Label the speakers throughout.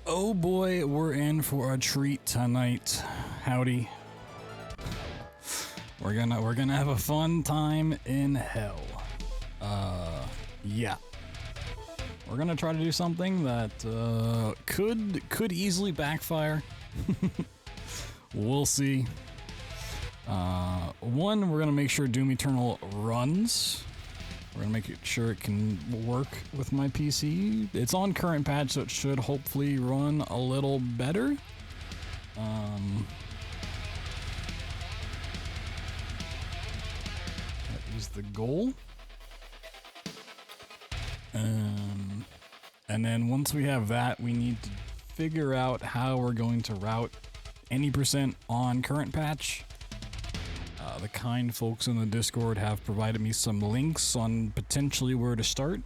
Speaker 1: Oh boy, we're in for a treat tonight. Howdy. We're gonna have a fun time in hell. Yeah. We're gonna try to do something that could easily backfire. We'll see. One, we're gonna make sure Doom Eternal runs. We're gonna make sure it can work with my PC. It's on current patch, so it should hopefully run a little better. That is the goal. And then once we have that, we need to figure out how we're going to route any percent on current patch. The kind folks in the Discord have provided me some links on potentially where to start.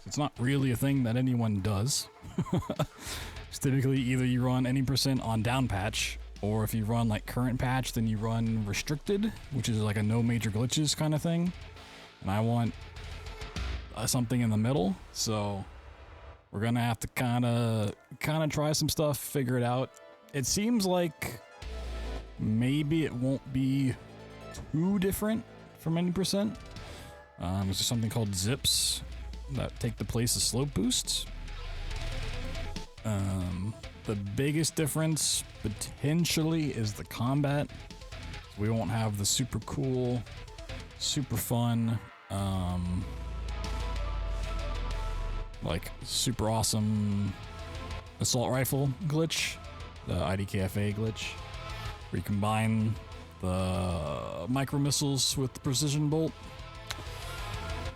Speaker 1: It's not really a thing that anyone does. It's typically either you run any percent on down patch, or if you run like current patch, then you run restricted, which is like a no major glitches kind of thing. And I want something in the middle, so we're gonna have to kind of try some stuff, figure it out. It seems like maybe it won't be too different from any percent. There's something called zips that take the place of slope boosts. The biggest difference potentially is the combat. We won't have the super cool, super fun, like super awesome assault rifle glitch, the IDKFA glitch, where you combine the micro missiles with the precision bolt.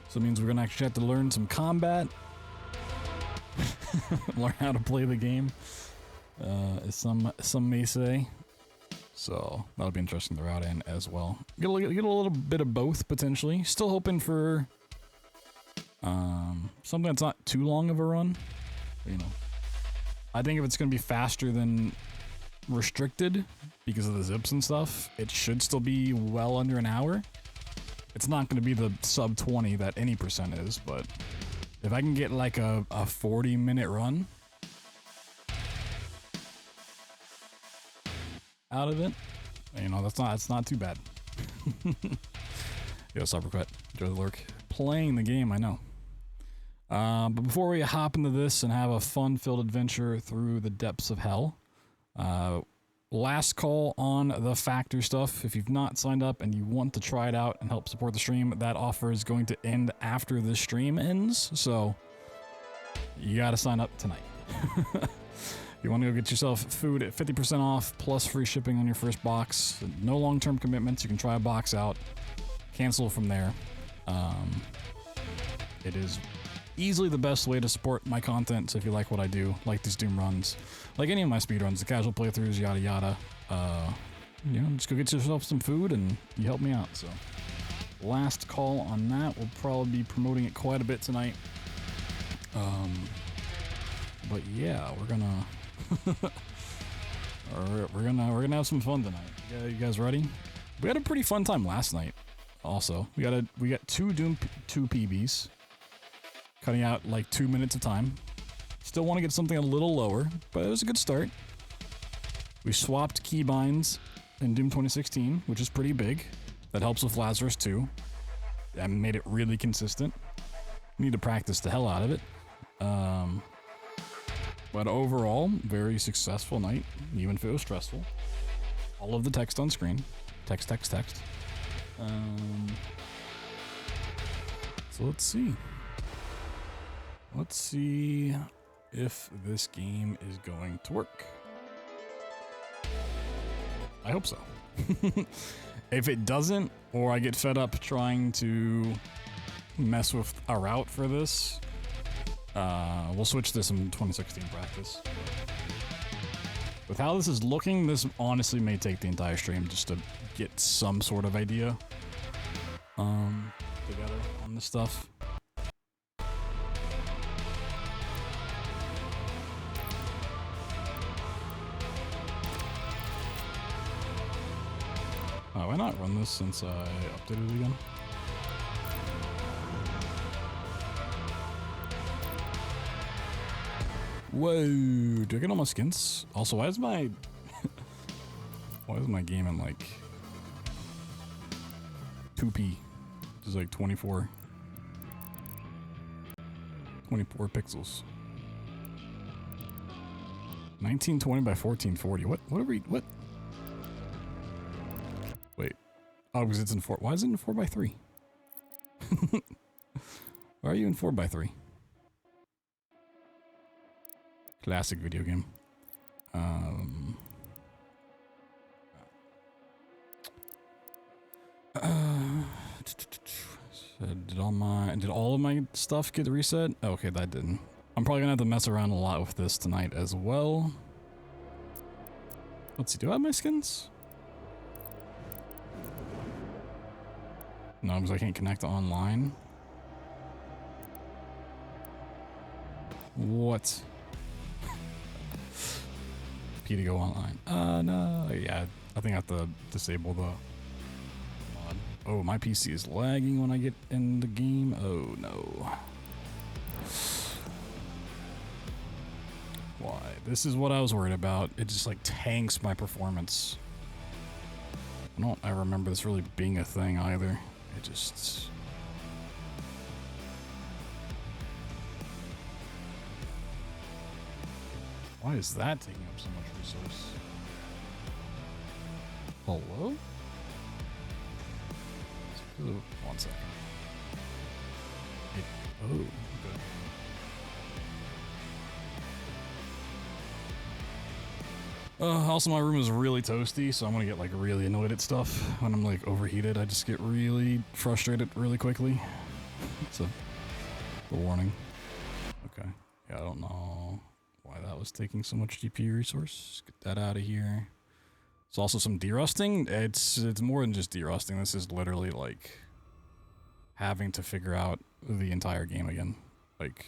Speaker 1: So it means we're gonna actually have to learn some combat, learn how to play the game, as some may say. So that'll be interesting to route in as well. Get a little bit of both potentially. Still hoping for something that's not too long of a run. You know, I think if it's gonna be faster than restricted because of the zips and stuff, it should still be well under an hour. It's not going to be the sub 20 that any percent is, but if I can get like a 40-minute run out of it, you know, that's not too bad. Yo, Cyberquet, enjoy the lurk. Playing the game, I know. But before we hop into this and have a fun-filled adventure through the depths of hell, last call on the factor stuff. If you've not signed up and you want to try it out and help support the stream, that offer is going to end after the stream ends, so you gotta sign up tonight. You want to go get yourself food at 50% off plus free shipping on your first box. No long-term commitments. You can try a box out, cancel from there. It is easily the best way to support my content, so if you like what I do, like these Doom runs, like any of my speedruns, the casual playthroughs, yada yada, you know, just go get yourself some food and you help me out. So last call on that. We'll probably be promoting it quite a bit tonight. But yeah, we're gonna we're gonna have some fun tonight. You guys ready? We had a pretty fun time last night. Also, we got two Doom 2 PBs. Cutting out like 2 minutes of time. Still want to get something a little lower, but it was a good start. We swapped keybinds in Doom 2016, which is pretty big. That helps with Lazarus too. And made it really consistent. Need to practice the hell out of it. But overall, very successful night, even if it was stressful. All of the text on screen. Text. So let's see. Let's see if this game is going to work. I hope so. If it doesn't, or I get fed up trying to mess with a route for this, we'll switch this in 2016 practice. With how this is looking, this honestly may take the entire stream just to get some sort of idea together on this stuff. Why not run this since I updated it again? Whoa, do I get all my skins? Also, why is my game in like 2p? It's like 24 pixels. 1920 by 1440. What are we, what? Wait. Oh, because it's in 4. Why is it in 4 by 3? Why are you in 4 by 3? Classic video game. Did all of my stuff get reset? Okay, that didn't. I'm probably gonna have to mess around a lot with this tonight as well. Let's see, do I have my skins? No, because I can't connect to online. What? P to go online. No. Yeah, I think I have to disable the mod. Oh, my PC is lagging when I get in the game. Oh, no. Why? This is what I was worried about. It just, like, tanks my performance. I don't ever remember this really being a thing either. It just... Why is that taking up so much resource? Hello? Ooh, 1 second. Oh, okay. Also, my room is really toasty, so I'm gonna get like really annoyed at stuff when I'm like overheated. I just get really frustrated really quickly. So, a warning. Okay. Yeah, I don't know why that was taking so much GPU resource. Get that out of here. It's also some derusting. It's more than just derusting. This is literally like having to figure out the entire game again, like,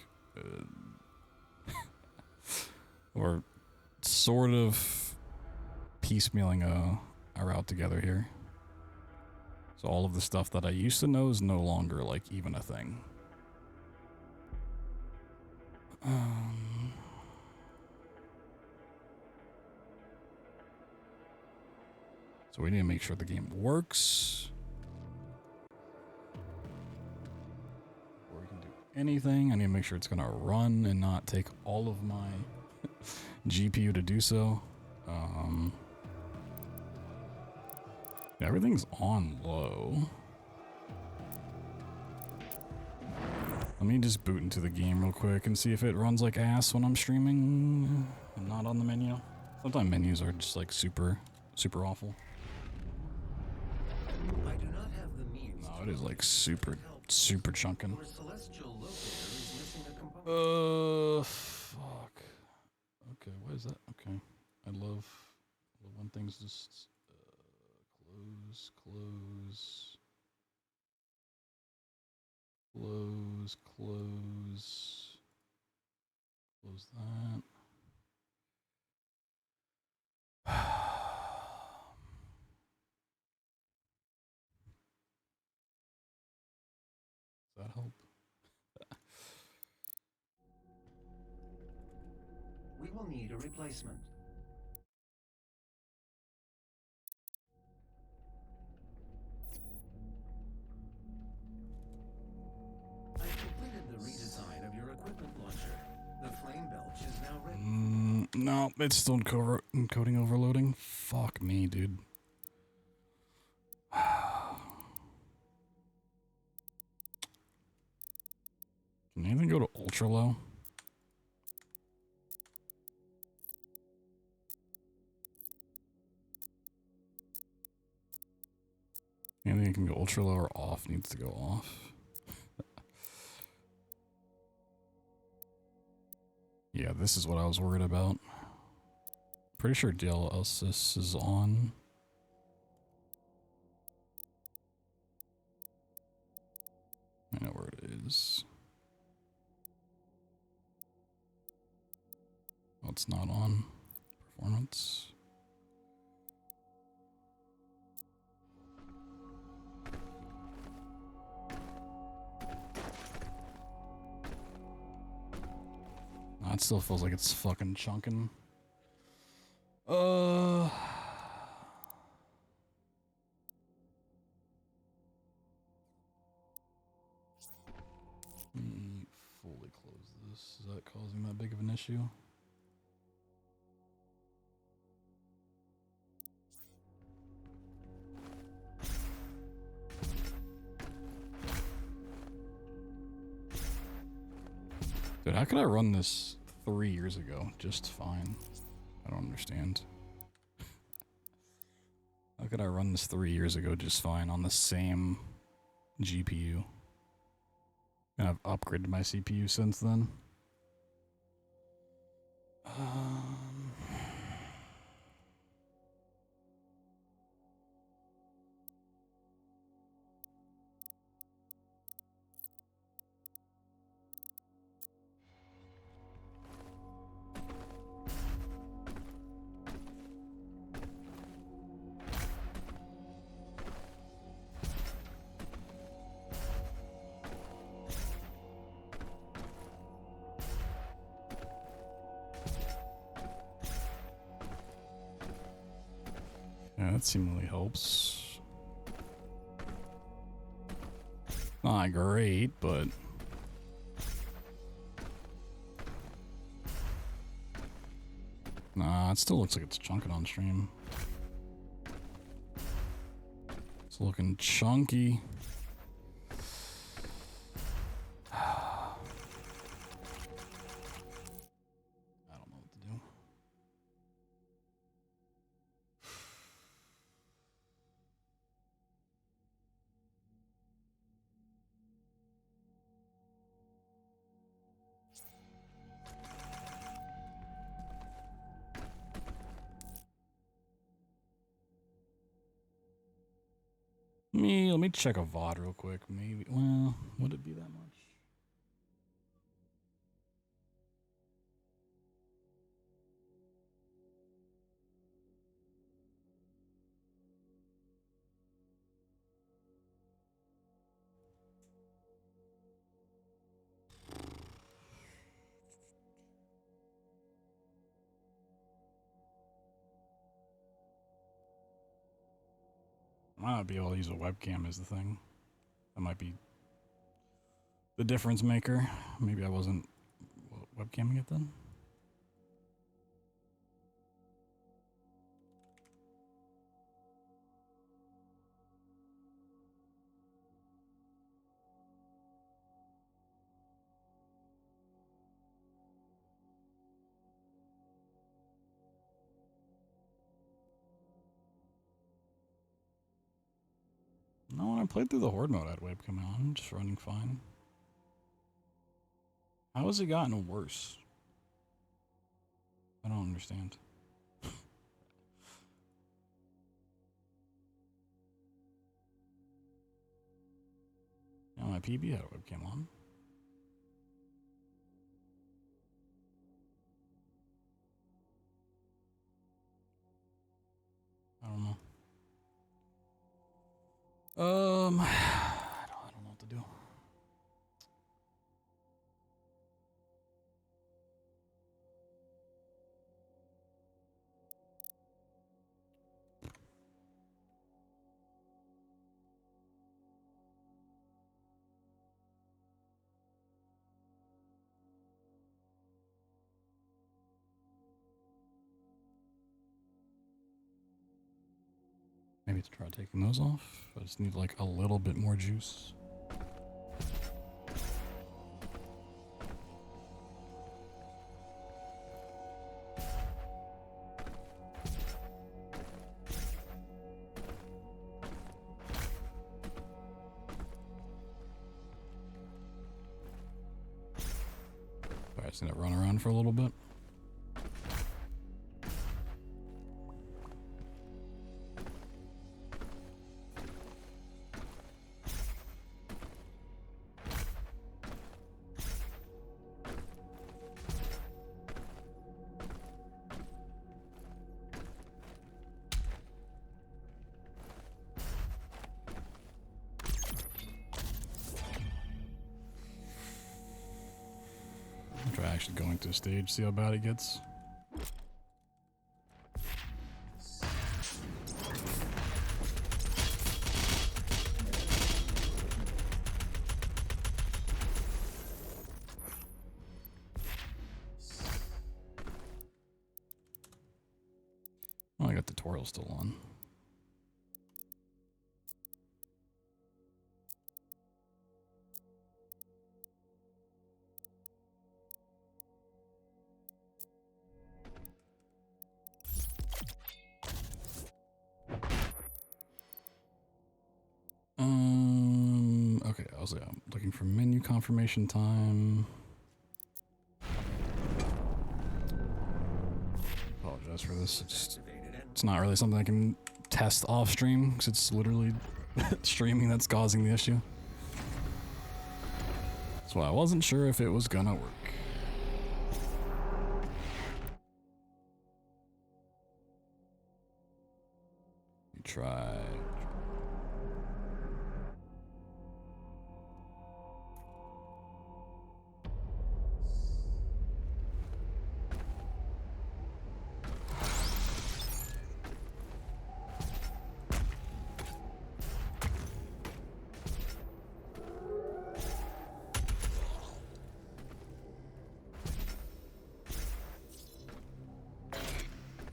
Speaker 1: or sort of piecemealing a route together here. So all of the stuff that I used to know is no longer like even a thing. So we need to make sure the game works. Before we can do anything, I need to make sure it's gonna run and not take all of my GPU to do so. Everything's on low. Let me just boot into the game real quick and see if it runs like ass when I'm streaming and not on the menu. Sometimes menus are just like super awful.
Speaker 2: I do not have the means.
Speaker 1: No, it is like super chunking. Fuck. Okay, what is that? Okay. I love when things just close that. Does that help?
Speaker 2: We will need a replacement. I've completed the redesign of your equipment launcher. The flame belch is now ready.
Speaker 1: No, it's still encoding overloading. Fuck me, dude. Can anything go to ultra low? Anything can go ultra low or off needs to go off. Yeah, this is what I was worried about. Pretty sure DLSS is on. I know where it is. Oh, it's not on. Performance. it still feels like it's fucking chunking. Let me fully close this. Is that causing that big of an issue? Dude, how could I run this 3 years ago just fine? I don't understand. How could I run this 3 years ago just fine on the same GPU? And I've upgraded my CPU since then. Yeah, that seemingly helps. Not great, but... Nah, it still looks like it's chunking on stream. It's looking chunky. I don't know what to do. Let me check a VOD real quick. Maybe, well, would it be that much? I might not be able to use a webcam is the thing. That might be the difference maker. Maybe I wasn't webcamming it then. No, when I played through the Horde mode, I had webcam on, just running fine. How has it gotten worse? I don't understand. Yeah, my PB had a webcam on. I don't know. I don't know what to do. Maybe to try taking those off. I just need like a little bit more juice. I just need to run around for a little bit. I'll try actually going to a stage, see how bad it gets. Oh, I got tutorial still on. Okay, I was looking for menu confirmation time. Apologize for this. It's not really something I can test off stream because it's literally streaming that's causing the issue. That's why I wasn't sure if it was gonna work. Try.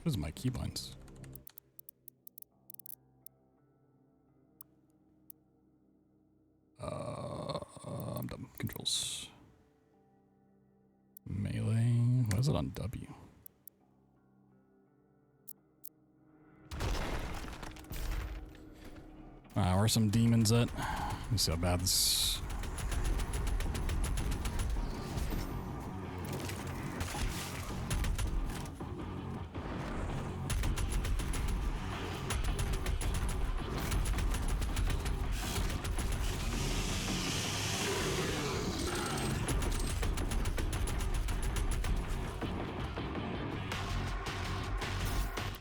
Speaker 1: What is my keybinds? I'm dumb. Controls. Melee. What is it on W? Where are some demons at? Let me see how bad this.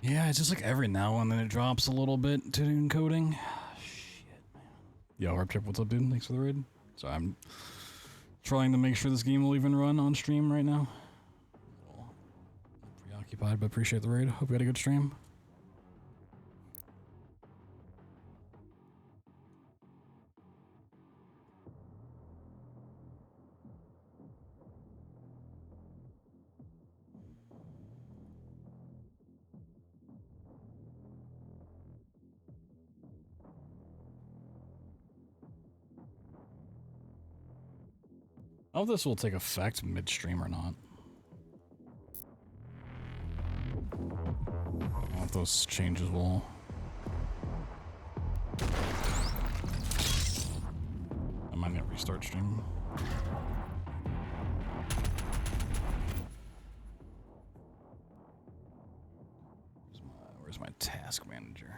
Speaker 1: Yeah, it's just like every now and then it drops a little bit to encoding. Shit, man. Yo, Harpchip, what's up, dude? Thanks for the raid. So I'm trying to make sure this game will even run on stream right now. Preoccupied, but appreciate the raid. Hope you had a good stream. I don't know if this will take effect mid-stream or not. I don't know if those changes will... I might need to restart stream. Where's my task manager?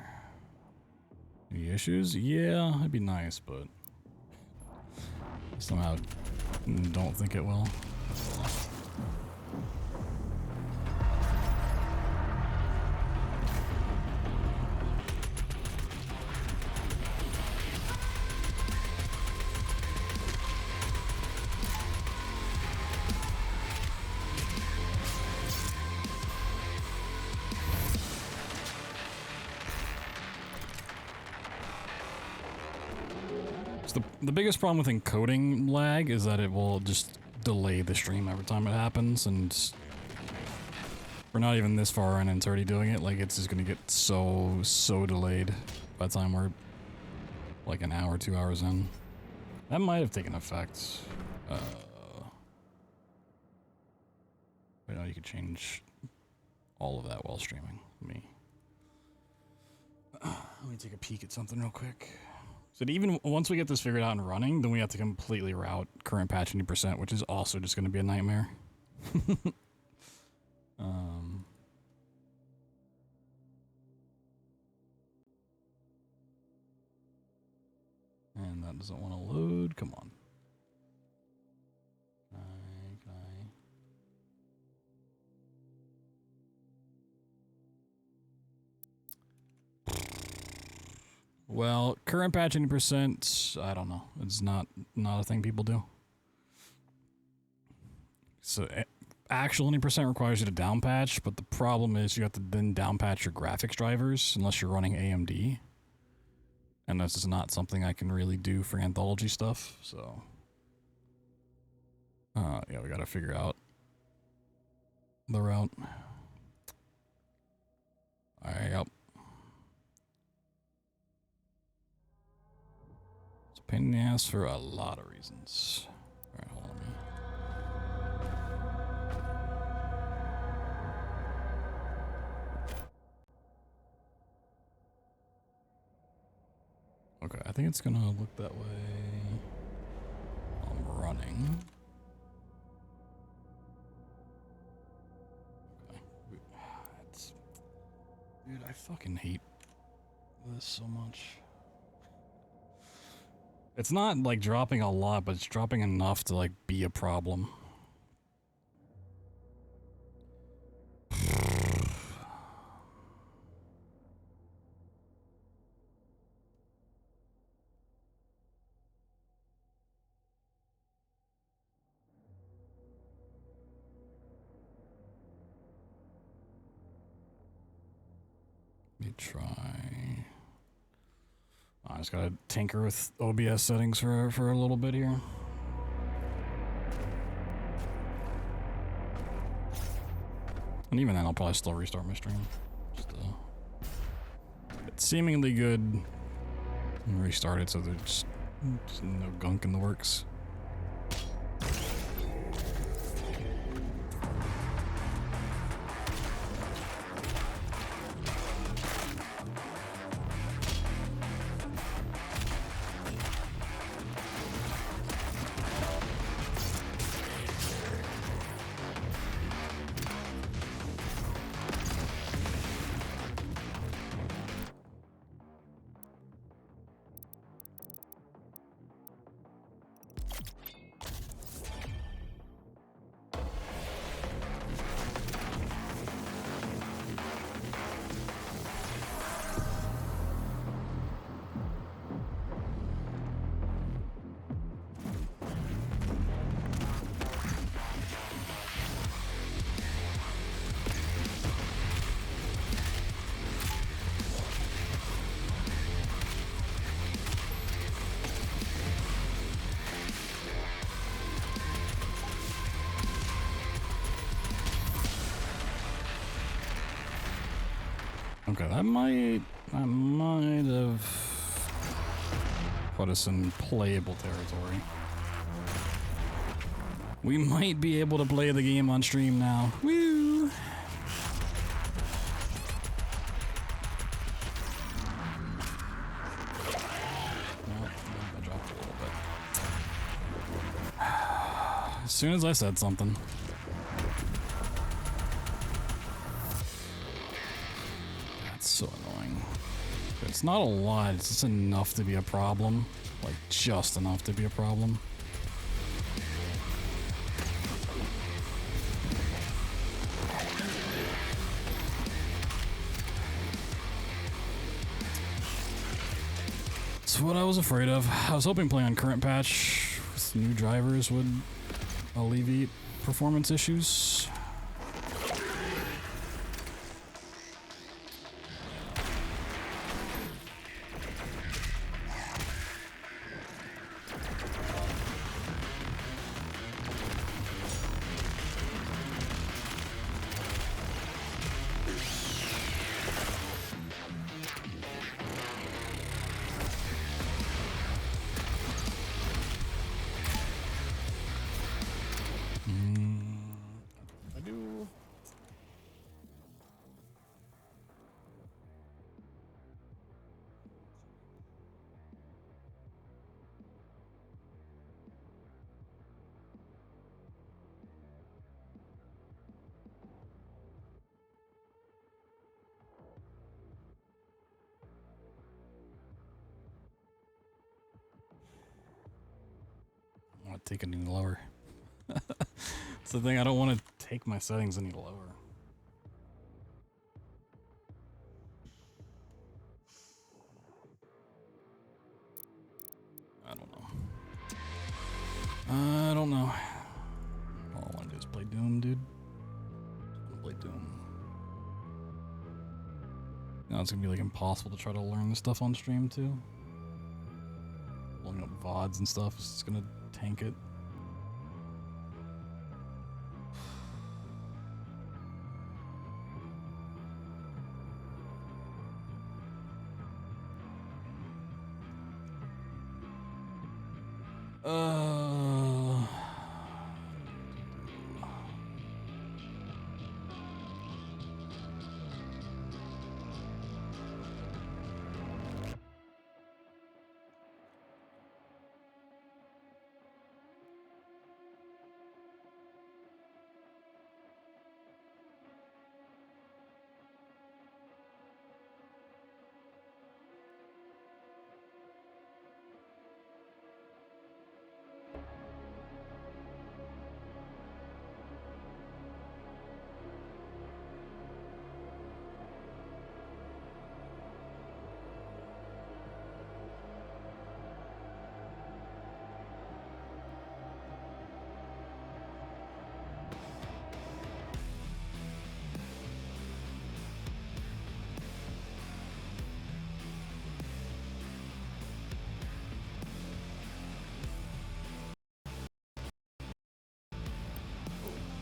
Speaker 1: Any issues? Yeah, that'd be nice, but... somehow... don't think it will. So the biggest problem with encoding lag is that it will just delay the stream every time it happens, and we're not even this far in and it's already doing it. Like, it's just gonna get so delayed by the time we're like an hour, 2 hours in. That might have taken effect. You know, you could change all of that while streaming. Let me take a peek at something real quick. So even once we get this figured out and running, then we have to completely route current patch 90%, which is also just going to be a nightmare. And that doesn't want to load. Come on. Can I? Well, current patch 80%, I don't know. It's not a thing people do. So actual 100% requires you to down patch, but the problem is you have to then down patch your graphics drivers unless you're running AMD. And this is not something I can really do for Anthology stuff, so... yeah, we gotta figure out the route. Alright, yep. It's a pain in the ass for a lot of reasons. Alright, hold on. Okay, I think it's gonna look that way. I'm running. Okay. Dude, I fucking hate this so much. It's not like dropping a lot, but it's dropping enough to like be a problem. Let me try. I just gotta tinker with OBS settings for a little bit here. And even then, I'll probably still restart my stream. Just it's seemingly good. And restart it so there's just no gunk in the works. Okay, that might have put us in playable territory. We might be able to play the game on stream now. Woo! No, I dropped a little bit. As soon as I said something. So annoying. It's not a lot, it's just enough to be a problem. Like, just enough to be a problem. It's what I was afraid of. I was hoping playing on current patch with new drivers would alleviate performance issues. I want to take it any lower. It's the thing, I don't want to take my settings any lower. I don't know. All I want to do is play keep doing. Now it's gonna be like impossible to try to learn this stuff on stream too. Pulling up VODs and stuff is just gonna tank it.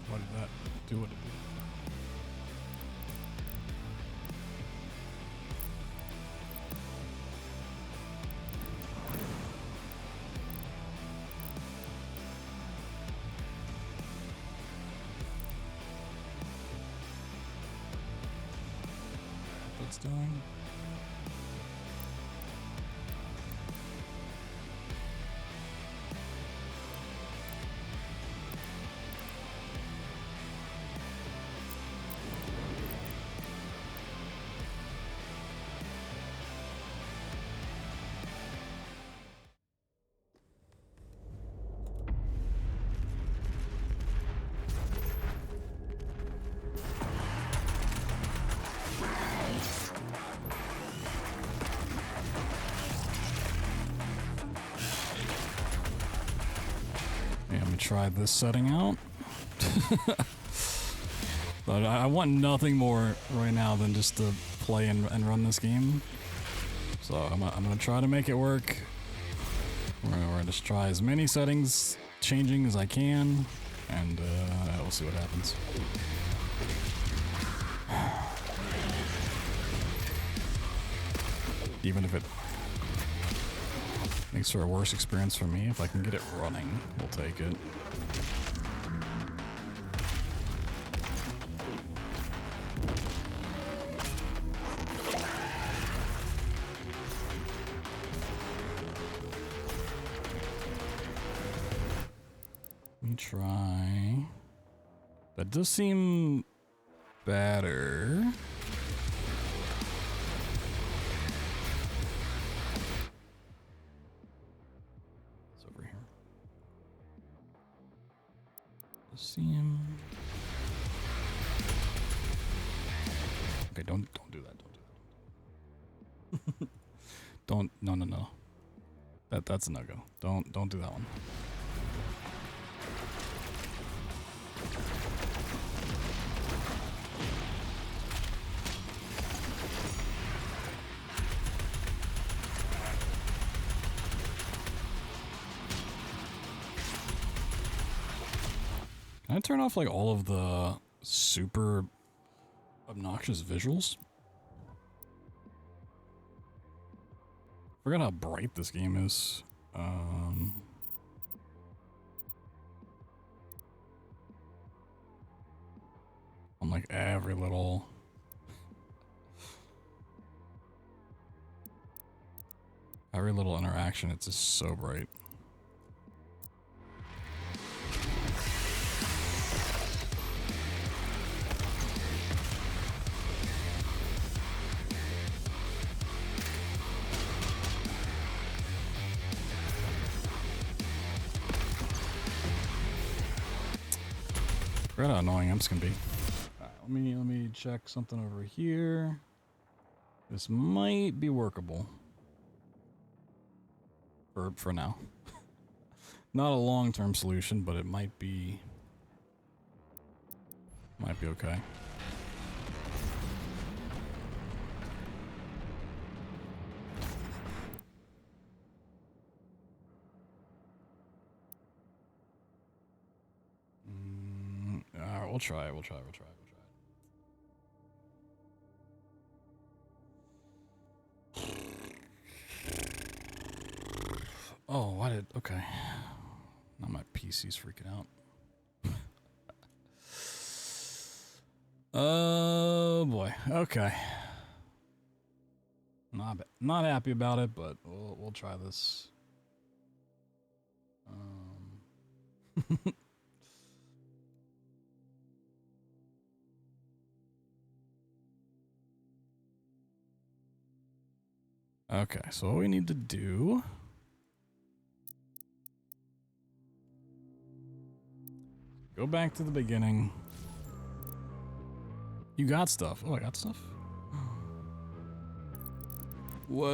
Speaker 1: Why did that do what it did? What's doing? Let me try this setting out. But I want nothing more right now than just to play and run this game. So I'm gonna try to make it work. We're gonna just try as many settings changing as I can, and we'll see what happens. Even if it makes for a worse experience for me, if I can get it running, we'll take it. Let me try. That does seem better. See him. Okay, don't do that. Don't do that. Don't. No. That's a no-go. Don't do that one. Can I turn off like all of the super obnoxious visuals? Forgot how bright this game is. On like every little interaction, it's just so bright. Forgot how annoying imps can be. Alright, let me check something over here. This might be workable. For now. Not a long-term solution, but it might be okay. We'll try it. Oh, why did... Okay. Now my PC's freaking out. Oh, boy. Okay. Not happy about it, but we'll try this. Okay, so what we need to do... Go back to the beginning. You got stuff. Oh, I got stuff. Whoa.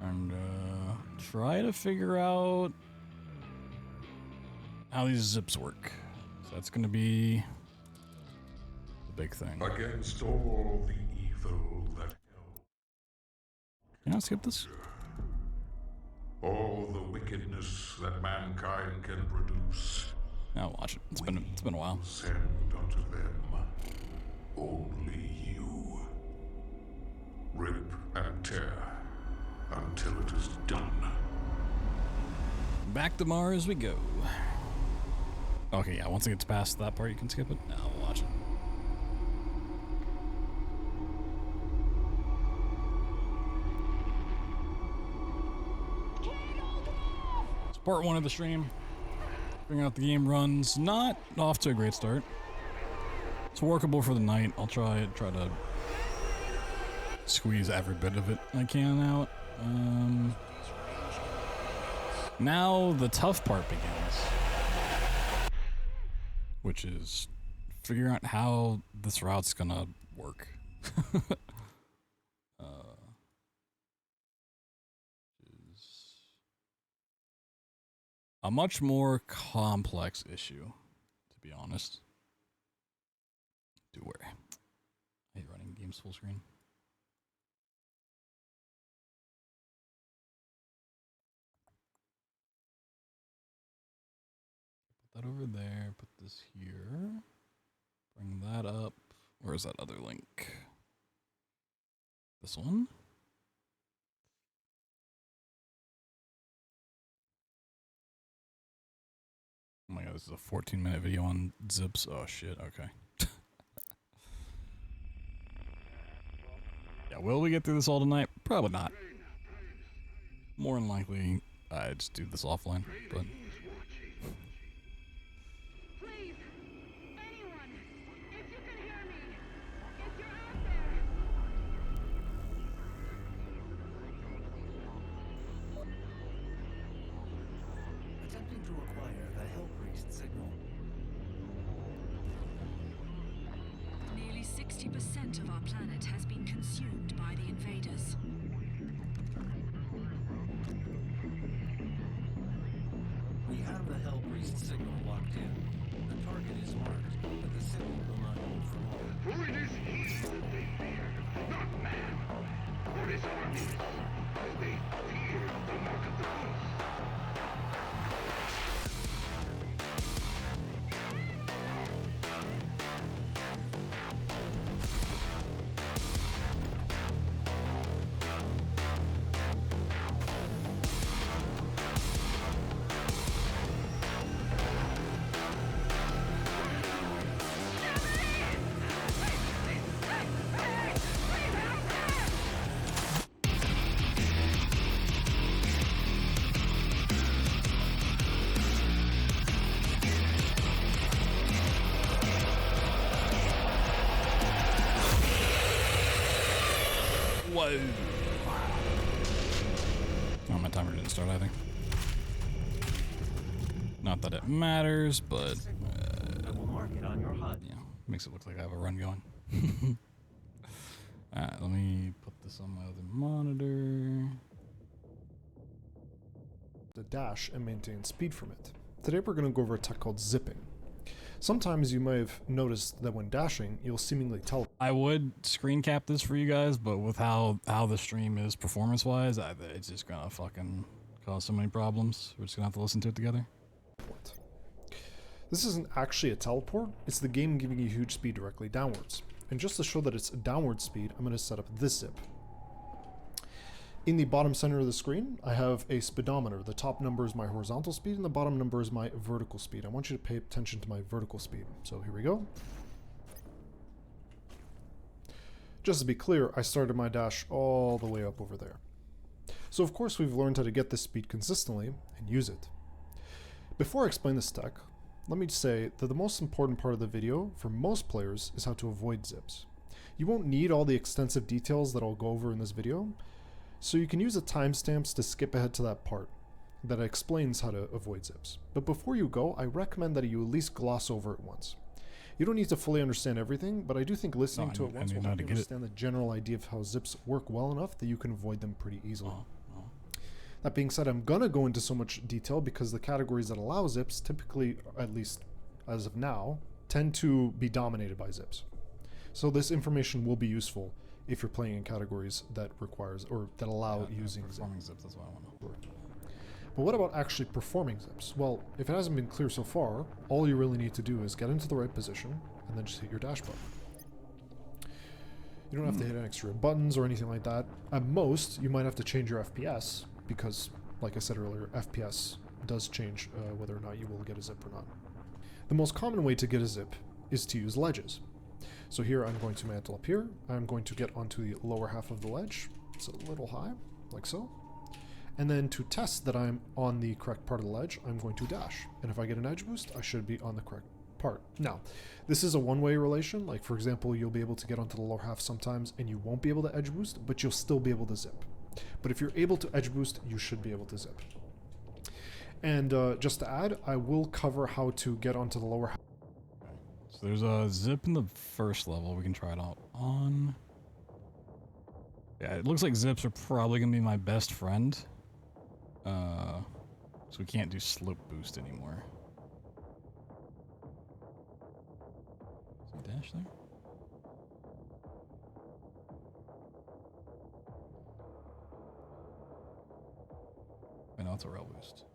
Speaker 1: And try to figure out how these zips work. So that's gonna be the big thing.
Speaker 3: Against all the evil that
Speaker 1: Can I skip this?
Speaker 3: all the wickedness that mankind can produce,
Speaker 1: I'll watch it. It's been a while.
Speaker 3: send unto them only you. Rip and tear until it is done.
Speaker 1: Back to Mars we go. Okay, yeah, once it gets past that part, you can skip it. Now we'll watch it. It's part one of the stream. Figuring out the game runs. Not off to a great start. It's workable for the night. I'll try to squeeze every bit of it I can out. Now the tough part begins, which is figuring out how this route's gonna work. Is a much more complex issue, to be honest. Do worry. I hate running games full screen. Put that over there, put this here, bring that up. Where's that other link? This one? Oh my god, this is a 14-minute video on zips. Oh shit, okay. Yeah, will we get through this all tonight? Probably not. More than likely, I just do this offline, but...
Speaker 4: Please, anyone, if you can hear me, if you're out there.
Speaker 2: Attempting to acquire the Hell Priest signal.
Speaker 5: Nearly 60% of our planet has been consumed by the invaders.
Speaker 2: We have the Hell Priest signal locked in. The target is marked, but the signal will not hold for long.
Speaker 6: For it is he that they fear, not man. For his armies, they fear the mark of the beast.
Speaker 1: Whoa. Oh, my timer didn't start either. Not that it matters, but
Speaker 2: I will mark it on your HUD.
Speaker 1: yeah, makes it look like I have a run going. Alright, let me put this on my other monitor.
Speaker 7: The dash and maintain speed from it. Today we're going to go over a tech called zipping. Sometimes you may have noticed that when dashing, you'll seemingly teleport.
Speaker 1: I would screen cap this for you guys, but with how the stream is performance-wise, it's just gonna fucking cause so many problems. We're just gonna have to listen to it together.
Speaker 7: This isn't actually a teleport, it's the game giving you huge speed directly downwards. And just to show that it's a downward speed, I'm going to set up this zip. In the bottom center of the screen, I have a speedometer. The top number is my horizontal speed and the bottom number is my vertical speed. I want you to pay attention to my vertical speed. So here we go. Just to be clear, I started my dash all the way up over there. So of course we've learned how to get this speed consistently and use it. Before I explain this tech, let me say that the most important part of the video for most players is how to avoid zips. You won't need all the extensive details that I'll go over in this video, so you can use the timestamps to skip ahead to that part that explains how to avoid zips. But before you go, I recommend that you at least gloss over it once. You don't need to fully understand everything, but I do think listening to it once will help you understand the general idea of how zips work well enough that you can avoid them pretty easily. That being said, I'm gonna go into so much detail because the categories that allow zips typically, at least as of now, tend to be dominated by zips. So this information will be useful if you're playing in categories that requires or that allow using
Speaker 1: zips. That's what I want.
Speaker 7: But what about actually performing zips? Well, if it hasn't been clear so far, all you really need to do is get into the right position and then just hit your dash button. You don't have to hit any extra buttons or anything like that. At most, you might have to change your FPS because, like I said earlier, FPS does change whether or not you will get a zip or not. The most common way to get a zip is to use ledges. So here I'm going to mantle up here. I'm going to get onto the lower half of the ledge. It's a little high, like so. And then to test that I'm on the correct part of the ledge, I'm going to dash. And if I get an edge boost, I should be on the correct part. Now, this is a one-way relation. Like, for example, you'll be able to get onto the lower half sometimes and you won't be able to edge boost, but you'll still be able to zip. But if you're able to edge boost, you should be able to zip. And just to add, I will cover how to get onto the lower half.
Speaker 1: So there's a zip in the first level. We can try it out on. Yeah, it looks like zips are probably gonna be my best friend. So we can't do slope boost anymore. Is there a dash there? I know it's a rail boost.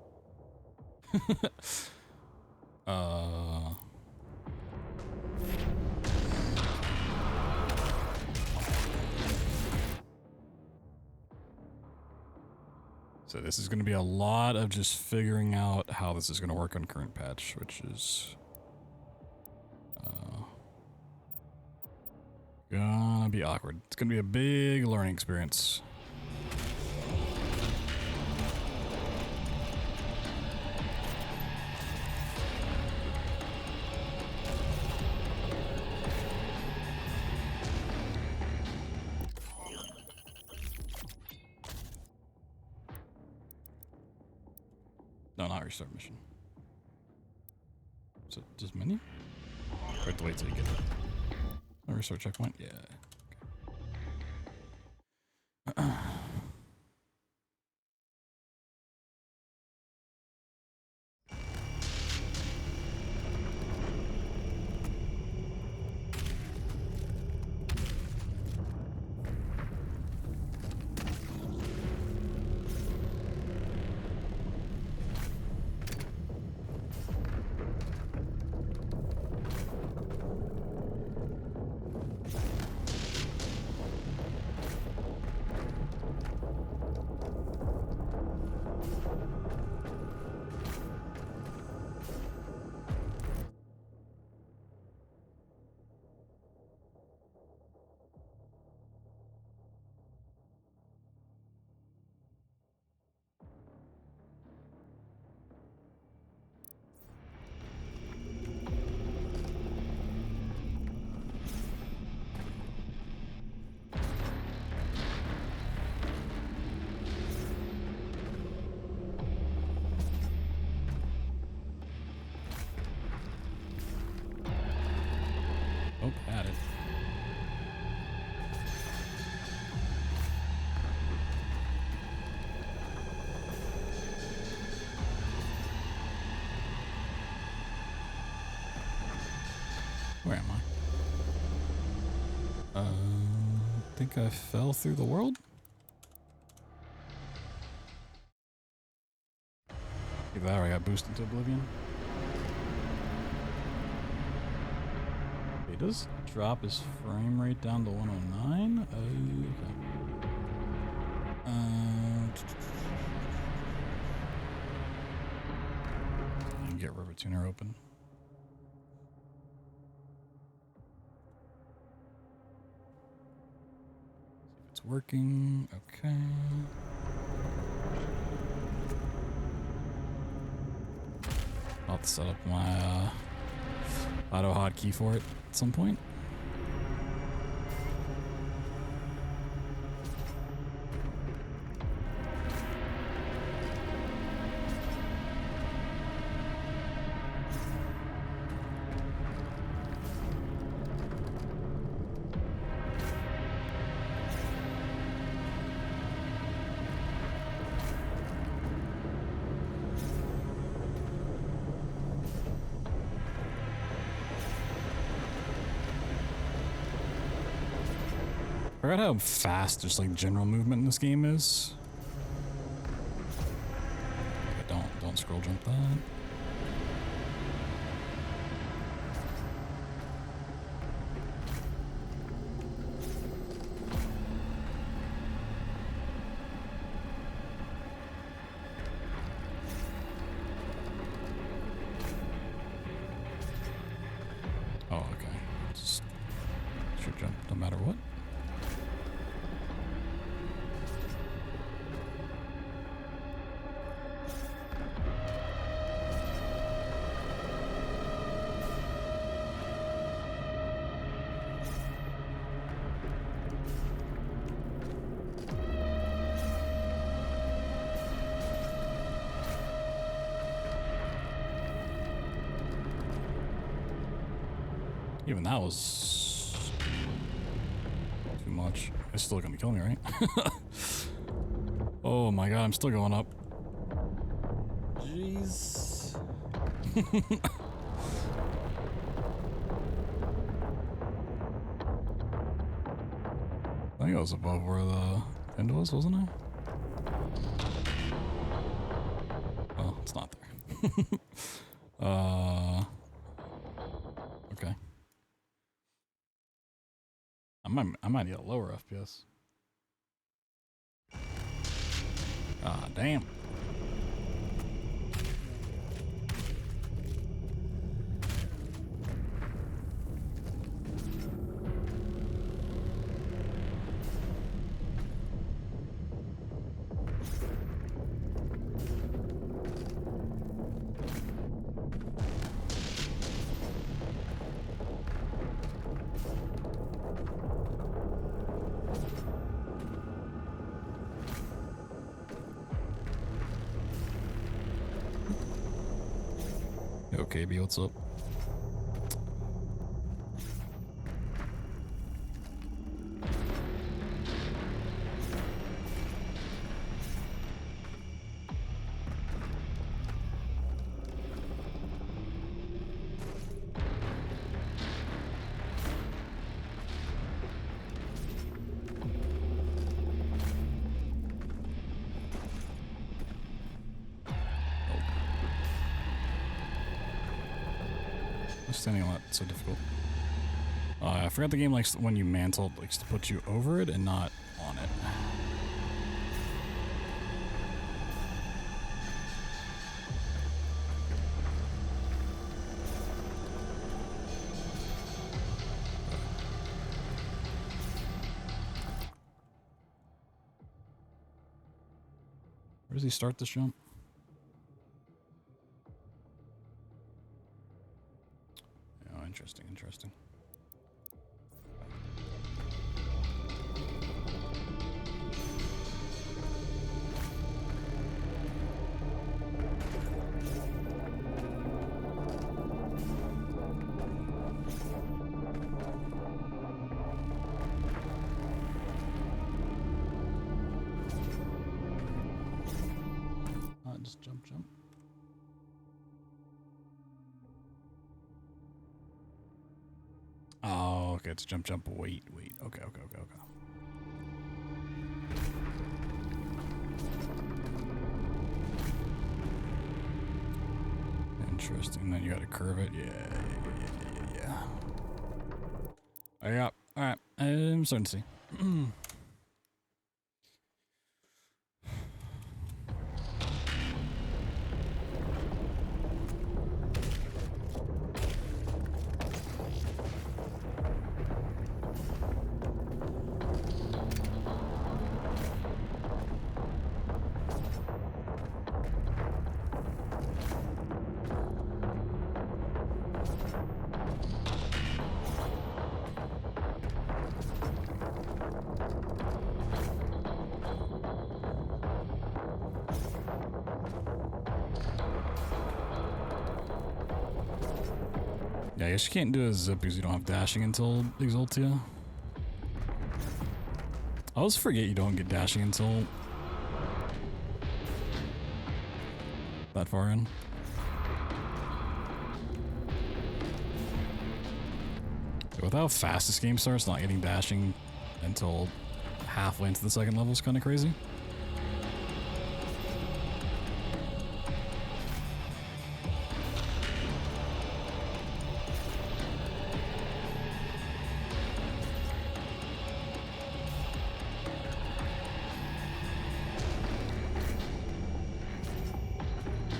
Speaker 1: So this is going to be a lot of just figuring out how this is going to work on current patch, which is gonna be awkward. It's going to be a big learning experience. No, not restart mission. So just menu? Or have to wait till you get it. No restart checkpoint? Yeah. Okay. Where am I? I think I fell through the world? Either that or I got boosted to oblivion. He does drop his frame rate down to 109? Okay. Get River Tuner open. See if it's working. Okay. I'll have to set up my auto hotkey for it at some point. I forgot how fast just like general movement in this game is. Okay, don't scroll jump that. Oh, okay. Just should jump no matter what. Even that was too much. It's still gonna kill me, right? Oh my god, I'm still going up. Jeez. I think I was above where the end was, wasn't I? Oh, it's not there. Okay. I might need a lower FPS. Ah, damn. Okay, B, what's up? Understanding why it's so difficult. I forgot the game likes when you mantle likes to put you over it and not on it. Where does he start this jump? Interesting, interesting. Just jump. okay, it's jump, jump, wait. Okay. Interesting. Then you gotta curve it. Yeah. Yeah. Alright. I'm starting to see. Yeah, I guess you can't do a zip because you don't have dashing until Exultia. I always forget you don't get dashing until that far in. With how fast this game starts, not getting dashing until halfway into the second level is kind of crazy.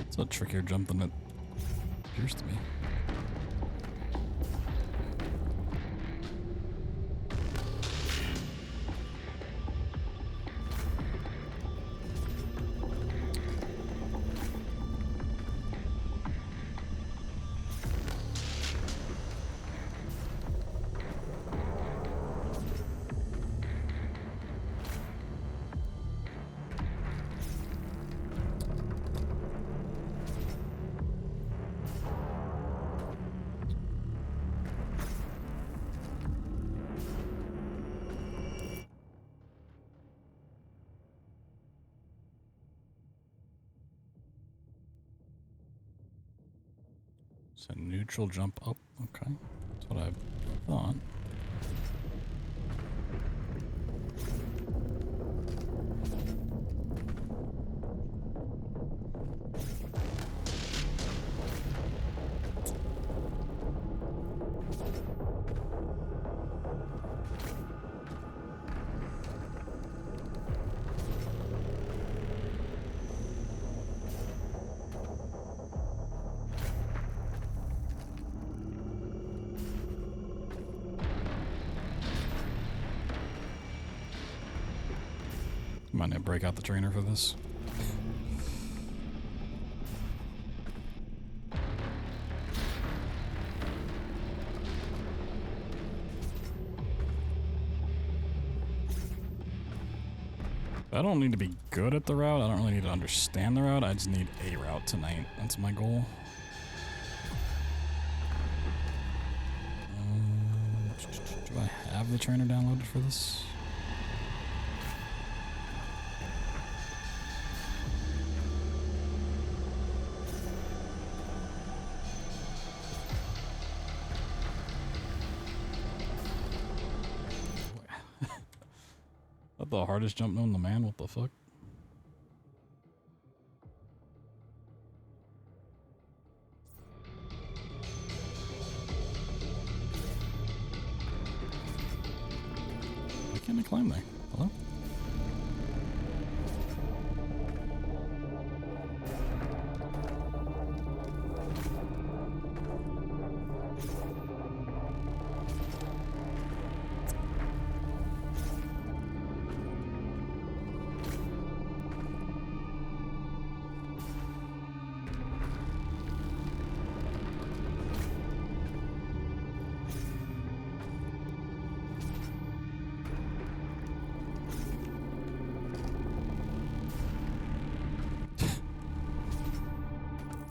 Speaker 1: It's a trickier jump than it appears to be. It's a neutral jump up. Okay. That's what I thought. Might not break out the trainer for this. I don't need to be good at the route. I don't really need to understand the route. I just need a route tonight. That's my goal. Do I have the trainer downloaded for this? The hardest jump known to man? What the fuck? Why can't I climb there? Hello?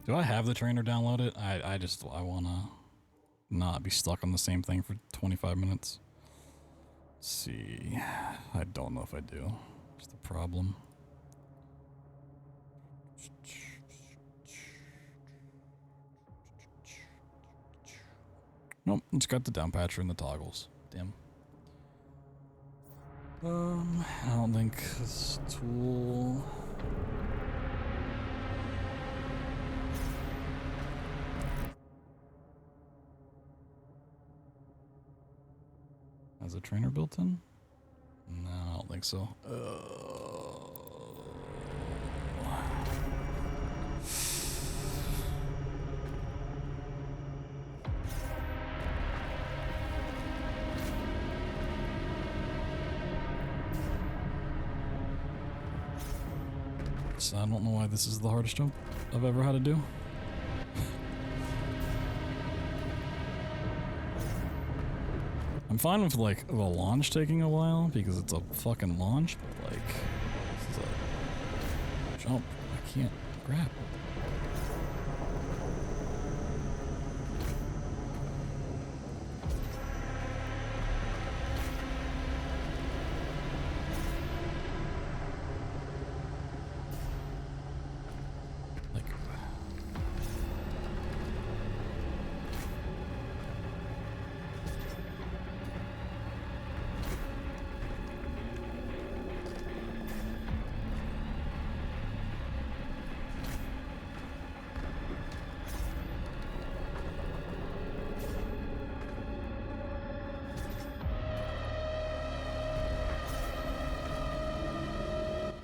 Speaker 1: Do I have the trainer downloaded? I wanna not be stuck on the same thing for 25 minutes. Let's see. I don't know if I do. It's the problem. Nope, it's got the down patcher and the toggles. Damn. I don't think this tool. Has a trainer built in? No, I don't think so. So I don't know why this is the hardest jump I've ever had to do. I'm fine with like the launch taking a while because it's a fucking launch, but like this is a jump I can't grab.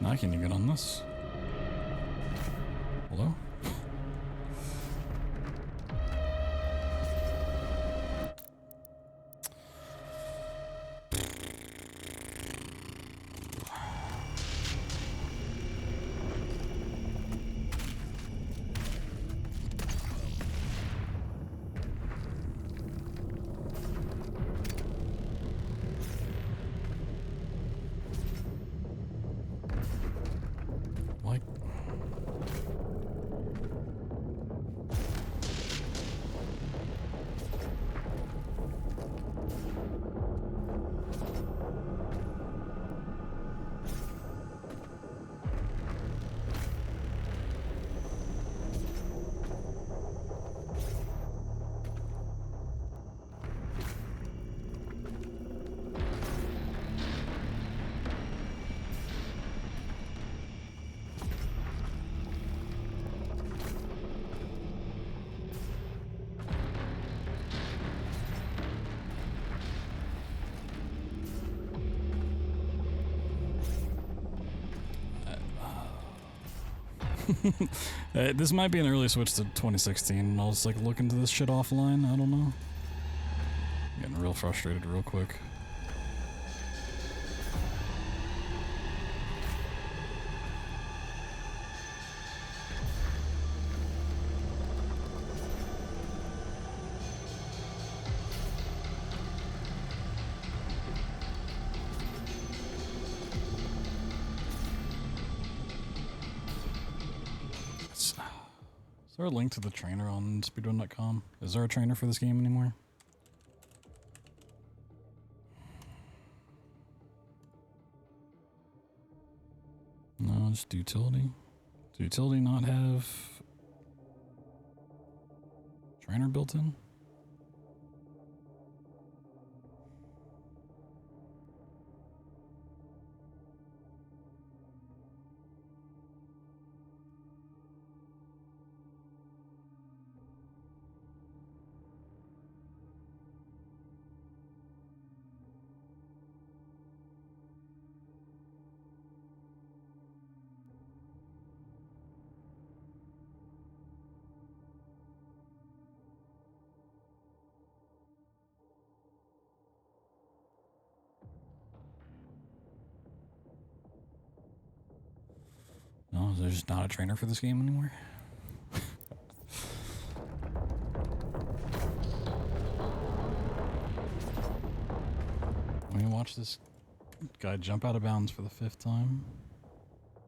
Speaker 1: Now can you get on this? Hello? This might be an early switch to 2016. I'll just like look into this shit offline. I don't know. Getting real frustrated real quick. Is there a link to the trainer on speedrun.com? Is there a trainer for this game anymore? No, just utility. Does utility not have trainer built in? No, there's just not a trainer for this game anymore. Let me watch this guy jump out of bounds for the 5th time.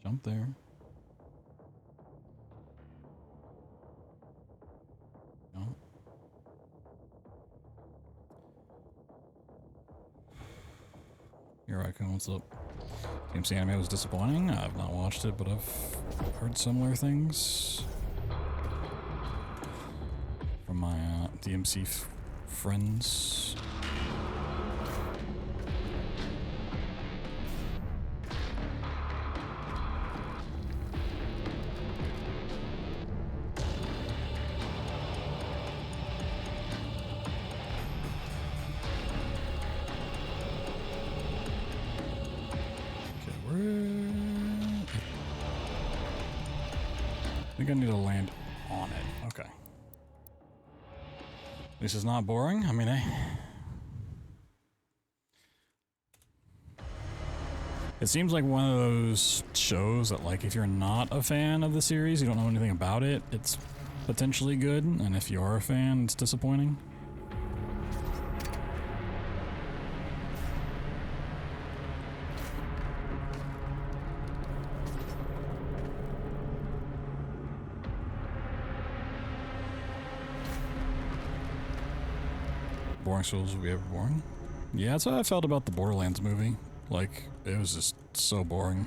Speaker 1: Jump there. Jump. Here I come, what's up? DMC anime was disappointing. I've not watched it, but I've heard similar things from my DMC friends. think I need to land on it. Okay. This is not boring. I mean, it seems like one of those shows that, like, if you're not a fan of the series, you don't know anything about it, it's potentially good, and if you are a fan, it's disappointing. Boring shows will be ever boring. Yeah, that's how I felt about the Borderlands movie. Like, it was just so boring.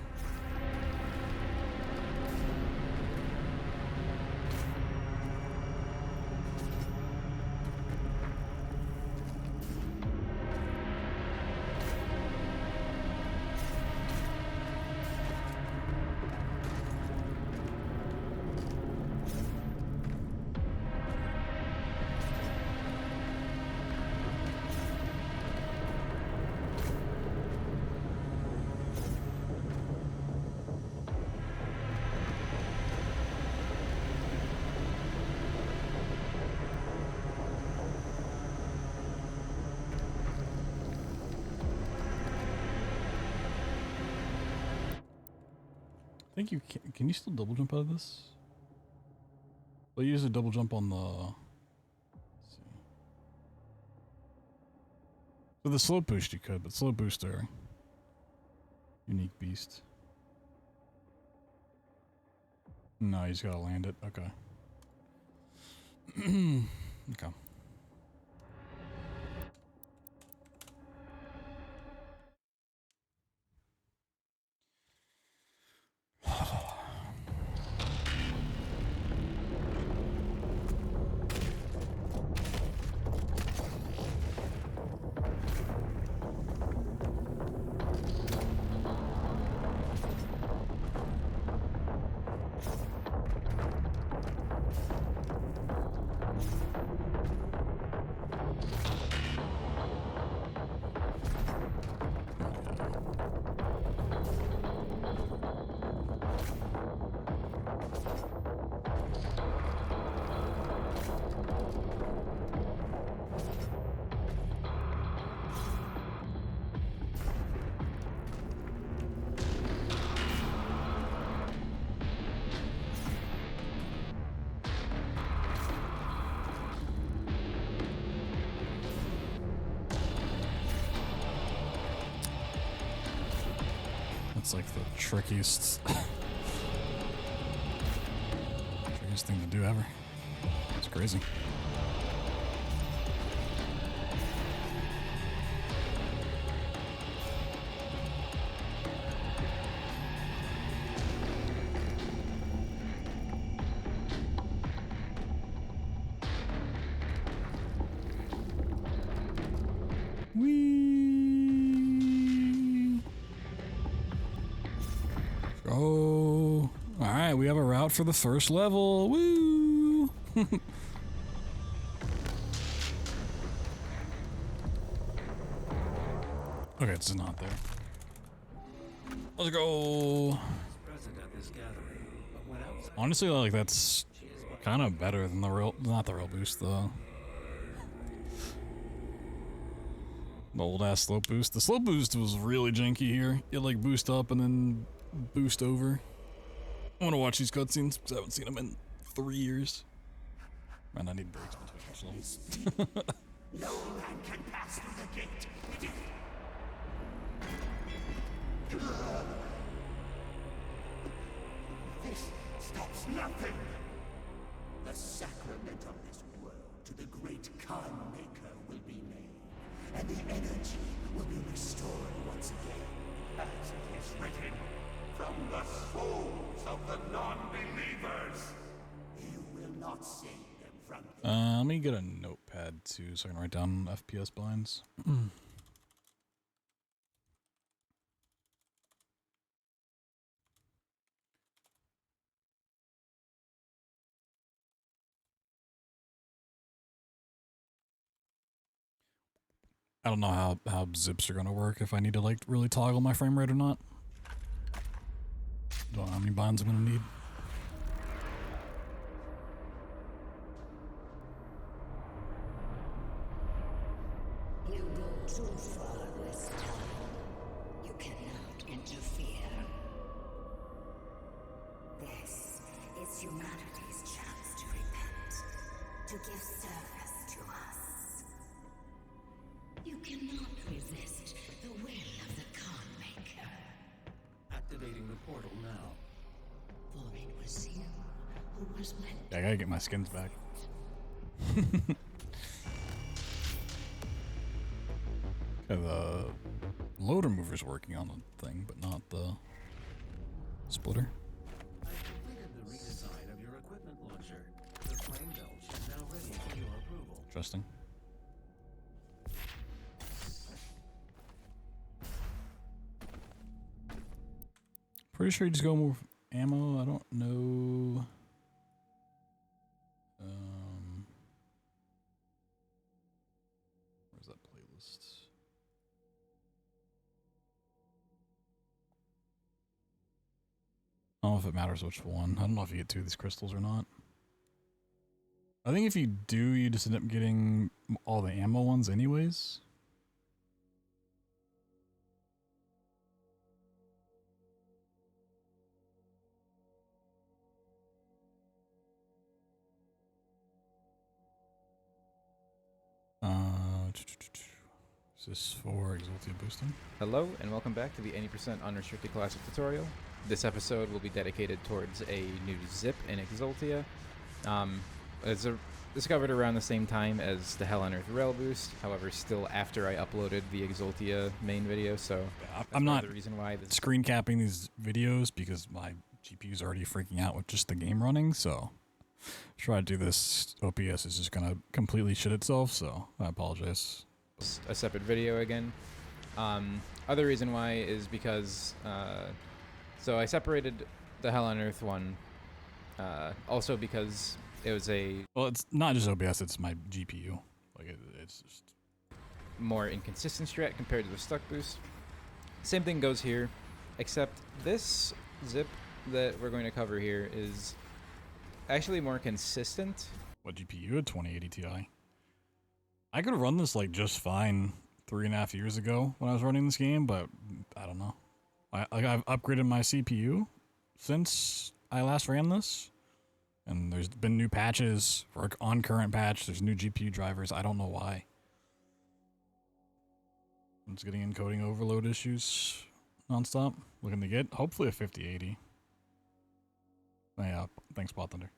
Speaker 1: I think you can you still double jump out of this? Well, you use a double jump on the... Let's see. For the slow boost you could, but slow booster... Unique beast. No, you just gotta land it. Okay. Okay. It's like the trickiest thing to do ever. It's crazy. Oh, all right. We have a route for the first level. Woo! Okay, it's not there. Let's go. Honestly, like, that's kind of better than the real, not the real boost though. The old ass slow boost. The slow boost was really janky here. It like boost up and then boost over. I want to watch these cutscenes because I haven't seen them in 3 years. Man, I need breaks between ourselves.
Speaker 6: No man can pass through the gate. This stops nothing. The sacrament of this world to the great Khan Maker will be made, and the energy will be restored once again. As it is written, from the souls of the non-believers, you will not save them from...
Speaker 1: Let me get a notepad too so I can write down FPS blinds. I don't know how zips are gonna work, if I need to like really toggle my frame rate or not. Don't know how many binds I'm gonna need.
Speaker 6: too far this time. You cannot interfere. This is humanity's chance to repent, to give service to us. You cannot resist the will of the Khan Maker.
Speaker 2: Activating the portal now.
Speaker 6: For it was you who was meant
Speaker 1: I gotta get my skins back. Okay, the loader mover's working on the thing, but not the splitter.
Speaker 2: I've completed the redesign of your equipment launcher. The flame belch is now ready for your approval.
Speaker 1: Interesting. Pretty sure you just go move ammo. I don't know. Where's that playlist? I don't know if it matters which one. I don't know if you get 2 of these crystals or not. I think if you do, you just end up getting all the ammo ones anyways. Is this for Exultia boosting?
Speaker 8: Hello and welcome back to the 80% Unrestricted Classic tutorial. This episode will be dedicated towards a new zip in Exultia. It's discovered around the same time as the Hell on Earth Rail boost, however still after I uploaded the Exultia main video, so
Speaker 1: I'm not
Speaker 8: the reason why this
Speaker 1: screen capping these videos because my GPU's already freaking out with just the game running, so try to do this. OPS is just gonna completely shit itself, so I apologize.
Speaker 8: a separate video again. Other reason why is because so I separated the Hell on Earth one also because it was a
Speaker 1: Well, it's not just OBS, it's my GPU. Like it's just
Speaker 8: more inconsistent strat compared to the stuck boost. Same thing goes here, except this zip that we're going to cover here is actually more consistent.
Speaker 1: what GPU? A 2080 Ti. I could run this like just fine 3.5 years ago when I was running this game, but I don't know. I've upgraded my CPU since I last ran this, and there's been new patches for on current patch. There's new GPU drivers. I don't know why. It's getting encoding overload issues nonstop. Looking to get hopefully a 5080. Oh, yeah, thanks BloodThunder.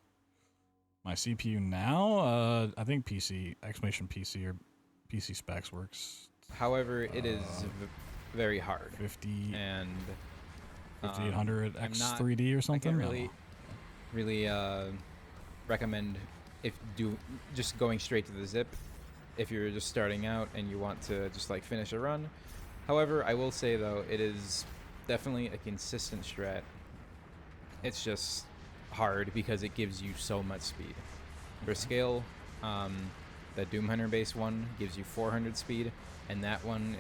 Speaker 1: My CPU now, I think PC PC or PC specs works.
Speaker 8: However, it is very hard.
Speaker 1: 50
Speaker 8: And
Speaker 1: 5800
Speaker 8: I'm not-
Speaker 1: X3D or
Speaker 8: I
Speaker 1: something.
Speaker 8: can't
Speaker 1: I don't know.
Speaker 8: really recommend just going straight to the zip if you're just starting out and you want to just like finish a run. However, I will say though, it is definitely a consistent strat. It's just hard because it gives you so much speed. For scale, the Doom Hunter base one gives you 400 speed, and that one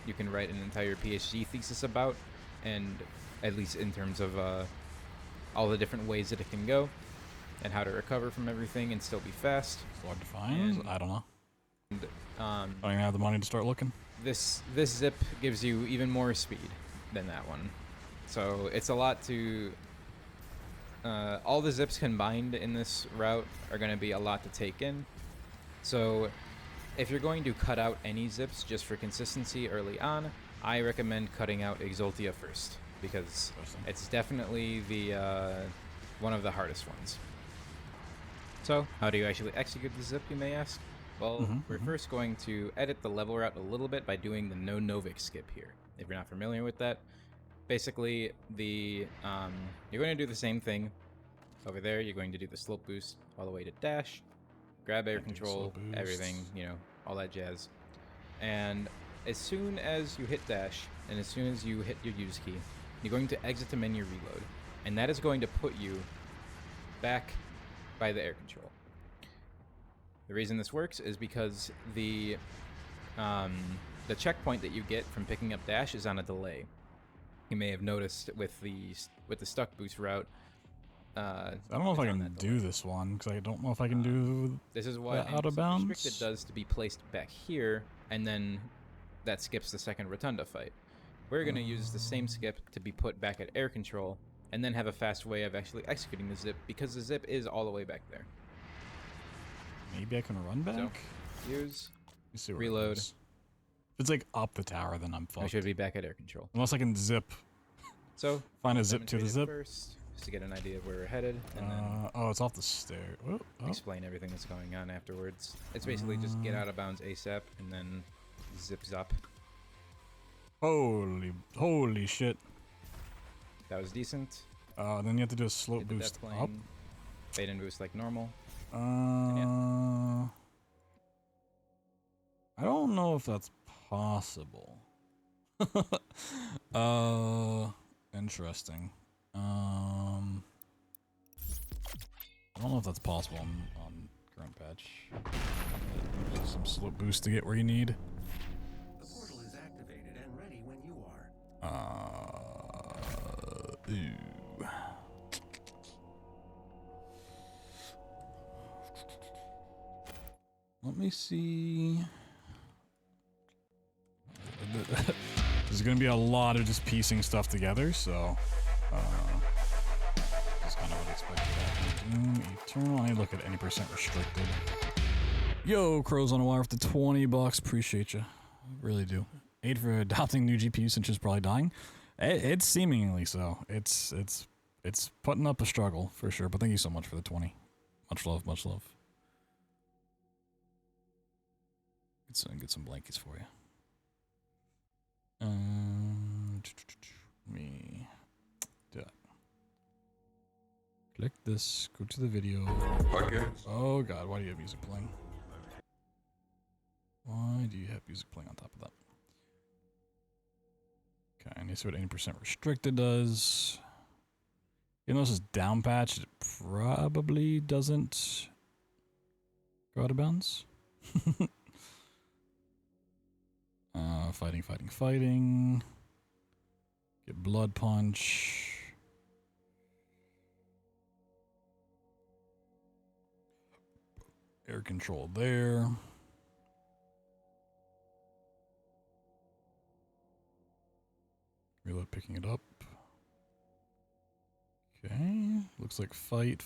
Speaker 8: you can write an entire PhD thesis about, and at least in terms of all the different ways that it can go and how to recover from everything and still be fast.
Speaker 1: It's hard to find.
Speaker 8: And-
Speaker 1: I don't know.
Speaker 8: And,
Speaker 1: I don't even have the money to start looking.
Speaker 8: this zip gives you even more speed than that one, so it's a lot to all the zips combined in this route are going to be a lot to take in. So if you're going to cut out any zips just for consistency early on, I recommend cutting out Exultia first, because it's definitely the one of the hardest ones. So how do you actually execute the zip, you may ask? Well, we're first going to edit the level route a little bit by doing the no Novik skip here. If you're not familiar with that, basically the you're going to do the same thing over there. You're going to do the slope boost all the way to dash, grab air control, everything, you know, all that jazz. And as soon as you hit dash and as soon as you hit your use key, you're going to exit the menu reload, and that is going to put you back by the air control. The reason this works is because the checkpoint that you get from picking up dash is on a delay. You may have noticed with the stuck boost route.
Speaker 1: I don't know if I can do this one because I don't know if I can do
Speaker 8: this is what
Speaker 1: out of bounds.
Speaker 8: restricted does to be placed back here, and then that skips the second Rotunda fight. We're going to use the same skip to be put back at air control, and then have a fast way of actually executing the zip, because the zip is all the way back there.
Speaker 1: Maybe I can run back?
Speaker 8: So, use,
Speaker 1: Let me see where it
Speaker 8: reload.
Speaker 1: is. If it's like up the tower, then I'm
Speaker 8: We
Speaker 1: fucked.
Speaker 8: should be back at air control.
Speaker 1: Unless I can zip.
Speaker 8: So,
Speaker 1: Find a zip to the
Speaker 8: demonstrate it
Speaker 1: zip.
Speaker 8: First, just to get an idea of where we're headed, and then
Speaker 1: Oh, it's off the stair. Oh, oh.
Speaker 8: explain everything that's going on afterwards. It's basically just get out of bounds ASAP, and then zips up.
Speaker 1: Holy shit.
Speaker 8: That was decent.
Speaker 1: Then you have to do a slope
Speaker 8: Hit the
Speaker 1: boost
Speaker 8: death
Speaker 1: up.
Speaker 8: plane, fade and boost like normal.
Speaker 1: I don't know if that's possible. Interesting. I don't know if that's possible on current patch. Just some slope boost to get where you need.
Speaker 2: The portal is activated and ready when you are.
Speaker 1: Ooh. Let me see. There's gonna be a lot of just piecing stuff together, so just kind of what I expected. Doom Eternal. I need to look at any percent restricted. Yo, Crows on a Wire for the $20. Appreciate you, really do. 8 for adopting new GPU since it's probably dying. It's seemingly so. It's putting up a struggle for sure. But thank you so much for the 20. Much love, much love. Get some blankets for you. Let me do it. Click this. Go to the video.
Speaker 3: Okay.
Speaker 1: Oh god, why do you have music playing? Why do you have music playing on top of that? Okay, I need to see what 80% restricted does. Even though this is down patched, it probably doesn't go out of bounds. Fighting. Get blood punch. Air control there. Reload picking it up. Okay. Looks like fight.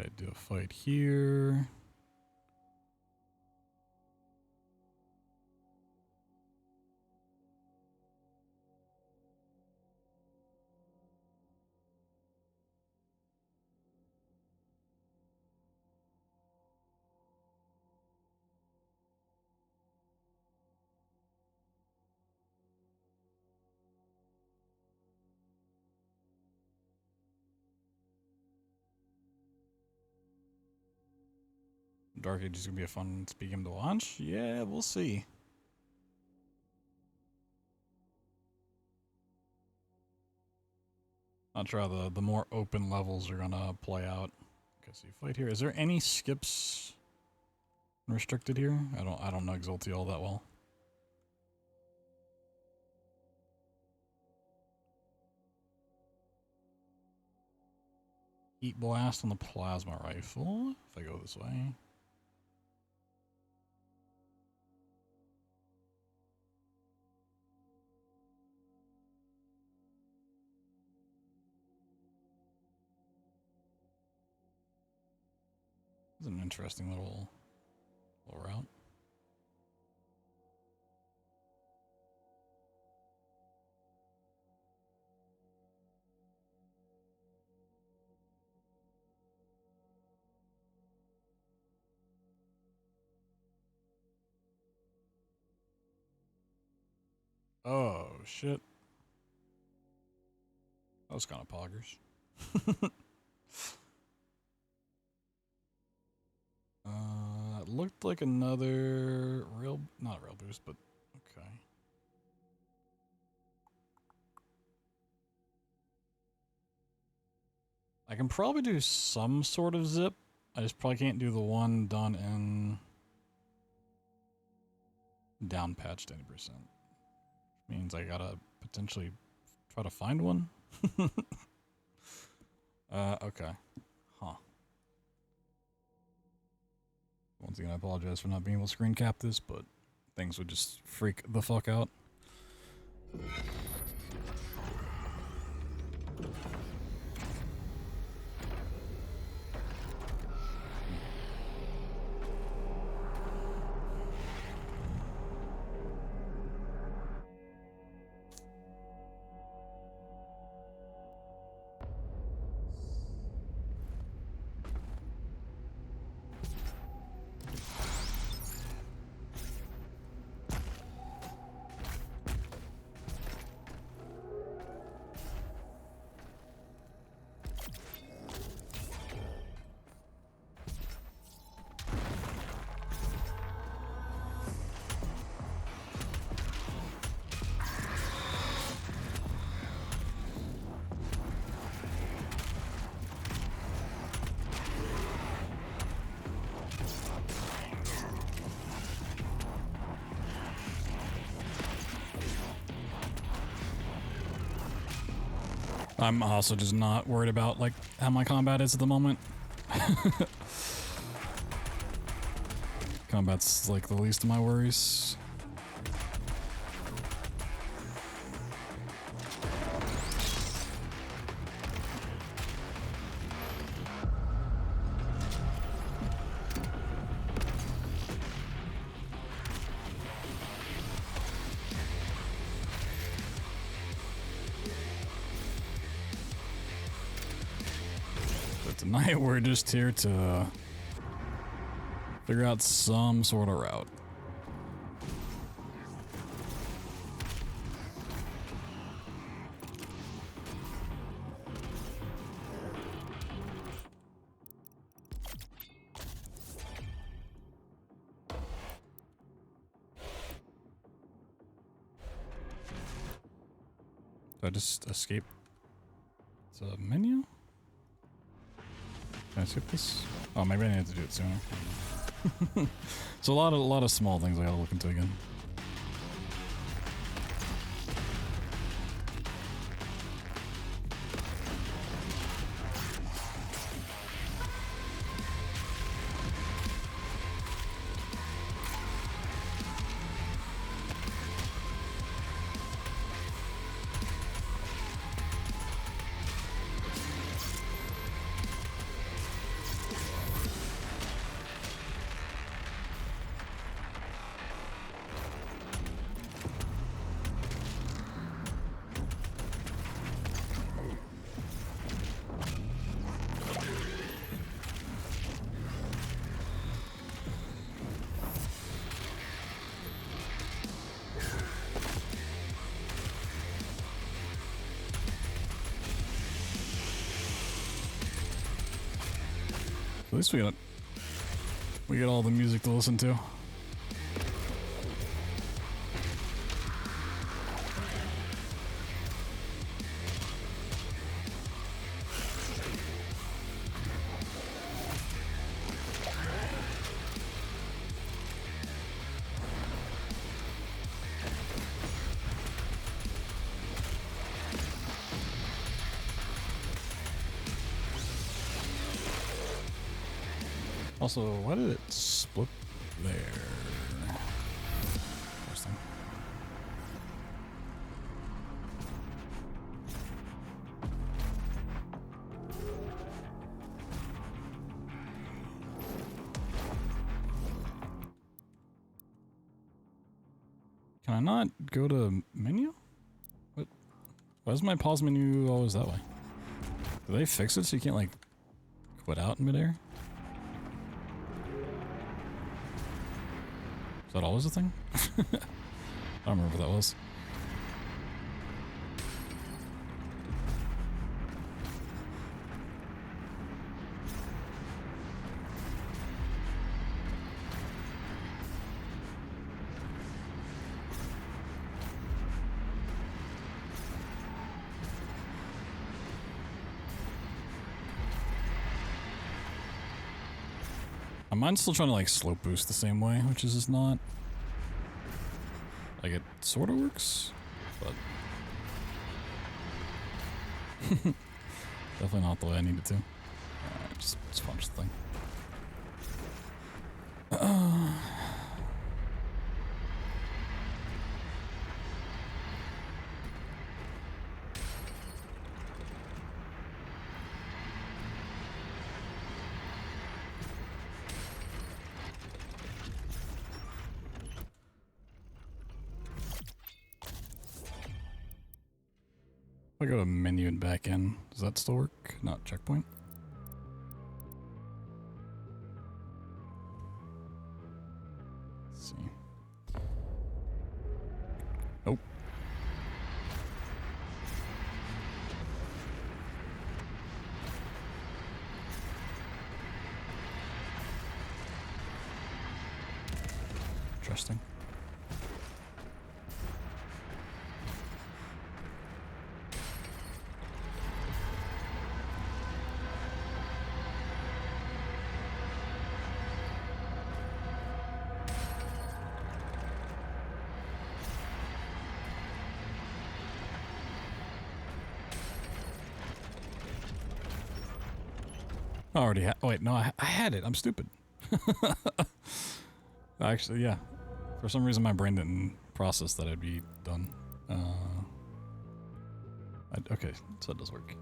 Speaker 1: Okay, do a fight here. Dark Age is gonna be a fun speed game to launch. Yeah, we'll see. Not sure how the more open levels are gonna play out. Okay, so you fight here. Is there any skips restricted here? I don't know Exulti all that well. Heat blast on the plasma rifle. If I go this way. It's an interesting little route. Oh shit. That was kind of poggers. It looked like another not rail boost, but okay. I can probably do some sort of zip. I just probably can't do the one done in down patched 80%. Which means I gotta potentially try to find one. Okay. Huh. Once again, I apologize for not being able to screen cap this, but things would just freak the fuck out. I'm also just not worried about like how my combat is at the moment. Combat's like the least of my worries. Tonight we're just here to figure out some sort of route. Do I just escape the menu? Can I skip this? Oh, maybe I need to do it sooner. So a lot of small things I gotta look into again. At least we got all the music to listen to. Also, why did it split there? First thing. Can I not go to menu? What? Why is my pause menu always that way? Did they fix it so you can't like quit out in midair? Is that always a thing? I don't remember what that was. Mine's still trying to like slope boost the same way, which is just not like it sort of works, but Definitely not the way I needed to. Just punch the thing. If I go to menu and back in, does that still work? Not checkpoint? Let's see. Nope. Interesting. I already had. Oh wait, no, I had it. I'm stupid. Actually, yeah. For some reason, my brain didn't process that I'd be done. Okay, so it does work.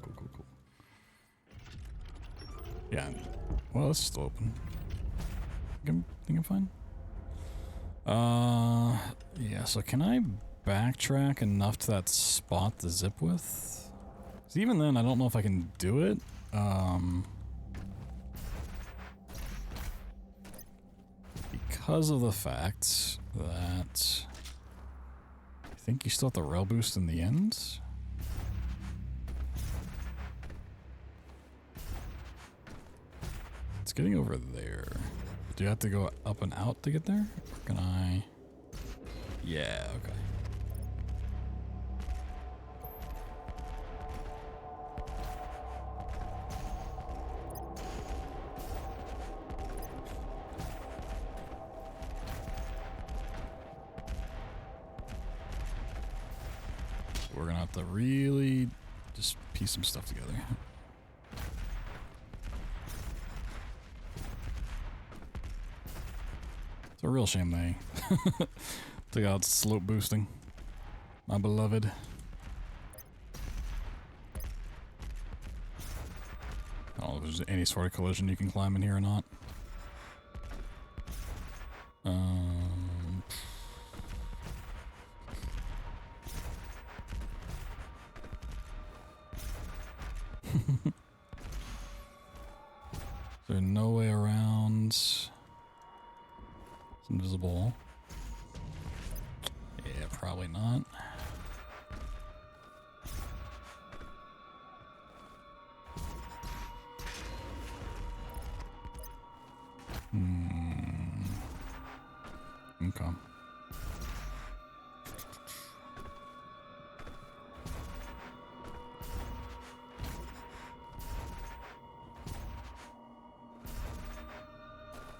Speaker 1: Cool. Yeah. Well, it's still open. Think I'm fine. Yeah. So can I backtrack enough to that spot to zip with? 'Cause even then, I don't know if I can do it. Because of the fact that I think you still have the rail boost in the end. It's getting over there. Do you have to go up and out to get there? Or can I? Yeah, okay. We're gonna have to really just piece some stuff together. It's a real shame they took out slope boosting. My beloved. I don't know if there's any sort of collision you can climb in here or not. There's no way around. It's invisible. Yeah, probably not. Okay.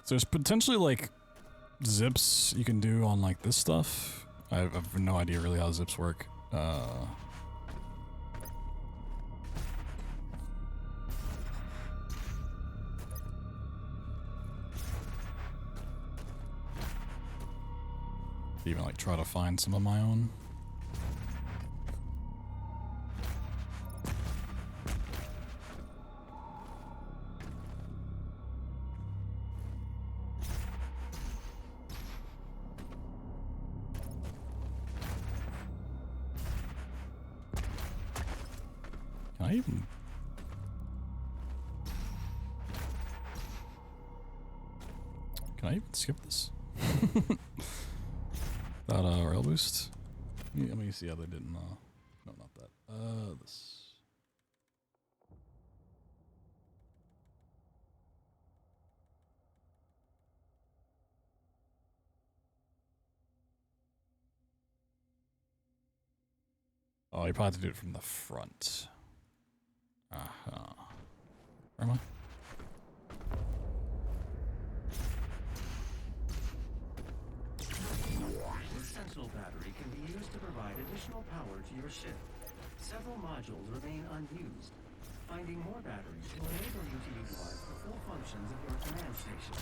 Speaker 1: So there's potentially like zips you can do on like this stuff. I have no idea really how zips work. Even like try to find some of my own. Can I even skip this? That rail boost? Yeah, let me see how they did in no, not that. This. Oh, you probably have to do it from the front. Where am I?
Speaker 2: This Sentinel battery can be used to provide additional power to your ship. Several modules remain unused. Finding more batteries will enable you to utilize the full functions of your command station.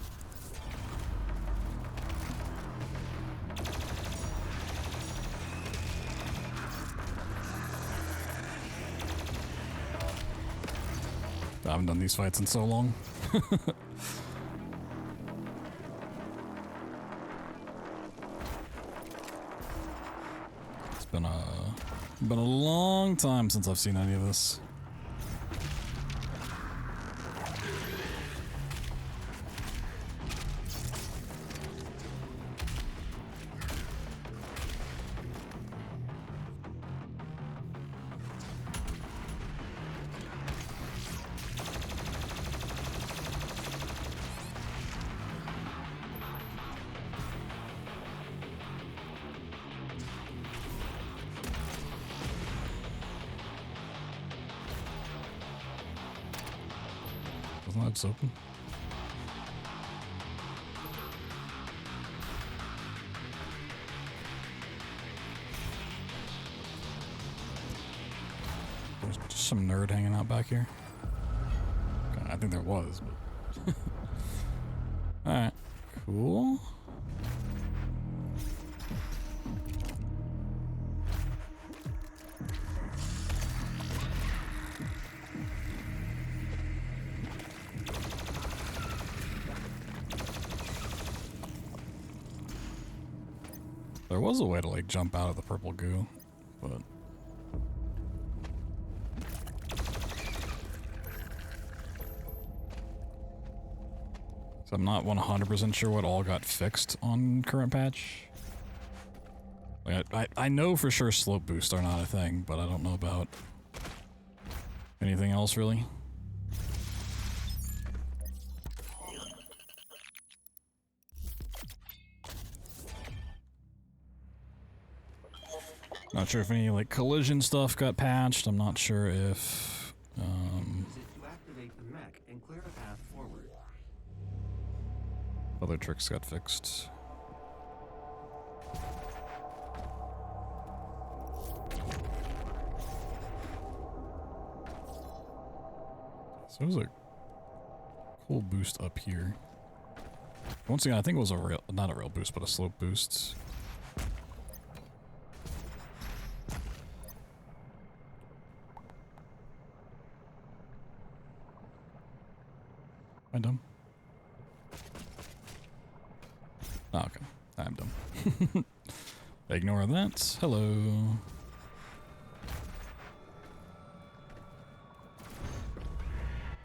Speaker 1: I haven't done these fights in so long. It's been a long time since I've seen any of this. Wasn't that just open? There's just some nerd hanging out back here. Okay, I think there was, but alright, cool. There was a way to like jump out of the purple goo, but so I'm not 100% sure what all got fixed on current patch. Like I know for sure slope boosts are not a thing, but I don't know about anything else really. Not sure if any like collision stuff got patched. I'm not sure if
Speaker 2: Use it to activate the mech and clear a path forward.
Speaker 1: other tricks got fixed. So there's a cool boost up here. Once again, I think it was a real, not a real boost, but a slope boost. Am I dumb? Oh, okay. I'm dumb. Ignore that. Hello.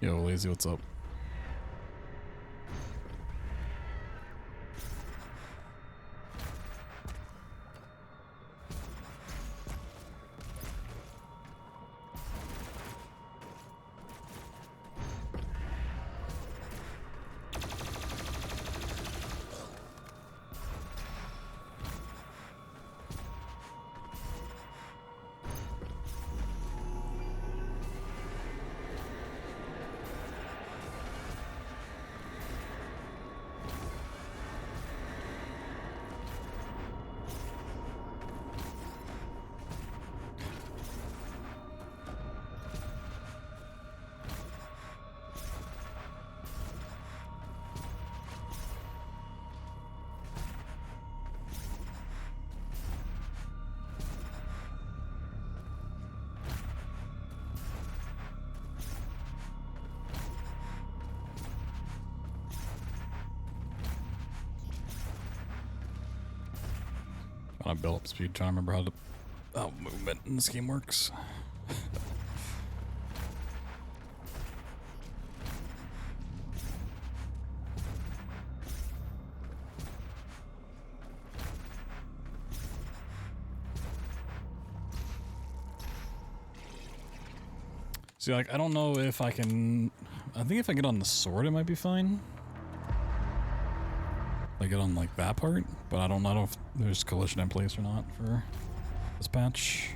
Speaker 1: Yo, Lazy, what's up? I built up speed, trying to remember how movement in this game works. See, like, I don't know if I can... I think if I get on the sword, it might be fine. I get on, like, that part, but I don't know if there's collision in place or not for this patch.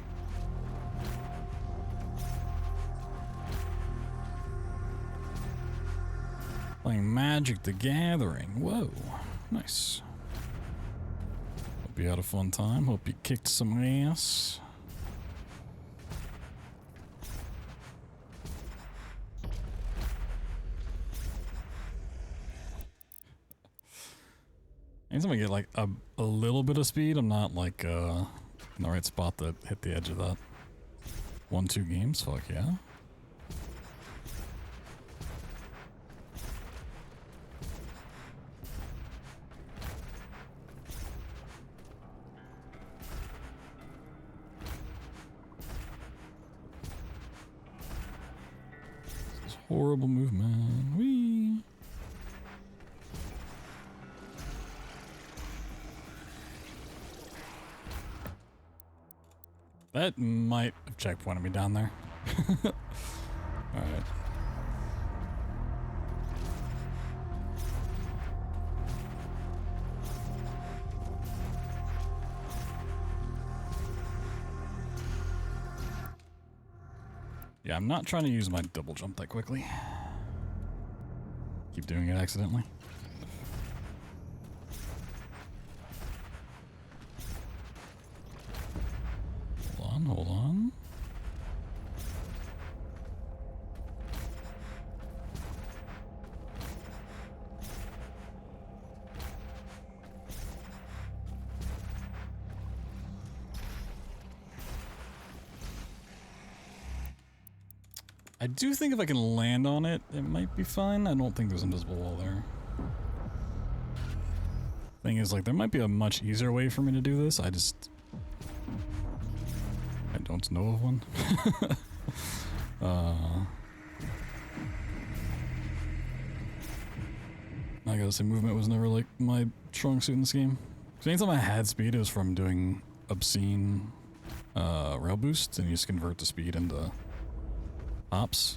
Speaker 1: Playing Magic the Gathering. Whoa. Nice. Hope you had a fun time. Hope you kicked some ass. Anytime I get like a little bit of speed, I'm not like in the right spot to hit the edge of that. 1-2 games, fuck yeah. This is horrible movement. Whee! That might have checkpointed me down there. Alright. Yeah, I'm not trying to use my double jump that quickly. Keep doing it accidentally. Hold on. I do think if I can land on it, it might be fine. I don't think there's an invisible wall there. Thing is, like, there might be a much easier way for me to do this. I don't know of one. I gotta say, movement was never like my strong suit in this game. So anytime I had speed, it was from doing obscene rail boosts, and you just convert the speed into hops.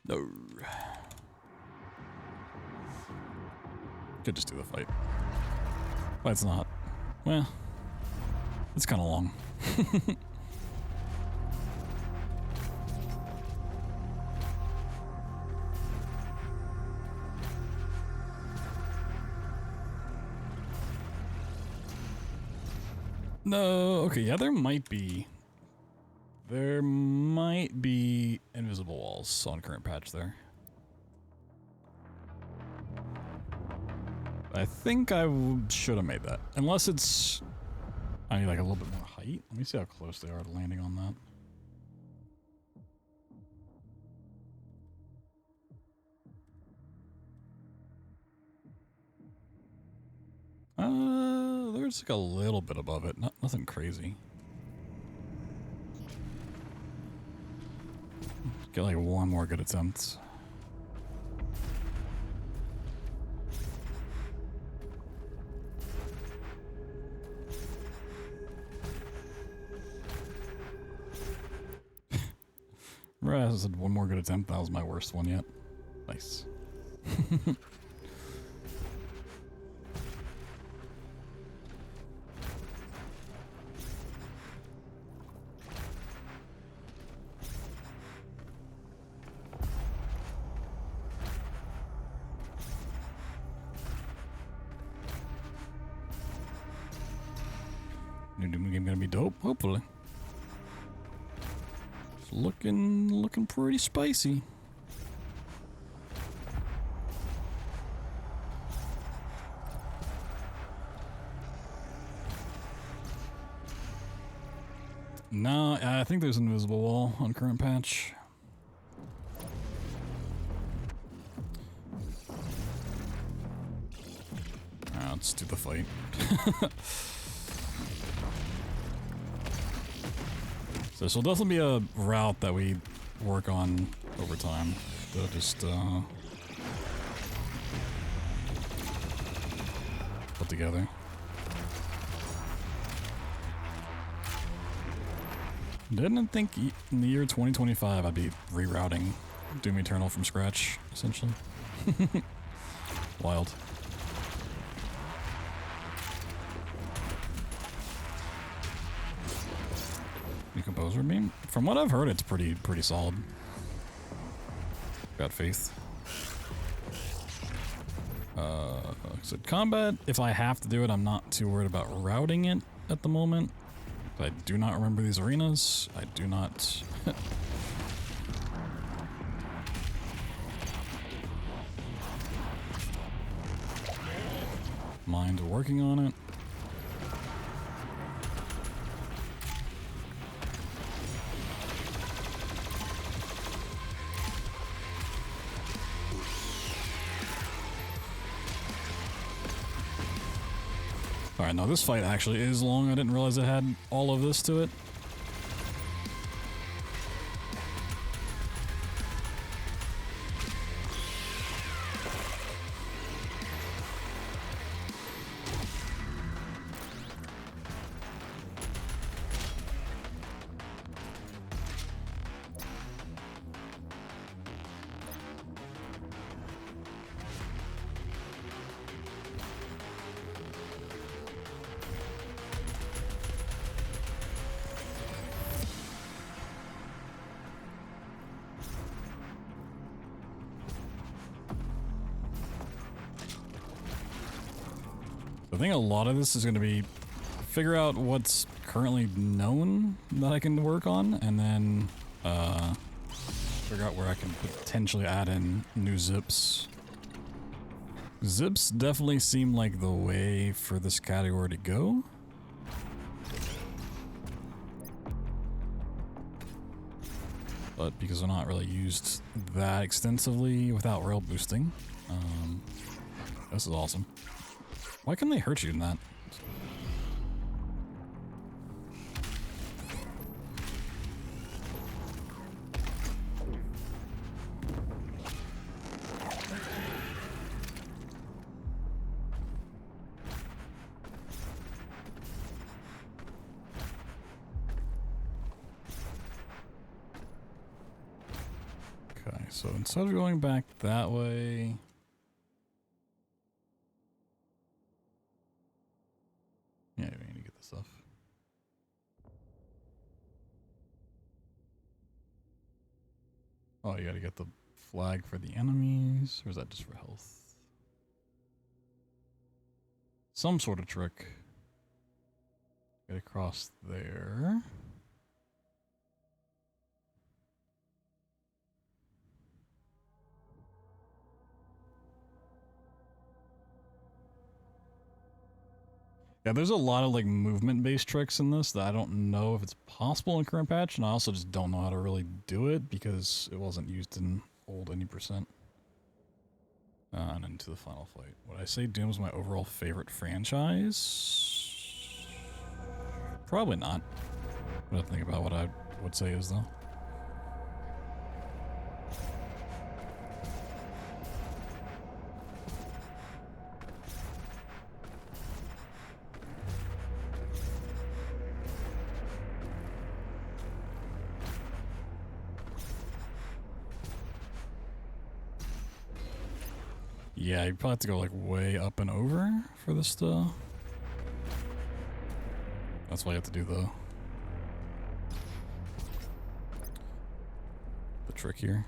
Speaker 1: No. Could just do the fight. But it's not. Well, it's kind of long. No, okay, yeah, there might be invisible walls on current patch there. I think I should have made that. Unless it's... I need like a little bit more height. Let me see how close they are to landing on that. There's like a little bit above it. Nothing crazy. Get like one more good attempt. Remember I said one more good attempt? That was my worst one yet. Nice. New Doom game gonna be dope, hopefully. It's looking pretty spicy. No, I think there's an invisible wall on current patch. Alright, let's do the fight. So this will definitely be a route that we work on over time. To just put together. Didn't think in the year 2025 I'd be rerouting Doom Eternal from scratch, essentially. Wild. New composer beam? From what I've heard, it's pretty solid. Got faith. So combat, if I have to do it, I'm not too worried about routing it at the moment. I do not remember these arenas. I do not mind working on it. Alright, now this fight actually is long. I didn't realize it had all of this to it. I think a lot of this is going to be figure out what's currently known that I can work on, and then figure out where I can potentially add in new zips. Zips definitely seem like the way for this category to go. But because they're not really used that extensively without rail boosting, this is awesome. Why can they hurt you in that? Okay, so instead of going back that way... Yeah, we need to get this stuff. Oh, you gotta get the flag for the enemies, or is that just for health? Some sort of trick. Get across there. Yeah, there's a lot of like movement-based tricks in this that I don't know if it's possible in current patch, and I also just don't know how to really do it because it wasn't used in old any %. And into the final fight. Would I say Doom's my overall favorite franchise? Probably not. I have to think about what I would say is though. Yeah, you probably have to go like way up and over for this to... That's why you have to do the trick here.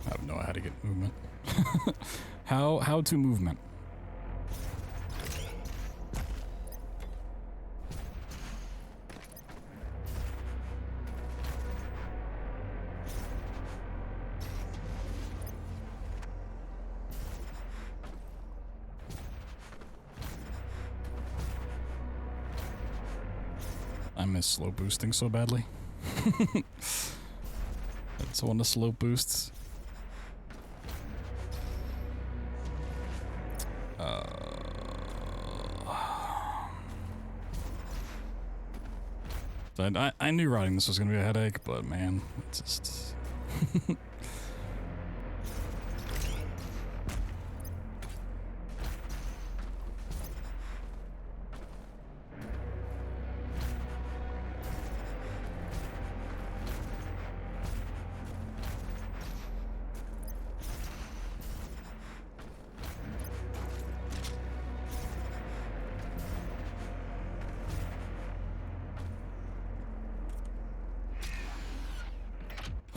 Speaker 1: I have no idea how to get movement. How to movement. I miss slow boosting so badly. It's one of the slow boosts. I knew riding this was going to be a headache, but man, it's just...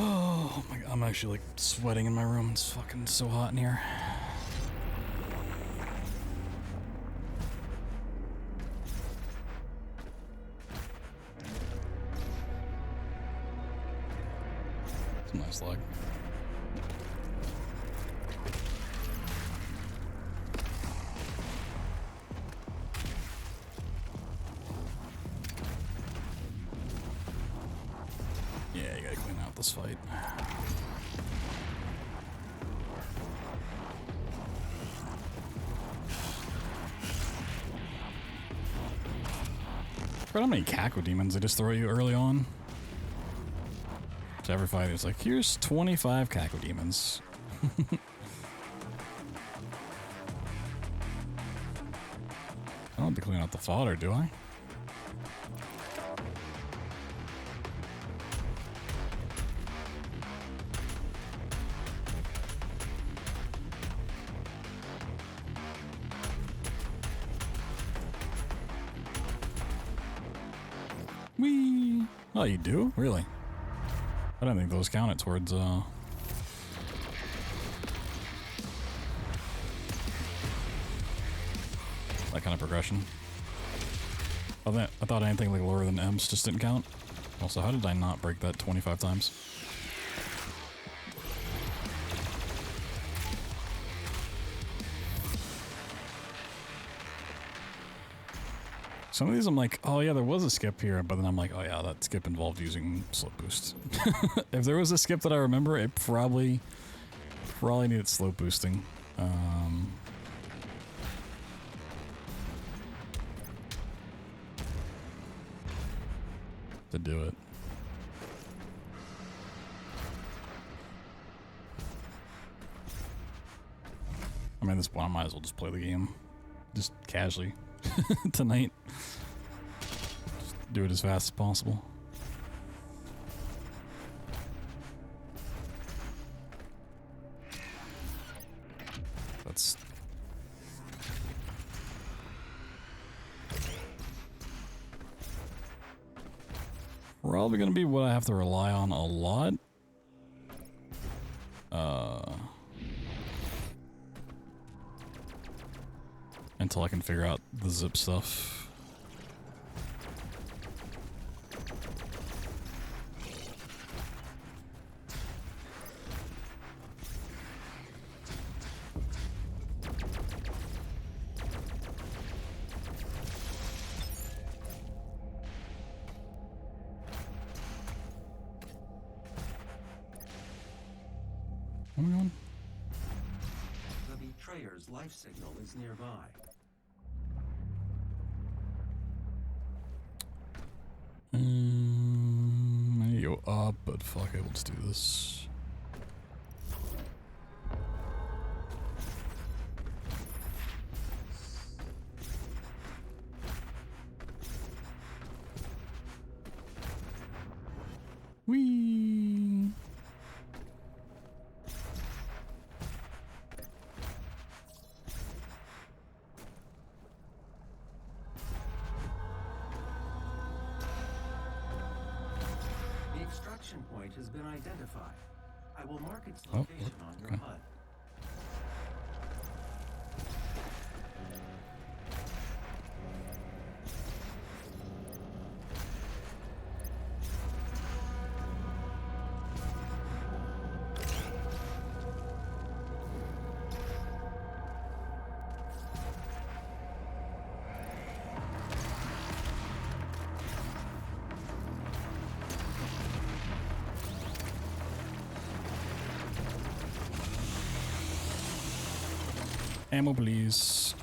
Speaker 1: Oh my god, I'm actually like sweating in my room. It's fucking so hot in here. It's a nice lag. Yeah, you gotta clean out this fight. Forgot how many Caco demons they just throw you early on. So every fight is like, here's 25 Caco demons. I don't have to clean out the fodder, do I? Whee! Oh, you do? Really? I don't think those counted towards, that kind of progression. I thought anything like lower than M's just didn't count. Also, how did I not break that 25 times? Some of these I'm like, oh yeah, there was a skip here, but then I'm like, oh yeah, that skip involved using slope boost. If there was a skip that I remember, it probably needed slope boosting. To do it. I mean, at this point, I might as well just play the game. Just casually. Tonight. Just do it as fast as possible. That's... probably gonna be what I have to rely on a lot. Until I can figure out the zip stuff. Where am I going?
Speaker 2: The betrayer's life signal is nearby.
Speaker 1: I need to go up, but fuck it, let's do this. Whee!
Speaker 2: The extraction point has been identified. I will mark its location on your HUD.
Speaker 1: Ammo, please.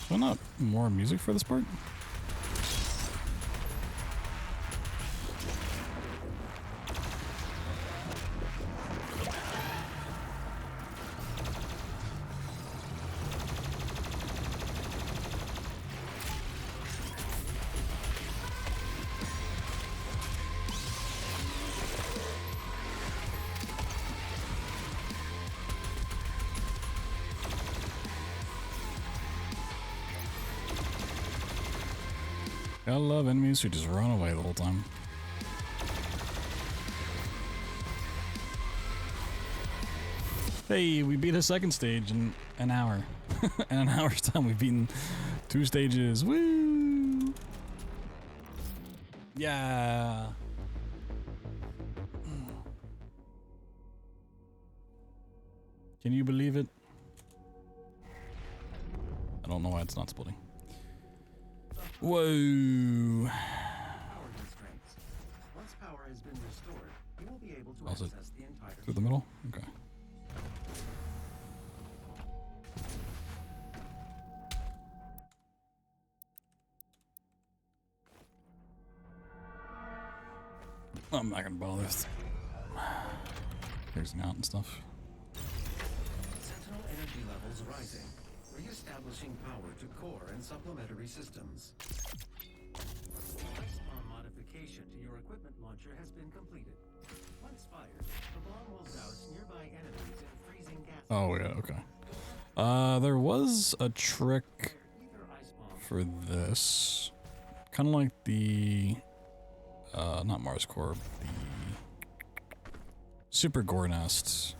Speaker 1: Why not more music for this part? I love enemies who just run away the whole time. Hey, we beat a second stage in an hour. In an hour's time, we've beaten 2 stages. Woo! Yeah. Can you believe it? I don't know why it's not splitting. Whoa.
Speaker 2: Power constraints. Once power has been restored, you will be able to
Speaker 1: Also,
Speaker 2: access the entire
Speaker 1: through the middle? Okay. I'm not gonna bother with closing out and stuff.
Speaker 2: Sentinel energy levels rising. Re-establishing power to core and supplementary systems. Ice bomb modification to your equipment launcher has been completed. Once fired, the bomb will douse nearby enemies in freezing gas.
Speaker 1: Oh yeah, okay. There was a trick
Speaker 2: Either ice bomb
Speaker 1: for this. Kind of like the not Mars Core, the Super Gore Nest,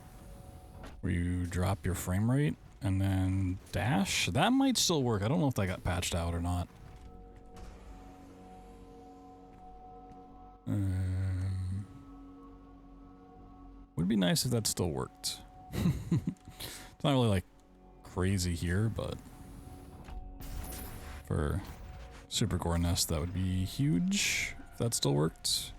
Speaker 1: where you drop your frame rate and then dash. That might still work. I don't know if that got patched out or not. Would be nice if that still worked. It's not really like crazy here, but for Super Gore Nest, that would be huge if that still worked.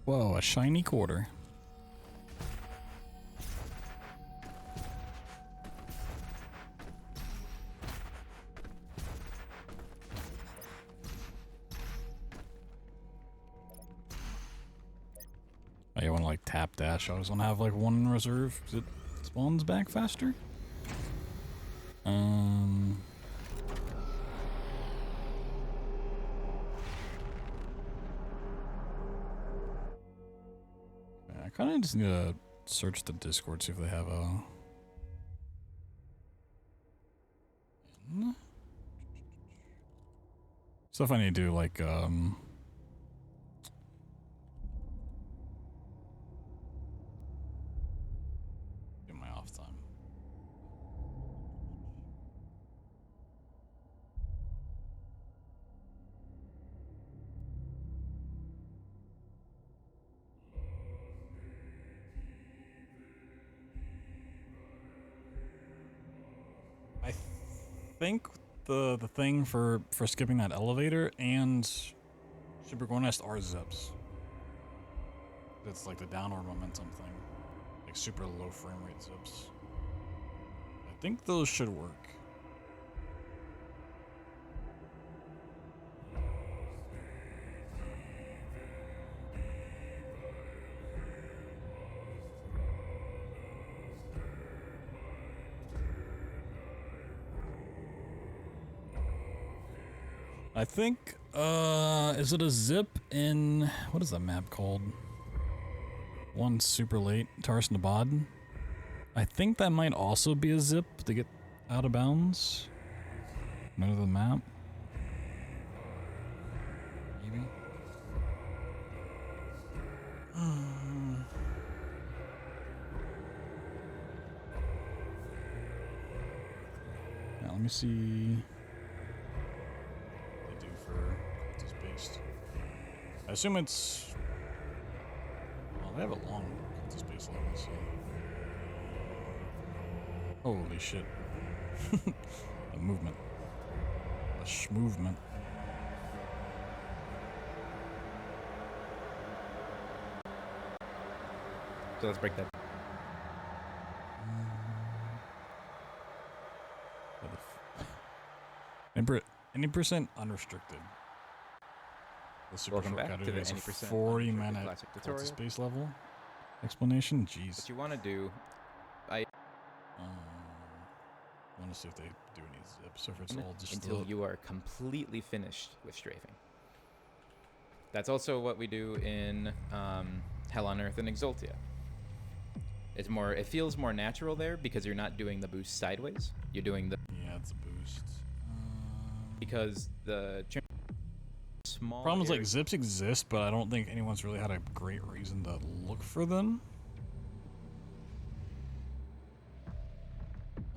Speaker 1: Whoa, a shiny quarter. Oh, you want to like tap dash? I always want to have like one in reserve because it spawns back faster. I kind of just need to search the Discord, see if they have a... Stuff I need to do, like, in my off time. I think the thing for skipping that elevator and Super Gore Nest are zips. It's like the downward momentum thing, like super low frame rate zips. I think those should work. I think, is it a zip in, what is that map called? One super late, Taurus Nabad. I think that might also be a zip to get out of bounds. Know the map? Maybe? Yeah, let me see. What they do for cultist based. I assume it's. Well, they have a long cultist based level, so. Holy shit. A movement. A movement.
Speaker 8: So let's break that.
Speaker 1: Any percent unrestricted. The super
Speaker 8: Welcome back
Speaker 1: shortcut
Speaker 8: to the
Speaker 1: is a
Speaker 8: any percent
Speaker 1: 40-minute
Speaker 8: classic tutorial.
Speaker 1: cultist base level explanation. Jeez.
Speaker 8: What you want to do,
Speaker 1: I want to see if they do any zips or if it's all just
Speaker 8: until you are completely finished with strafing. That's also what we do in Hell on Earth and Exultia. It's more. It feels more natural there because you're not doing the boost sideways. You're doing the.
Speaker 1: Yeah, it's a boost.
Speaker 8: Because the small.
Speaker 1: Problem is, like, zips exist, but I don't think anyone's really had a great reason to look for them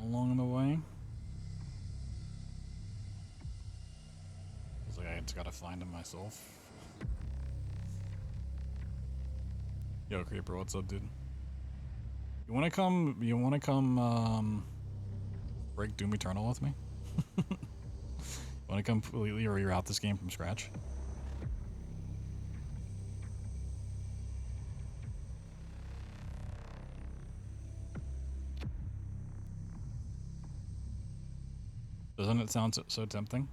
Speaker 1: along the way. It's like I just gotta find them myself. Yo, Creeper, what's up, dude? You wanna come break Doom Eternal with me? Wanna come completely or you're out this game from scratch? Doesn't it sound so tempting?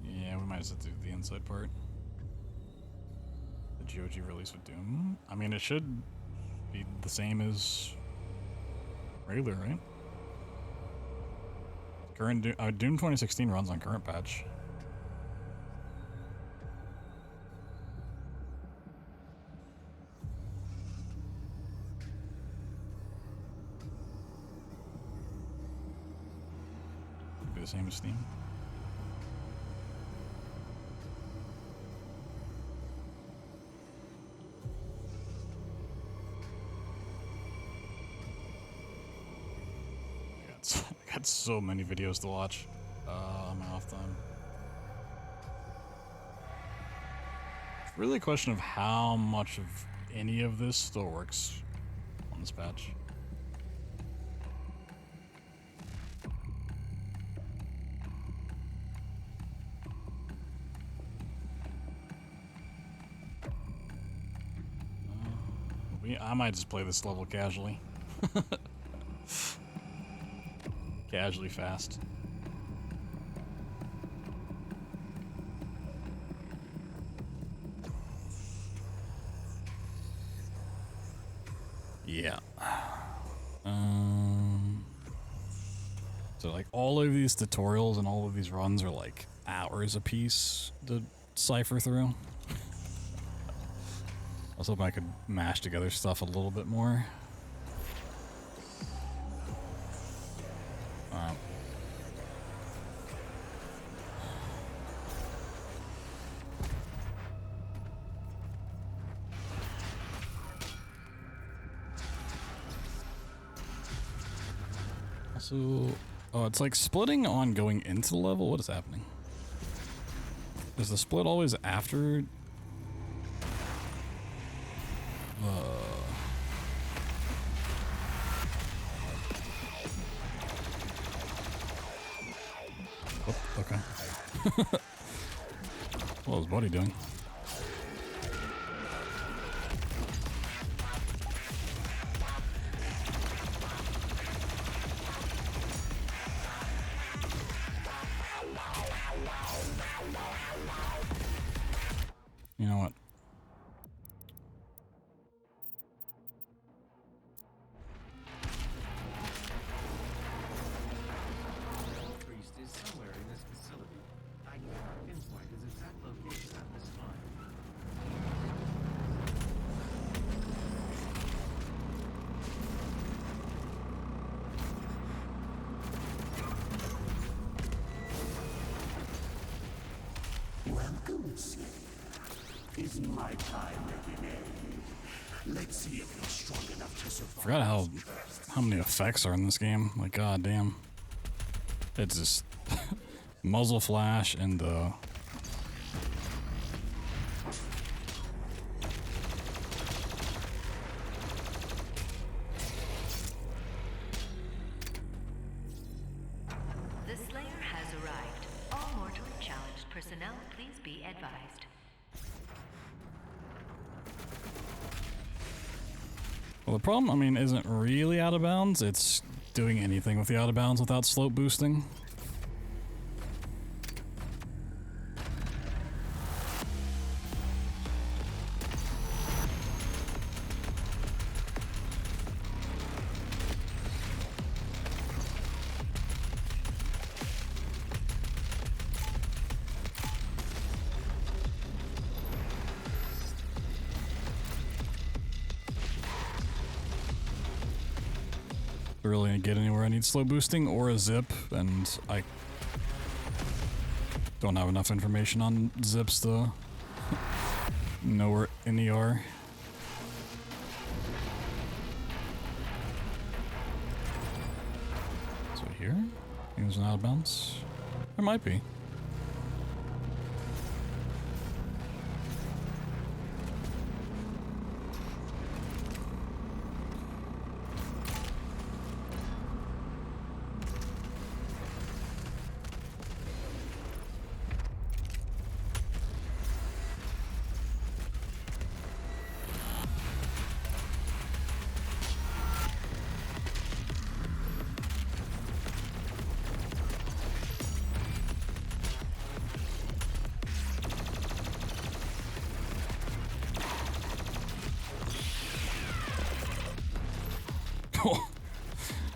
Speaker 1: Yeah, we might as well do the inside part. The GOG release with Doom. I mean, it should be the same as regular, right? Current Doom 2016 runs on current patch. Could be the same as Steam. I got so many videos to watch on my off time. It's really a question of how much of any of this still works on this patch. I might just play this level casually. Casually fast. Yeah. So like all of these tutorials and all of these runs are like hours a piece to cipher through. I was hoping I could mash together stuff a little bit more. So, oh, it's like splitting on going into the level? What is happening? Is the split always after? Oh, okay. What was Buddy doing? You know what?
Speaker 2: Priest is somewhere in this facility. I cannot pinpoint his exact location at this time.
Speaker 6: It's my time making end. Let's see if you're strong enough to survive.
Speaker 1: Forgot how many effects are in this game. Like, god damn. It's just muzzle flash and
Speaker 9: The Slayer has arrived. All mortally challenged personnel, please be advised.
Speaker 1: well, the problem, I mean, isn't really out of bounds. It's doing anything with the out of bounds without slope boosting. Really get anywhere I need slow boosting or a zip, and I don't have enough information on zips to know where any are. So here? There's an out of bounds? There might be.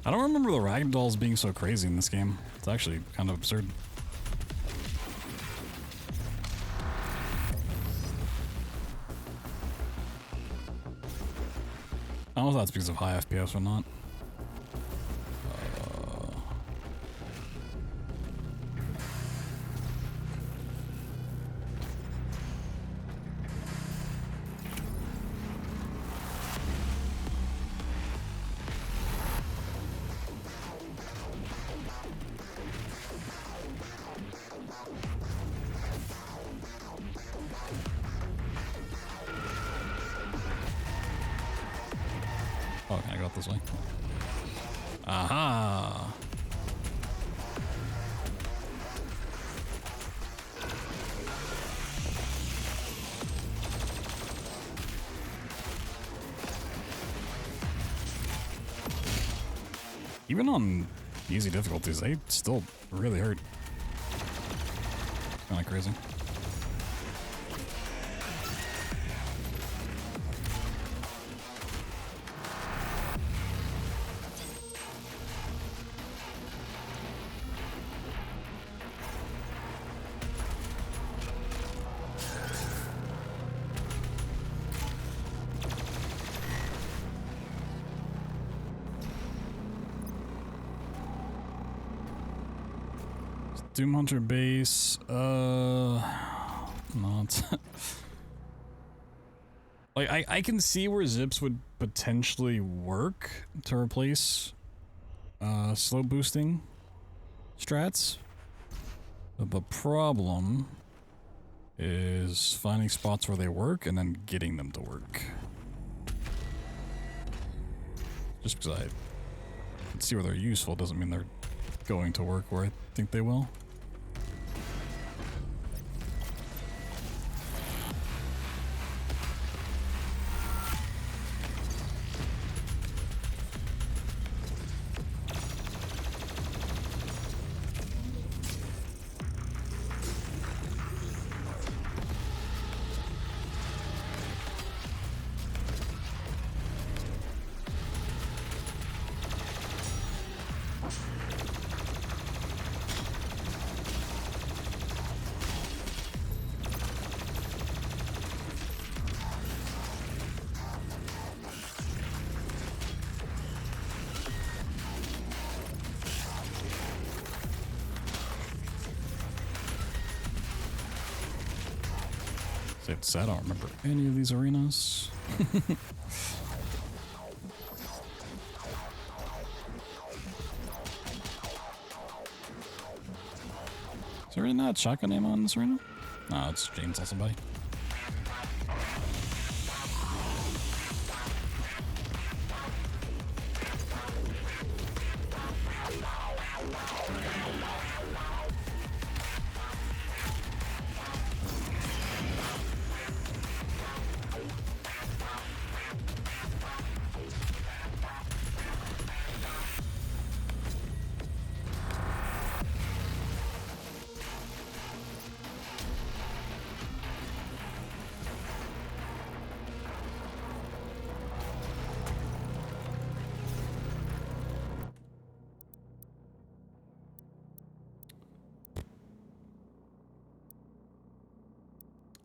Speaker 1: I don't remember the ragdolls being so crazy in this game. It's actually kind of absurd. I don't know if that's because of high FPS or not. Oh, can I go up this way? Aha! Even on easy difficulties, they still really hurt. Kinda crazy. Doom Hunter base, not. Like, I can see where zips would potentially work to replace slow boosting strats. But the problem is finding spots where they work and then getting them to work. Just because I can see where they're useful doesn't mean they're going to work where I think they will. Safe to say, I don't remember any of these arenas. Is there not a shotgun ammo in this arena? No, it's chainsaw somebody.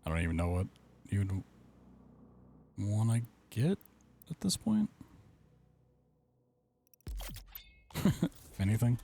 Speaker 1: I don't even know what you'd want to get at this point. If anything.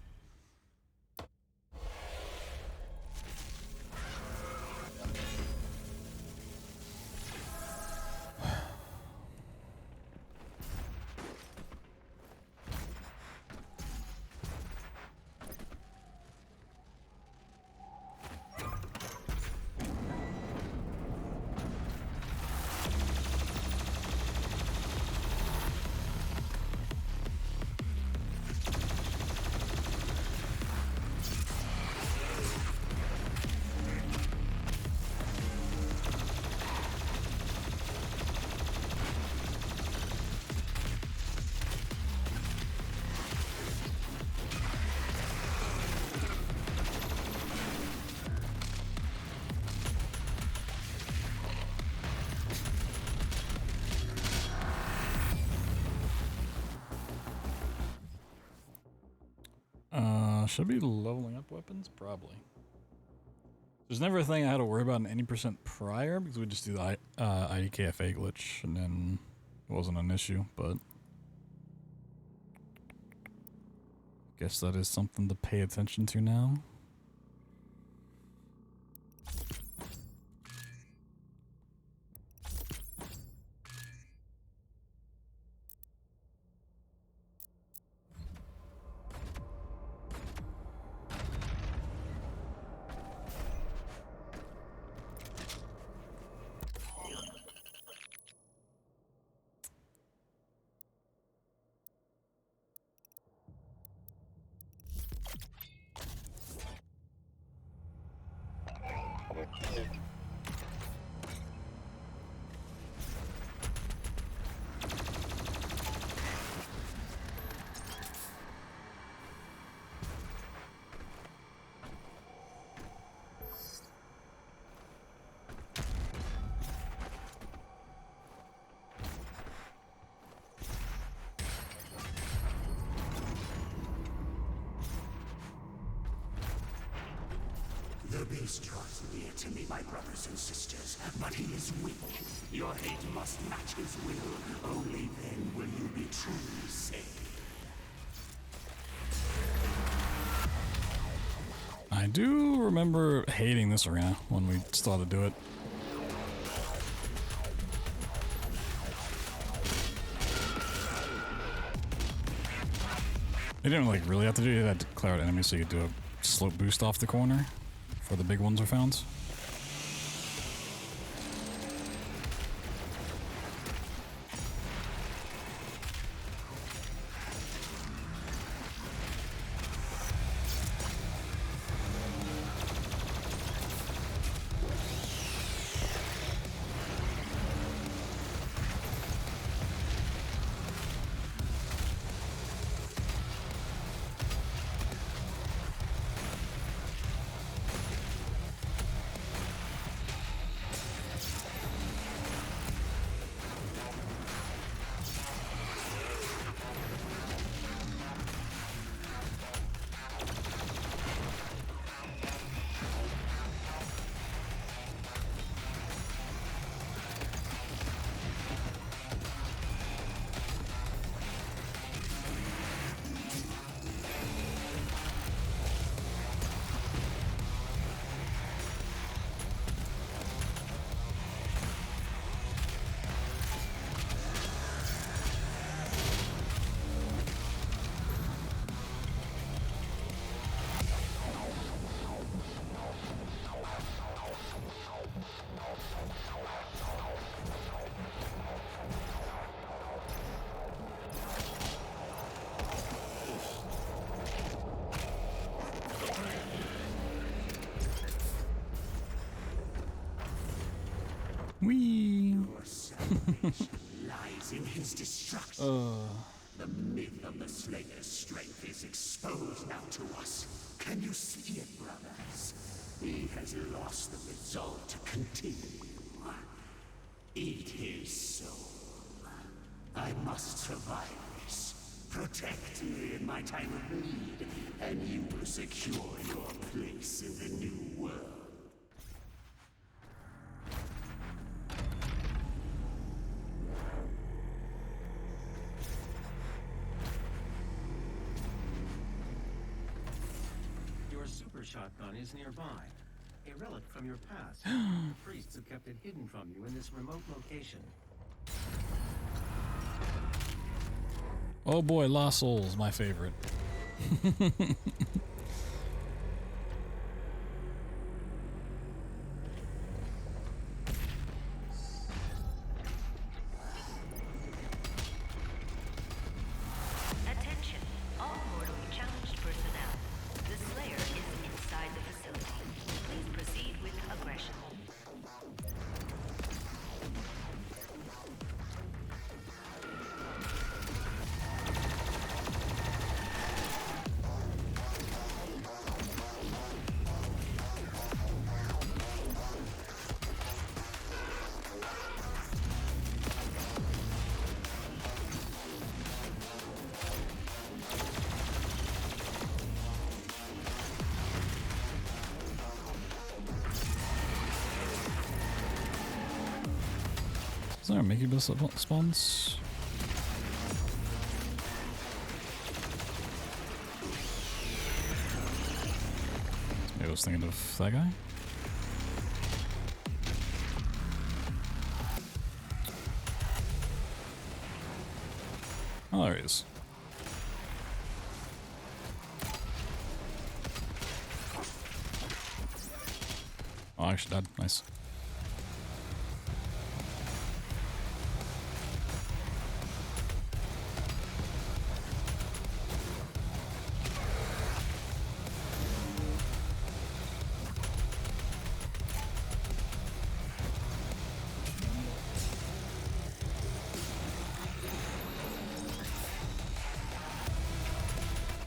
Speaker 1: Should be leveling up weapons? Probably. There's never a thing I had to worry about in any % prior because we just do the IDKFA glitch and then it wasn't an issue, but guess that is something to pay attention to now.
Speaker 6: The beast draws near to me, my brothers and sisters, but he is weak. Your hate must match his will. Only then will you be truly safe.
Speaker 1: I do remember hating this arena when we started to do it. They didn't like really have to do it. They had to clear out enemies so you could do a slope boost off the corner before the big ones are found.
Speaker 6: lies in his destruction. The myth of the Slayer's strength is exposed now to us. Can you see it, brothers? He has lost the resolve to continue. Eat his soul. I must survive this. Protect me in my time of need, and you will secure your place in the new world.
Speaker 2: Your super shotgun is nearby. A relic from your past. The priests have kept it hidden from you in this remote location.
Speaker 1: Oh boy, Lost Souls, my favorite.
Speaker 9: Attention, all mortally challenged personnel. The Slayer is inside the facility. Please proceed with aggression.
Speaker 1: Is there a Mickey Bus spawns? Maybe I was thinking of that guy. Oh, there he is. Oh, I actually died. Nice.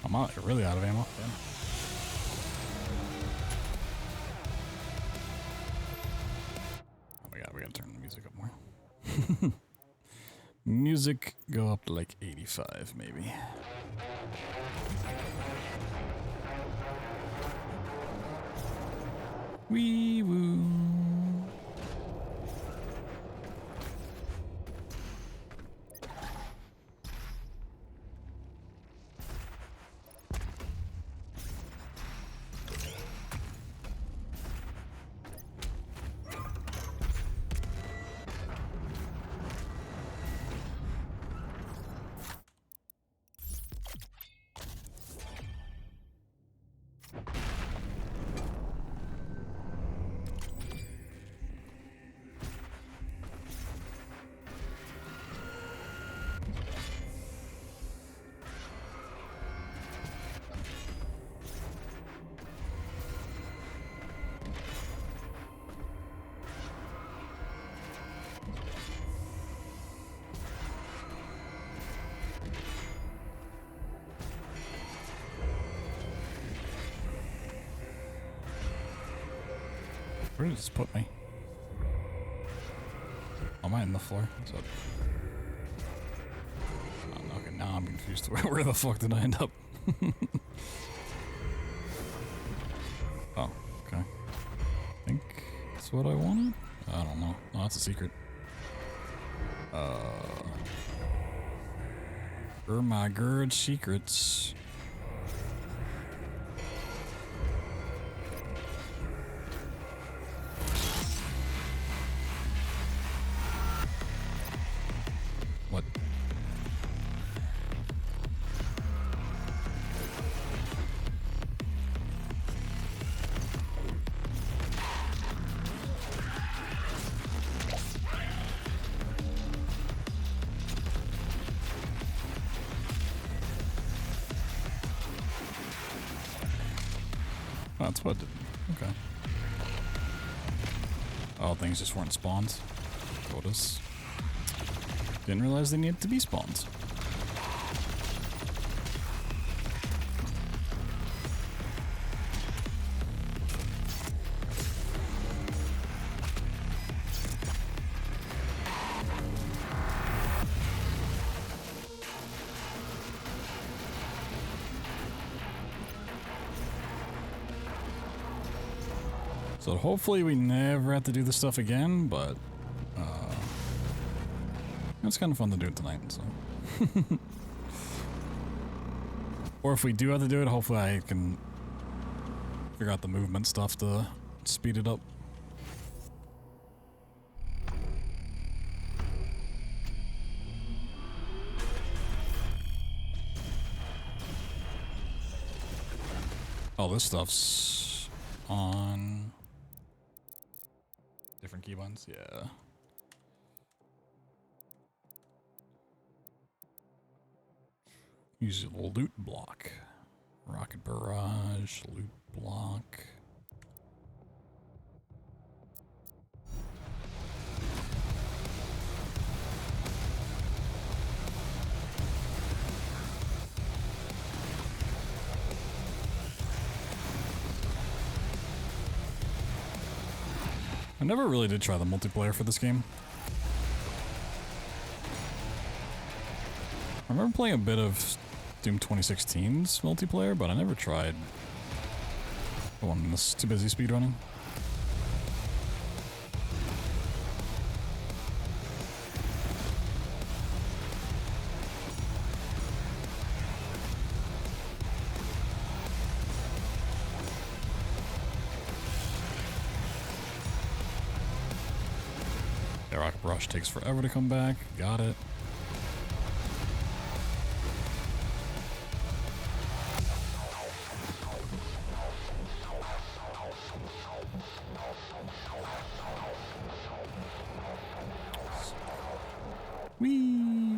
Speaker 1: I'm really out of ammo. Damn. Oh my god, we gotta turn the music up more. Music go up to like 85 maybe. Wee woo. Where did this put me? Am I in the floor? Is that... Oh, okay, now I'm confused. Where the fuck did I end up? Oh, okay. I think that's what I wanted? I don't know. Oh, that's a secret. Oh my god, secrets. What? That's what did. Okay. Oh, things just weren't spawned. VODs. Didn't realize they needed to be spawned. So hopefully we never have to do this stuff again, but it's kind of fun to do it tonight, so. Or if we do have to do it, hopefully I can figure out the movement stuff to speed it up. Oh, this stuff's on different keybinds, yeah. Use a loot block. Rocket barrage, loot block. I never really did try the multiplayer for this game. I remember playing a bit of Doom 2016's multiplayer, but I never tried the one I was too busy speedrunning. Yeah, Rocket Barrage takes forever to come back. Got it. Whee!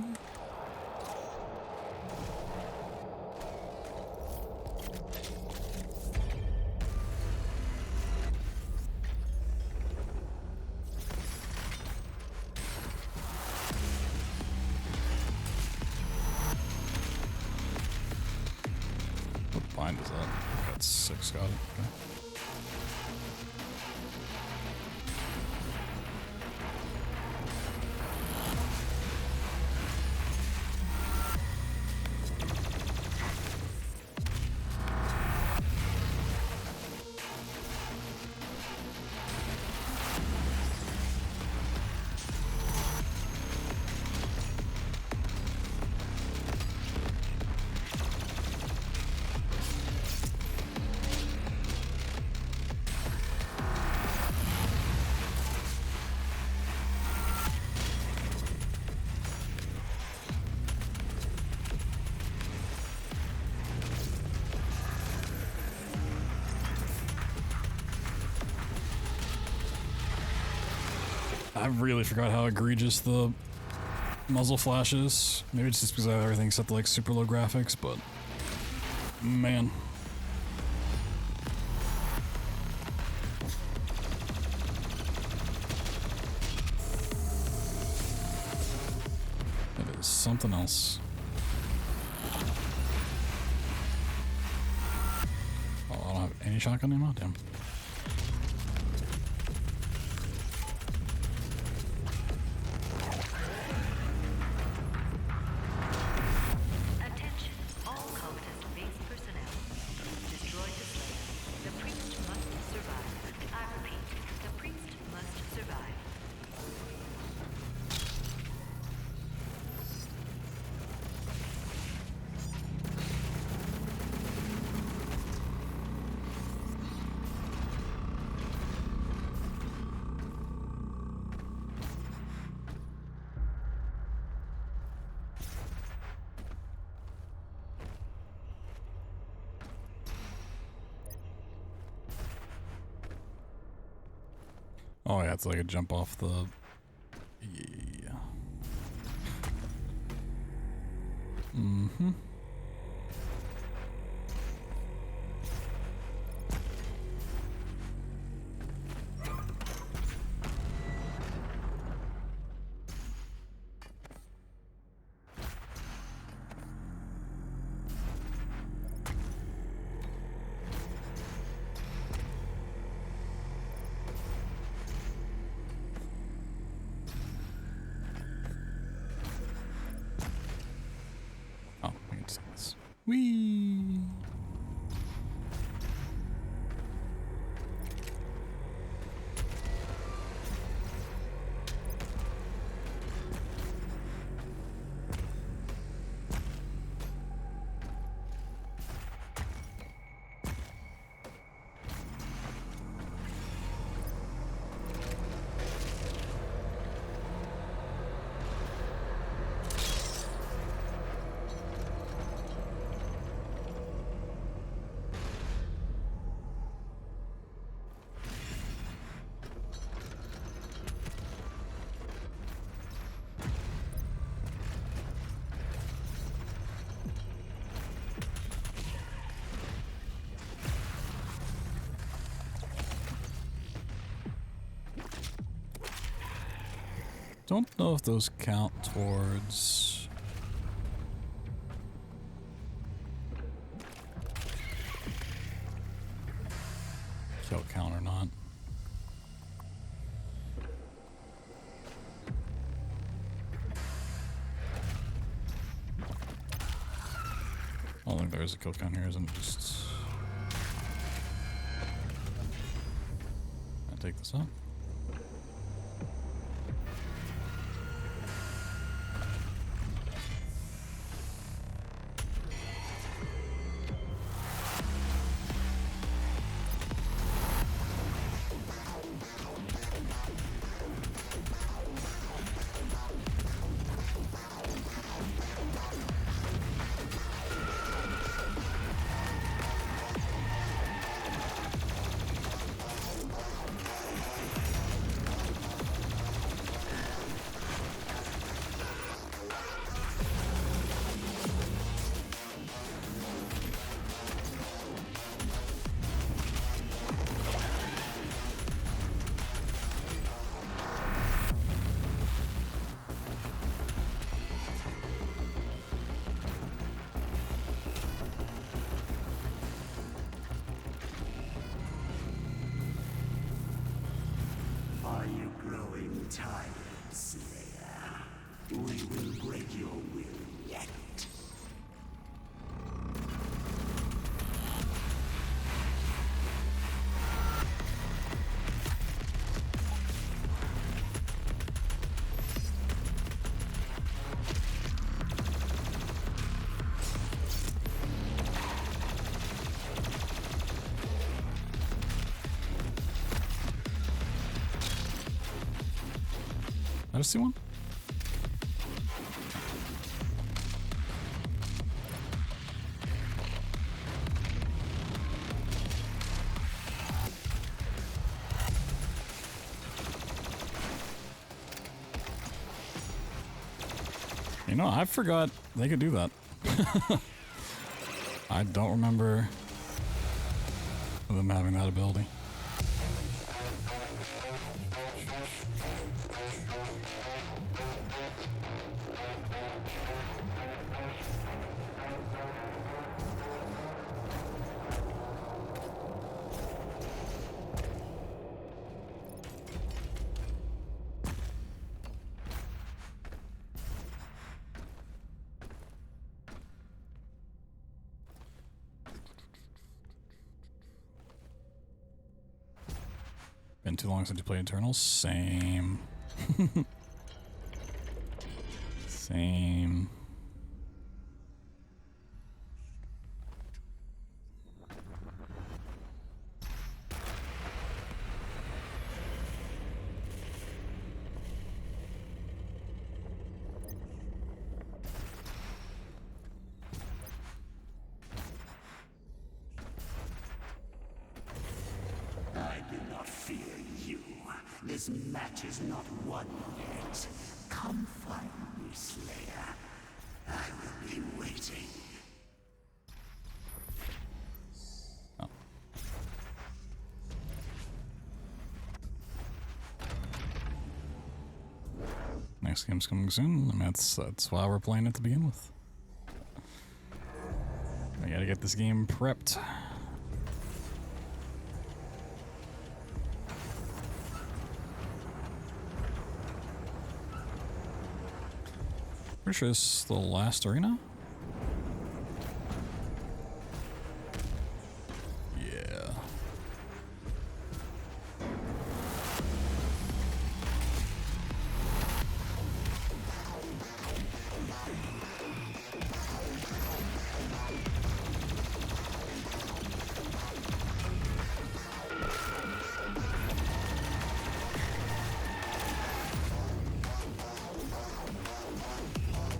Speaker 1: What bind is that? Got 6, got it. Okay. I really forgot how egregious the muzzle flash is. Maybe it's just because I have everything set to like super low graphics, but man. That is something else. Oh, I don't have any shotgun ammo? Damn. Oh yeah, it's like a jump off the... Yeah. Mm-hmm. Whee! Don't know if those count towards kill count or not. I don't think there is a kill count here, isn't it? Just I'll take this up.
Speaker 6: Are you growing tired, Slayer? We will break your will yet.
Speaker 1: I just see one. You know, I forgot they could do that. I don't remember them having that ability. Been too long since you played Eternals? Same. Same.
Speaker 6: I do not fear you. This match is not won yet. Come find me, Slayer. I will be waiting.
Speaker 1: Next game's coming soon. I mean, that's why we're playing it to begin with. I gotta get this game prepped. Pretty sure this is the last arena.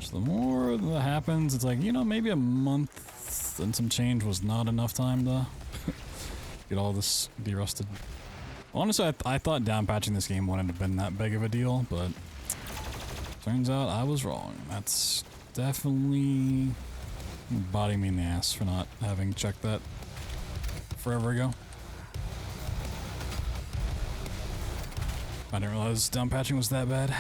Speaker 1: So the more that happens, it's like, you know, maybe a month and some change was not enough time to get all this derusted. Honestly, I thought down patching this game wouldn't have been that big of a deal, but turns out I was wrong. That's definitely biting me in the ass for not having checked that forever ago. I didn't realize down patching was that bad.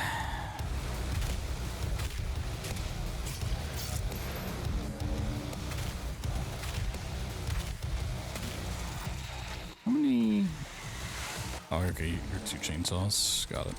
Speaker 1: How many? Oh, okay, you're 2 chainsaws. Got it.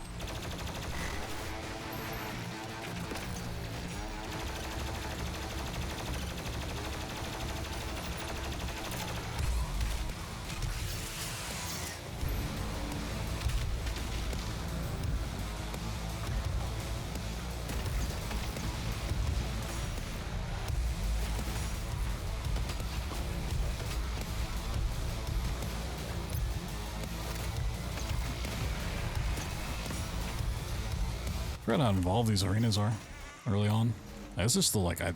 Speaker 1: I forgot how involved these arenas are early on. This is still like I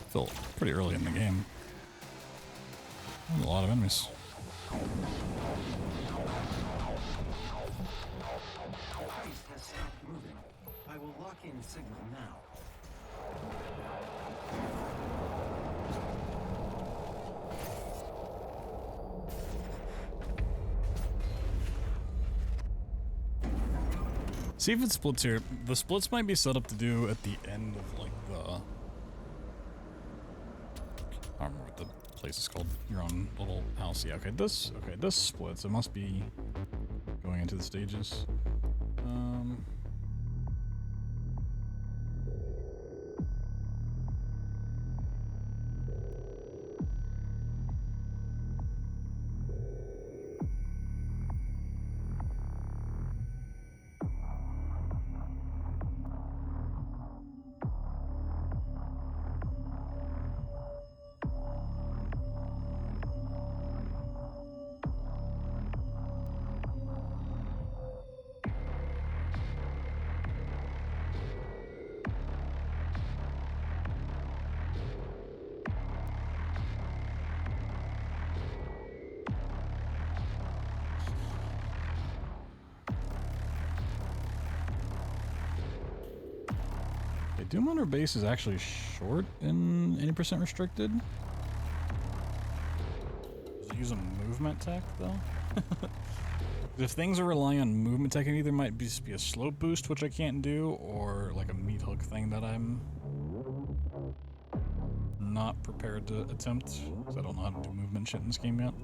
Speaker 1: feel pretty early in the game. There's a lot of enemies.
Speaker 2: Ice has stopped moving. I will lock in signal now.
Speaker 1: See if it splits here. The splits might be set up to do at the end of like the... I don't remember what the place is called. Your own little house. Yeah, okay, this splits. It must be going into the stages. Doom on our base is actually short in 80% restricted. Does it use a movement tech though? If things are relying on movement tech, it either might just be a slope boost, which I can't do, or like a meat hook thing that I'm not prepared to attempt, because I don't know how to do movement shit in this game yet.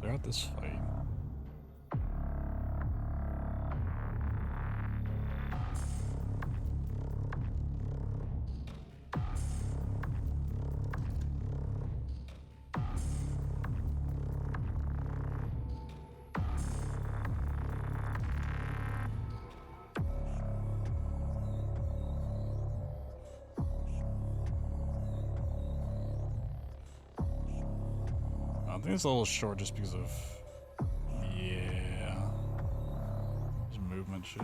Speaker 1: Clear out this fight. I think it's a little short just because of, yeah, just movement shit.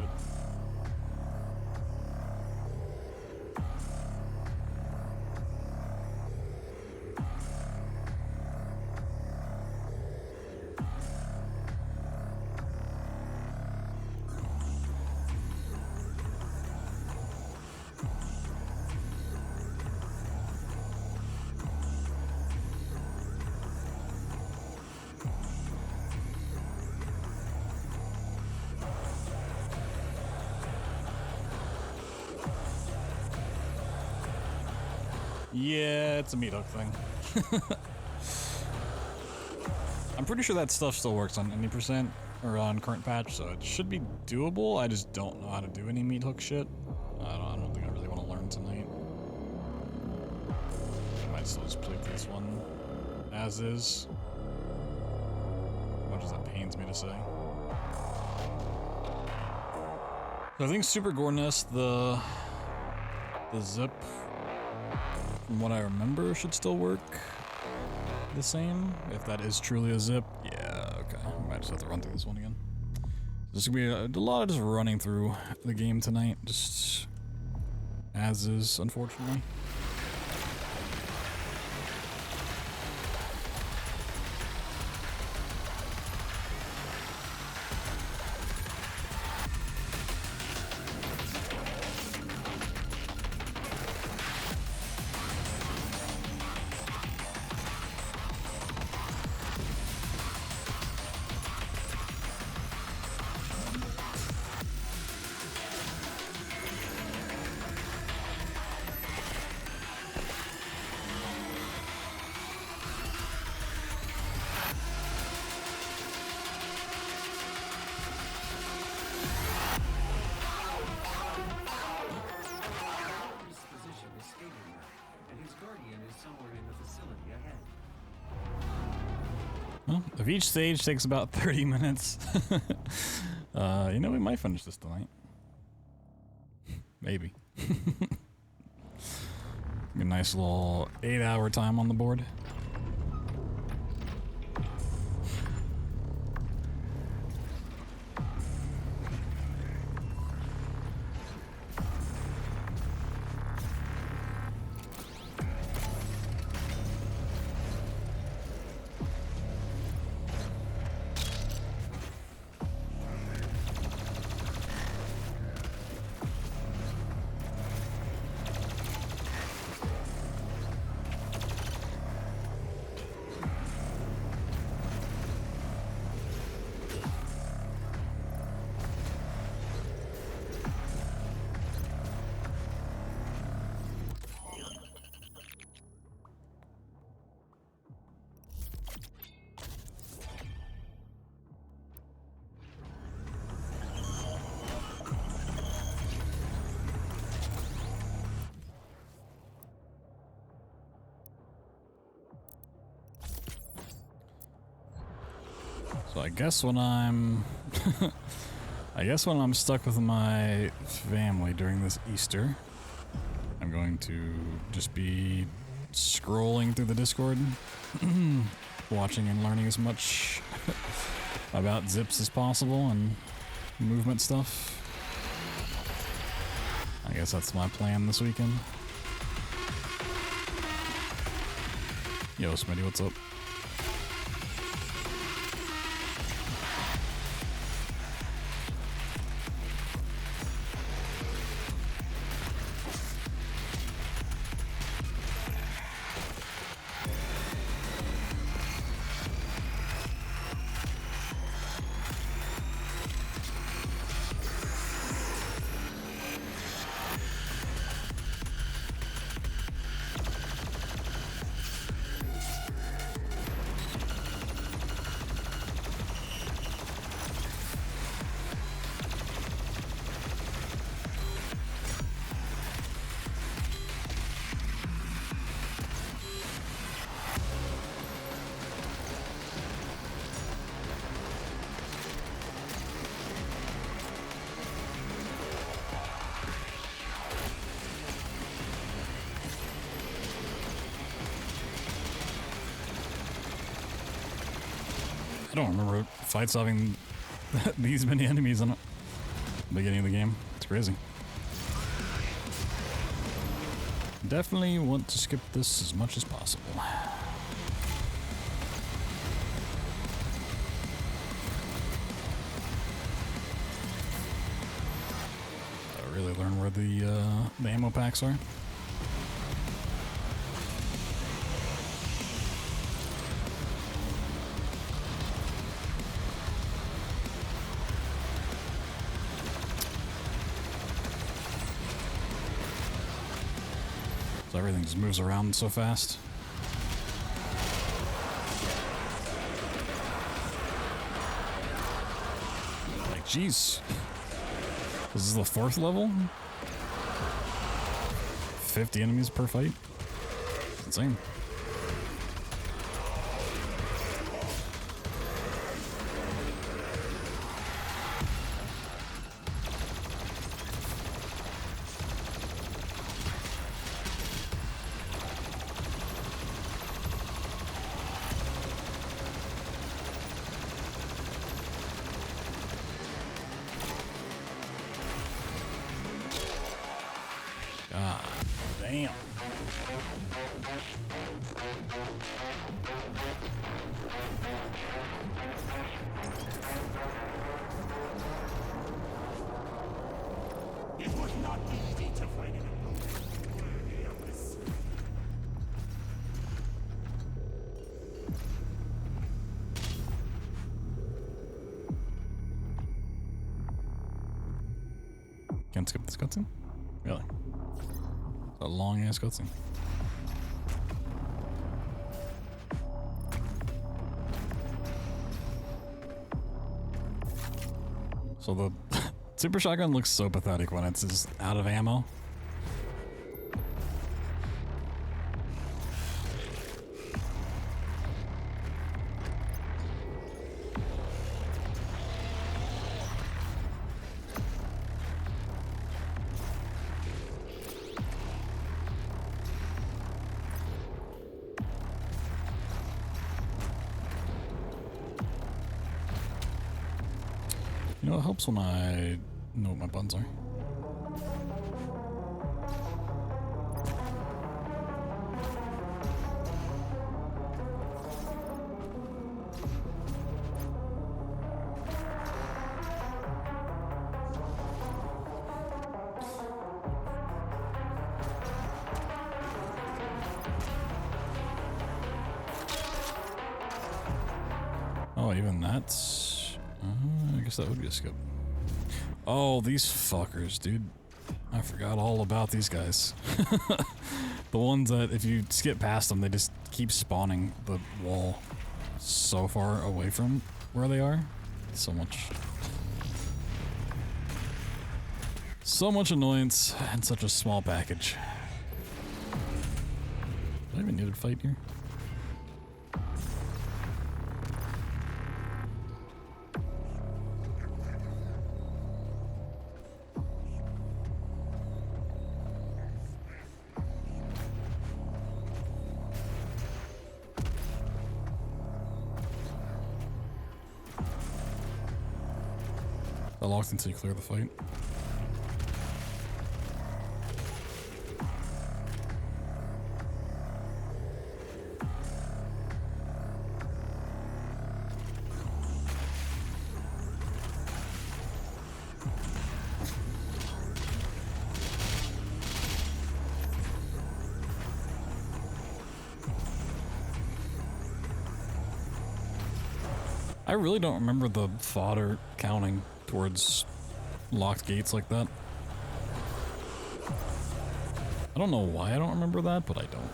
Speaker 1: Yeah, it's a meat hook thing. I'm pretty sure that stuff still works on any percent or on current patch, so it should be doable. I just don't know how to do any meat hook shit. I don't think I really want to learn tonight. I might still just play this one as is. As much as that pains me to say. I think Super Gore Nest, the zip, from what I remember, should still work the same. If that is truly a zip, yeah, okay. I might just have to run through this one again. There's gonna be a lot of just running through the game tonight, just as is, unfortunately. Well, if each stage takes about 30 minutes, you know, we might finish this tonight. Maybe. A nice little 8-hour time on the board. So I guess when I'm stuck with my family during this Easter, I'm going to just be scrolling through the Discord, watching and learning as much about zips as possible and movement stuff. I guess that's my plan this weekend. Yo, Smitty, what's up? I don't remember fights having these many enemies in it. Beginning of the game. It's crazy. Definitely want to skip this as much as possible. I really learn where the ammo packs are. Everything just moves around so fast. Like, jeez. This is the 4th level? 50 enemies per fight? It's insane. Damn.
Speaker 6: It was not easy to find an opponent worthy of this.
Speaker 1: Can't skip this cutscene? Really? It's a long ass cutscene. So the super shotgun looks so pathetic when it's just out of ammo. You know, it helps when I know what my buttons are. Oh, even that's... I guess that would be a skip. Oh, these fuckers, dude. I forgot all about these guys. The ones that if you skip past them, they just keep spawning the wall so far away from where they are. So much annoyance in such a small package. Do I even need to fight here? They're locked until you clear the fight. I really don't remember the fodder counting towards locked gates like that. I don't know why I don't remember that, but I don't.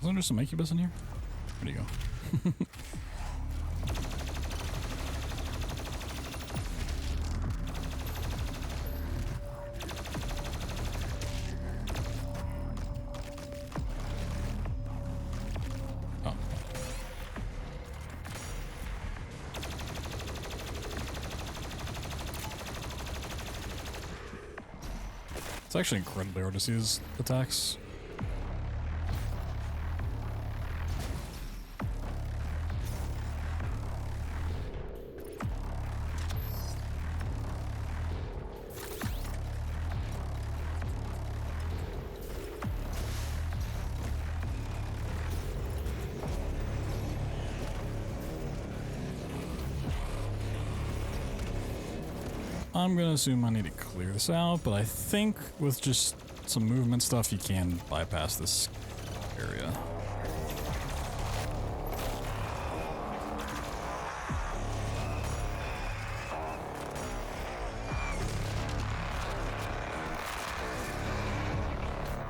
Speaker 1: Isn't there some incubus in here? Where'd he go? Oh. It's actually incredibly hard to see his attacks. I'm gonna assume I need to clear this out, but I think with just some movement stuff, you can bypass this area.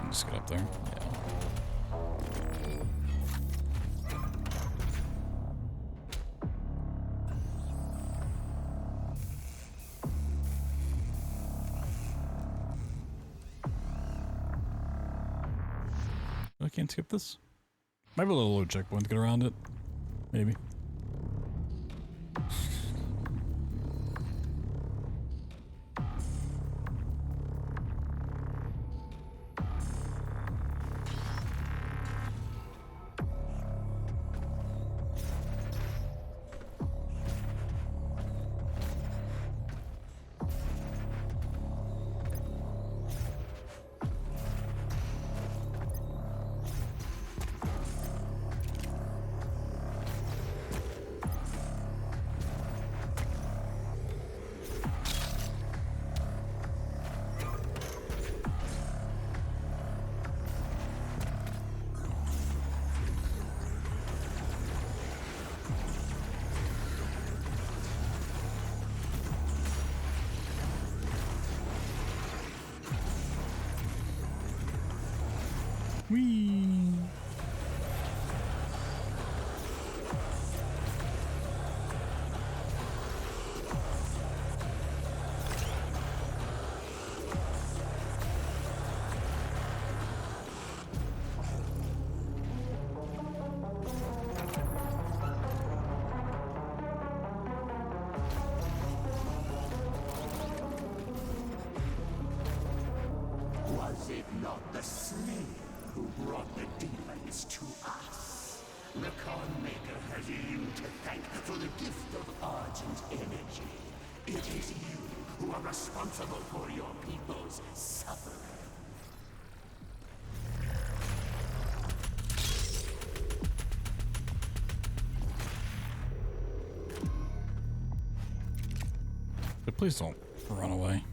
Speaker 1: Just get up there. Yeah. Can't skip this? Might be a little low checkpoint to get around it. Maybe. Whee!
Speaker 6: Was it not the Slayer who brought the demons to us? The Khan Maker has you to thank for the gift of Argent energy. It is you who are responsible for your people's suffering.
Speaker 1: But please don't run away.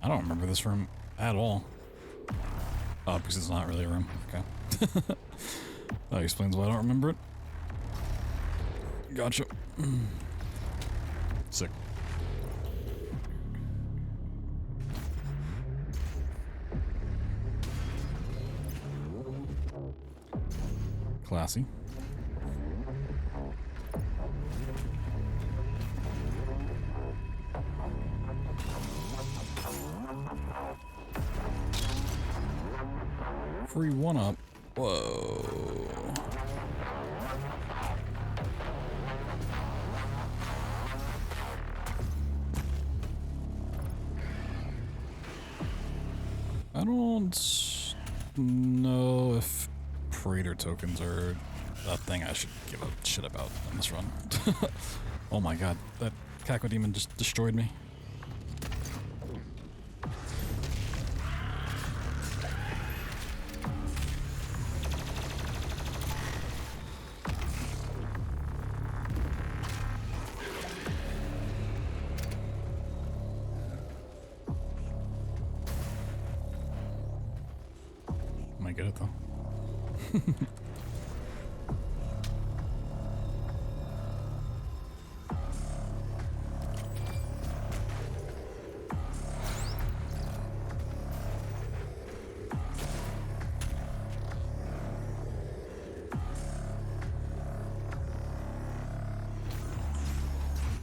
Speaker 1: I don't remember this room at all. Oh, because it's not really a room. Okay. That explains why I don't remember it. Gotcha. Sick. Classy. Free one up. Whoa. I don't know if Praetor tokens are a thing I should give a shit about on this run. Oh my god, that Cacodemon just destroyed me. I get it though.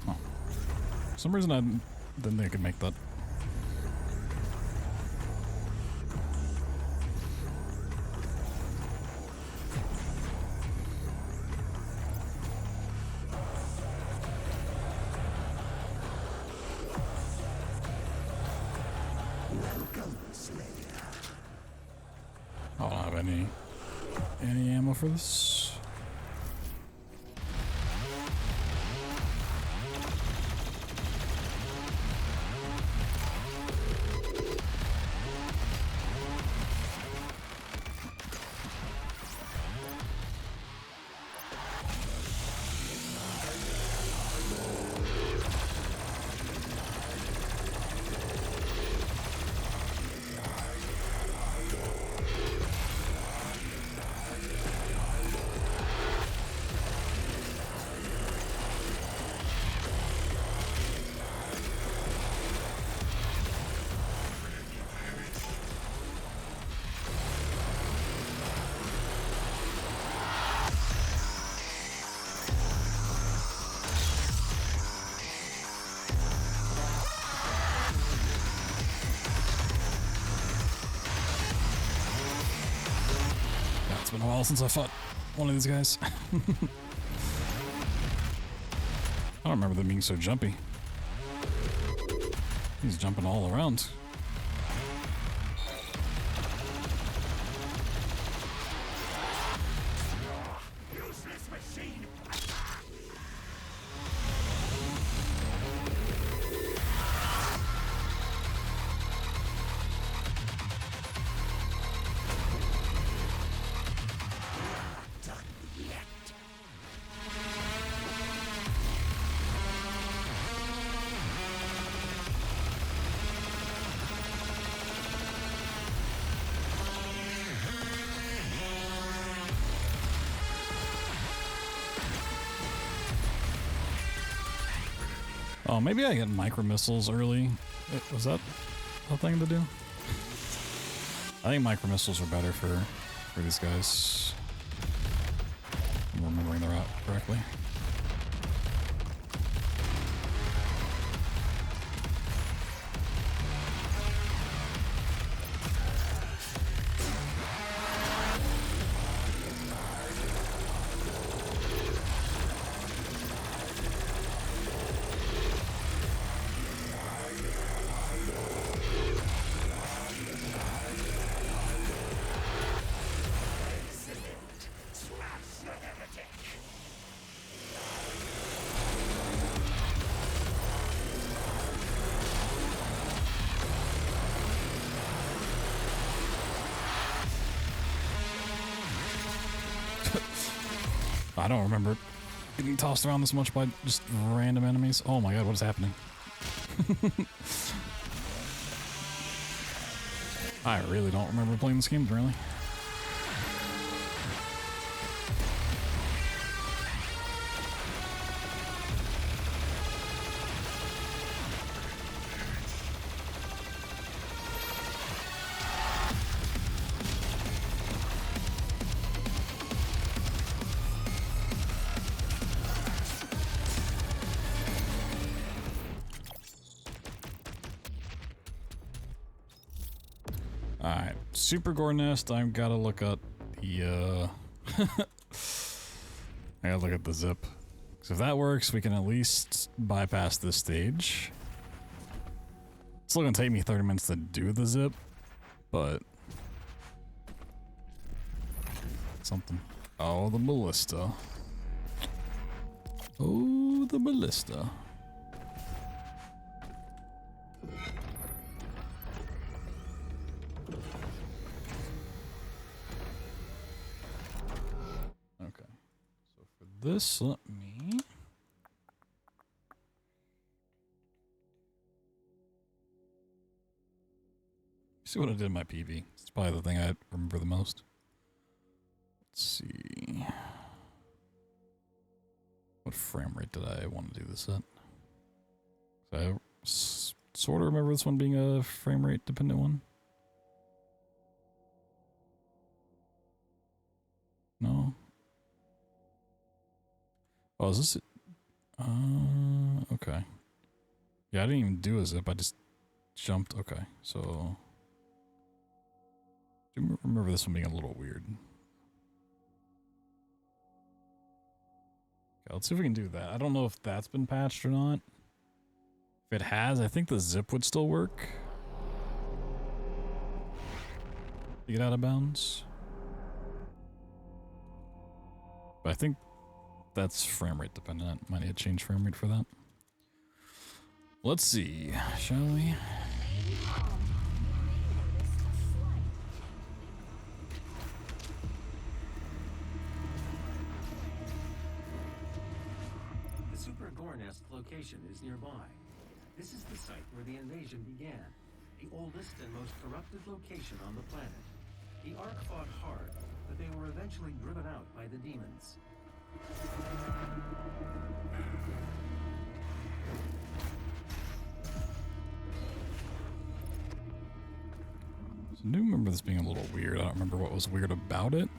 Speaker 1: Oh. For some reason I didn't think I could make that. I don't have any ammo for this. while since I fought one of these guys. I don't remember them being so jumpy. He's jumping all around.
Speaker 6: Useless machine! Done yet.
Speaker 1: Oh, maybe I get micro missiles early. Was that a thing to do? I think micro missiles are better for these guys. I'm remembering the route correctly. I don't remember getting tossed around this much by just random enemies. Oh my god, what is happening? I really don't remember playing this game, really. Alright, Super Gore Nest, I've gotta look at the, I gotta look at the zip. So if that works, we can at least bypass this stage. It's still gonna take me 30 minutes to do the zip, but... something. Oh, the ballista. Oh, the ballista. Okay, so for this, let me... see what I did in my PV. It's probably the thing I remember the most. Let's see. What frame rate did I want to do this at? So I sort of remember this one being a frame rate dependent one. No. Oh, is this it? Okay. Yeah, I didn't even do a zip. I just jumped. Okay, so I do remember this one being a little weird. Okay, let's see if we can do that. I don't know if that's been patched or not. If it has, I think the zip would still work. To get out of bounds. But I think that's frame rate dependent. I might need to change frame rate for that. Let's see, shall we?
Speaker 2: The Super Gore Nest location is nearby. This is the site where the invasion began, the oldest and most corrupted location on the planet. The Ark fought hard, but they were eventually driven out by the demons.
Speaker 1: So I do remember this being a little weird. I don't remember what was weird about it.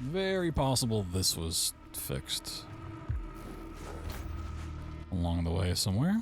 Speaker 1: Very possible this was fixed along the way somewhere.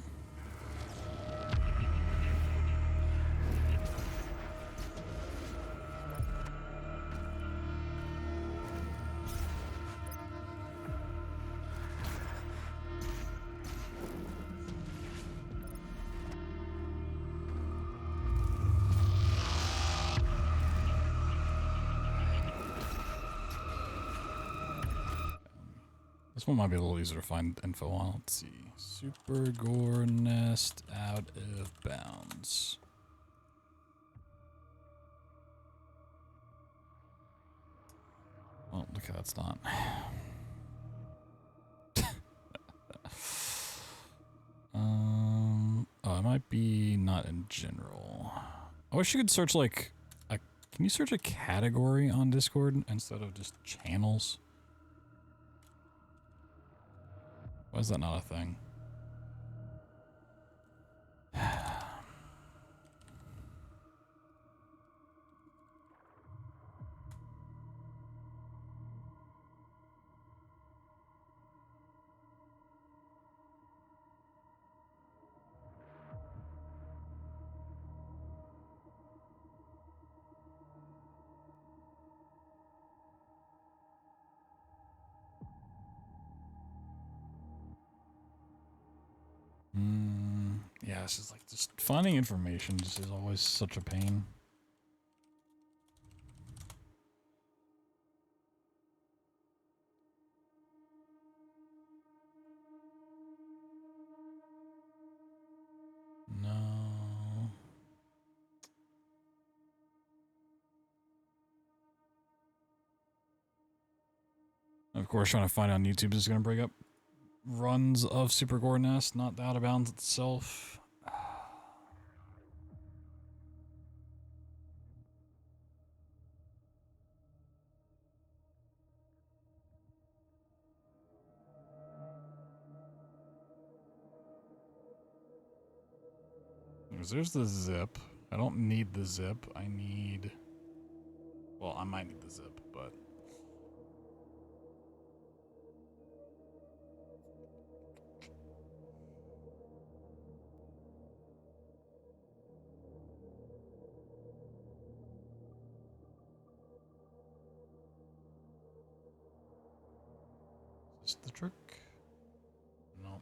Speaker 1: This one might be a little easier to find info on. Let's see. Super Gore Nest out of bounds. Well, look how that's not. Oh, it might be not in general. I wish you could search like a. Can you search a category on Discord instead of just channels? Why is that not a thing? Yeah, it's just like just finding information just is always such a pain. No. Of course, trying to find on YouTube is going to bring up runs of Super Gore Nest, not the Out of Bounds itself. There's the zip. I don't need the zip. I need... Well, I might need the zip, but... Is this the trick? No.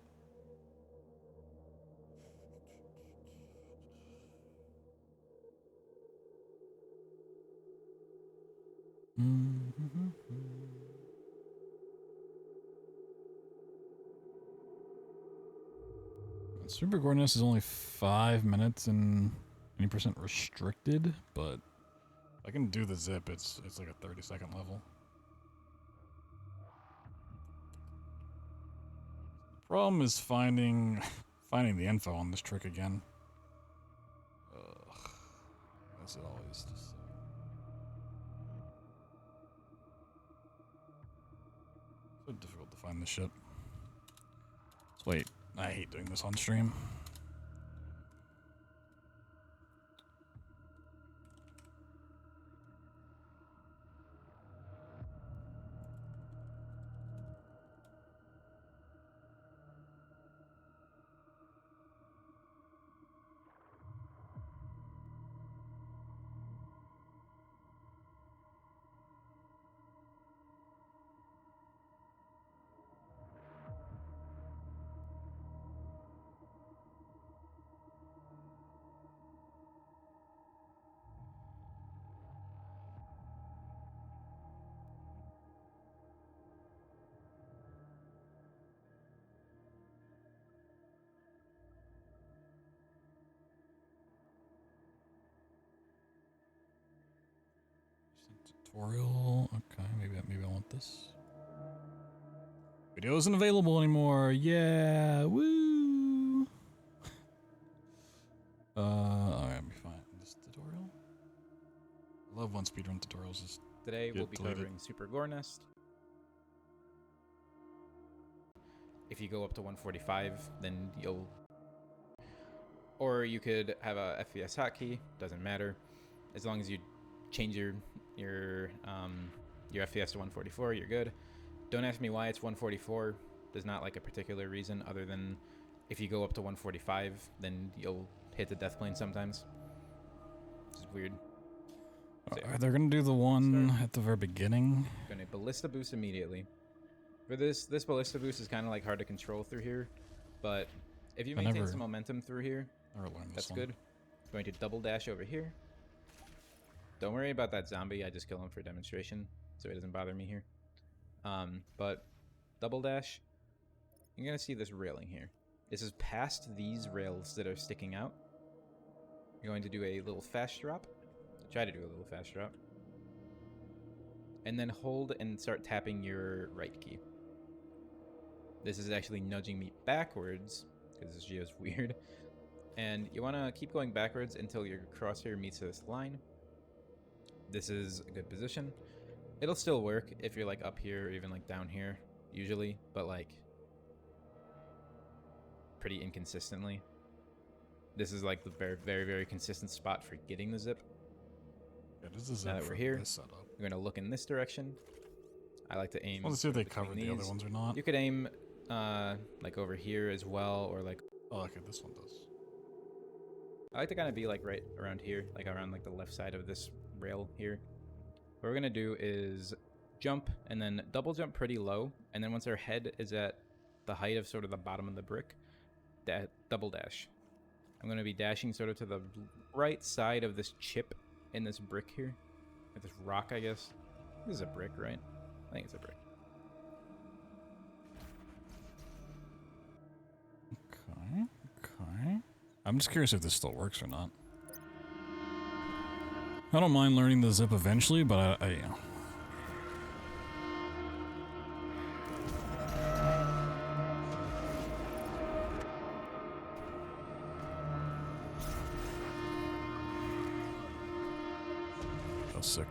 Speaker 1: Super Gore Nest is only 5 minutes and 20% restricted, but if I can do the zip, it's like a 30-second level. The problem is finding the info on this trick again. Ugh. As it always just. So difficult to find this shit. So wait, I hate doing this on stream. Tutorial. Okay, maybe I want this. Video isn't available anymore. Yeah, woo. Alright, I'll be fine. This tutorial. I love when speedrun tutorials just
Speaker 8: Today we'll
Speaker 1: get
Speaker 8: be
Speaker 1: deleted.
Speaker 8: covering Super Gore Nest. If you go up to 145, then you'll... Or you could have a FPS hotkey, doesn't matter. As long as you change your FPS to 144, you're good. Don't ask me why it's 144. There's not like a particular reason other than if you go up to 145, then you'll hit the death plane sometimes. It's weird. So,
Speaker 1: Are they gonna do the one at the very beginning?
Speaker 8: Gonna ballista boost immediately. For this ballista boost is kind of like hard to control through here, but if you maintain some momentum through here, that's good. Going to double dash over here. Don't worry about that zombie. I just kill him for demonstration, so it doesn't bother me here. But double dash. You're gonna see this railing here. This is past these rails that are sticking out. You're going to do a little fast drop. Try to do a little fast drop. And then hold and start tapping your right key. This is actually nudging me backwards, because this geo's weird. And you want to keep going backwards until your crosshair meets this line. This is a good position. It'll still work if you're like up here or even like down here, usually, but like pretty inconsistently. This is like the very, very, very consistent spot for getting the zip.
Speaker 1: Yeah, this is
Speaker 8: now that we're here,
Speaker 1: setup.
Speaker 8: we're going to look in this direction. I like to aim.
Speaker 1: Let's see if they cover the other ones or not.
Speaker 8: You could aim like over here as well, or like.
Speaker 1: Oh, okay, this one does.
Speaker 8: I like to kind of be like right around here, like around like the left side of this rail here. What we're gonna do is jump and then double jump pretty low, and then once our head is at the height of sort of the bottom of the brick, double dash. I'm gonna be dashing sort of to the right side of this chip in this brick here, or this rock, I guess. This is a brick, right? I think it's a brick.
Speaker 1: Okay. I'm just curious if this still works or not. I don't mind learning the zip eventually, but I you know. That's sick.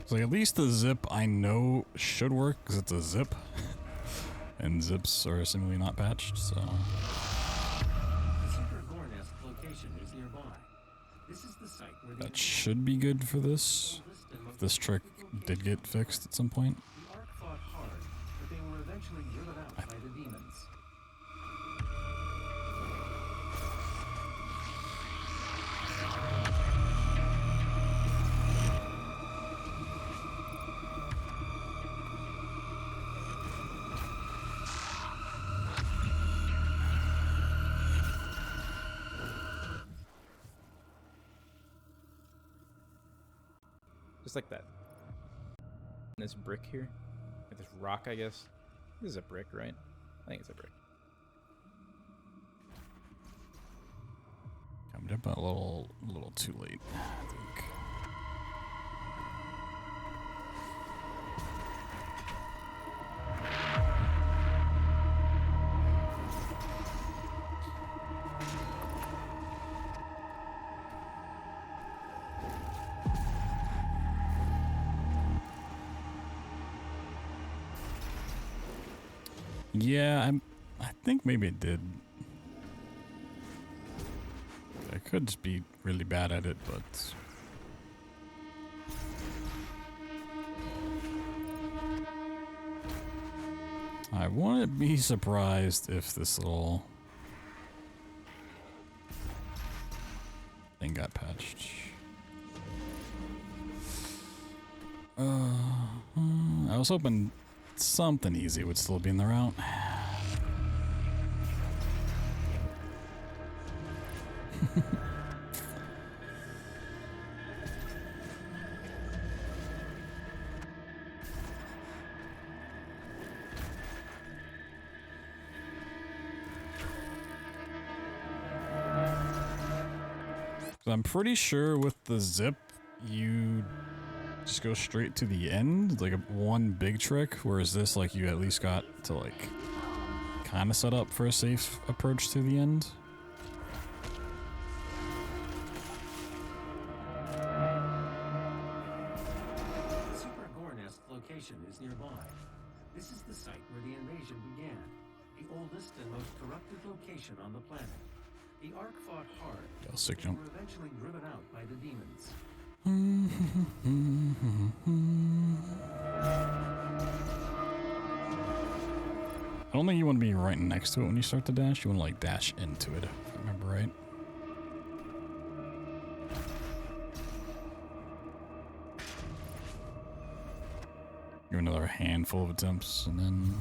Speaker 1: So at least the zip I know should work because it's a zip, and zips are seemingly not patched. So
Speaker 2: The secret gore nest location is nearby. This is the site where the
Speaker 1: that should be good for this. If this trick did get fixed at some point.
Speaker 2: The Ark fought hard, but they were eventually driven out by the demons.
Speaker 8: Just like that. This brick here, like this rock, I guess. This is a brick, right? I think it's a brick.
Speaker 1: I'm up a little too late, I think. Yeah, I think maybe it did. I could just be really bad at it, but I wouldn't be surprised if this little thing got patched. I was hoping something easy would still be in the route. I'm pretty sure with the zip, you just go straight to the end, like one big trick, whereas this, like, you at least got to, like, kind of set up for a safe approach to the end.
Speaker 2: nearby. This is the site where the invasion began, the oldest and most corrupted location on the planet. The Ark fought hard,
Speaker 1: Yo, sick
Speaker 2: but
Speaker 1: jump.
Speaker 2: were eventually driven out by the demons.
Speaker 1: I don't think you want to be right next to it when you start to dash. You want to like dash into it, if I remember right. Give another handful of attempts and then,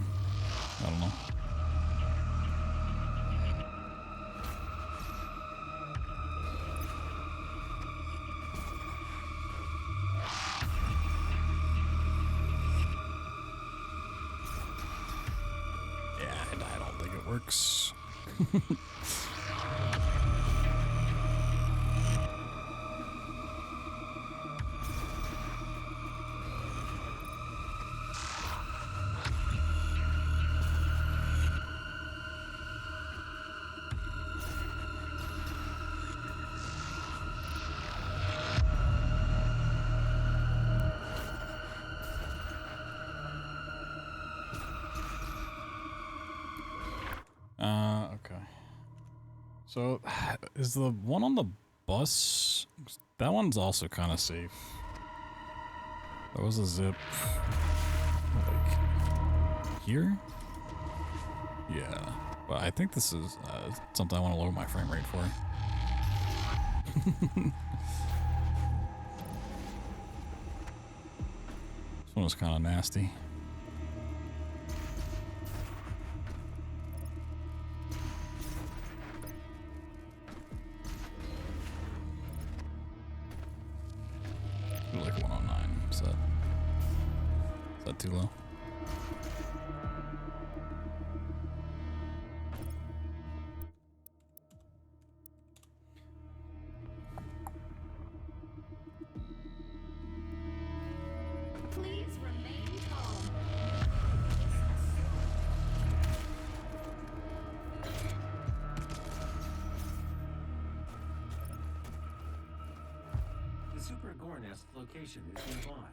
Speaker 1: I don't know. I don't think it works. Okay. So, is the one on the bus? That one's also kind of safe. There was a zip. Like, here? Yeah. But I think this is something I want to lower my frame rate for. This one was kind of nasty. Like 109. Is that too low?
Speaker 4: Please remain calm.
Speaker 2: The Super Gore Nest location is nearby.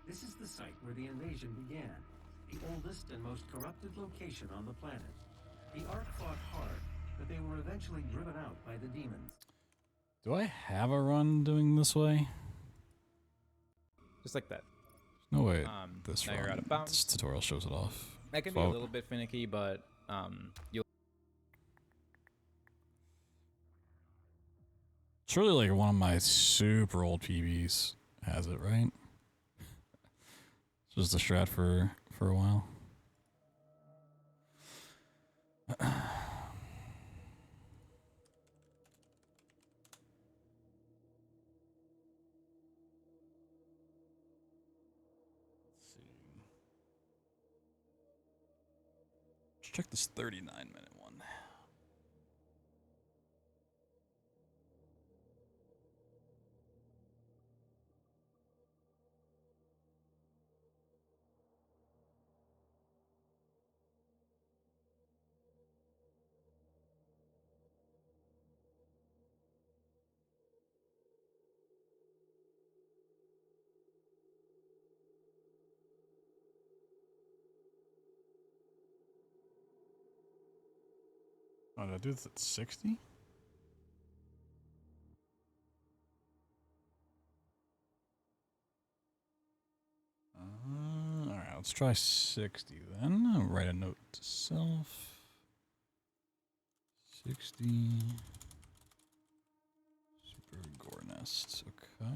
Speaker 2: This is the site where the invasion began, the oldest and most corrupted location on the planet. The Ark fought hard, but they were eventually driven out by the demons.
Speaker 1: Do I have a run doing this way?
Speaker 8: Just like that.
Speaker 1: No way. This
Speaker 8: now
Speaker 1: run.
Speaker 8: you're out of bounds.
Speaker 1: This tutorial shows it off.
Speaker 8: That can be a little bit finicky, but you'll.
Speaker 1: Surely, like one of my super old PBs has it, right? It's just a strat for a while. Let's check this 39-minute one. Oh, did I do this at 60? Alright, let's try 60 then. I'll write a note to self. 60. Super Gore Nest, okay.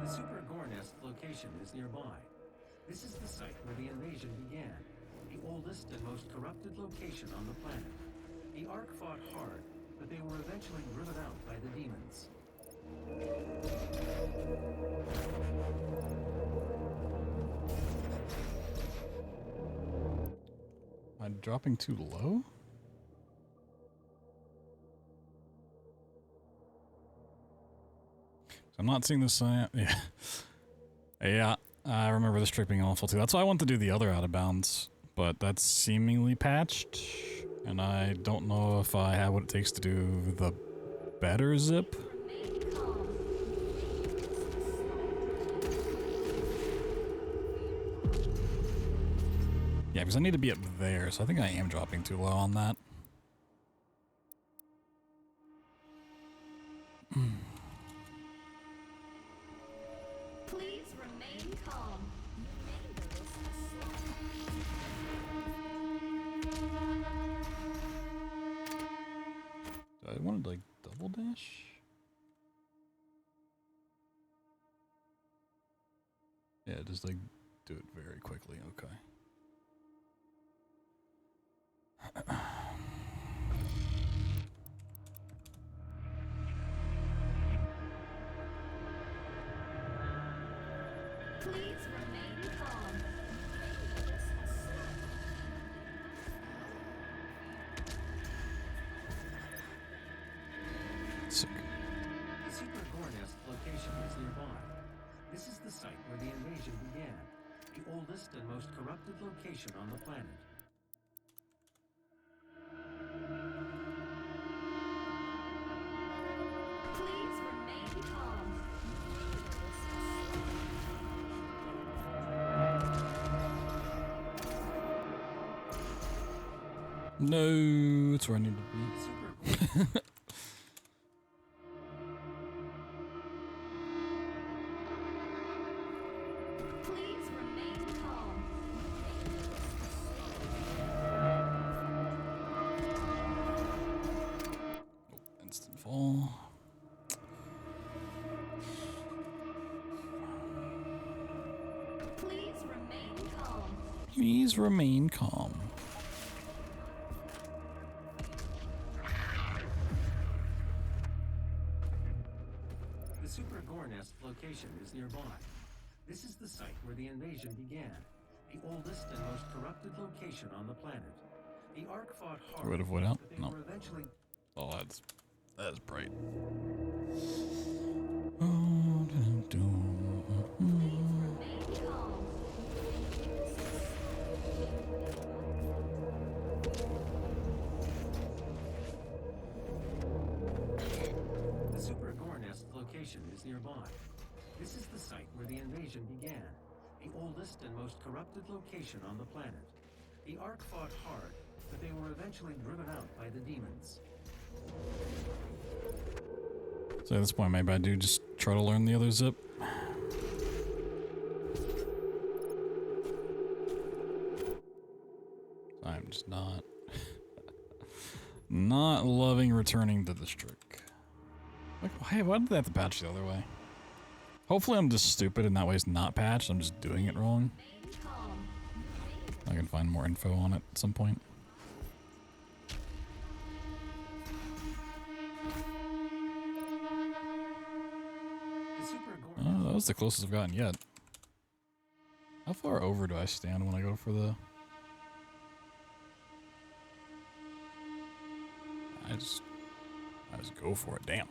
Speaker 2: The Super Gore Nest location is nearby. This is the site where the invasion began, the oldest and most corrupted location on the planet. The Ark fought hard, but they were eventually driven out by the demons.
Speaker 1: Am I dropping too low? I'm not seeing this. Yeah. Yeah, I remember this trip being awful too. That's why I want to do the other out of bounds, but that's seemingly patched, and I don't know if I have what it takes to do the better zip. Yeah, because I need to be up there, so I think I am dropping too low on that.
Speaker 4: Please remain calm.
Speaker 1: Do I want to like double dash? Yeah, just like do it very quickly. Okay.
Speaker 4: Please remain calm.
Speaker 1: Sick.
Speaker 2: The Super Gornest location is nearby. This is the site where the invasion began, the oldest and most corrupted location on the planet.
Speaker 4: Please remain calm.
Speaker 1: No, it's where I need to be.
Speaker 4: Please remain calm.
Speaker 1: Instant fall.
Speaker 4: Please remain calm.
Speaker 1: Please remain calm.
Speaker 2: The Super Gornest location is nearby. This is the site where the invasion began, the oldest and most corrupted location on the planet. The Ark fought hard,
Speaker 1: Would avoid out?
Speaker 2: but they
Speaker 1: No.
Speaker 2: were eventually...
Speaker 1: Oh, that's bright.
Speaker 2: The Super Gornest location is nearby. This is the site where the invasion began, the oldest and most corrupted location on the planet. The Ark fought hard, but they were eventually driven out by the demons.
Speaker 1: So at this point, maybe I do just try to learn the other zip. I'm just not loving returning to this trick. Like, why did they have to patch the other way? Hopefully I'm just stupid and that way it's not patched. I'm just doing it wrong. I can find more info on it at some point. Oh, that was the closest I've gotten yet. How far over do I stand when I go for the... I just go for it, damn.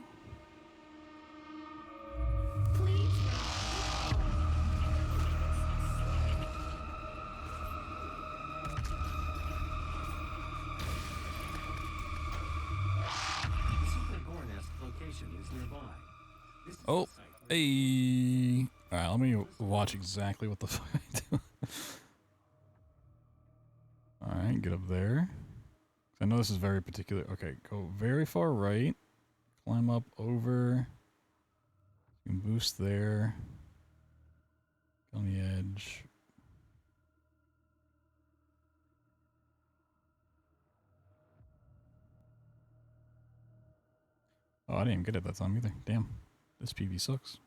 Speaker 1: Oh, hey. Alright, let me watch exactly what the fuck I do. Alright, get up there. I know this is very particular. Okay, go very far right. Climb up over. You can boost there. Get on the edge. Oh, I didn't even get it that time either. Damn. This PV sucks.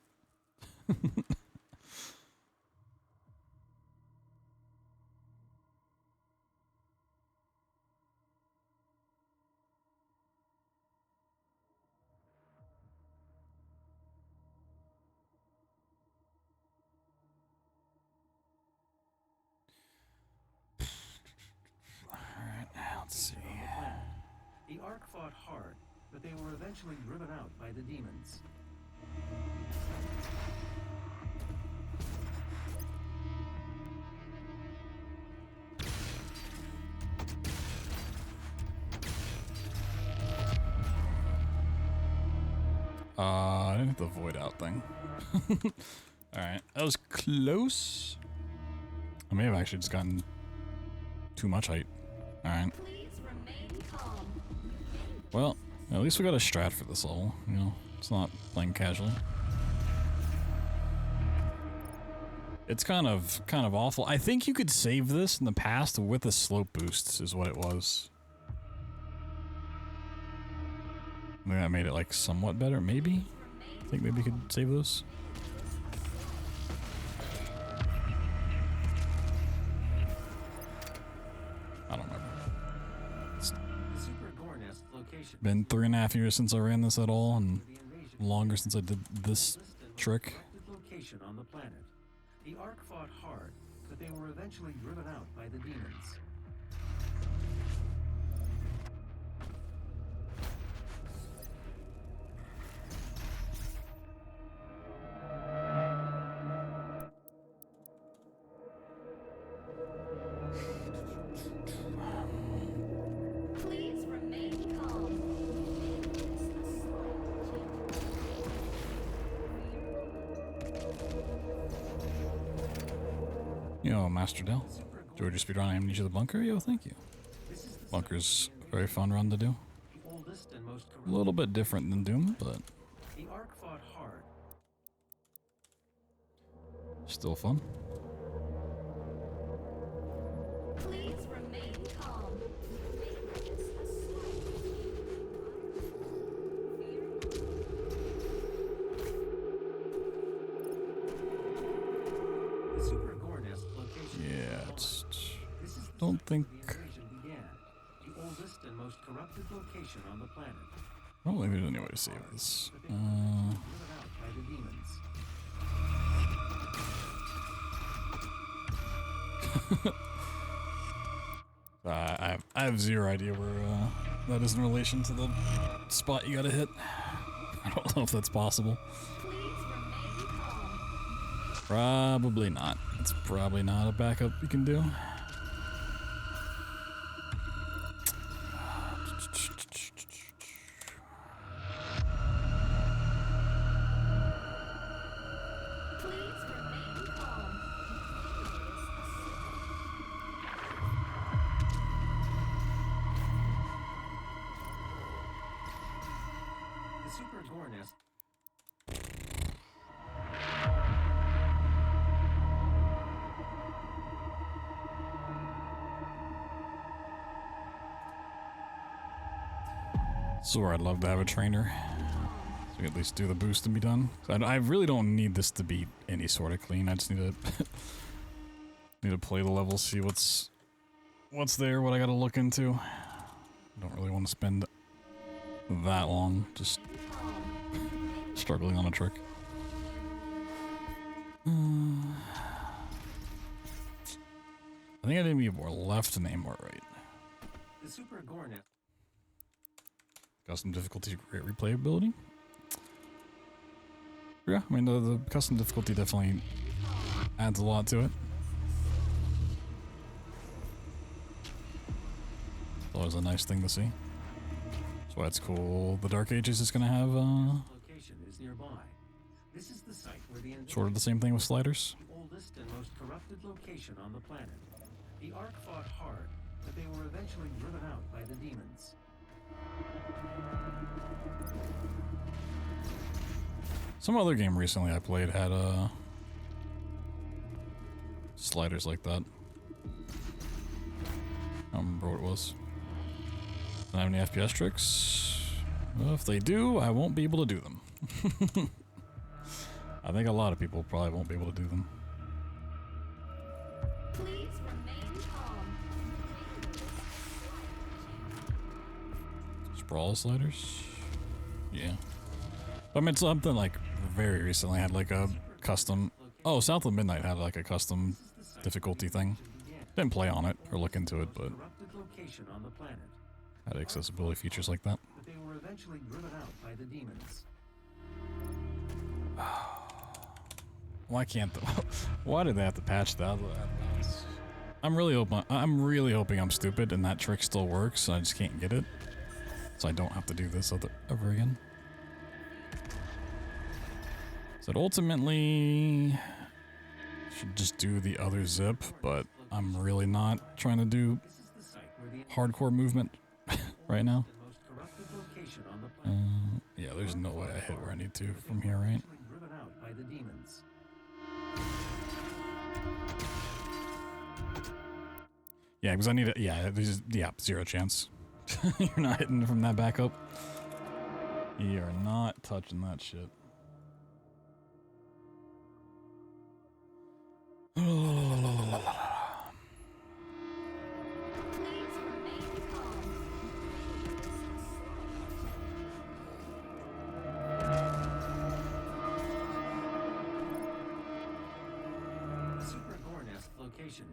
Speaker 1: see.
Speaker 2: on the planet. The Ark fought hard, but they were eventually driven out by the demons.
Speaker 1: I didn't hit the void out thing. Alright, that was close. I may have actually just gotten too much height. Alright. Well, at least we got a strat for this level. You know, it's not playing casually. It's kind of awful. I think you could save this in the past with a slope boost, is what it was. I think that made it like somewhat better, maybe? I think maybe you could save those. I don't remember. It's been 3.5 years since I ran this at all, and longer since I did this trick.
Speaker 2: Location on the planet. The Ark fought hard, but they were eventually driven out by the demons.
Speaker 4: Please remain calm.
Speaker 1: Yo, Master Dell. Enjoyed your speedrun Amnesia the Bunker? Yo, thank you. Bunker's a very fun run to do. A little bit different than Doom, but
Speaker 2: The Ark fought hard.
Speaker 1: still fun.
Speaker 4: Please remain calm.
Speaker 2: The Super Gore Nest location.
Speaker 1: Yeah, it's... Don't think...
Speaker 2: Invasion began. The oldest and most corrupted location on the planet.
Speaker 1: I don't think there's any way to save this.
Speaker 2: Driven out by the demons.
Speaker 1: I have zero idea where that is in relation to the spot you gotta hit. I don't know if that's possible.
Speaker 4: Please remain calm.
Speaker 1: Probably not. It's probably not a backup you can do.
Speaker 4: Please remain calm.
Speaker 2: The Super Gore Nest.
Speaker 1: So I'd love to have a trainer. So we can at least do the boost and be done. I really don't need this to be any sort of clean. I just need to need to play the levels, see what's there, what I gotta look into. I don't really want to spend that long just struggling on a trick. I think I didn't get more left than aim more right.
Speaker 2: The Super Gore Nest.
Speaker 1: Custom difficulty, great replayability. Yeah, I mean the custom difficulty definitely adds a lot to it. It's always a nice thing to see. That's why it's cool. The Dark Ages is gonna have
Speaker 2: Location is nearby. This is the site where the
Speaker 1: sort of the same thing with sliders.
Speaker 2: the oldest and most corrupted location on the planet. The Ark fought hard, but they were eventually driven out by the demons.
Speaker 1: Some other game recently I played had sliders like that. I don't remember what it was. Don't have any FPS tricks? Well, if they do, I won't be able to do them. I think a lot of people probably won't be able to do them.
Speaker 4: Please remain calm.
Speaker 1: Sprawl sliders? Yeah. I mean, something like very recently had like a custom... Oh, South of Midnight had like a custom difficulty thing. Didn't play on it or look into it, but
Speaker 2: location on the planet.
Speaker 1: Had accessibility features like that.
Speaker 2: But they were eventually driven out by the demons.
Speaker 1: Why can't the, why did they have to patch that? I'm really hoping I'm stupid and that trick still works. I just can't get it, so I don't have to do this ever again. So ultimately, should just do the other zip, but I'm really not trying to do hardcore movement right now. Yeah, there's no way I hit where I need to from here, right?
Speaker 2: Driven out by the demons.
Speaker 1: Yeah, because I need it. Yeah, there's zero chance. You're not hitting from that back up. You are not touching that shit.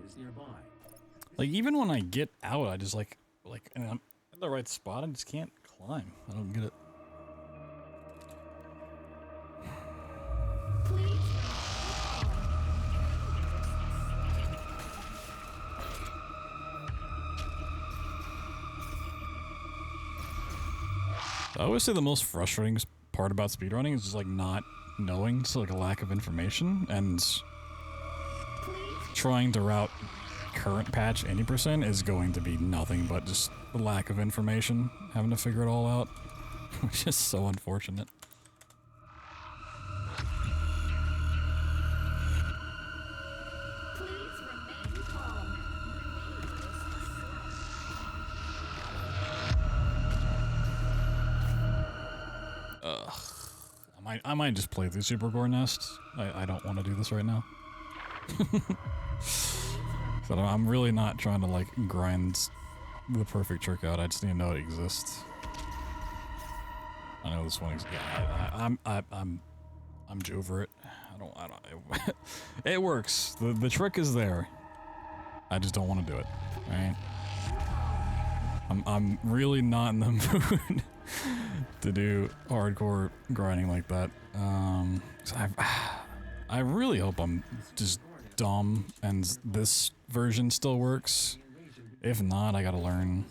Speaker 2: Is nearby.
Speaker 1: Like even when I get out, I just like and I'm in the right spot. I just can't climb. I don't get it. I always say the most frustrating part about speedrunning is just like not knowing, so like a lack of information and trying to route current patch any % is going to be nothing but just the lack of information, having to figure it all out, which is so unfortunate. Ugh. I might just play through Super Gore Nest. I don't want to do this right now. So I'm really not trying to like grind the perfect trick out. I just need to know it exists. I know this one exists. Yeah, I'm over it. I don't. It works. The trick is there. I just don't want to do it. Right? I'm really not in the mood to do hardcore grinding like that. I really hope I'm just dumb and this version still works. If not, I gotta learn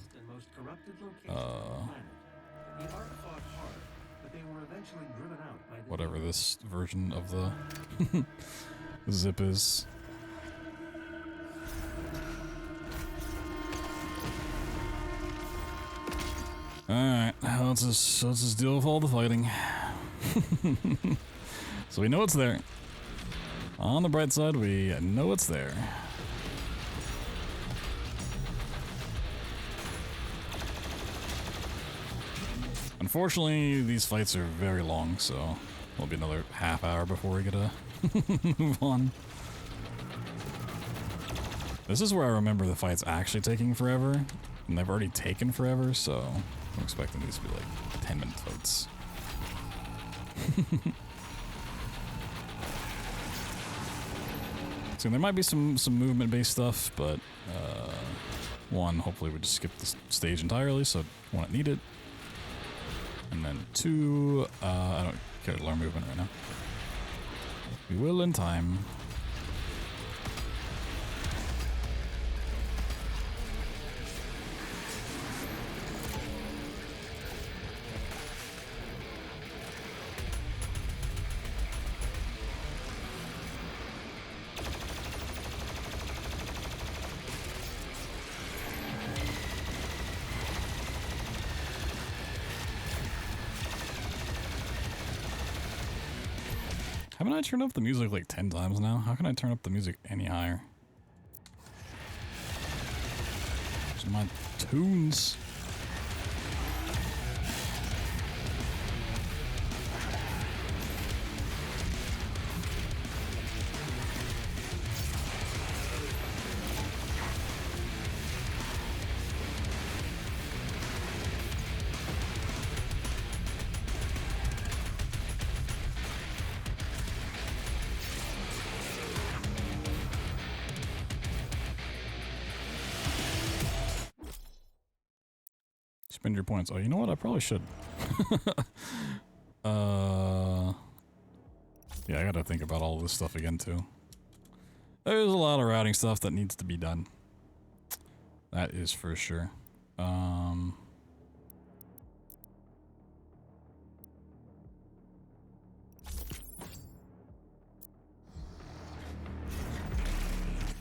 Speaker 1: whatever this version of the zip is. Alright, let's just deal with all the fighting. So we know it's there. On the bright side, we know it's there. Unfortunately, these fights are very long, so it'll be another half hour before we get to move on. This is where I remember the fights actually taking forever, and they've already taken forever, so I'm expecting these to be like 10-minute fights. So there might be some movement-based stuff, but one, hopefully we just skip the stage entirely, so I won't need it. And then two, I don't care to learn movement right now. We will in time. Haven't I turned up the music like 10 times now? How can I turn up the music any higher? Those are my tunes. Spend your points. Oh, you know what? I probably should. Yeah, I gotta think about all this stuff again, too. There's a lot of routing stuff that needs to be done. That is for sure.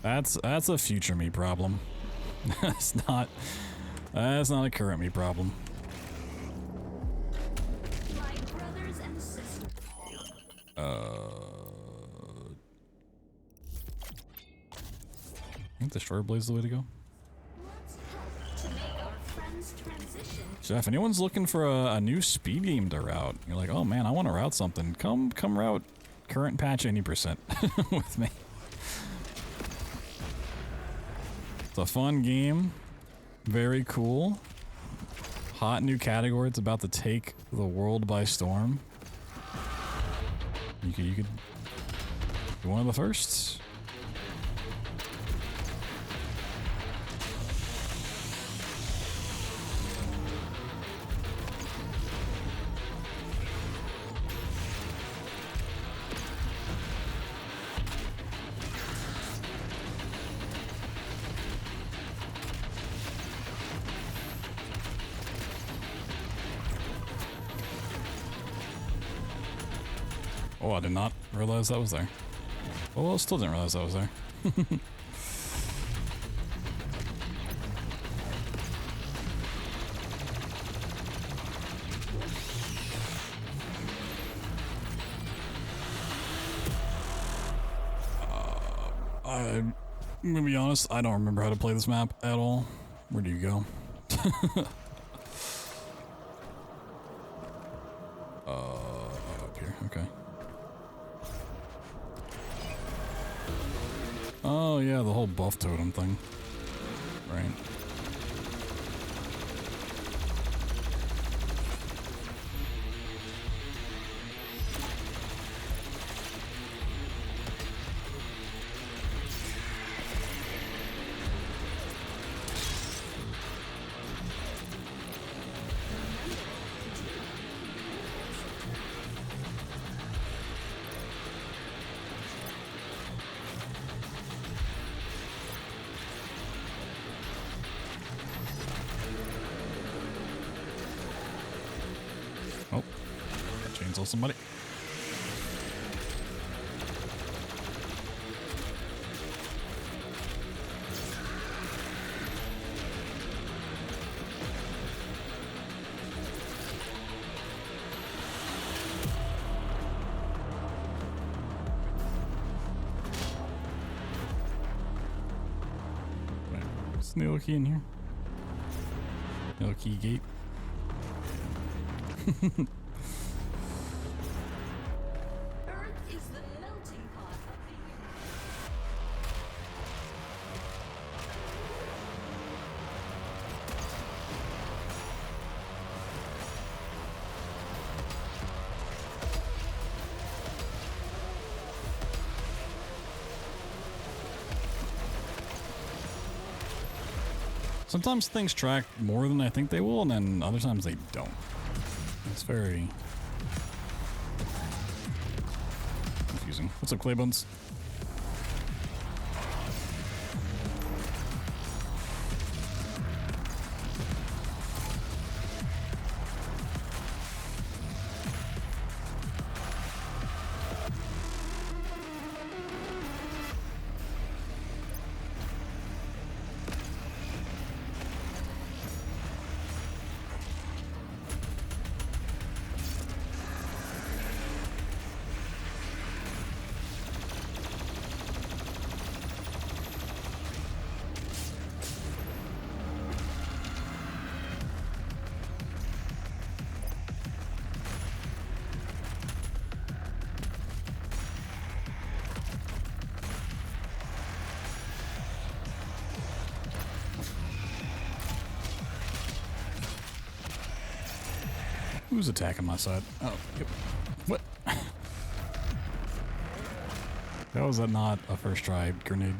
Speaker 1: That's a future me problem. That's not a current me problem.
Speaker 9: My brothers and sisters.
Speaker 1: I think Destroyer Blade's the way to go.
Speaker 9: Let's help to make our friends transition.
Speaker 1: So if anyone's looking for a new speed game to route, you're like, oh man, I want to route something. Come route current patch 80% with me. It's a fun game. Very cool. Hot new category. It's about to take the world by storm. You could be one of the firsts. Oh, I did not realize that was there. Oh, well, I still didn't realize that was there. I'm gonna be honest, I don't remember how to play this map at all. Where do you go? Up here, okay. Oh yeah, the whole buff totem thing. Right. Oh, chainsaw somebody. Wait, is Nail Key in here? Nail Key Gate.
Speaker 9: Earth is the melting pot of the universe.
Speaker 1: Sometimes things track more than I think they will, and then other times they don't. It's very confusing. What's up, Claybones? Who's attacking my side? Oh, yep. What? How was that not a first try grenade?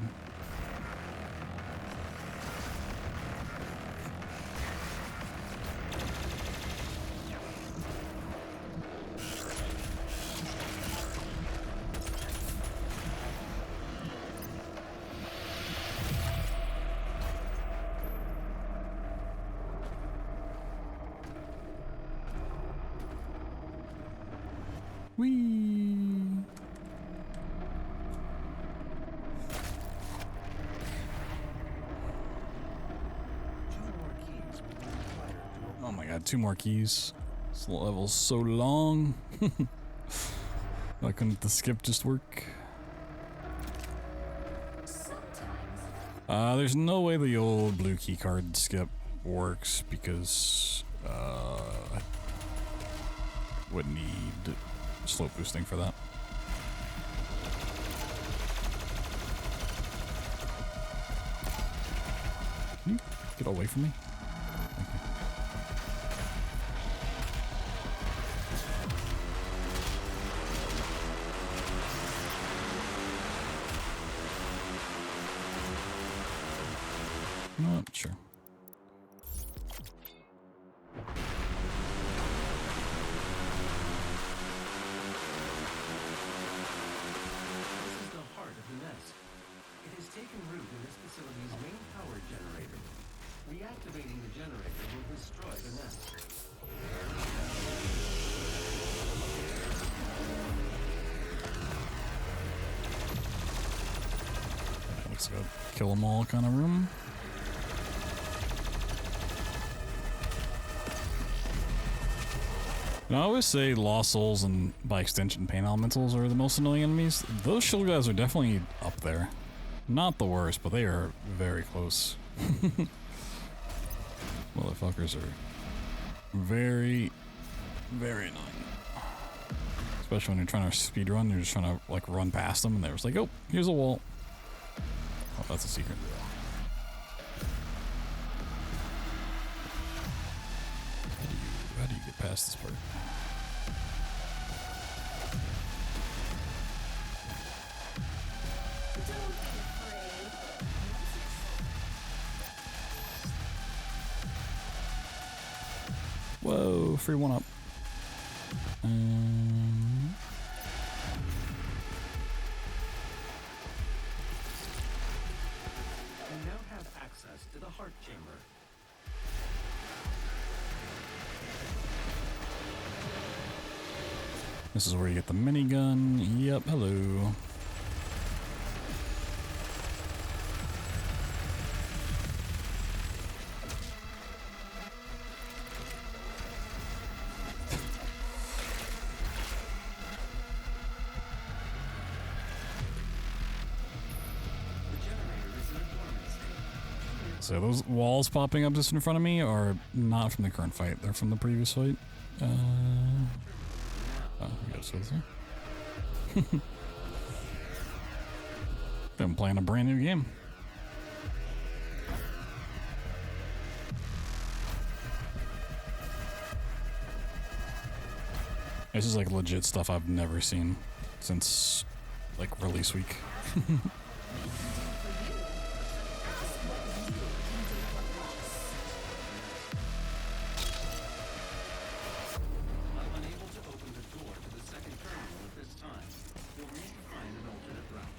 Speaker 1: Whee! Oh my god, 2 more keys. This level's so long. Why couldn't the skip just work? There's no way the old blue key card skip works because I would need slope boosting for that. Can you get away from me? Not sure.
Speaker 2: This is the heart of the nest. It has taken root in this facility's main power generator. Reactivating the generator will destroy the nest.
Speaker 1: Looks like a kill 'em all kind of room. And I always say Lost Souls and, by extension, Pain Elementals are the most annoying enemies. Those shield guys are definitely up there. Not the worst, but they are very close. Motherfuckers are very, very annoying. Especially when you're trying to speedrun, you're just trying to like run past them and they're just like, oh, here's a wall. Oh, that's a secret. How do you get past this part? Whoa, free 1-up.
Speaker 2: You now have access to the heart chamber.
Speaker 1: This is where you get the minigun. Yep, hello. So those walls popping up just in front of me are not from the current fight. They're from the previous fight. Oh, we gotta go this way. Been playing a brand new game. This is like legit stuff I've never seen since like release week.
Speaker 2: Unable to open the door to the second terminal at this time. You'll need to find an alternate route.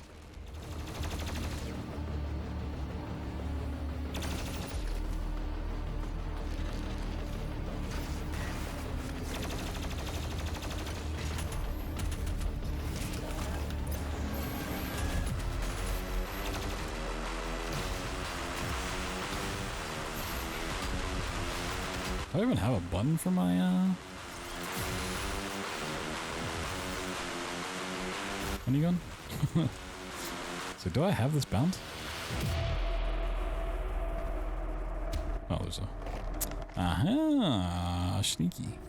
Speaker 1: Do I even have a button for my minigun? So do I have this bound? Oh, there's a... Aha! Sneaky.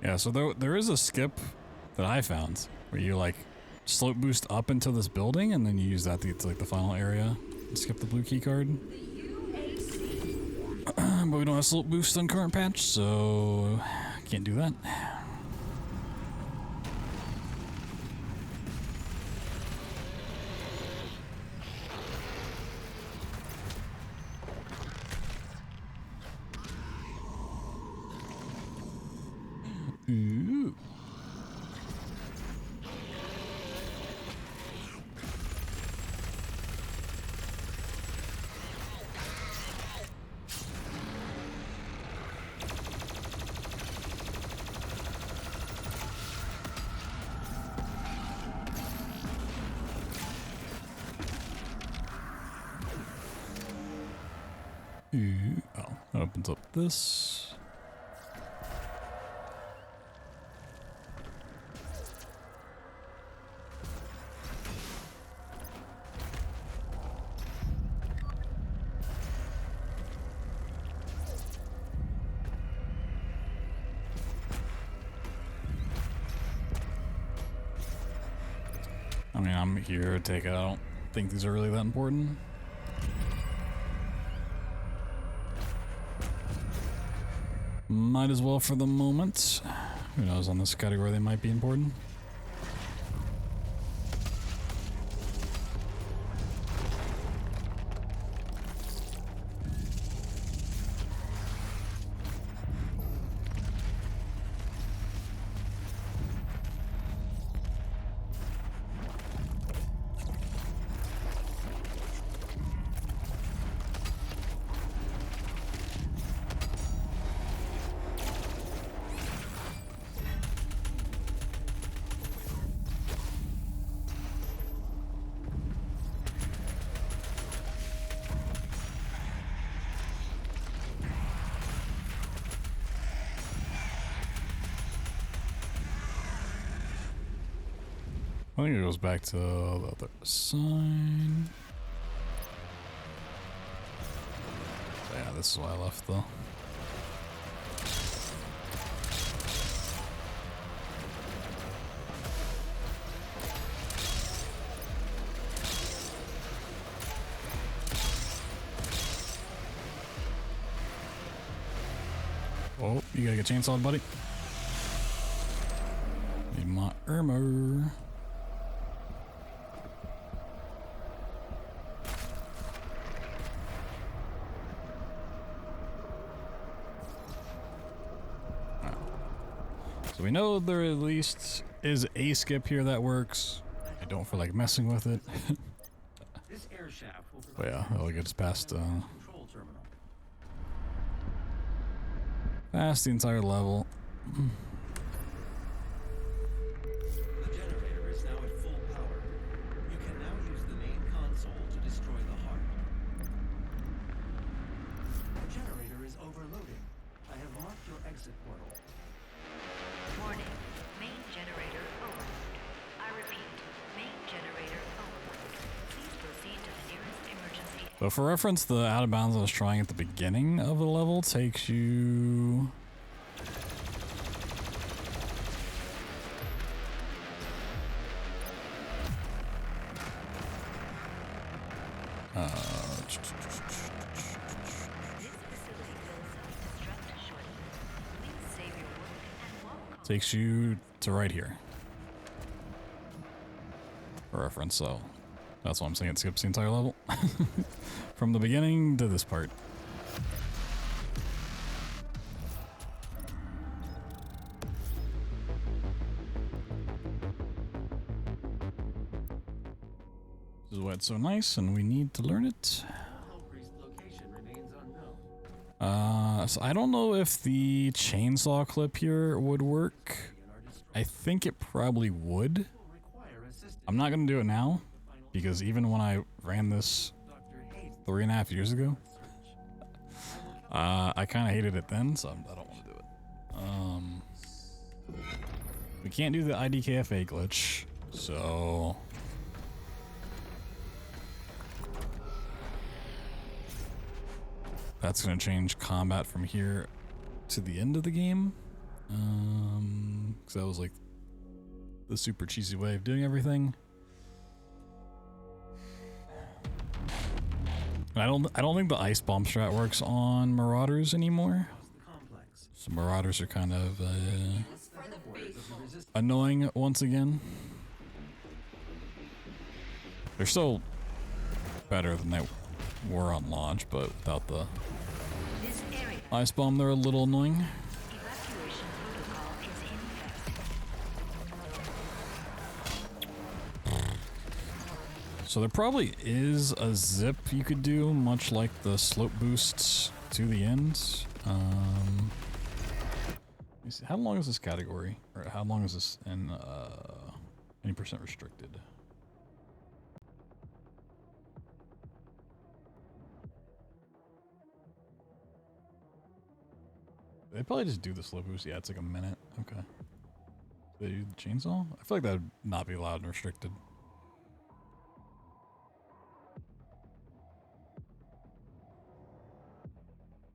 Speaker 1: Yeah, so there is a skip that I found where you like slope boost up into this building and then you use that to get to like the final area and skip the blue key card. But we don't have slope boost on current patch, so can't do that. Ooh. Ooh. Oh, that opens up this. I mean, I'm here to take it. I don't think these are really that important. Might as well for the moment. Who knows, on this category they might be important. I think it goes back to the other side. Yeah, this is why I left though. Oh, you gotta get chainsawed, buddy. Need my armor. So we know there at least is a skip here that works. I don't feel like messing with it.
Speaker 2: This air shaft will
Speaker 1: But yeah, that'll get us past
Speaker 2: control terminal.
Speaker 1: past the entire level.
Speaker 2: The generator is now at full power. You can now use the main console to destroy the heart. The generator is overloading. I have marked your exit portal.
Speaker 9: Warning. Main generator overload. I repeat. Main generator overload. Please proceed to the nearest emergency.
Speaker 1: But for reference, the out of bounds I was trying at the beginning of the level takes you...
Speaker 9: This facility will self-destruct shortly. Please save your work and walk.
Speaker 1: takes you to right here. For reference, so that's why I'm saying it skips the entire level. From the beginning to this part. This is why it's so nice, and we need to learn it.
Speaker 2: Hellpriest location remains unknown.
Speaker 1: So I don't know if the chainsaw clip here would work. I think it probably would.
Speaker 2: Require assistance.
Speaker 1: I'm not gonna do it now, because even when I ran this
Speaker 2: Dr. Hayes
Speaker 1: 3.5 years ago, I kind of hated it then, so I don't want to do it. We can't do the IDKFA glitch, so... That's going to change combat from here to the end of the game. Because that was like the super cheesy way of doing everything. And I don't think the ice bomb strat works on Marauders anymore. So Marauders are kind of annoying once again. They're still better than they were on launch, but without the ice bomb, they're a little annoying.
Speaker 9: Evacuation protocol is in effect.
Speaker 1: So there probably is a zip you could do, much like the slope boosts to the end. Let me see. How long is this category? Or how long is this in any percent restricted? They probably just do the slow boost. Yeah, it's like a minute. Okay. They do the chainsaw? I feel like that would not be allowed and restricted.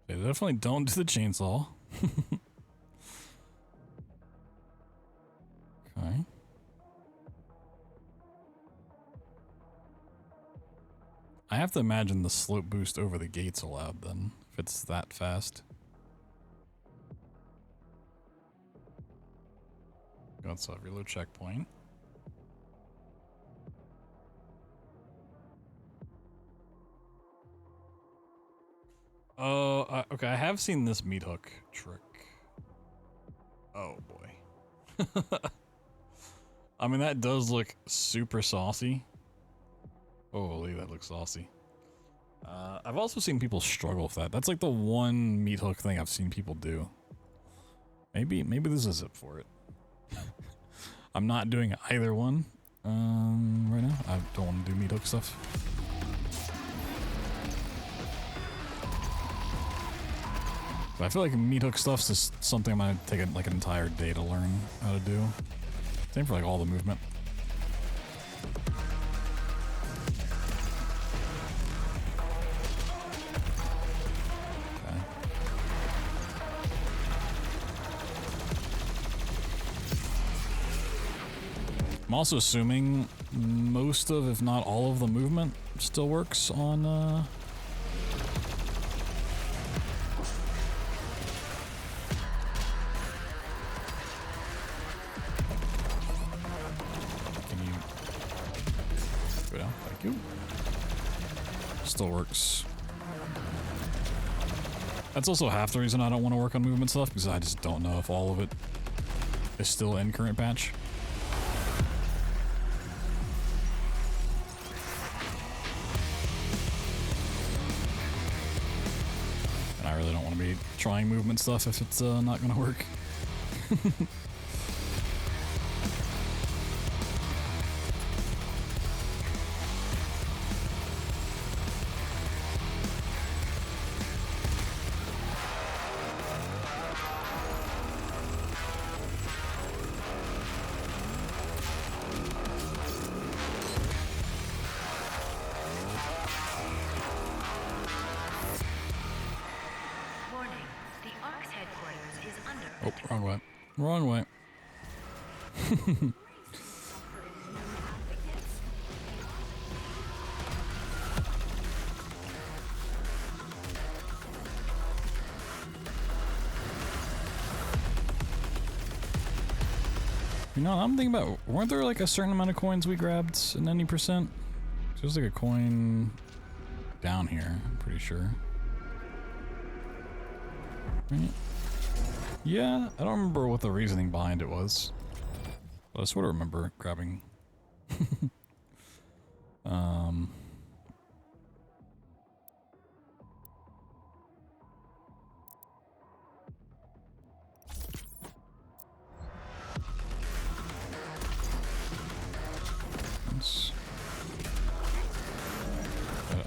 Speaker 1: They definitely don't do the chainsaw. Okay. I have to imagine the slope boost over the gate's allowed then, if it's that fast. Let's have reload checkpoint. Oh, okay. I have seen this meat hook trick. Oh boy. I mean, that does look super saucy. Holy, that looks saucy. I've also seen people struggle with that. That's like the one meat hook thing I've seen people do. Maybe there's a zip for it. I'm not doing either one right now. I don't want to do meat hook stuff. But I feel like meat hook stuff's just something I'm gonna take like an entire day to learn how to do. Same for like all the movement. I'm also assuming most of, if not all of the movement still works on, Can you go down? Thank you. Still works. That's also half the reason I don't want to work on movement stuff, because I just don't know if all of it is still in current patch. Trying movement stuff if it's not gonna work. Wrong way. You know, I'm thinking about, weren't there like a certain amount of coins we grabbed in any percent? There's like a coin down here, I'm pretty sure. Right. Yeah, I don't remember what the reasoning behind it was, but I sort of remember grabbing.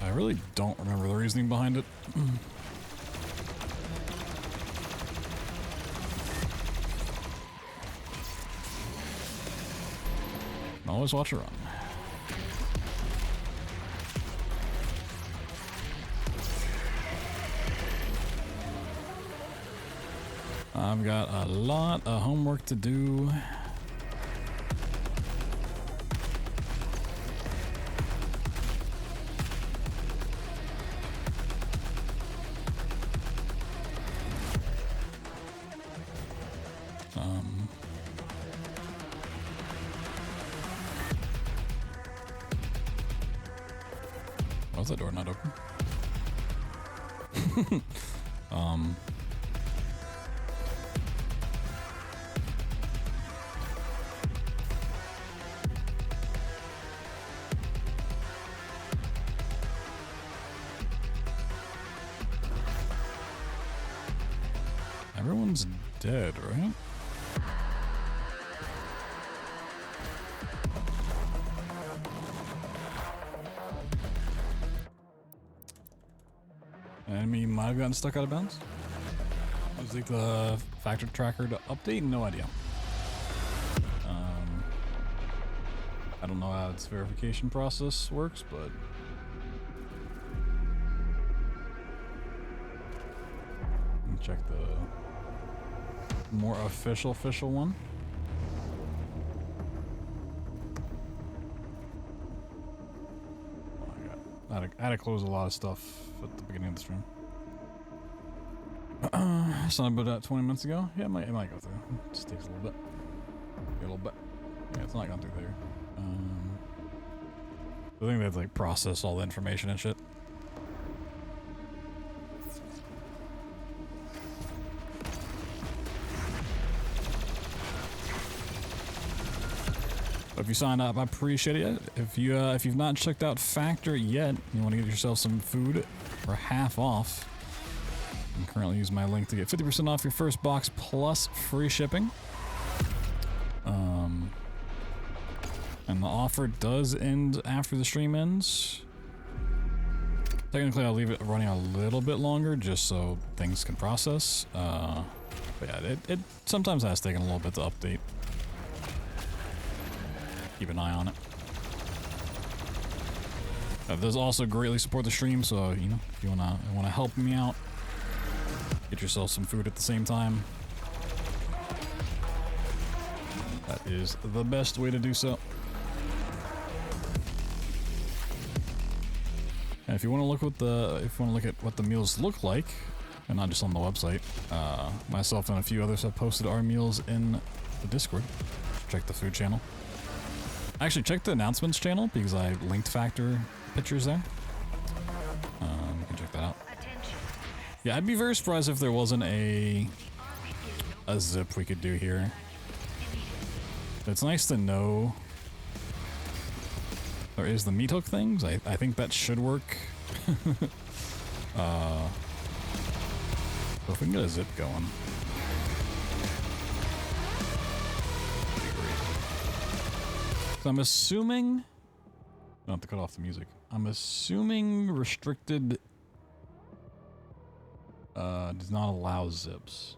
Speaker 1: I really don't remember the reasoning behind it. Always watch her run. I've got a lot of homework to do. Why is that door not open? Everyone's dead, right? Enemy might have gotten stuck out of bounds. Is it the factor tracker to update? No idea. I don't know how its verification process works, but let me check the more official one. Oh, I had to close a lot of stuff at the beginning of the stream. Something about that 20 minutes ago. Yeah, it might go through. It just takes a little bit. A little bit. Yeah, it's not gone through there. I think they have to like process all the information and shit. If you signed up, I appreciate it. If you've not checked out Factor yet, you want to get yourself some food for half off. You can currently use my link to get 50% off your first box plus free shipping. And the offer does end after the stream ends. Technically, I'll leave it running a little bit longer just so things can process. But yeah, it sometimes has taken a little bit to update. Keep an eye on it. It does also greatly support the stream, so you know, if you wanna help me out, get yourself some food at the same time. That is the best way to do so. And if you want to look at what the meals look like, and not just on the website, myself and a few others have posted our meals in the Discord. Check the food channel. Actually, check the announcements channel because I linked Factor pictures there. You can check that out. Yeah, I'd be very surprised if there wasn't a zip we could do here. It's nice to know there is the meat hook things. I think that should work. So if we can get a zip going. So I'm assuming, I don't have to cut off the music. I'm assuming restricted does not allow zips.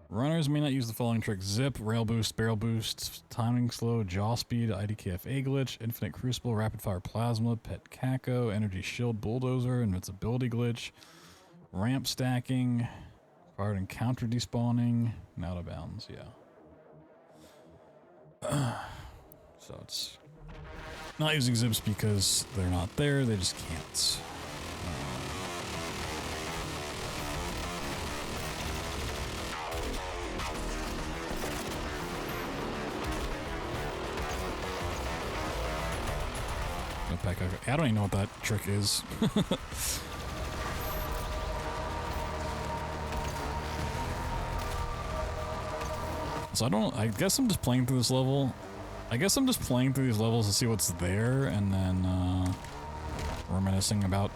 Speaker 1: Runners may not use the following tricks: zip, rail boost, barrel boost, timing slow, jaw speed, IDKFA glitch, infinite crucible, rapid fire plasma, pet caco, energy shield, bulldozer, invincibility glitch, ramp stacking, required encounter despawning, and out of bounds. Yeah. So it's not using zips because they're not there, they just can't. I don't even know what that trick is. So I guess I'm just playing through this level. I guess I'm just playing through these levels to see what's there, and then reminiscing about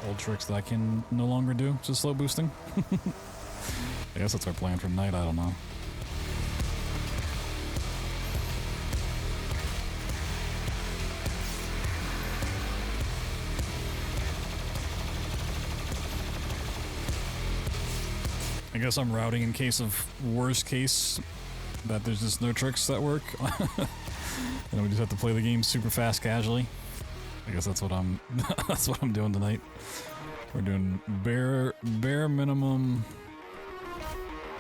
Speaker 1: old tricks that I can no longer do, just slow boosting. I guess that's our plan for tonight, I don't know. I guess I'm routing in case of worst case that there's just no tricks that work. And we just have to play the game super fast casually. I guess that's what I'm that's what I'm doing tonight. We're doing bare minimum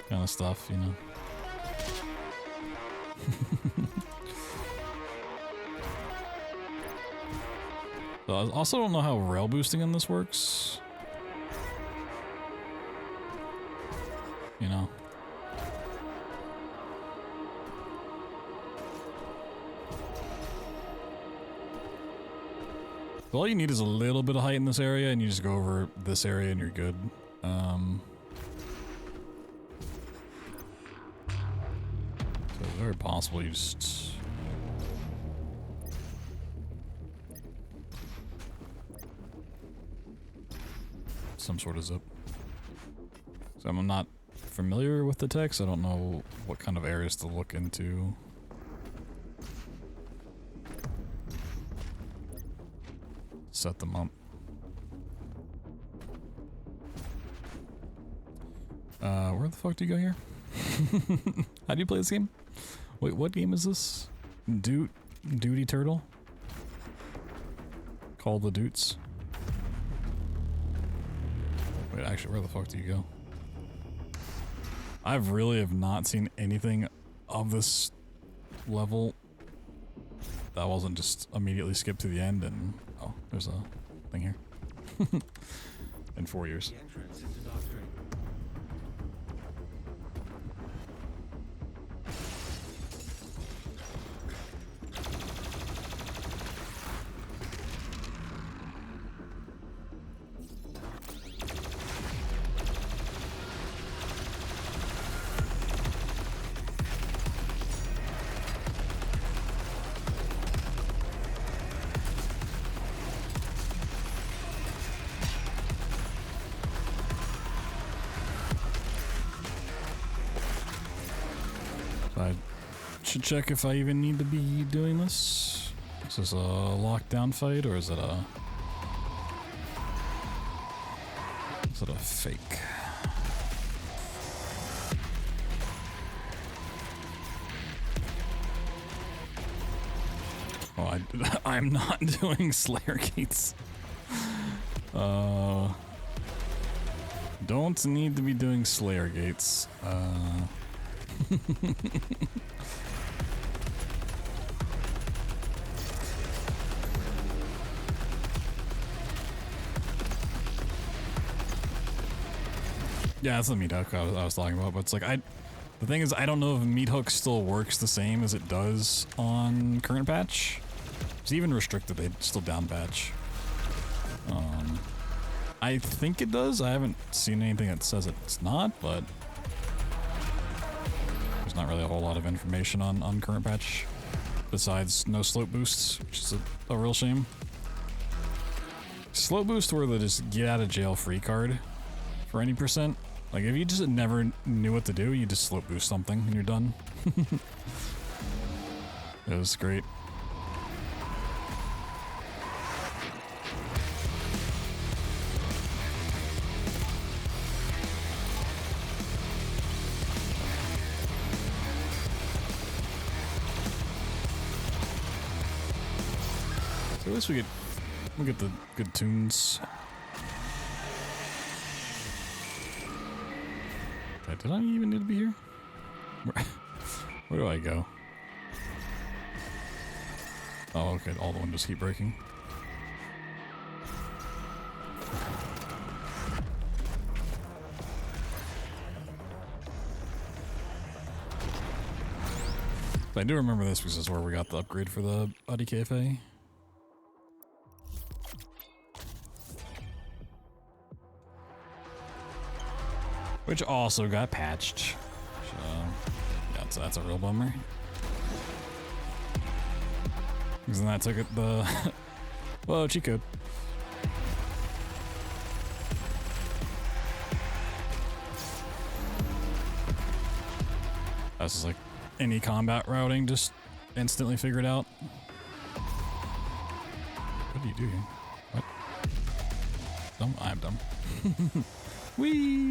Speaker 1: kind of stuff, you know. So I also don't know how rail boosting in this works. You know. All you need is a little bit of height in this area, and you just go over this area and you're good. So it's very possible you just... some sort of zip. So I'm not familiar with the text. I don't know what kind of areas to look into. Set them up. Where the fuck do you go here? How do you play this game? Wait, what game is this? Duty Turtle? Call the Dutes? Wait, actually, where the fuck do you go? I really have not seen anything of this level that wasn't just immediately skipped to the end and... oh, there's a thing here. In 4 years.
Speaker 2: The entrance into Doctrine.
Speaker 1: I should check if I even need to be doing this. Is this a lockdown fight or is it a... is it a fake? Oh, I'm not doing Slayer Gates. Don't need to be doing Slayer Gates. Yeah, that's the meat hook I was talking about, but it's like the thing is I don't know if meat hook still works the same as it does on current patch. It's even restricted, they still down patch. I think it does. I haven't seen anything that says it's not, but there's not really a whole lot of information on current patch besides no slope boosts, which is a real shame. Slope boost were the just get out of jail free card for any percent. Like if you just never knew what to do, you just slope boost something and you're done. It was great. So at least we get the good tunes. Did I even need to be here? Where do I go? Oh, okay. All the windows keep breaking. I do remember this because this is where we got the upgrade for the ADKFA. Which also got patched. So, yeah, that's a real bummer. Because then that took it the... whoa, cheat code. That's just like any combat routing just instantly figured out. What do you do here? What? Dumb? I'm dumb. Whee!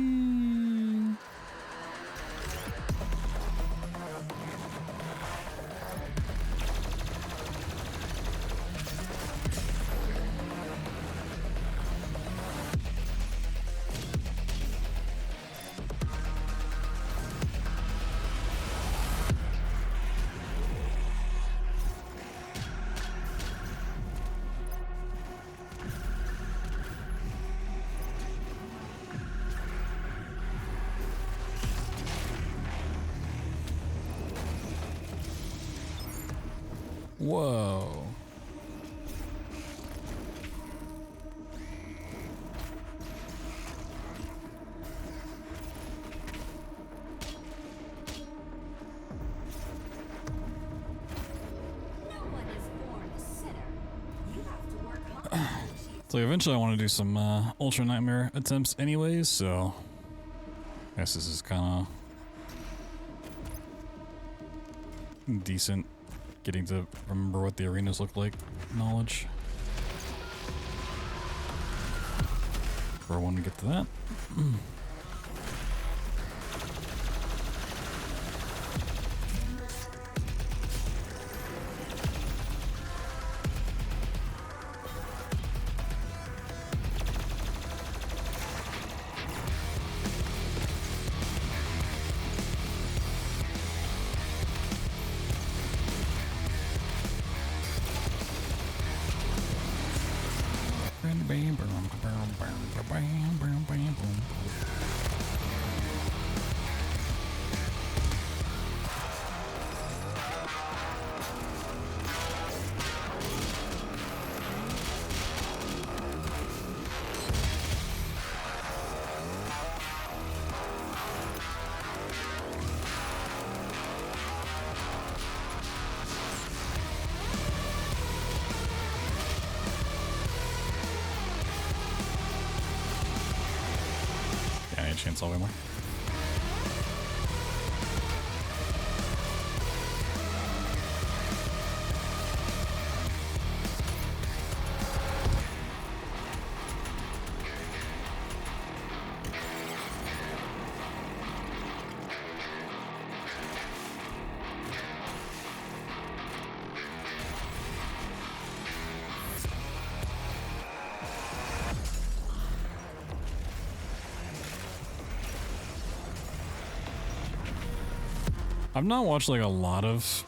Speaker 1: Whoa. So eventually I want to do some Ultra Nightmare attempts anyways, so I guess this is kind of decent getting to remember what the arenas look like knowledge. For when we get to that. Chainsaw way more. I've not watched like a lot of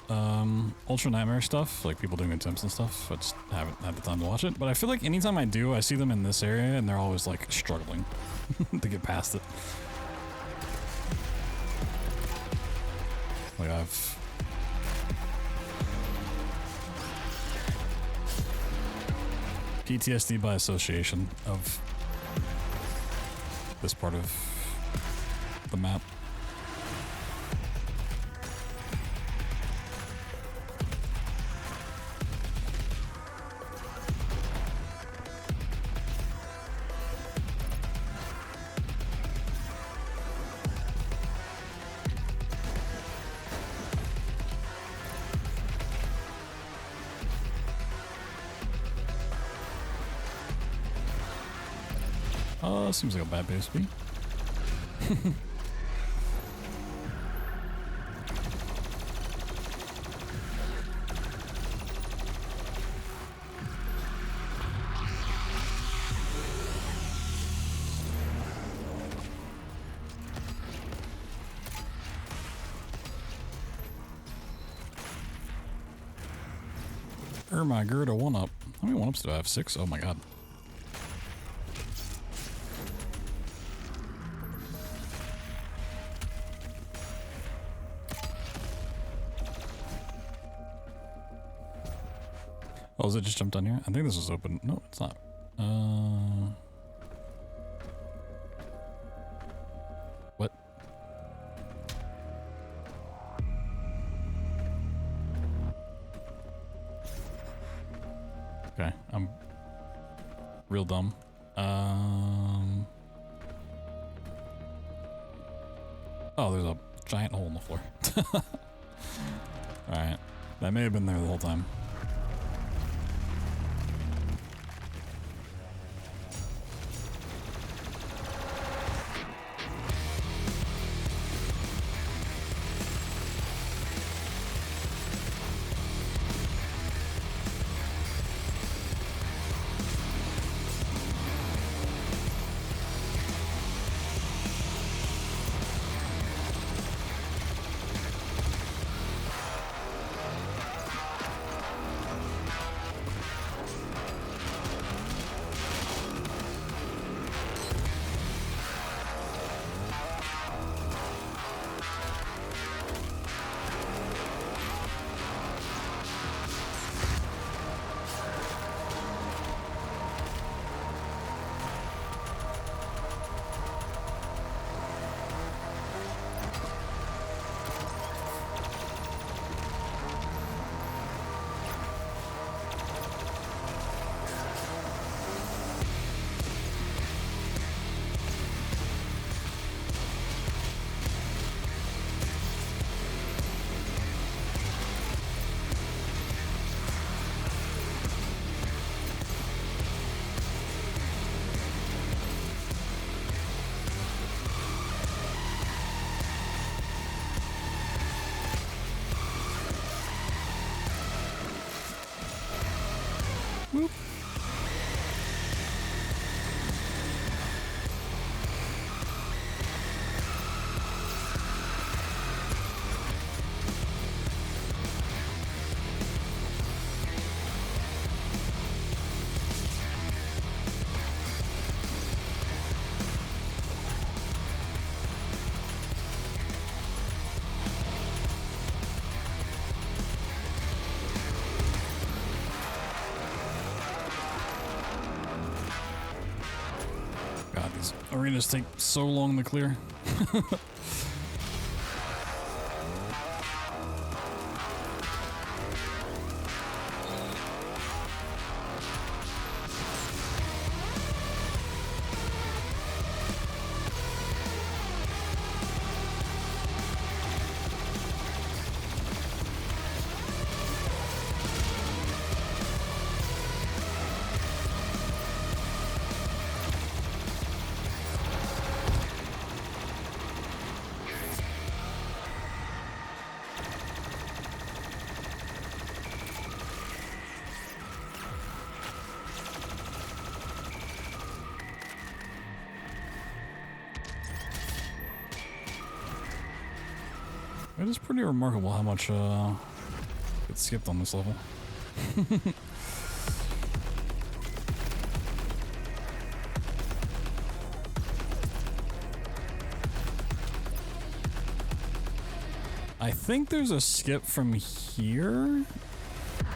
Speaker 1: Ultra Nightmare stuff, like people doing attempts and stuff. I just haven't had the time to watch it. But I feel like anytime I do, I see them in this area and they're always like struggling to get past it. Like I've PTSD by association of this part of the map. Seems like a bad base to be. My Gerda 1-up. How many 1-ups do I have? 6? Oh my god. Oh, is it just jumped on here? I think this was open. No, it's not. What? Okay, I'm real dumb. Oh, there's a giant hole in the floor. Alright. That may have been there the whole time. These arenas take so long to clear. It is pretty remarkable how much gets skipped on this level. I think there's a skip from here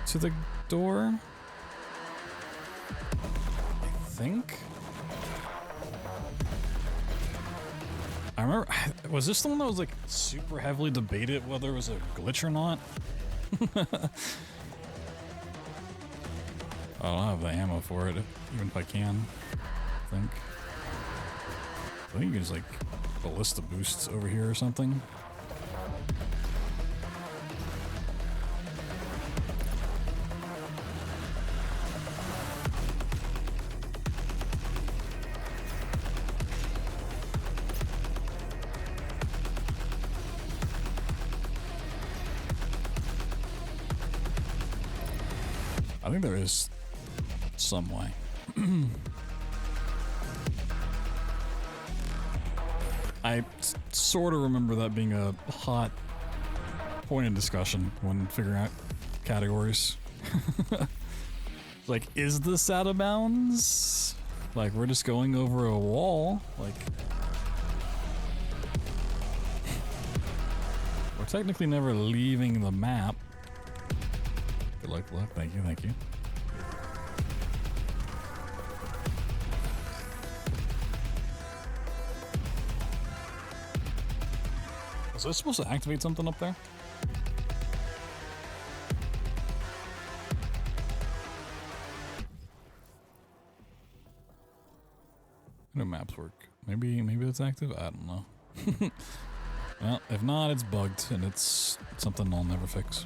Speaker 1: to the door. I think. I remember, was this the one that was like super heavily debated whether it was a glitch or not? I don't have the ammo for it, even if I can. I think there's like ballista boosts over here or something. I think there is some way. I sort of remember that being a hot point of discussion when figuring out categories. Like, is this out of bounds? Like, we're just going over a wall. Like, we're technically never leaving the map. Good luck, good luck. Thank you, thank you. Was I supposed to activate something up there? How do maps work? Maybe it's active? I don't know. Well, if not, it's bugged, and it's something I'll never fix.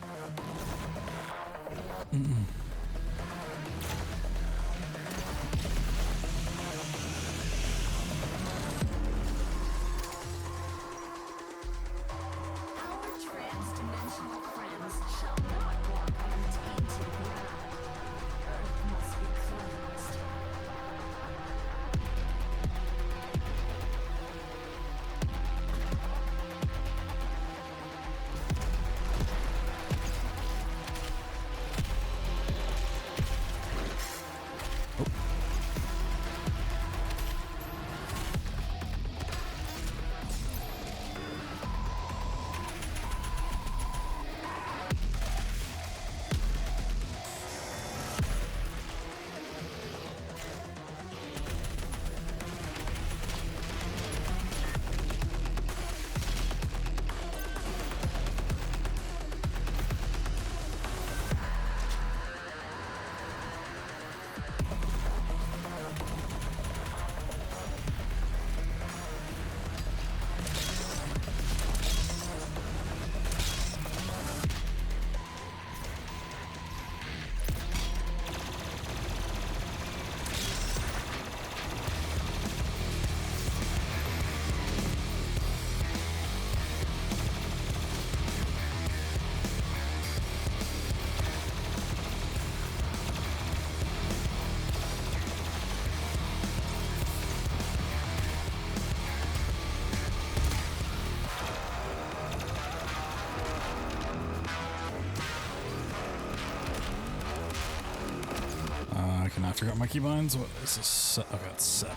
Speaker 1: I forgot my keybinds. What is this? I got 7.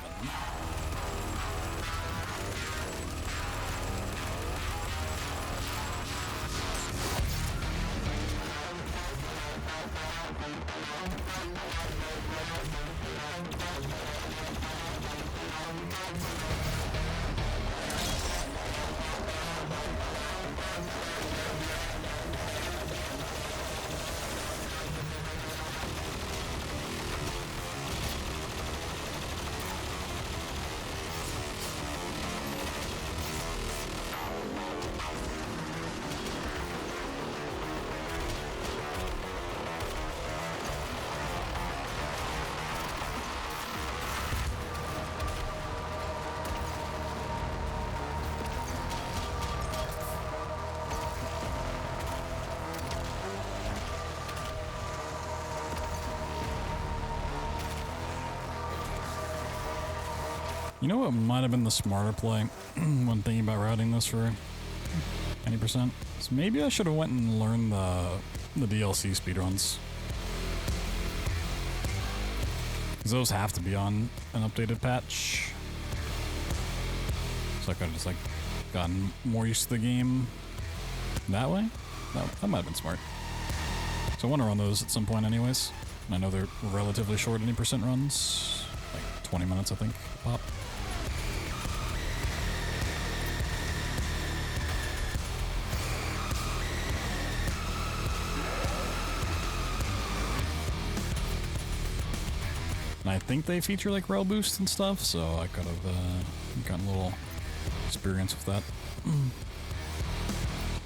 Speaker 1: You know what might have been the smarter play when thinking about routing this for any percent? So maybe I should have went and learned the DLC speedruns. Because those have to be on an updated patch. So I could have just like gotten more used to the game that way. That might have been smart. So I want to run those at some point anyways. And I know they're relatively short any percent runs. Like 20 minutes I think, pop. And I think they feature like rail boost and stuff, so I could have gotten a little experience with that.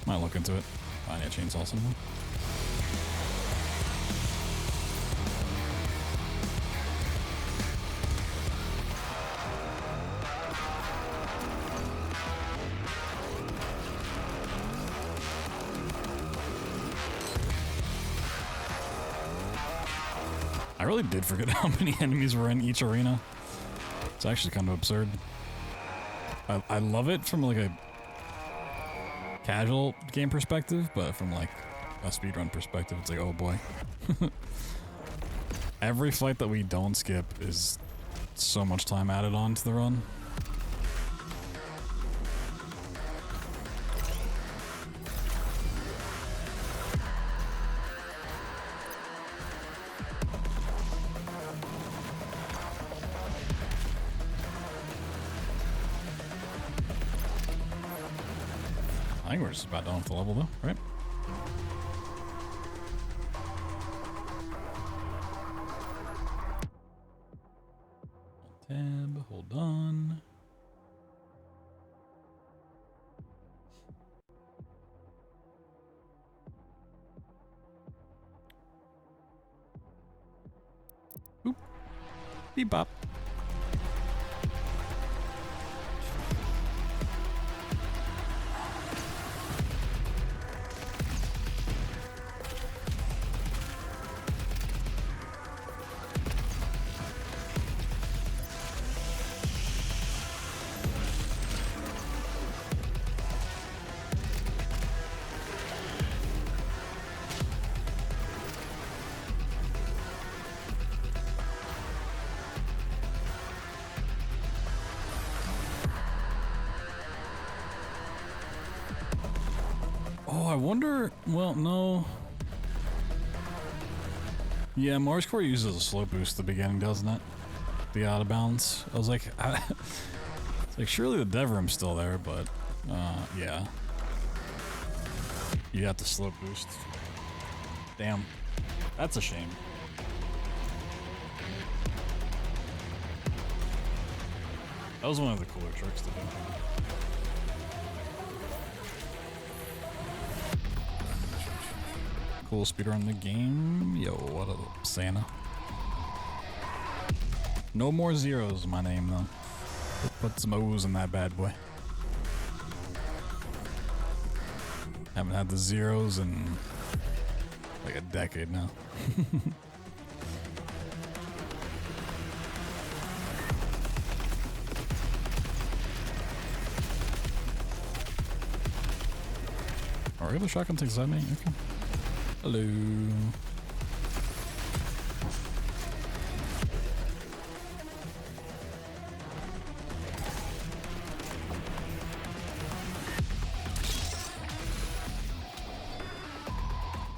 Speaker 1: Might look into it. I need a chainsaw somewhere. I really did forget how many enemies were in each arena. It's actually kind of absurd. I love it from like a casual game perspective, but from like a speedrun perspective, it's like, oh boy. Every fight that we don't skip is so much time added on to the run. I think we're just about done with the level though, right? Tab, hold on. Boop. Beep bop. Oh, I wonder. Well, no. Yeah, Mars Core uses a slow boost at the beginning, doesn't it? The out of bounds. I was like, it's like surely the dev room's still there, but yeah. You have to slow boost. Damn, that's a shame. That was one of the cooler tricks to do. Cool speedrun the game. Yo, what up, Santa? No more zeros, my name though. Put some O's in that bad boy. Haven't had the zeros in like a decade now. Are the shotgun takes that me? Okay. Hello.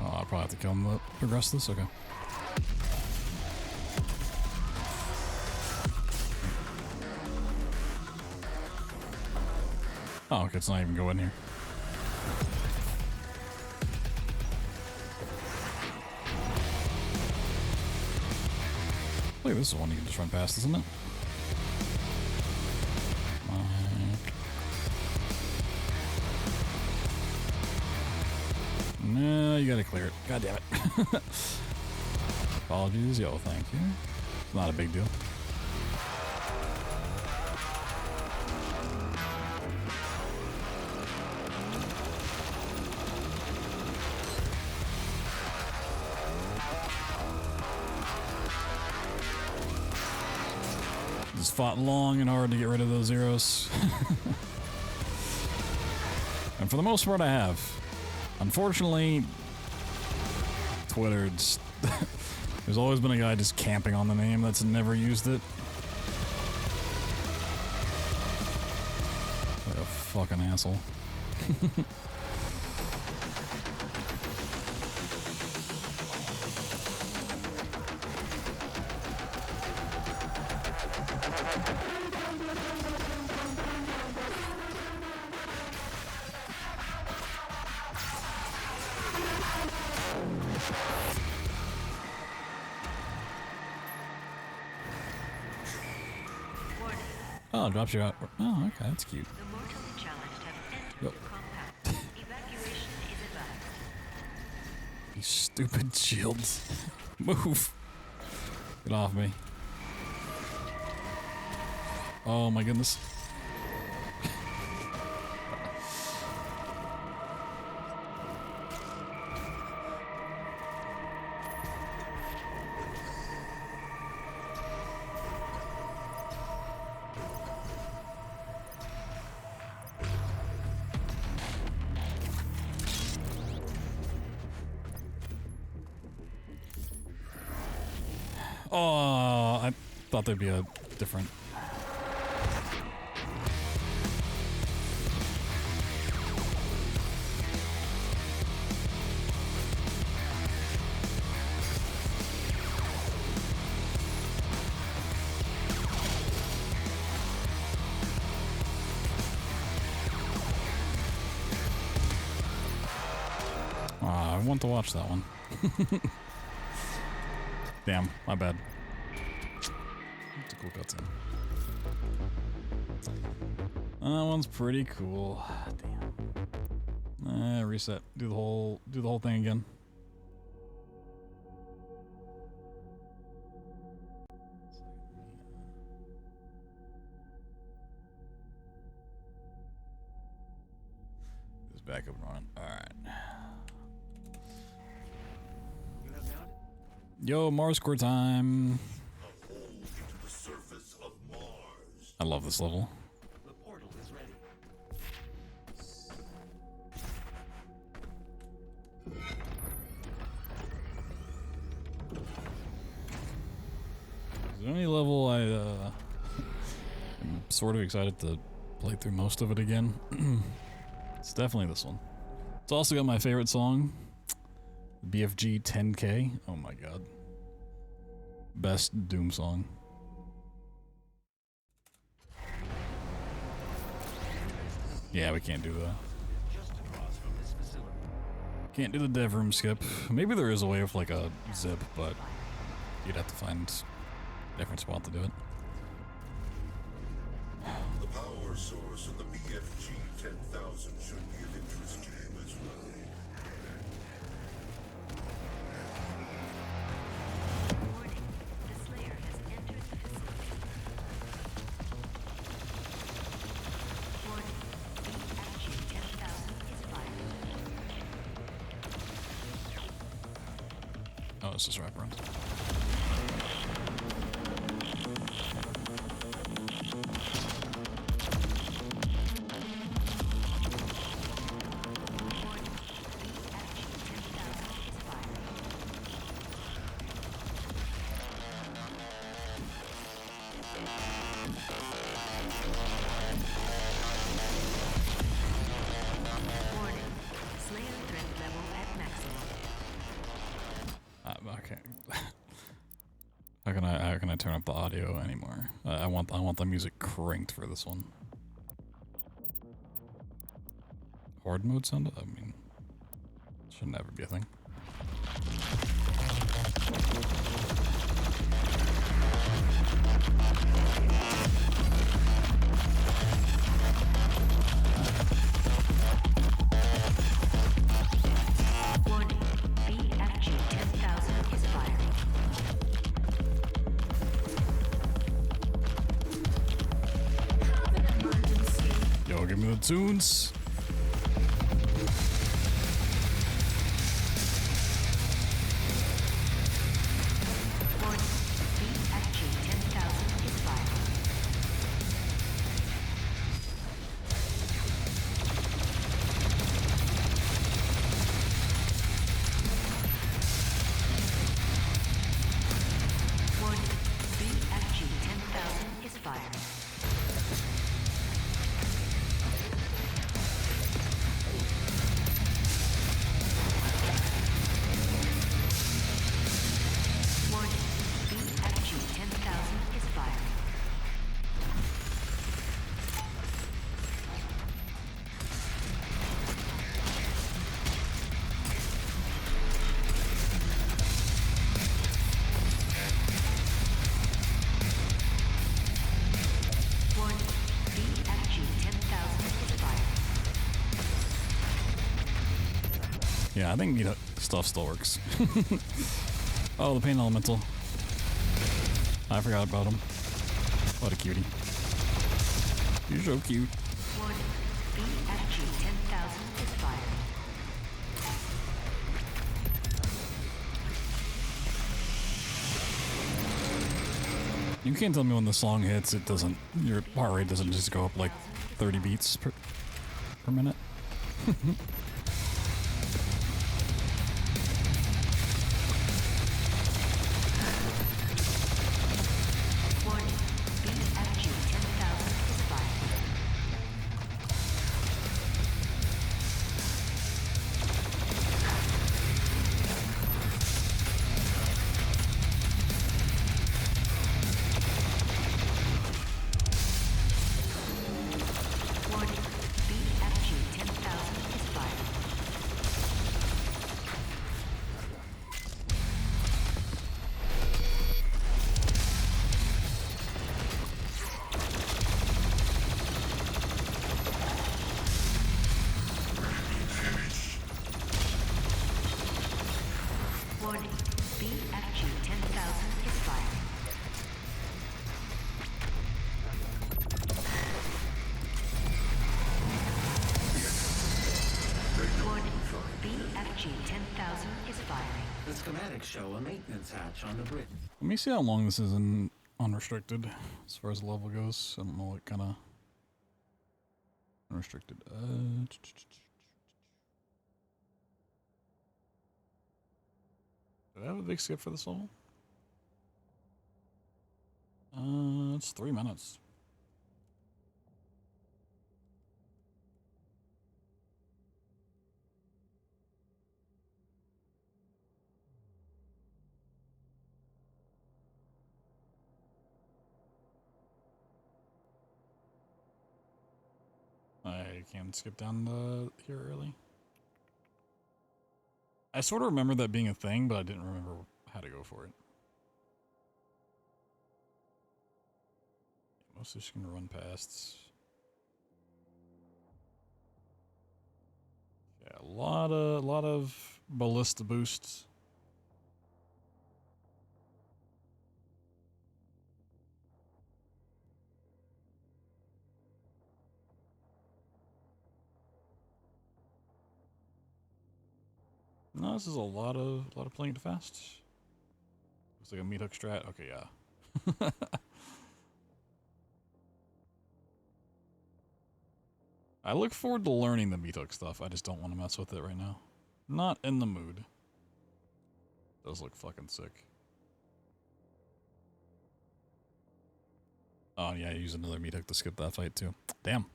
Speaker 1: Oh, I'll probably have to kill him to progress this. Okay. Oh, okay. It's not even go in here. Look, this is one you can just run past, isn't it? No, you gotta clear it. God damn it. Apologies, yo, thank you. It's not a big deal. Just fought long and hard to get rid of those zeros. And for the most part, I have. Unfortunately, Twitter, there's always been a guy just camping on the name that's never used it. Like a fucking asshole. Oh, it drops you out. Oh, okay, that's cute.
Speaker 9: The mortally challenged have entered
Speaker 1: Yep.
Speaker 9: the compound. Evacuation is advised.
Speaker 1: You stupid shields. Move. Get off me. Oh my goodness. Oh, I thought there'd be a different. I want to watch that one. Damn, my bad. It's a cool cutscene. That one's pretty cool. Damn. Reset. Do the whole thing again. Just back up and run. All right. Yo, Mars core time. I love this level.
Speaker 2: The portal is ready.
Speaker 1: Is there any level I'm sort of excited to play through most of it again? It's definitely this one. It's also got my favorite song, BFG 10K. Oh my god. Best Doom song. Yeah, we can't do that. Can't do the dev room skip. Maybe there is a way with like a zip, but you'd have to find a different spot to do it.
Speaker 3: The power source of the BFG 10,000 should be of interest to you as well.
Speaker 9: Warning, the Slayer has entered the facility. Warning, BFG 10,000 is fired.
Speaker 1: Oh, it's just wraparound.
Speaker 9: Warning, Slayer threat level at maximum.
Speaker 1: Okay. How can I turn up the audio anymore? I want the music cranked for this one. Hard mode sound? I mean, should never be a thing.
Speaker 9: Warning, BFG 10,000 is firing.
Speaker 1: Yo, give me the tunes.
Speaker 9: Warning, BFG 10,000 is firing.
Speaker 1: Yeah, I think meat stuff still works. Oh, the pain elemental. I forgot about him. What a cutie. You're so cute.
Speaker 9: Warning. BFG 10,000 is fired.
Speaker 1: You can't tell me when the song hits, it doesn't, your heart rate doesn't just go up like 30 beats per minute.
Speaker 9: Warning. BFG 10,000 is fired. Warning. BFG 10,000 is fired. Warning. BFG 10,000 is fired. Warning. BFG 10,000 is firing.
Speaker 2: The schematics show a maintenance hatch on the bridge.
Speaker 1: Let me see how long this is in unrestricted as far as the level goes. I don't know what kind of unrestricted. Did I have a big skip for this level? It's 3 minutes. I can skip down here early. I sort of remember that being a thing, but I didn't remember how to go for it. Mostly just gonna run past. Yeah, a lot of ballista boosts. No, this is a lot of playing it fast. Looks like a meat hook strat. Okay, yeah. I look forward to learning the meat hook stuff. I just don't want to mess with it right now. Not in the mood. Those look fucking sick. Oh yeah, I use another meat hook to skip that fight too. Damn.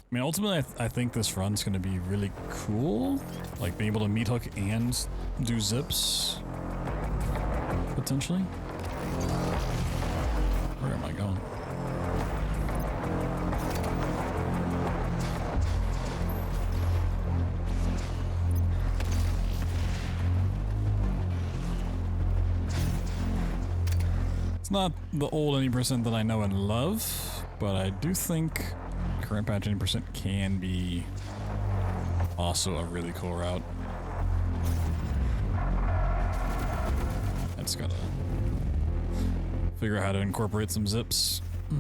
Speaker 1: I mean, ultimately, I think this run's going to be really cool. Like, being able to meat hook and do zips. Potentially. Where am I going? It's not the old any percent that I know and love, but I do think current patch 80% can be also a really cool route. I just gotta figure out how to incorporate some zips.
Speaker 3: The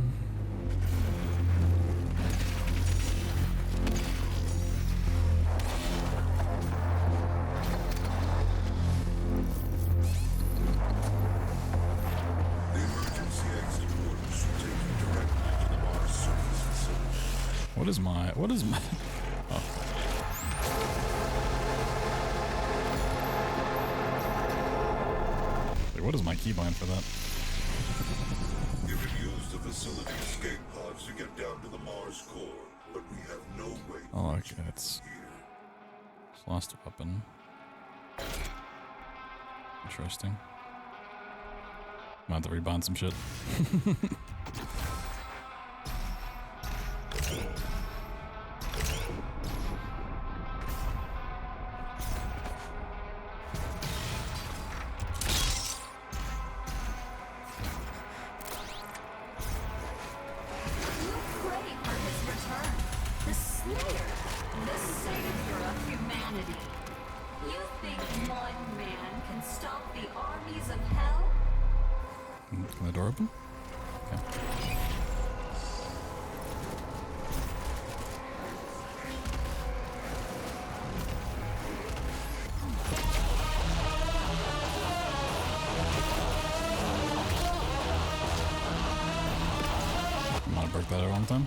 Speaker 3: emergency exit orders should take you directly to the Mars surface facility.
Speaker 1: What is my, oh. Wait, what is my keybind for that?
Speaker 3: You can use the facility escape pods to get down to the Mars core, but we have no way to
Speaker 1: Oh,
Speaker 3: reach
Speaker 1: okay, it's
Speaker 3: here.
Speaker 1: lost a weapon. Interesting. I'm about to rebind some shit.
Speaker 10: Pray for his return. The
Speaker 1: Can the door open? Okay. I'm gonna break that at one time.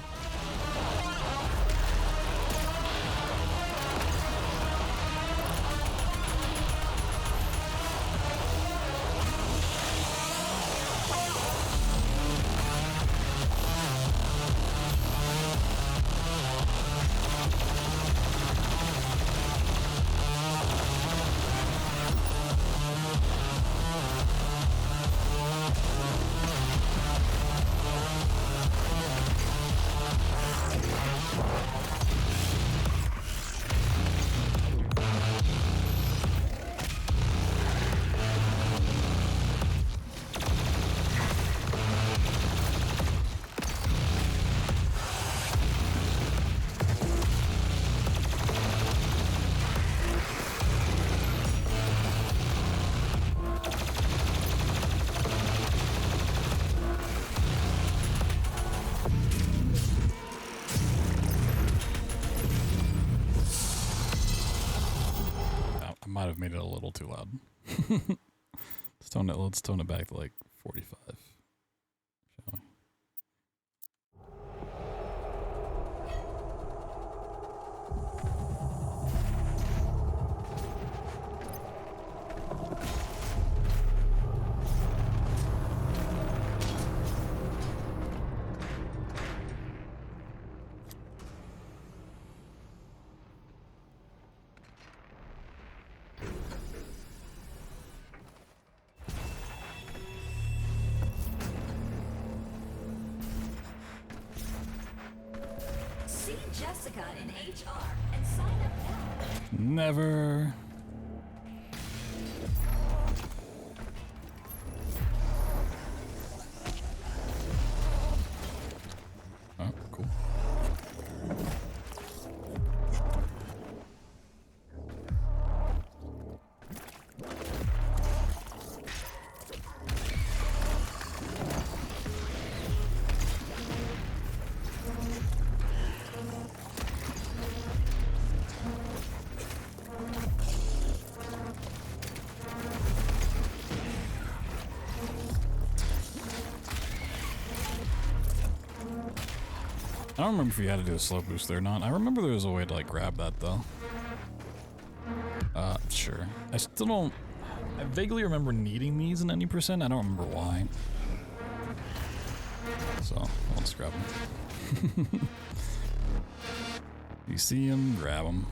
Speaker 1: Might have made it a little too loud. Let's tone it back to like 45. Shall we?
Speaker 9: See Jessica in HR and sign up now.
Speaker 1: Never. Oh, cool. I don't remember if you had to do a slow boost there or not. I remember there was a way to like grab that though. Sure. I still don't. I vaguely remember needing these in any percent. I don't remember why. So I'll just grab them. You see them, grab them.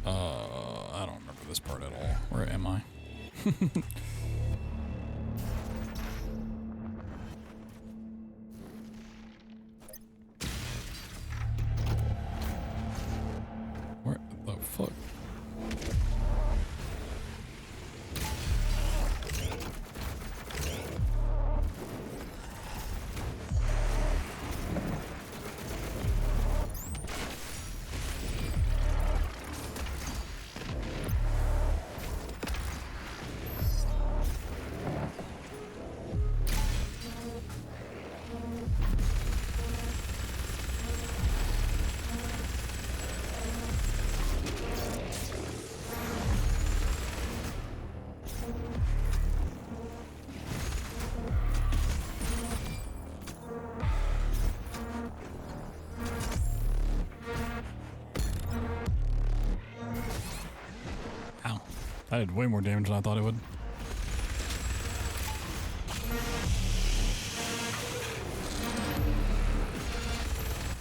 Speaker 1: I don't remember this part at all. Where am I? Where the fuck? That did way more damage than I thought it would.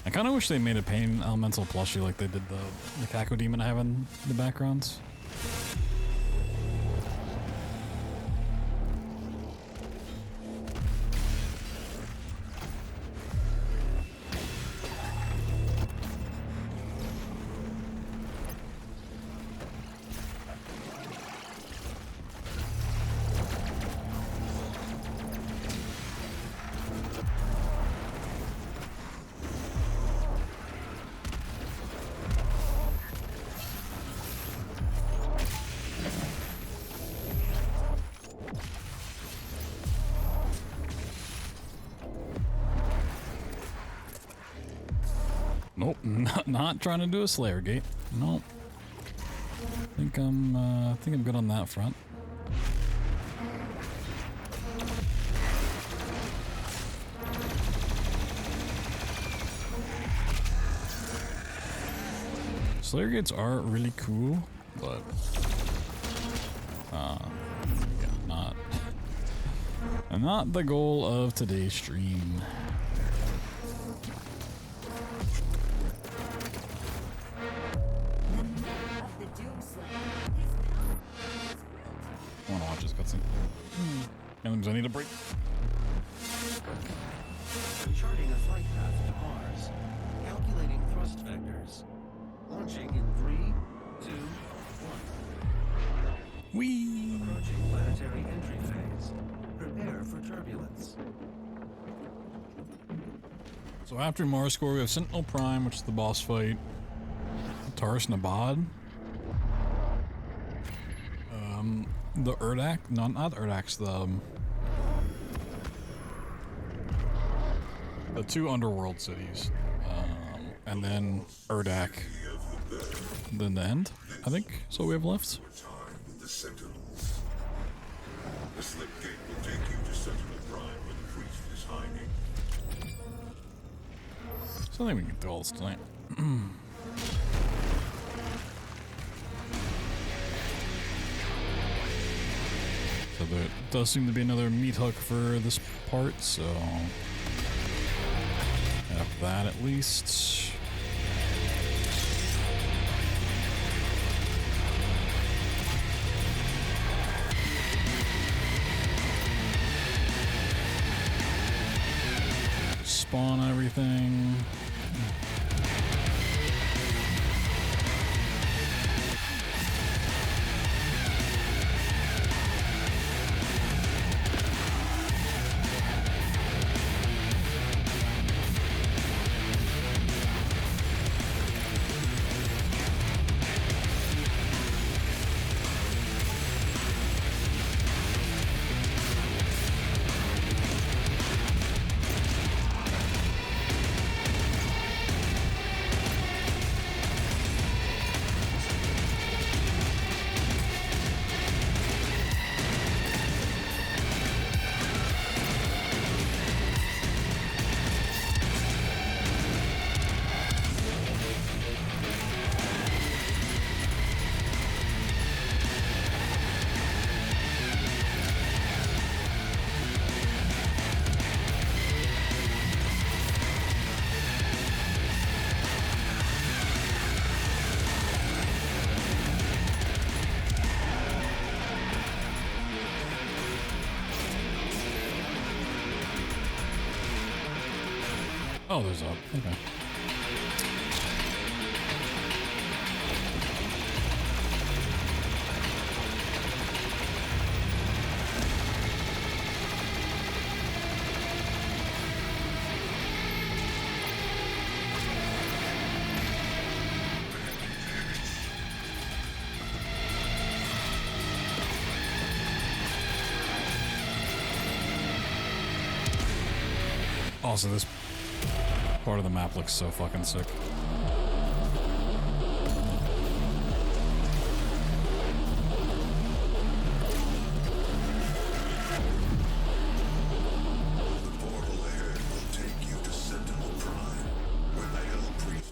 Speaker 1: I kind of wish they made a Pain Elemental plushie like they did the Kako Demon I have in the backgrounds. Nope, not trying to do a Slayer gate. Nope. I think I'm good on that front. Slayer gates are really cool, but yeah, not the goal of today's stream. I wanna watch this cutscene. And I need a break.
Speaker 2: Charting a flight path to Mars. Calculating thrust vectors. Launching in 3, 2, 1.
Speaker 1: Whee!
Speaker 2: Approaching planetary entry phase. Prepare for turbulence.
Speaker 1: So after Mars Core, we have Sentinel Prime, which is the boss fight. Taurus Nabad. The Urdak, no, not the Urdaks, the two underworld cities, and then Urdak, then the end, I think, is what we have left.
Speaker 3: Time with the Sentinels. The slip gate will take you to Sentinel Prime where the priest is hiding.
Speaker 1: So I think we can do all this tonight. So there does seem to be another meat hook for this part, so have that at least. Spawn everything. Oh, there's up. Okay. Also, this part of the map looks so fucking sick.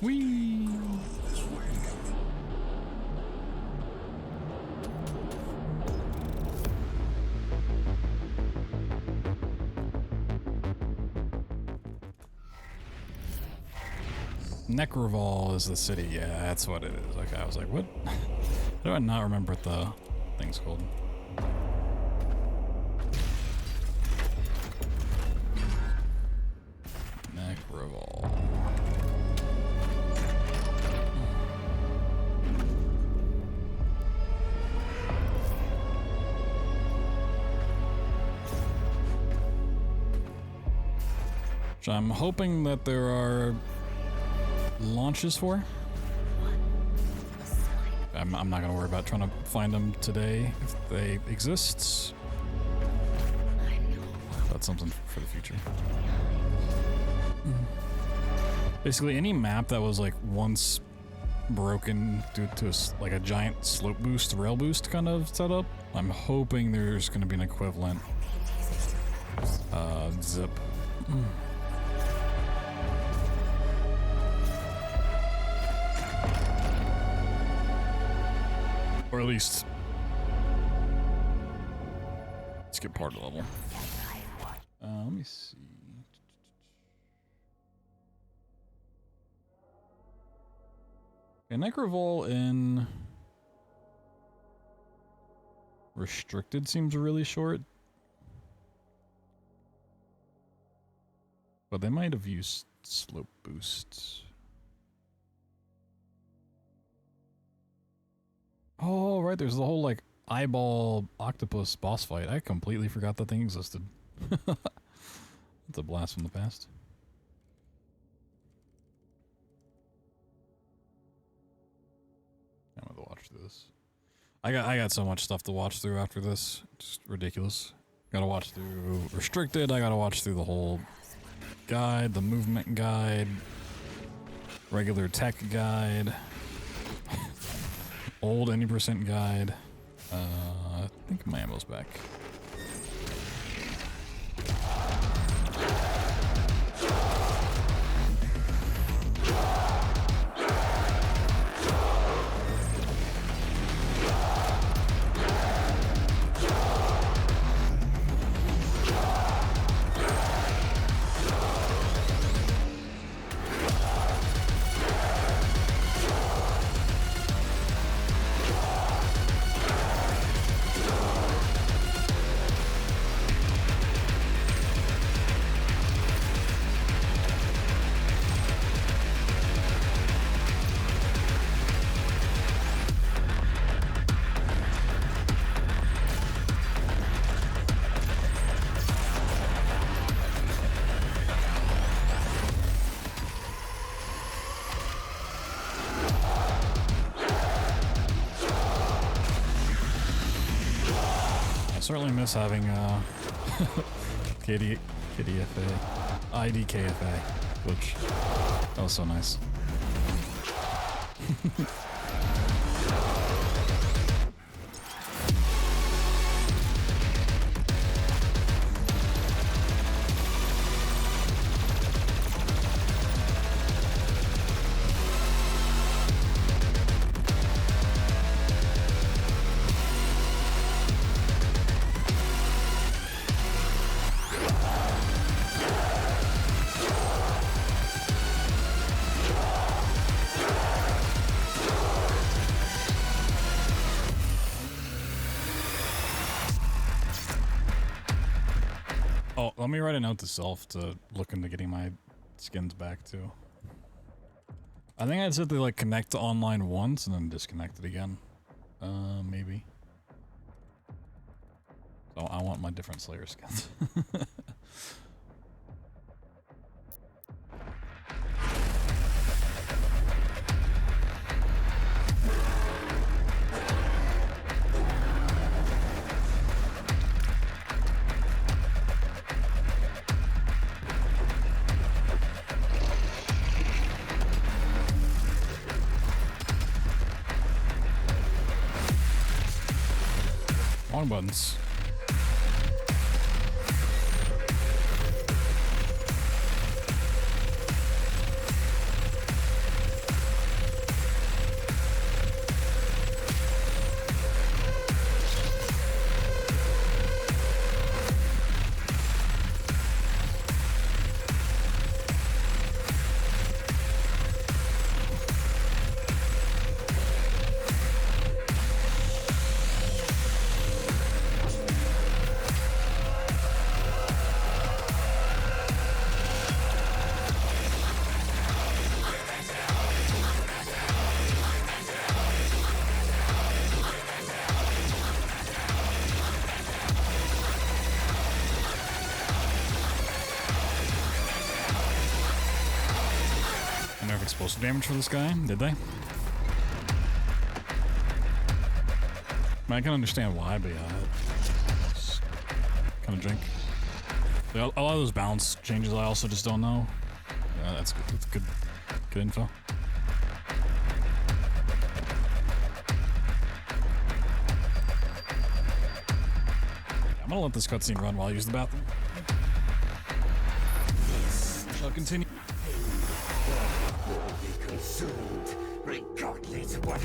Speaker 1: Whee! Necroval is the city. Yeah, that's what it is. Okay, I was like, what? How do I not remember what the thing's called? Necroval. So I'm hoping that there are launches for. I'm not gonna worry about trying to find them today if they exist. That's something for the future. Basically, any map that was like once broken due to like a giant slope boost, rail boost kind of setup, I'm hoping there's going to be an equivalent zip. Or at least skip part of the level. Let me see. A Necrovol in restricted seems really short. But they might have used slope boosts. Oh, right, there's the whole, like, eyeball octopus boss fight. I completely forgot that thing existed. It's a blast from the past. I'm gonna watch through this. I got so much stuff to watch through after this. It's just ridiculous. Gotta watch through restricted, I gotta watch through the whole guide, the movement guide, regular tech guide. Old any percent guide. I think my ammo's back. Certainly miss having KDFA, IDKFA, which that was so nice. Oh, let me write a note to self to look into getting my skins back too. I think I'd said they like connect to online once and then disconnect it again. Maybe. So I want my different Slayer skins. Wrong buttons. Explosive damage for this guy, did they? I can understand why, but yeah, it's kind of drink. A lot of those balance changes I also just don't know. That's good. That's good info. I'm gonna let this cutscene run while I use the bathroom. Shall continue.
Speaker 6: Will be consumed, regardless what.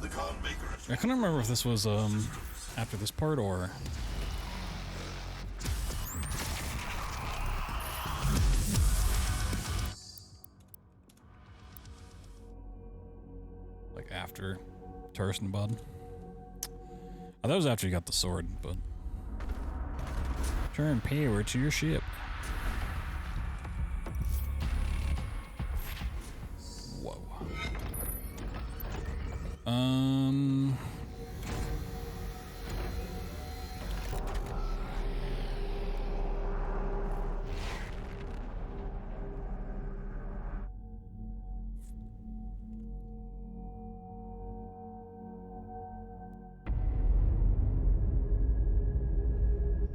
Speaker 3: The con maker is
Speaker 1: I couldn't remember if this was after this part or. Like after Turstenbud. Oh, that was after you got the sword, but. Turn power to your ship. Whoa.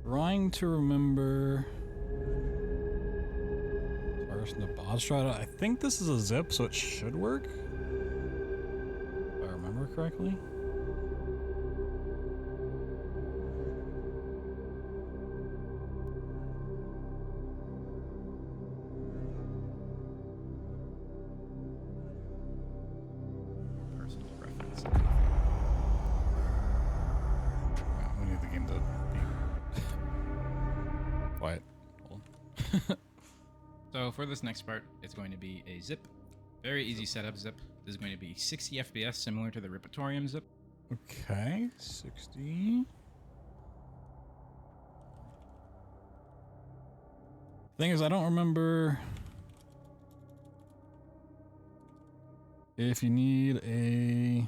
Speaker 1: Trying to remember. The boss strata. I think this is a zip, so it should work. If I remember correctly.
Speaker 8: Personal preference.
Speaker 1: We need the game to be quiet. Hold on.
Speaker 10: So for this next part, it's going to be a zip. Very easy setup zip. This is going to be 60 FPS, similar to the Ripatorium zip.
Speaker 1: Okay, 60. Thing is, I don't remember if you need a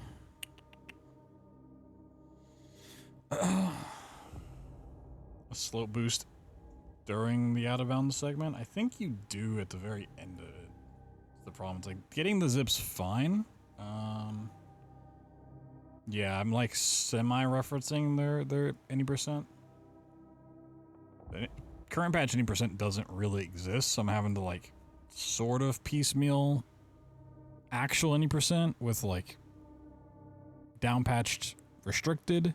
Speaker 1: slope boost during the out of bounds segment. I think you do at the very end of it. The problem is like getting the zips fine. Yeah, I'm like semi-referencing their any percent. Current patch any percent doesn't really exist, so I'm having to like sort of piecemeal actual any percent with like down patched restricted,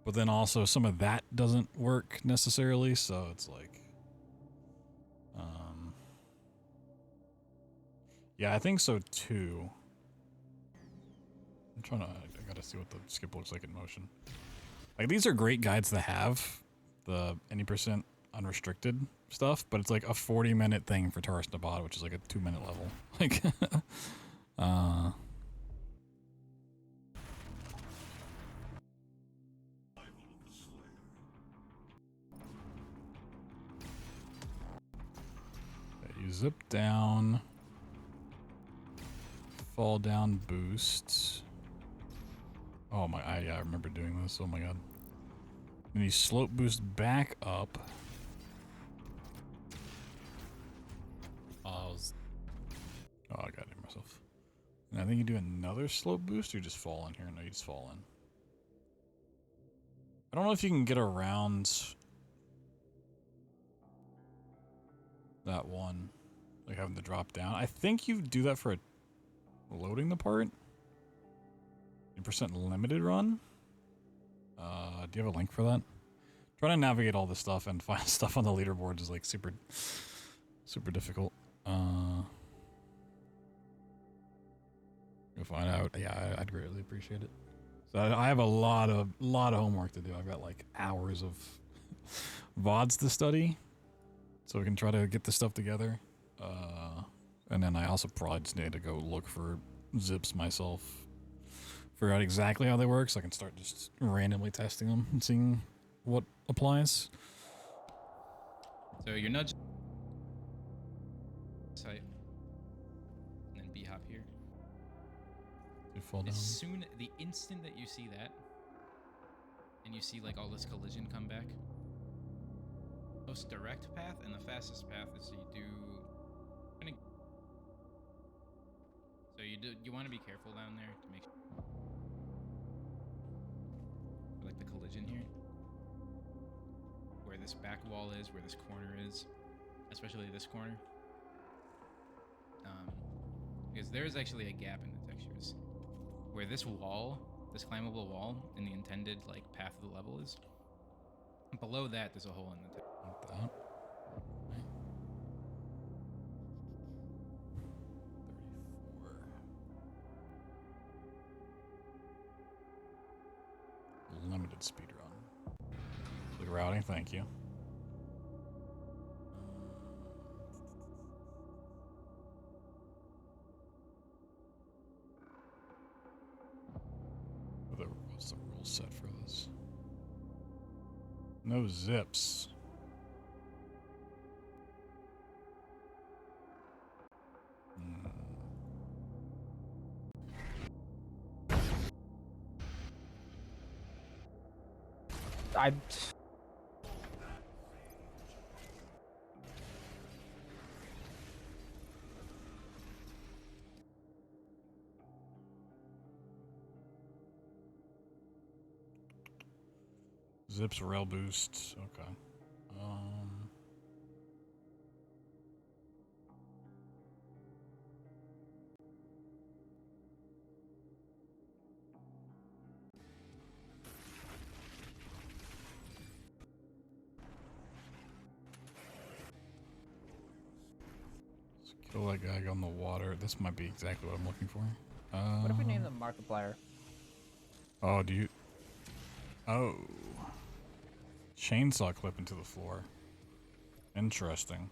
Speaker 1: but then also some of that doesn't work necessarily, so it's like Yeah, I think so too. I'm trying to, I gotta see what the skip looks like in motion. Like, these are great guides to have, the any percent unrestricted stuff, but it's like a 40-minute thing for Taurus Nabad, which is like a 2-minute level. Like, you zip down, fall down boost. Oh my, yeah, I remember doing this. Oh my god. Then you slope boost back up. Oh, I got it myself. And I think you do another slope boost or you just fall in here. No, you just fall in. I don't know if you can get around that one, like having to drop down. I think you do that for loading the part. 10% limited run. Do you have a link for that? Trying to navigate all this stuff and find stuff on the leaderboards is like super difficult. You'll find out. Yeah, I'd greatly appreciate it. So I have a lot of homework to do. I've got like hours of VODs to study, so we can try to get this stuff together. And then I also probably just need to go look for zips myself, figure out exactly how they work, so I can start just randomly testing them and seeing what applies.
Speaker 10: So your nudge site, and then B hop here.
Speaker 1: You fall down.
Speaker 10: As soon, the instant that you see that, and you see like all this collision come back, most direct path and the fastest path is you do. So you want to be careful down there to make sure, like the collision here, where this back wall is, where this corner is, especially this corner, because there is actually a gap in the textures where this wall, this climbable wall in the intended like path of the level is. Below that, there's a hole in the texture.
Speaker 1: Like that. 34. Limited speedrun. Click routing, thank you. What's the rule set for this? No zips. Zips rail boost. Okay. Let's kill that guy on the water. This might be exactly what I'm looking for.
Speaker 11: What if we name them Markiplier?
Speaker 1: Oh, do you? Oh. Chainsaw clip into the floor. Interesting.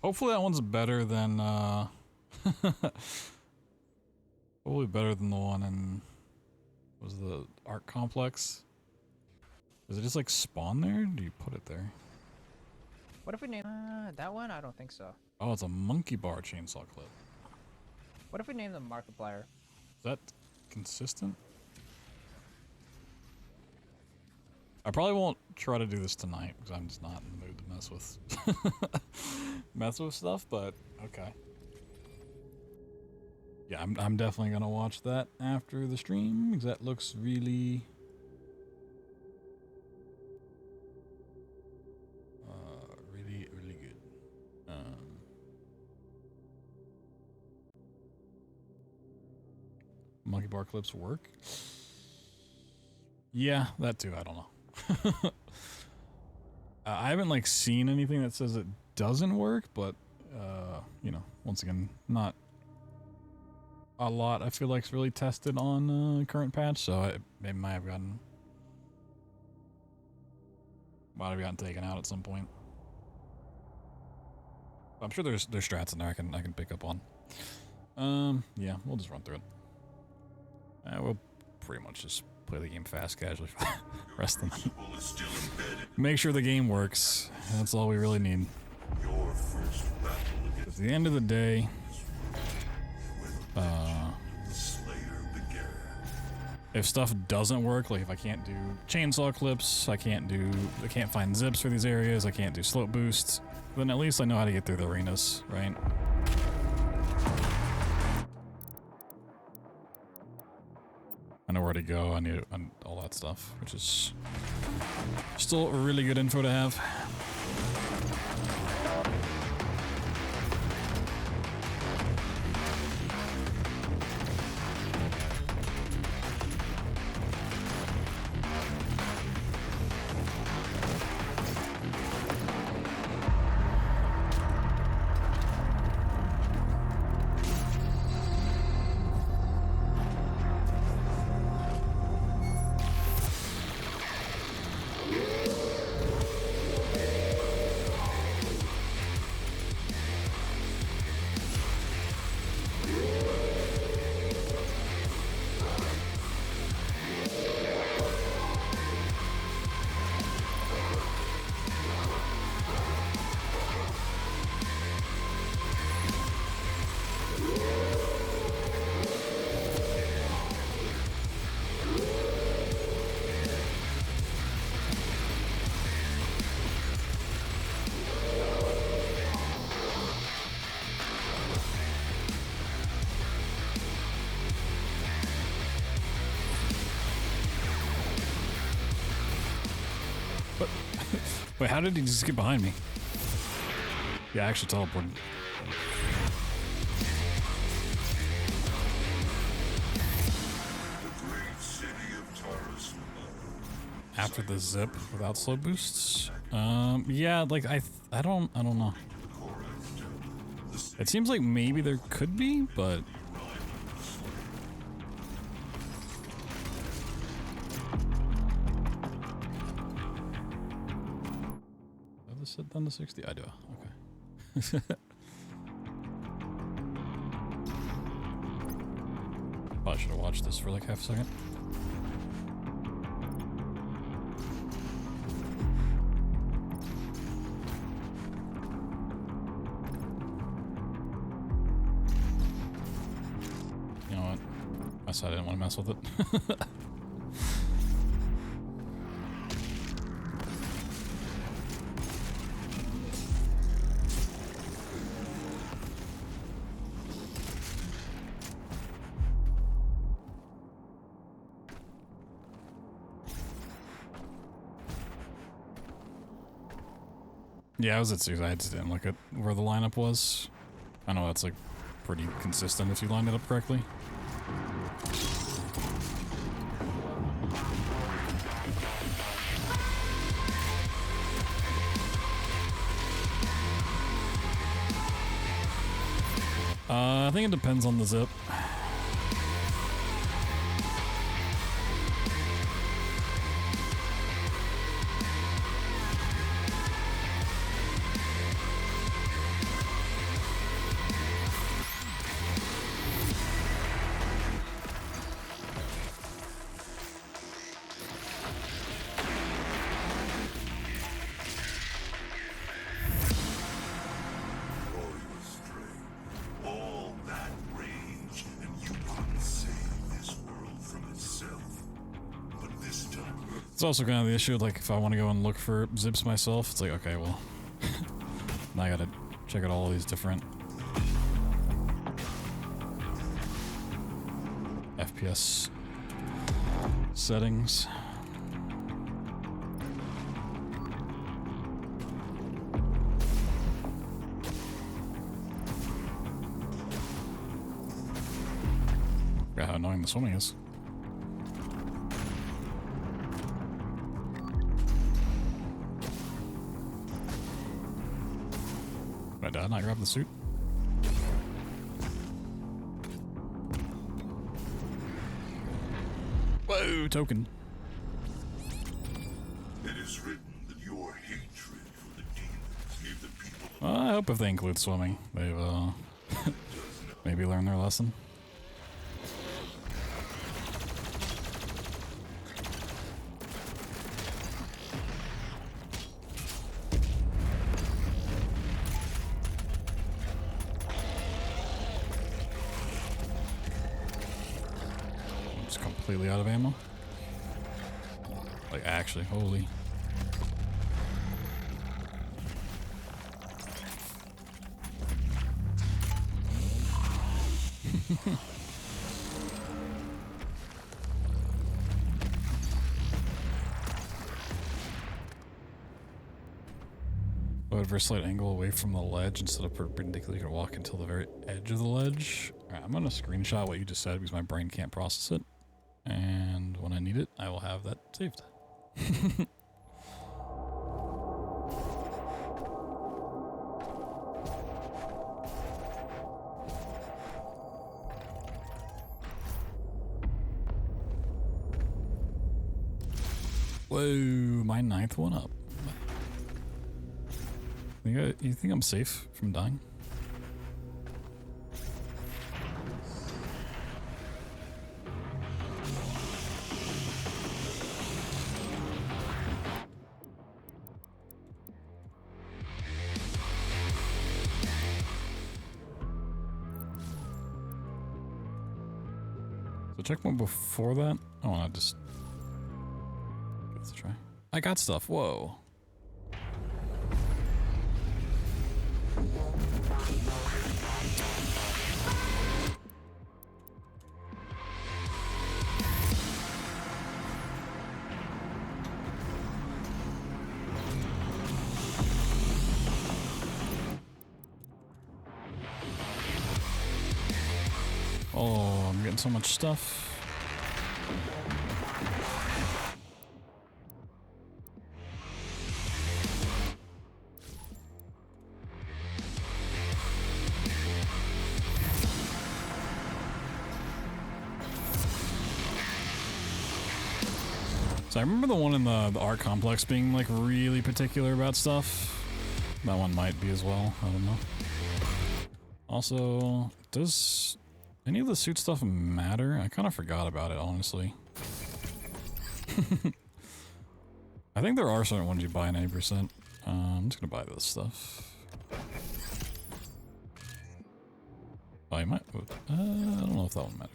Speaker 1: Hopefully that one's better than, hopefully better than the one in, was the art complex? Does it just like spawn there? Or do you put it there?
Speaker 11: What if we name that one? I don't think so.
Speaker 1: Oh, it's a monkey bar chainsaw clip.
Speaker 11: What if we name them Markiplier?
Speaker 1: Is that consistent? I probably won't try to do this tonight because I'm just not in the mood to mess with stuff, but okay. Yeah, I'm definitely gonna watch that after the stream because that looks really really good. Monkey bar clips work? Yeah, that too. I don't know. I haven't like seen anything that says it doesn't work, but you know, once again, not a lot. I feel like it's really tested on current patch, so it might have gotten taken out at some point. I'm sure there's strats in there I can pick up on. Yeah, we'll just run through it. We'll pretty much just play the game fast, casually for the rest of the night. Make sure the game works. That's all we really need. At the end of the day, if stuff doesn't work, like if I can't do chainsaw clips, I can't find zips for these areas, I can't do slope boosts, then at least I know how to get through the arenas, right? I know where to go, I need all that stuff, which is still really good info to have. Wait, how did he just get behind me? Yeah, I actually teleported. After the zip without slow boosts? Yeah, like I don't know. It seems like maybe there could be, but set down to 60? I do. Okay. Probably should have watched this for like half a second. You know what? I said I didn't want to mess with it. Yeah, I was at 6. I just didn't look at where the lineup was. I know that's like pretty consistent if you line it up correctly. I think it depends on the zip. It's also kind of the issue, like, if I want to go and look for zips myself, it's like, okay, well, now I gotta check out all these different FPS settings. Forgot how annoying the swimming is. Did I not grab the suit? Whoa, token.
Speaker 3: It is written that your hatred for the demons gave the people
Speaker 1: I hope if they include swimming, they've maybe learned their lesson. Just completely out of ammo. Like actually, holy. But for a slight angle away from the ledge instead of perpendicular, you can walk until the very edge of the ledge. Alright, I'm gonna screenshot what you just said because my brain can't process it. And when I need it, I will have that saved. Whoa, my 9th one up. You think I'm safe from dying? So checkpoint before that? Oh, I just... Let's try. I got stuff. Whoa. Oh, I'm getting so much stuff. So I remember the one in the art complex being like really particular about stuff. That one might be as well. I don't know. Also, does any of the suit stuff matter? I kind of forgot about it, honestly. I think there are certain ones you buy 90%. I'm just gonna buy this stuff. Oh, you might. I don't know if that one matters.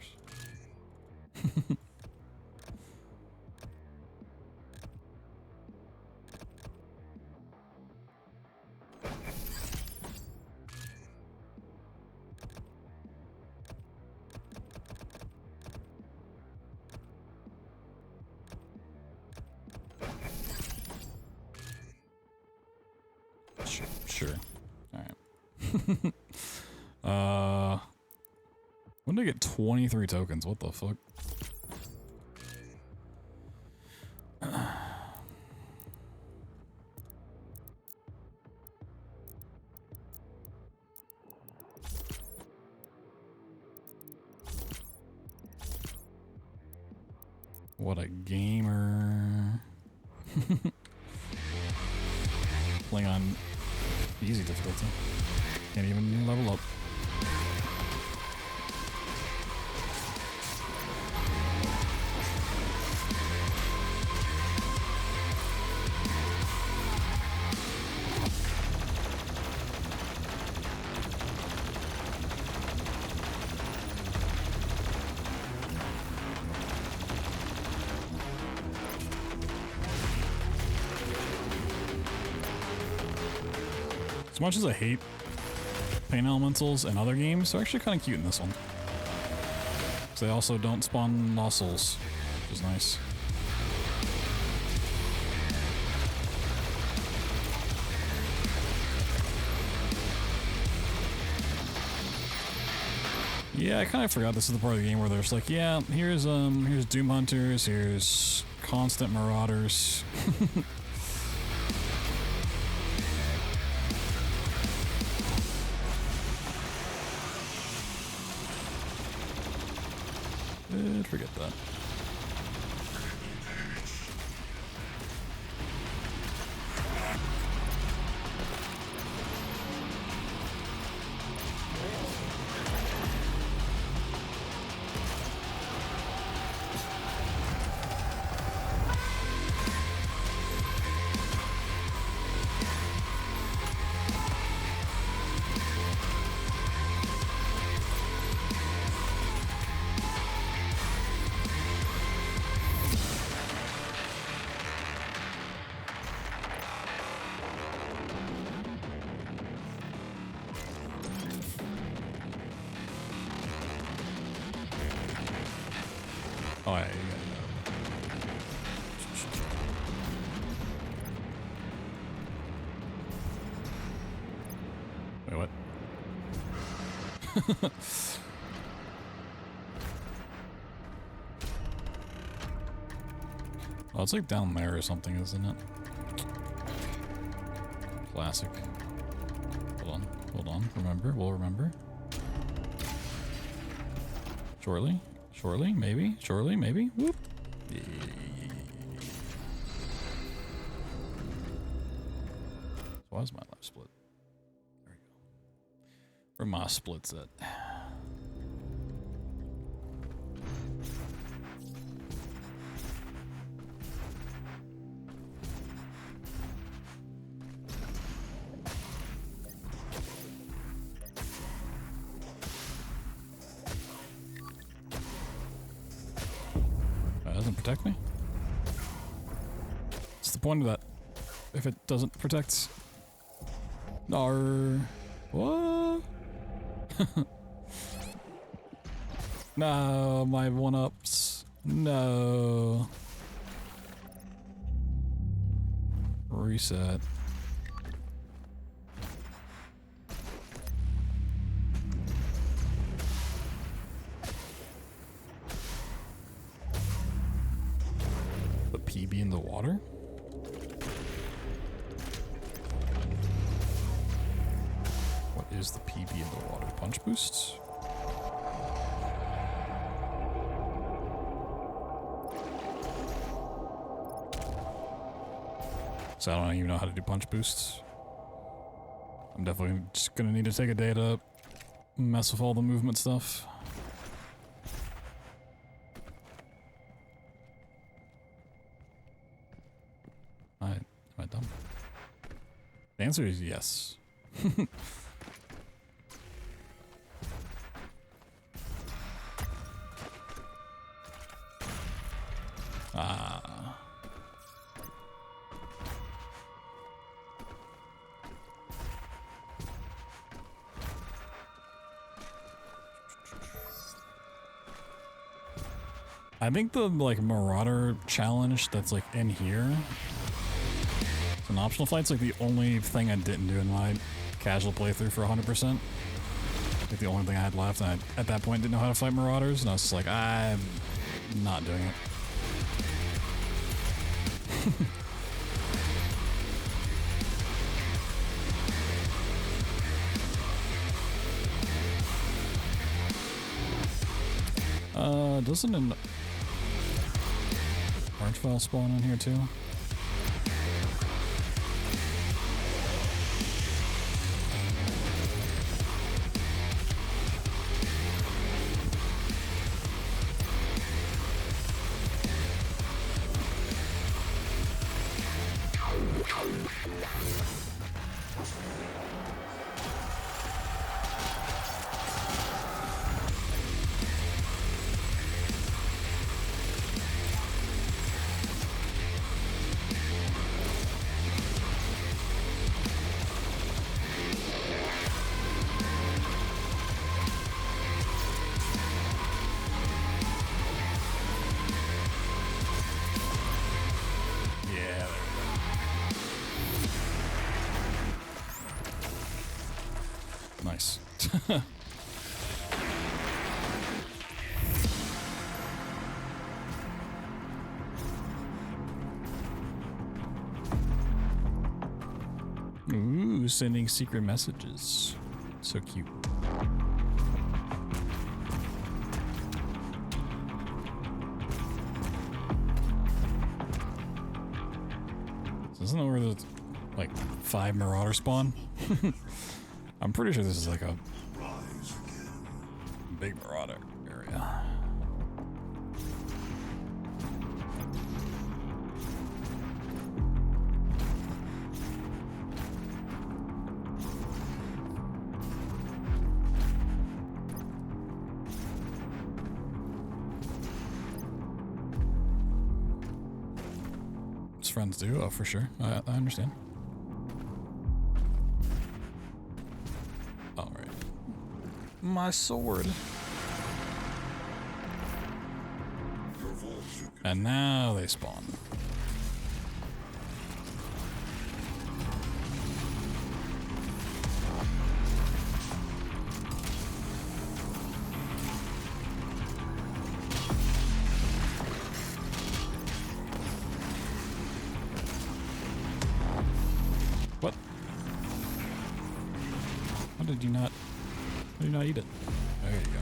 Speaker 1: Sure. Alright. When did I get 23 tokens? What the fuck? What a gamer. Playing on easy difficulty. Can't even level up. As much as I hate paint elementals in other games, they're actually kind of cute in this one. They also don't spawn lost souls, which is nice. Yeah, I kind of forgot this is the part of the game where there's like, yeah, here's Doom Hunters, here's constant Marauders. Forget that. Oh, yeah, Wait, what? Oh, it's like down there or something, isn't it? Classic. Hold on. Remember, we'll remember. Shortly, maybe. Whoop. So why's my left split? There we go. Where my splits at? That doesn't protect me? What's the point of that? If it doesn't protect? No. What? No, my one-ups. No. Reset. The PB in the water? What is the PB in the water? Punch boosts? So I don't even know how to do punch boosts. I'm definitely just gonna need to take a day to mess with all the movement stuff. Am I dumb? The answer is yes. Ah. I think the like Marauder challenge that's like in here, it's an optional flight's like the only thing I didn't do in my casual playthrough for 100%. Like the only thing I had left, and I at that point didn't know how to fight Marauders, and I was just like, I'm not doing it. Doesn't an orange file spawn in here too? Nice. Ooh, sending secret messages. So cute. So isn't that where the like 5 Marauder spawn? I'm pretty sure this is like a big Marauder area. As friends do, oh for sure. I understand.
Speaker 3: Your
Speaker 1: My sword. And now they spawn. What? How did you not eat it? There you go.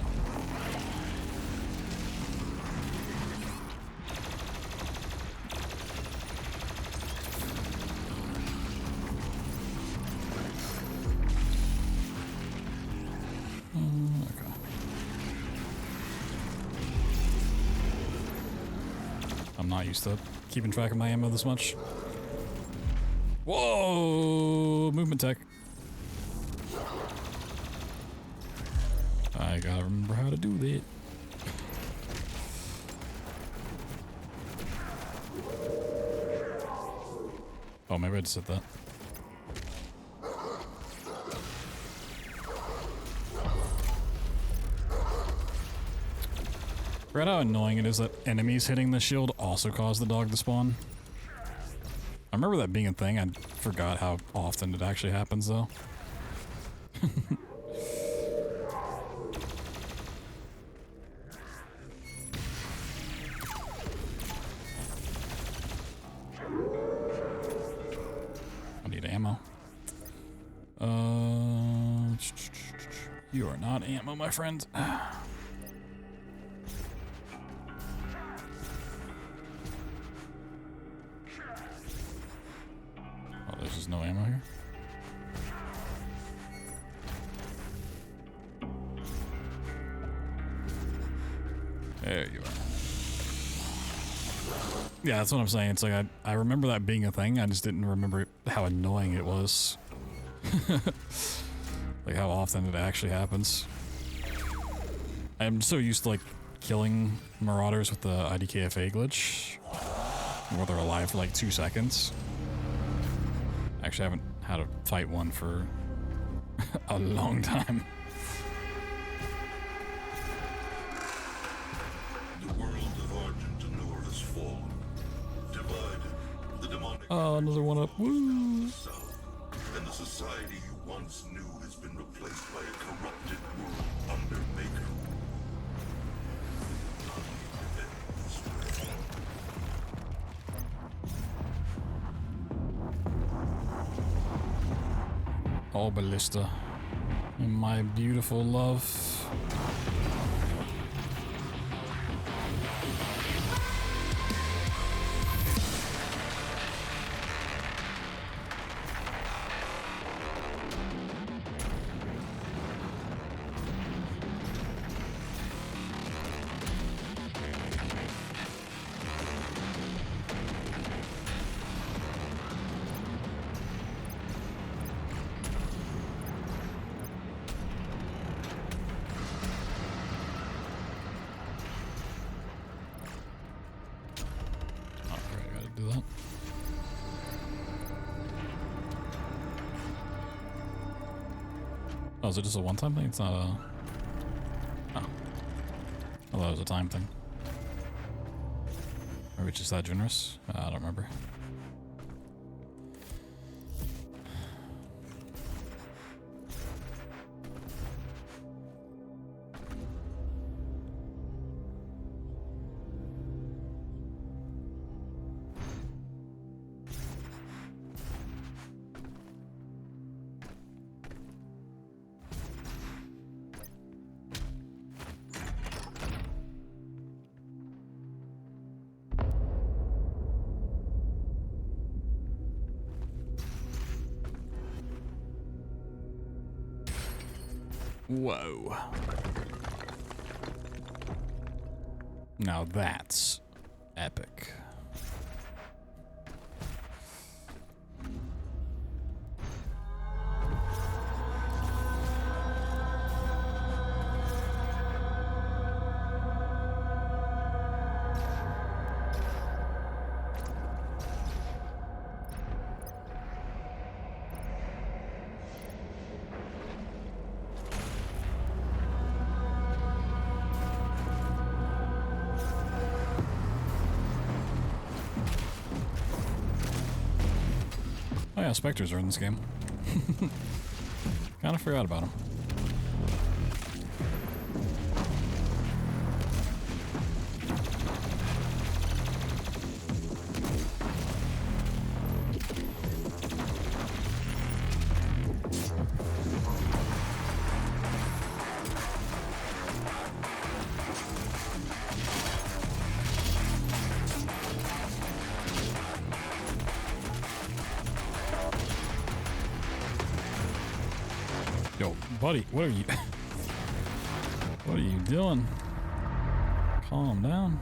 Speaker 1: Okay. I'm not used to keeping track of my ammo this much. Whoa! Movement tech. I gotta remember how to do that. Oh, maybe I just said that. Forgot how annoying it is that enemies hitting the shield also cause the dog to spawn. I remember that being a thing. I forgot how often it actually happens, though. I need ammo. You are not ammo, my friend. There's just no ammo here. There you are. Yeah, that's what I'm saying. It's like I remember that being a thing. I just didn't remember how annoying it was. Like how often it actually happens. I'm so used to like killing marauders with the IDKFA glitch, where they're alive for like 2 seconds. Actually, I haven't had to fight one for a long time.
Speaker 3: The world of Argentinor has fallen. Divided, the demonic...
Speaker 1: Oh, another one up. Woo!
Speaker 3: South, and the society you once knew has been replaced by a corrupted world under Maker.
Speaker 1: Oh, Ballista. My beautiful love. Oh, is it just a one-time thing? It's not a... Oh. I thought it was a time thing. Or it's just that generous? I don't remember. Whoa. Now that's epic. yeah, specters are in this game. Kind of forgot about them. Yo, buddy, what are you... what are you doing? Calm down.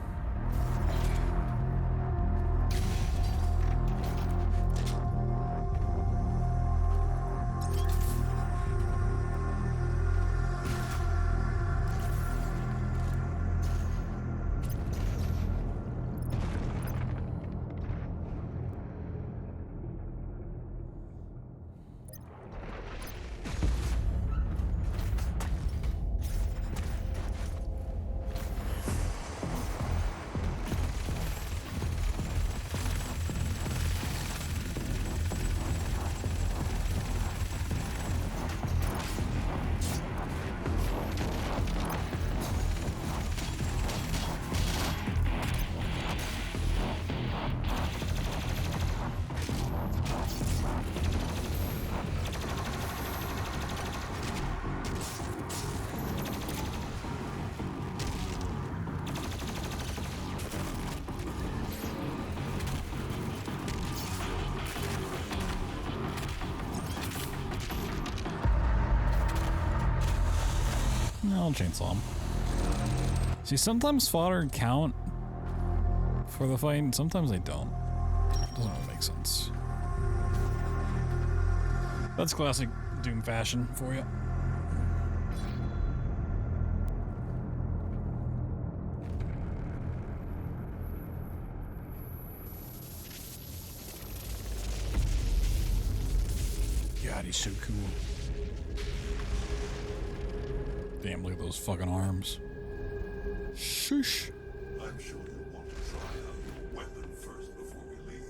Speaker 1: I'll chainsaw him. See, sometimes fodder count for the fight, and sometimes they don't. Doesn't really make sense. That's classic Doom fashion for you. God, he's so cool. Damn, look at those fucking arms. Shoosh.
Speaker 3: I'm sure you want to try out your weapon first before we leave.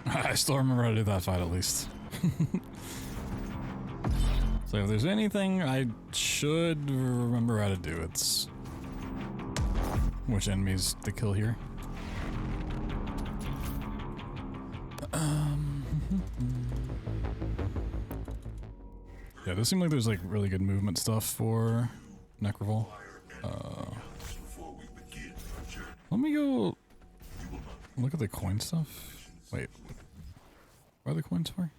Speaker 1: I still remember how to do that fight at least. So if there's anything I should remember how to do, it's which enemies to kill here. Yeah, it does seem like there's like really good movement stuff for Necrovol. Let me go look at the coin stuff. Wait, what are the coins for?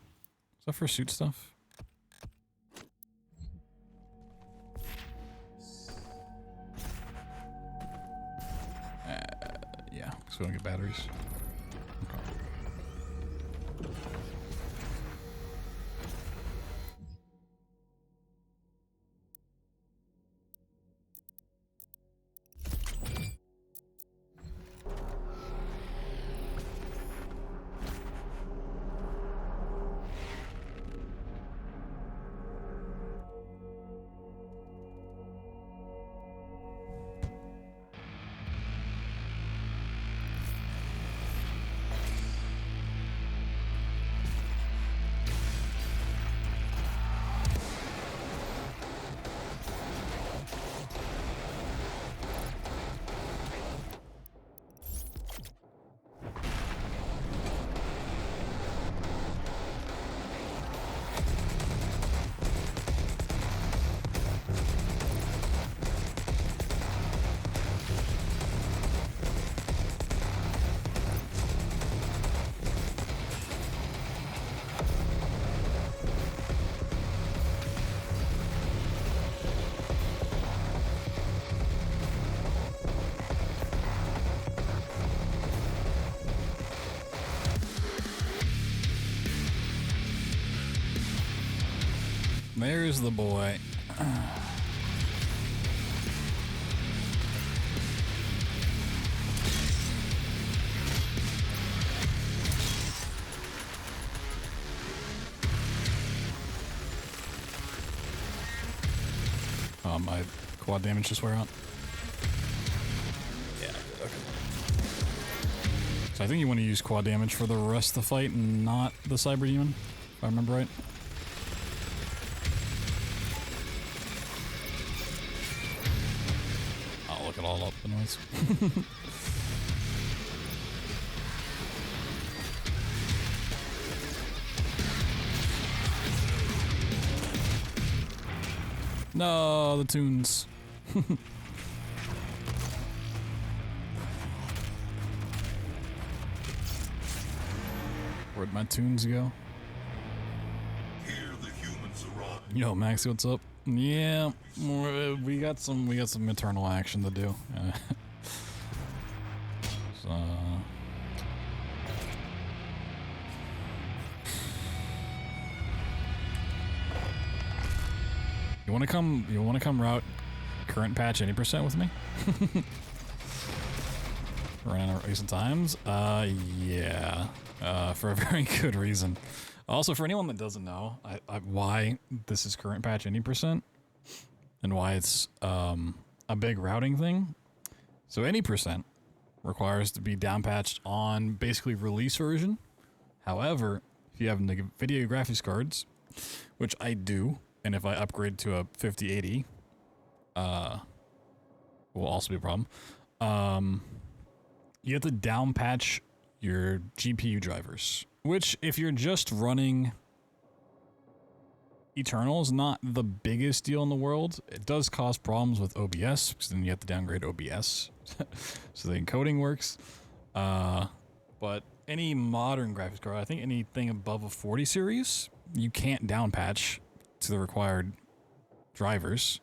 Speaker 1: Is that for suit stuff? Yeah, so we don't get batteries. Okay. There's the boy. My quad damage just wear out. Yeah, okay. So I think you want to use quad damage for the rest of the fight and not the Cyber Demon, if I remember right. I'll look it all up anyways. No, the tunes. Where'd my tunes go?
Speaker 3: Here the humans arrive.
Speaker 1: Yo, Maxi, what's up? Yeah, we got some eternal action to do. So. You wanna come route current patch any % with me? Running out of recent times? Yeah. For a very good reason. Also, for anyone that doesn't know, why this is current patch any % and why it's a big routing thing. So any % requires to be down patched on basically release version. However, if you have video graphics cards, which I do, and if I upgrade to a 5080, will also be a problem. You have to down patch your GPU drivers, which if you're just running Eternal is not the biggest deal in the world. It does cause problems with OBS because then you have to downgrade OBS so the encoding works. But any modern graphics card, I think anything above a 40 series, you can't down patch to the required drivers.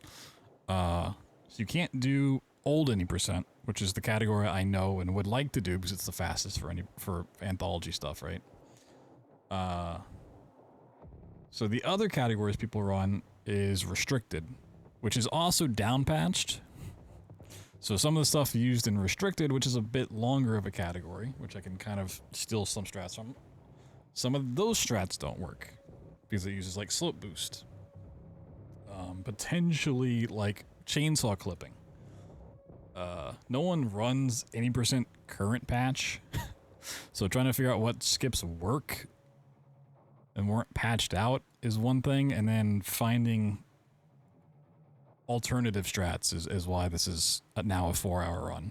Speaker 1: So you can't do old any %, which is the category I know and would like to do because it's the fastest for anthology stuff, right? So the other categories people run is restricted, which is also down patched. So some of the stuff used in restricted, which is a bit longer of a category, which I can kind of steal some strats from. Some of those strats don't work because it uses like slope boost. Potentially like chainsaw clipping. No one runs any % current patch. So trying to figure out what skips work and weren't patched out is one thing, and then finding alternative strats is why this is now a 4-hour run.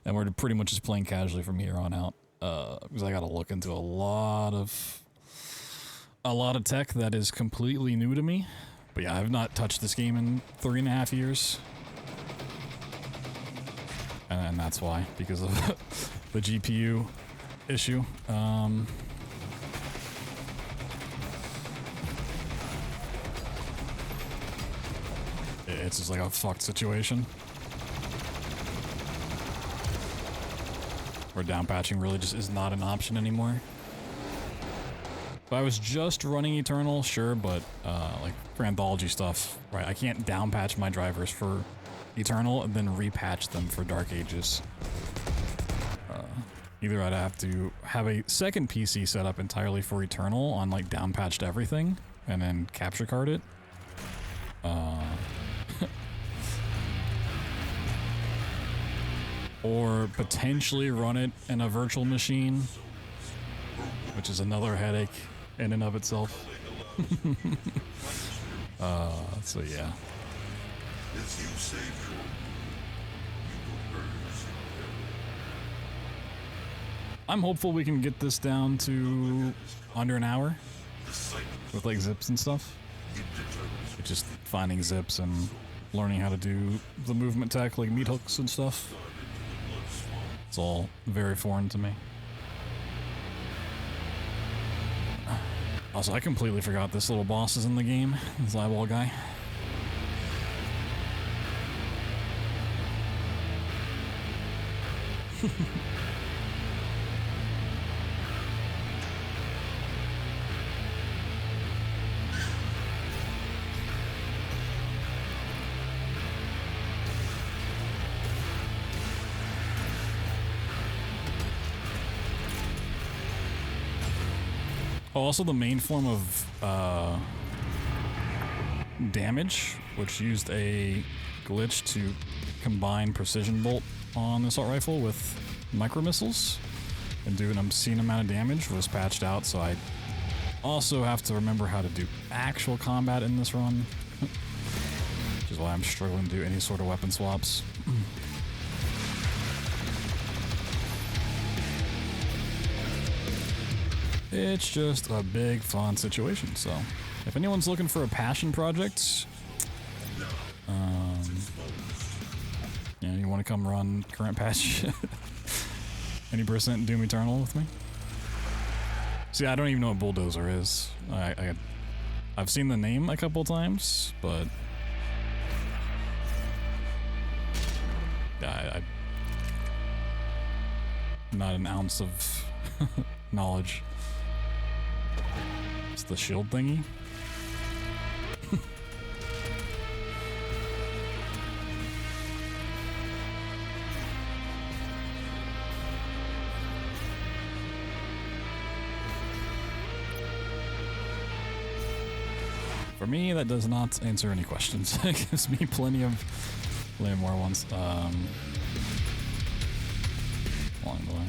Speaker 1: And we're pretty much just playing casually from here on out. Because I gotta look into a lot of tech that is completely new to me. But yeah, I've not touched this game in 3.5 years. And that's why, because of the GPU issue. It's just like a fucked situation. Where down patching really just is not an option anymore. If I was just running Eternal, sure, but like for anthology stuff, right? I can't down patch my drivers for Eternal and then repatch them for Dark Ages. Either I'd have to have a second PC set up entirely for Eternal on like down patched everything and then capture card it. Or potentially run it in a virtual machine, which is another headache in and of itself. So yeah. I'm hopeful we can get this down to under an hour with like zips and stuff. It's just finding zips and learning how to do the movement tech like meat hooks and stuff. It's all very foreign to me. Also, I completely forgot this little boss is in the game. This eyeball guy. Oh, also the main form of damage, which used a glitch to combine precision bolt on the assault rifle with micro missiles and do an obscene amount of damage, was patched out, so I also have to remember how to do actual combat in this run, which is why I'm struggling to do any sort of weapon swaps. It's just a big fun situation, so if anyone's looking for a passion project, yeah, you want to come run current patch any percent Doom Eternal with me? See, I don't even know what Bulldozer is. I've seen the name a couple times, but yeah, not an ounce of knowledge. It's the shield thingy. For me, that does not answer any questions. It gives me plenty of more ones along the way.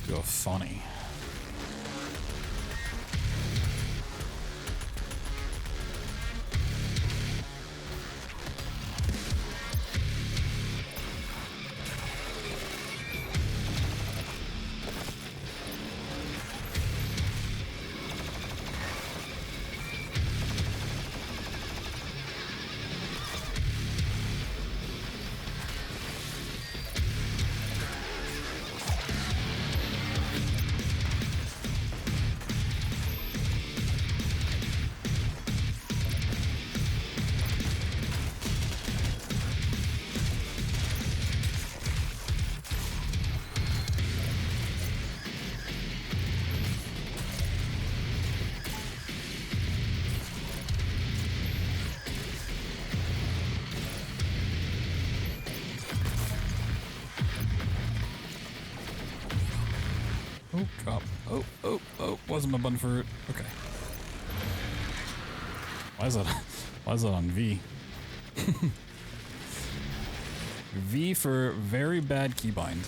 Speaker 1: Go funny. Oh, drop. Oh, wasn't my button for it. Okay. Why is that on V? V for very bad keybind.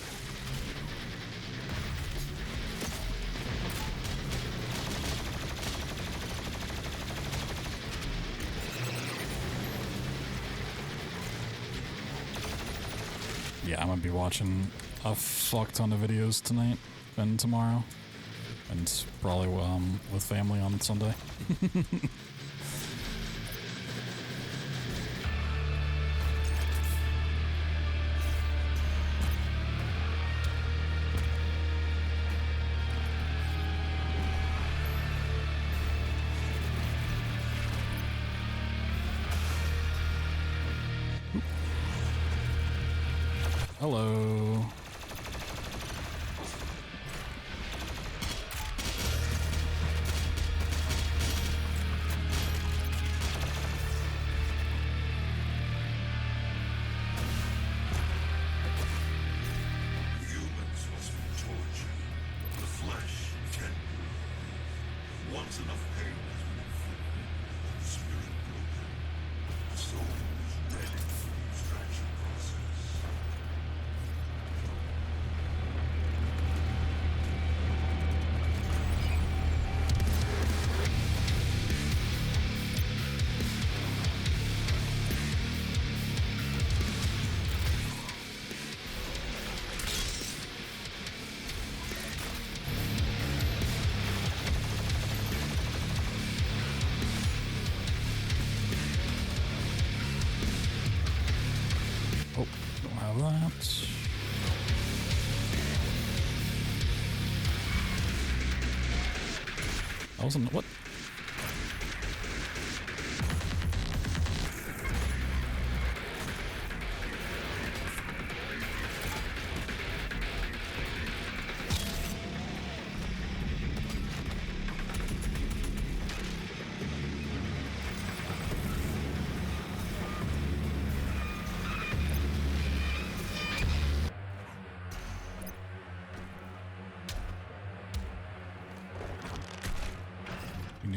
Speaker 1: Yeah, I'm gonna be watching a fuck ton of videos tonight and tomorrow, and probably with family on Sunday. Hello.
Speaker 3: Humans must be tortured. The flesh can. Once enough pain has been inflicted, the spirit broken, the soul is ready for the extraction process.
Speaker 1: Oh, don't have that. That wasn't what?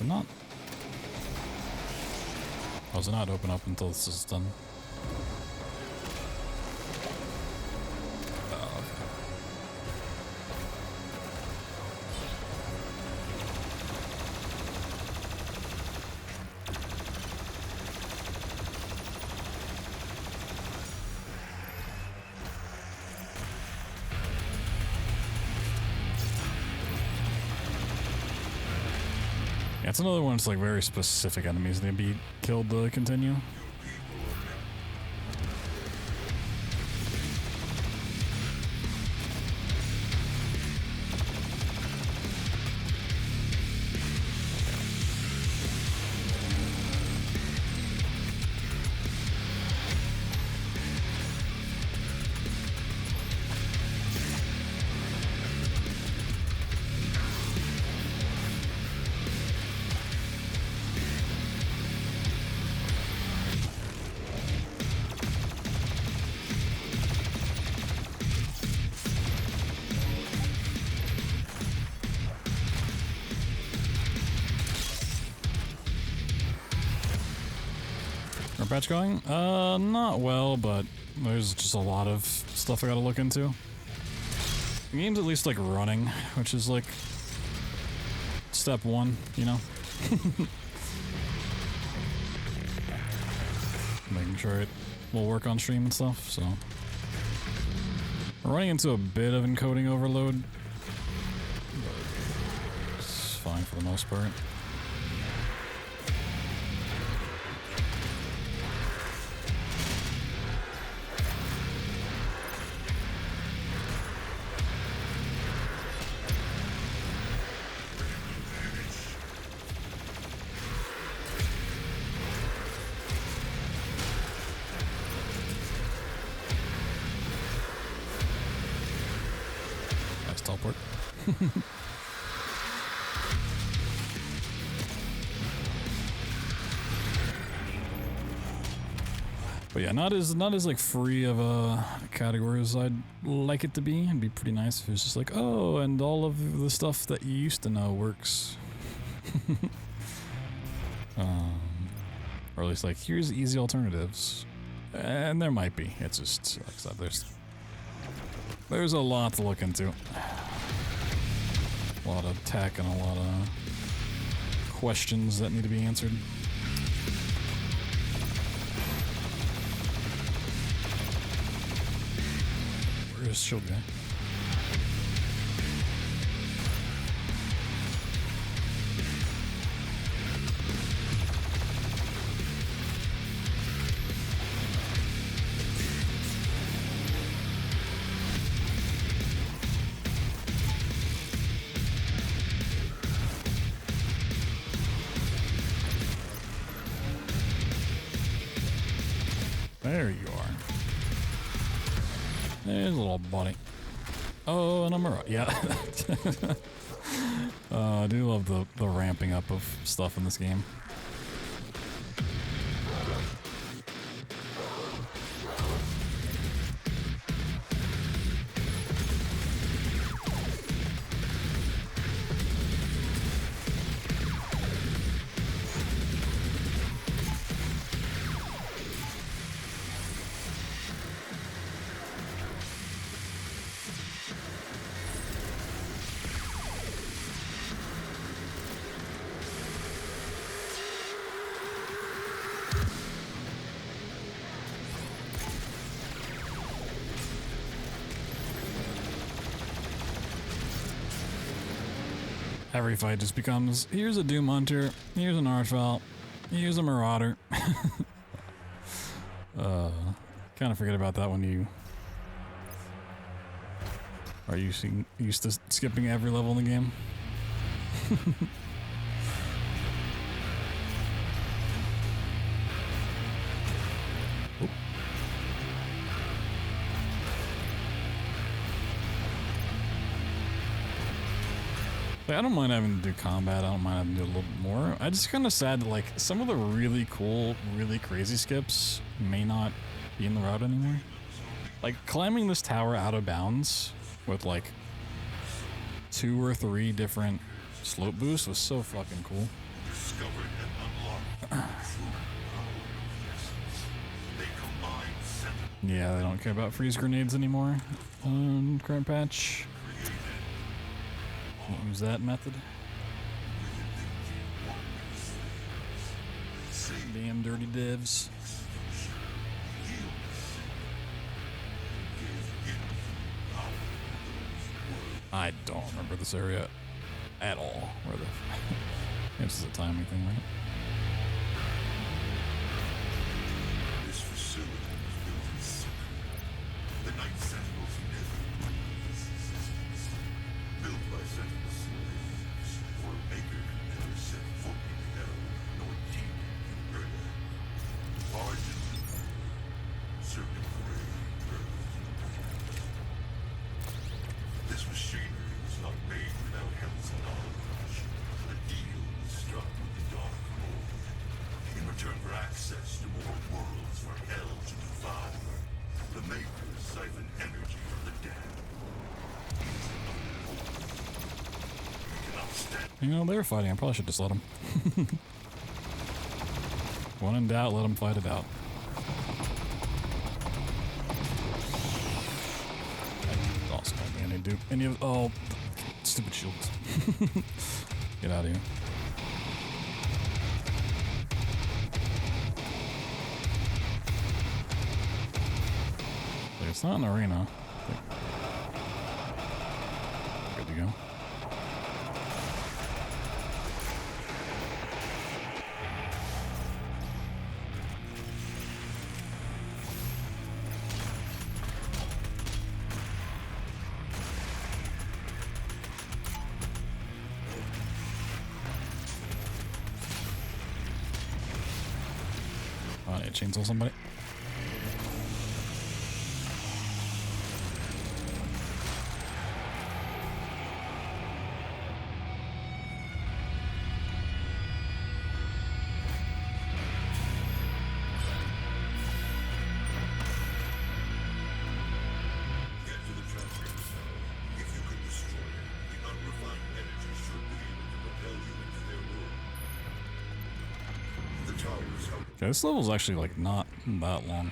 Speaker 1: Does it not? Oh, does it not open up until this is done? Oh, okay. Yeah, it's another one that's like very specific enemies need to be killed to continue. Patch going? Not well, but there's just a lot of stuff I gotta look into. The game's at least like running, which is like step one, you know? Making sure it will work on stream and stuff, so. We're running into a bit of encoding overload, but it's fine for the most part. Teleport. But yeah, not as like free of a category as I'd like it to be. It'd be pretty nice if it was just like, oh, and all of the stuff that you used to know works. Or at least like, here's easy alternatives. And there might be. It's just, like I said, there's a lot to look into. A lot of tech and a lot of questions that need to be answered. Where is Shield Guy? There you are. There's a little buddy. Oh, and I'm alright. Yeah. I do love the ramping up of stuff in this game. Every fight just becomes, here's a Doom Hunter, here's an Archvile, here's a Marauder. Kind of forget about that when you are used to skipping every level in the game. Like, I don't mind having to do combat, I don't mind having to do a little bit more. I just kind of sad that like some of the really cool, really crazy skips may not be in the route anymore. Like climbing this tower out of bounds with like 2 or 3 different slope boosts was so fucking cool.
Speaker 3: discovered and unlocked the true power of the essence. They combine sentinel
Speaker 1: Yeah, they don't care about freeze grenades anymore. Current patch. Can't use that method. Damn dirty devs. I don't remember this area at all. Where the this is a timing thing, right?
Speaker 3: This facility was built in secret. The Night Sentinels never leave. Built by Sentinel slaves, for a maker who never set foot in hell, nor deep in murder. Argent, circuit gray, this machinery was not made without Hell's knowledge. A deal was struck with the Dark Lord. In return for access to more worlds for Hell to devour, the Makers siphon energy from the damned. We cannot stand.
Speaker 1: You know, they were fighting. I probably should just let them. When in doubt, let them fight it out. Also, don't do any of. Oh, stupid shields. Get out of here. Like, it's not an arena. Good to go. I need to chainsaw somebody.
Speaker 3: Get to the transmitter cell. If you can destroy it, the unrefined energy should be able to propel you into their world. The towers help.
Speaker 1: Okay, this level's actually like not that long.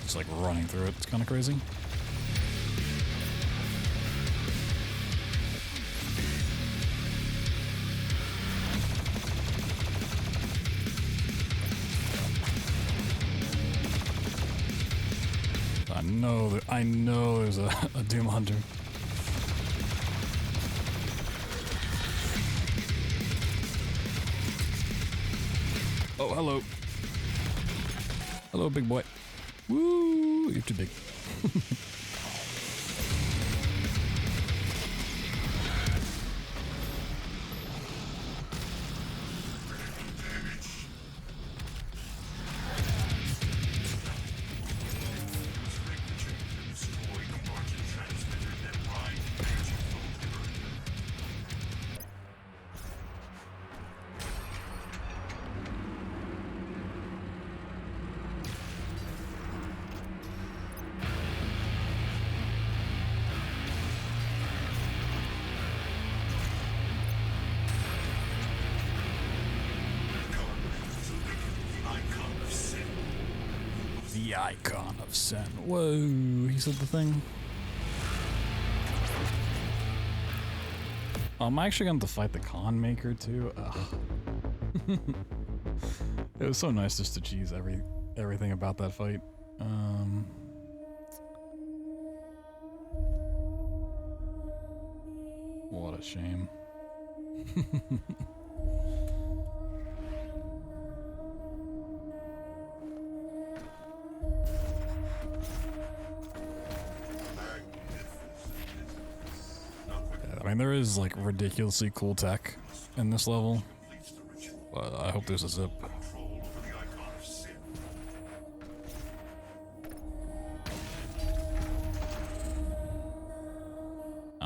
Speaker 1: Just like running through it. It's kind of crazy. I know there's a Doom Hunter. Oh, hello. Hello, big boy. Woo, you're too big. The icon of sin. Whoa, he said the thing. I'm actually going to fight the con maker too. Ugh. It was so nice just to cheese everything about that fight. What a shame. I mean, there is like ridiculously cool tech in this level, but I hope there's a zip.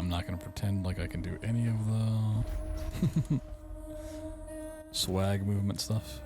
Speaker 1: I'm not gonna pretend like I can do any of the swag movement stuff.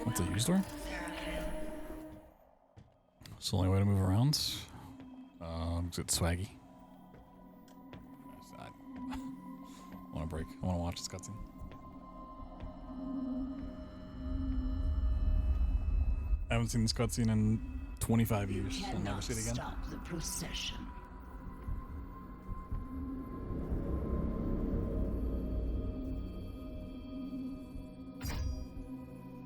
Speaker 1: What's a used door? It's the only way to move around. It's swaggy. I want to break. I want to watch this cutscene. I haven't seen this cutscene in 25 years. I'll never see it again.
Speaker 12: Stop the procession.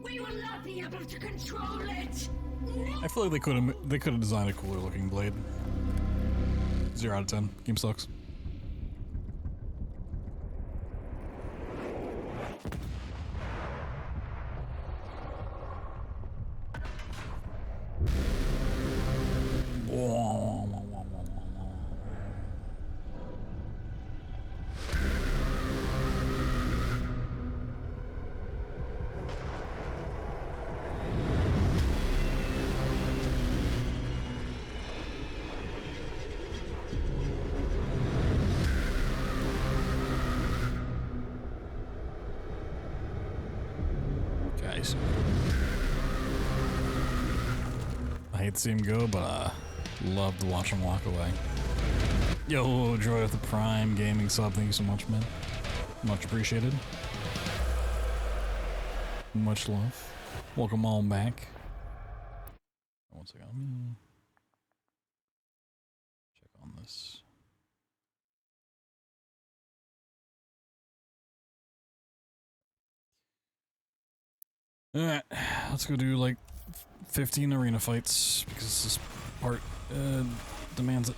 Speaker 12: We will not be able to control it. No!
Speaker 1: I feel like they could have designed a cooler looking blade. 0 out of 10. Game sucks. Guys. I hate to see him go, but love to watch him walk away. Yo, Joy with the Prime Gaming sub, thank you so much, man. Much appreciated. Much love. Welcome all back. One second, let me check on this. Alright, let's go do like 15 arena fights because this part demands it.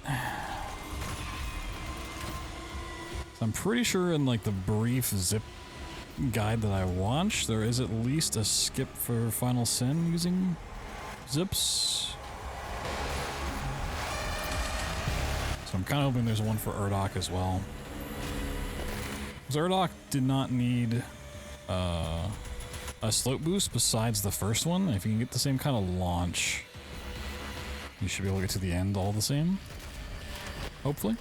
Speaker 1: So I'm pretty sure in like the brief zip guide that I watched, there is at least a skip for Final Sin using zips. So I'm kind of hoping there's one for Urdok as well. Because Urdok did not need a slope boost besides the first one. If you can get the same kind of launch, you should be able to get to the end all the same. Hopefully.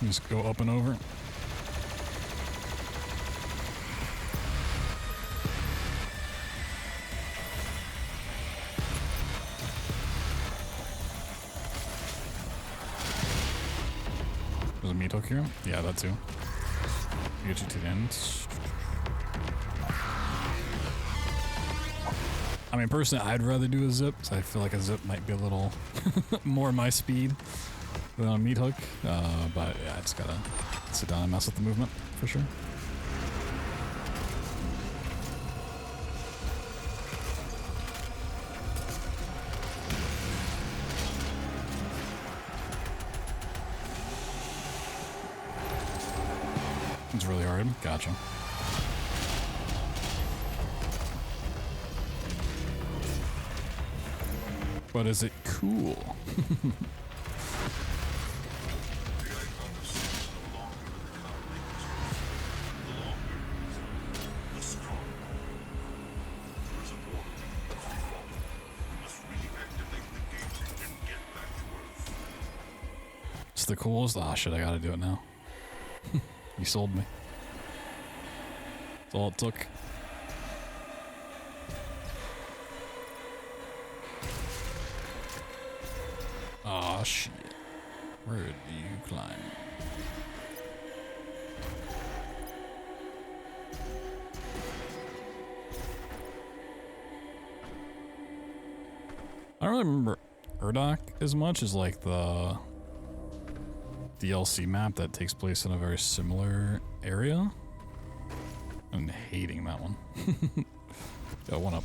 Speaker 1: Just go up and over. There's a meat hook here? Yeah, that too. Get you to the end. I mean, personally, I'd rather do a zip, so I feel like a zip might be a little more my speed than a meat hook. But yeah, I just gotta sit down and mess with the movement for sure. It's really hard. Gotcha. But is it cool? It's the coolest. Ah, shit, I gotta do it now. You sold me. That's all it took. Aw, shit. Where do you climb? I don't really remember Urdok as much as like the DLC map that takes place in a very similar area. I'm hating that one. Got one up.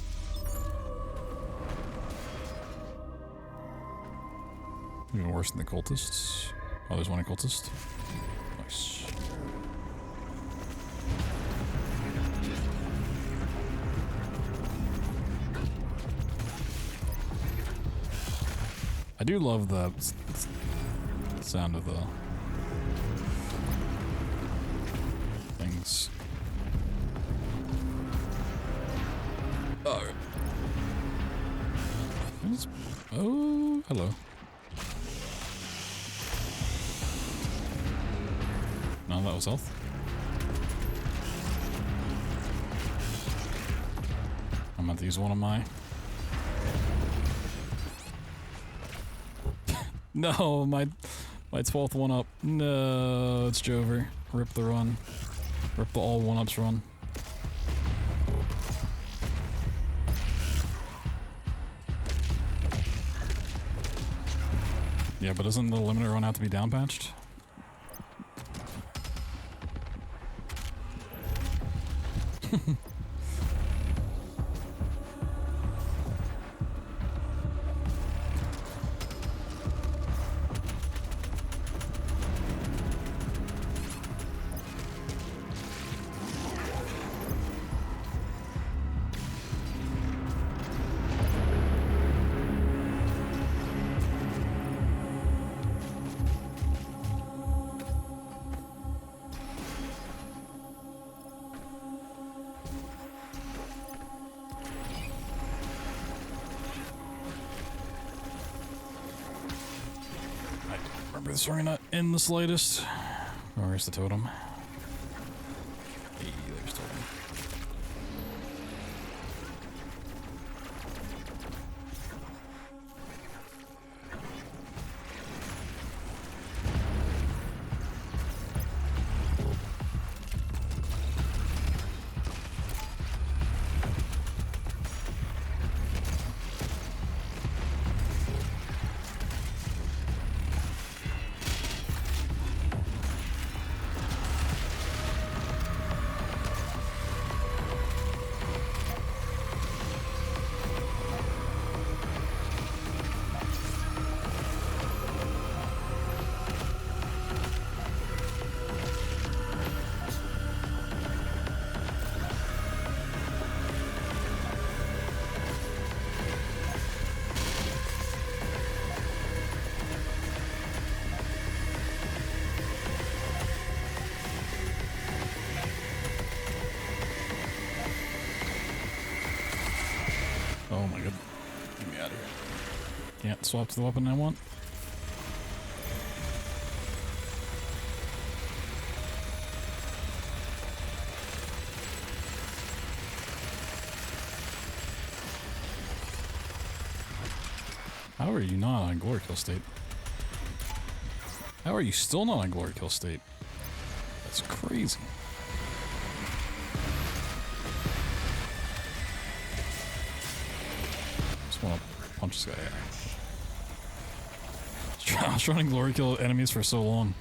Speaker 1: Even worse than the cultists. Oh, there's one cultist. Nice. I do love the sound of the things. Oh. Oh, hello. No, that was health. I'm about to use one of my... No, my 12th one up. No, it's Jover. Rip the run. Rip the all one-ups run. Yeah, but doesn't the limiter run have to be down patched? This arena in the slightest. Where's the totem? Hey, there's totem. Oh my god. Get me out of here. Can't swap to the weapon I want. How are you not on glory kill state? How are you still not on glory kill state? That's crazy. Just want to punch this guy. I was trying to glory kill enemies for so long.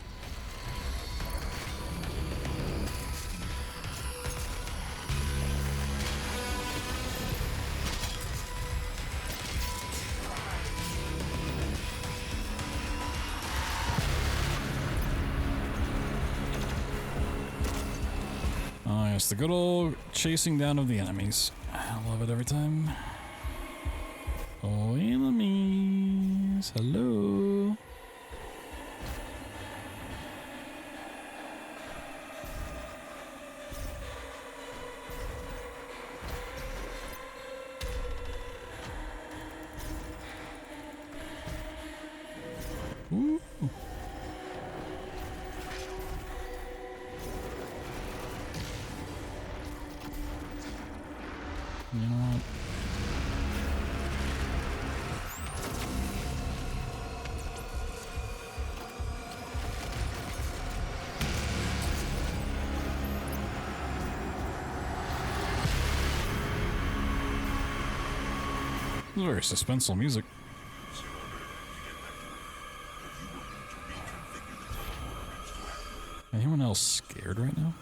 Speaker 1: It's the good old chasing down of the enemies. I love it every time. Oh, enemies. Hello. Ooh. You know what? This is very suspenseful music. Anyone else scared right now?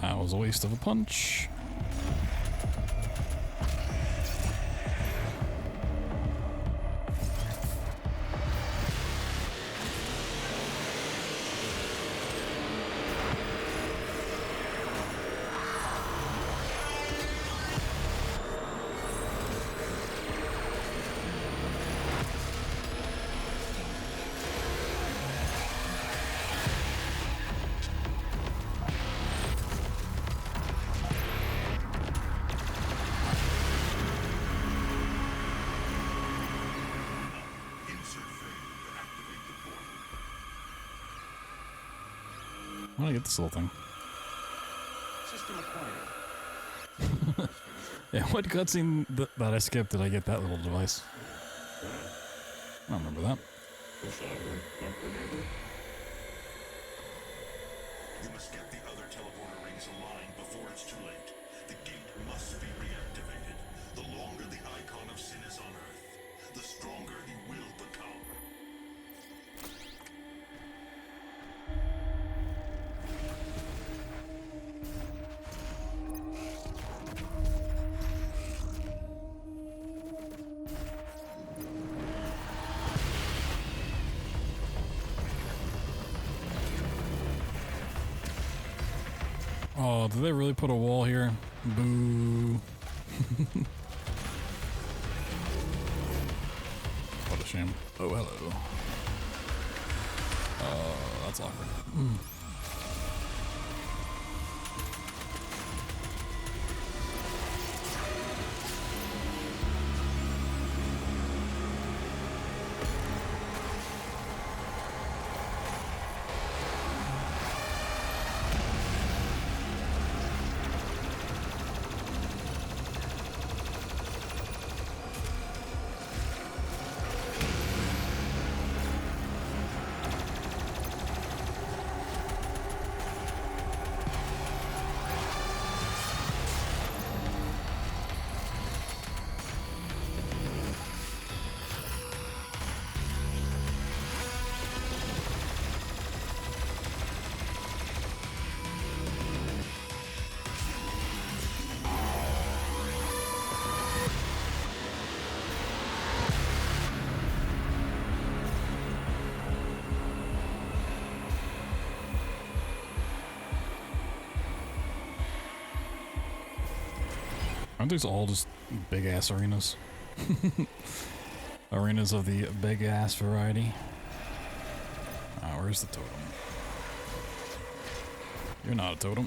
Speaker 1: That was a waste of a punch. I want to get this little thing.
Speaker 2: System acquired.
Speaker 1: Yeah, what cutscene that I skipped did I get that little device? I don't remember that.
Speaker 3: You must get the other teleporter rings aligned before it's too late. The gate must be reactivated. The longer the icon of sin is on Earth, the stronger he will become.
Speaker 1: Oh, did they really put a wall here? Boo. What a shame. Oh, hello. That's awkward. Aren't these all just big ass arenas? Arenas of the big ass variety. Where's the totem? You're not a totem.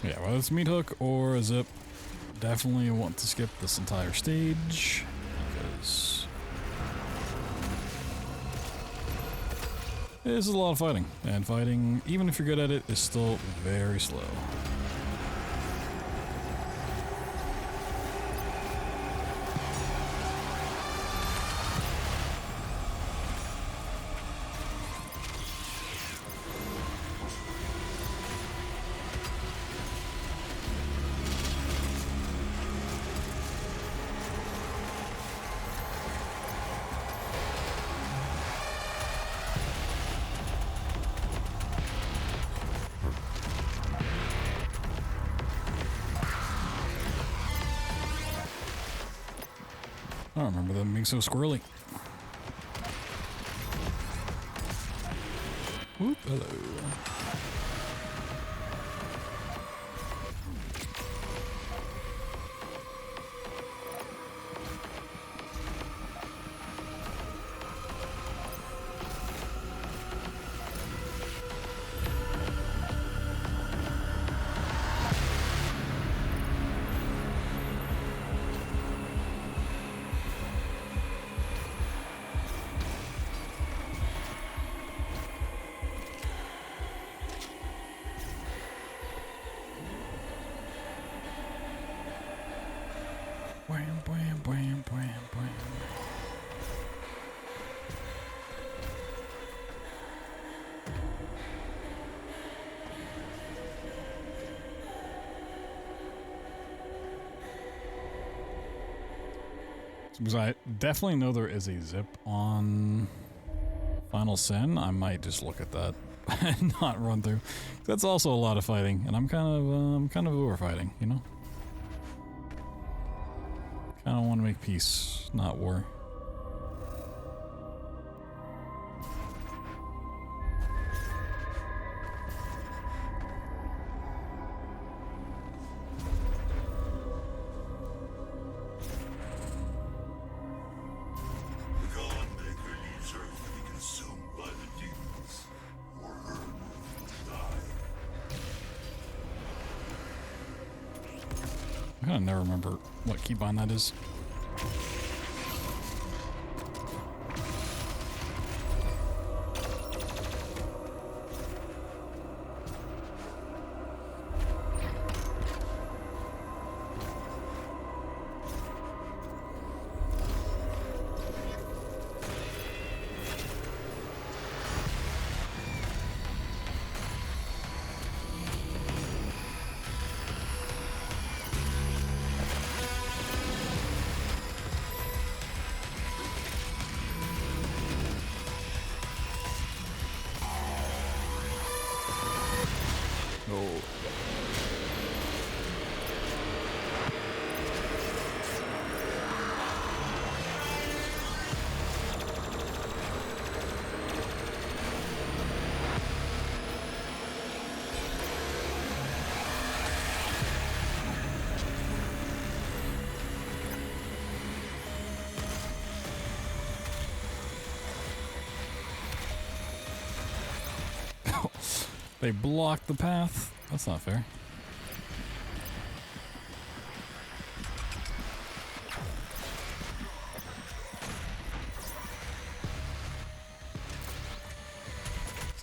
Speaker 1: Yeah, whether it's Meat Hook or a Zip, definitely want to skip this entire stage because this is a lot of fighting, and fighting, even if you're good at it, is still very slow. I don't remember them being so squirrely. Whoop, hello. bam, bam, bam. Because I definitely know there is a zip on Final Sin. I might just look at that and not run through. That's also a lot of fighting, and I'm kind of over fighting, you know. Kind of want to make peace, not war. I never remember what keybind that is. They blocked the path? That's not fair.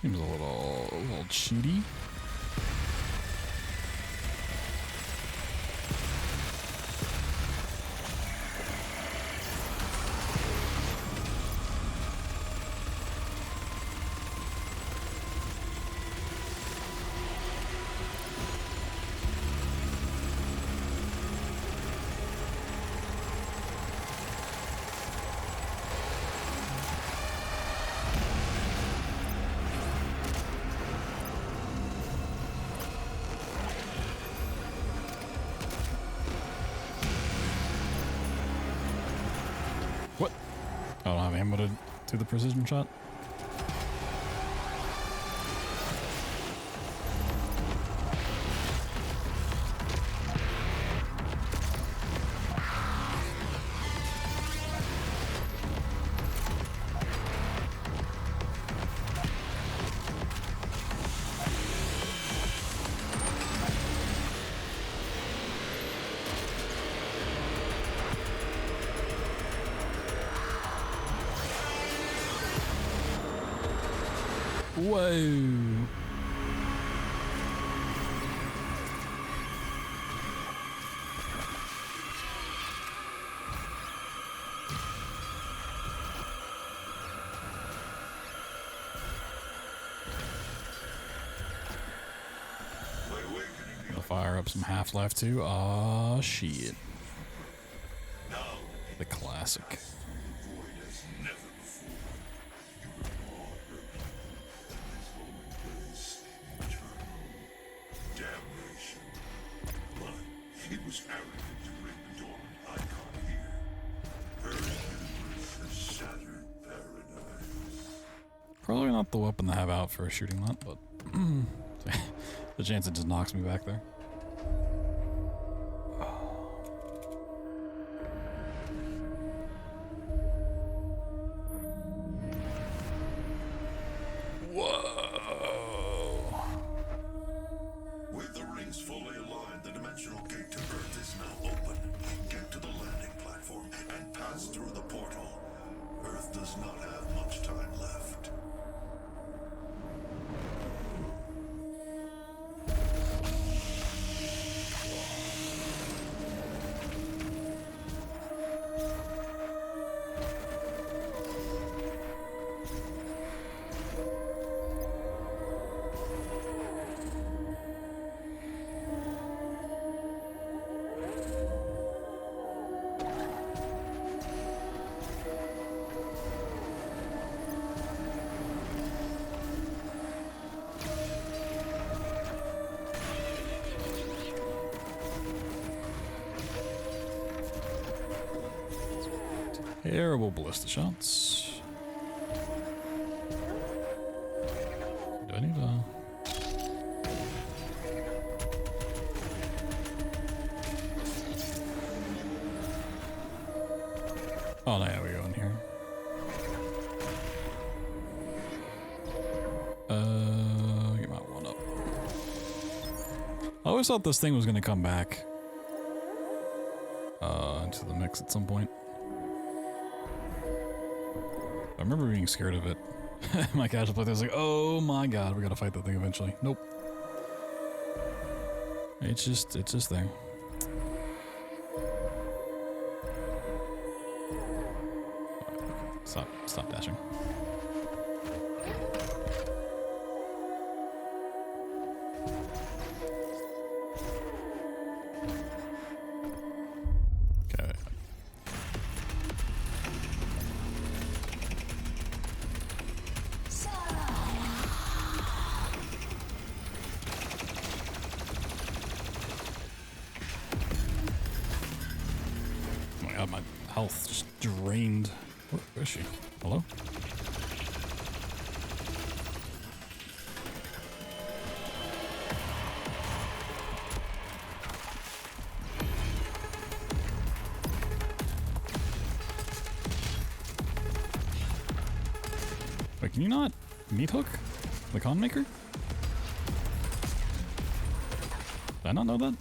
Speaker 1: Seems a little cheaty. What? I don't have ammo to do the precision shot. Whoa. I'll fire up some Half-Life 2. Aw, shit. The classic. Probably not the weapon to have out for shooting that, but the chance it just knocks me back there. Whoa!
Speaker 3: With the rings fully aligned, the dimensional gate to Earth is now open. Get to the landing platform and pass through the portal. Earth does not have much time left.
Speaker 1: Terrible ballista shots. Do I need to... Oh, yeah, we go in here. Get my one up. I always thought this thing was gonna come back into the mix at some point. I remember being scared of it. My casual playthrough was like, oh my god, we gotta fight that thing eventually. Nope. It's just there. Stop dashing. Okay. Oh my god, my health just drained. Where is she? Hello? Wait, can you not meat hook the con maker? Did I not know that?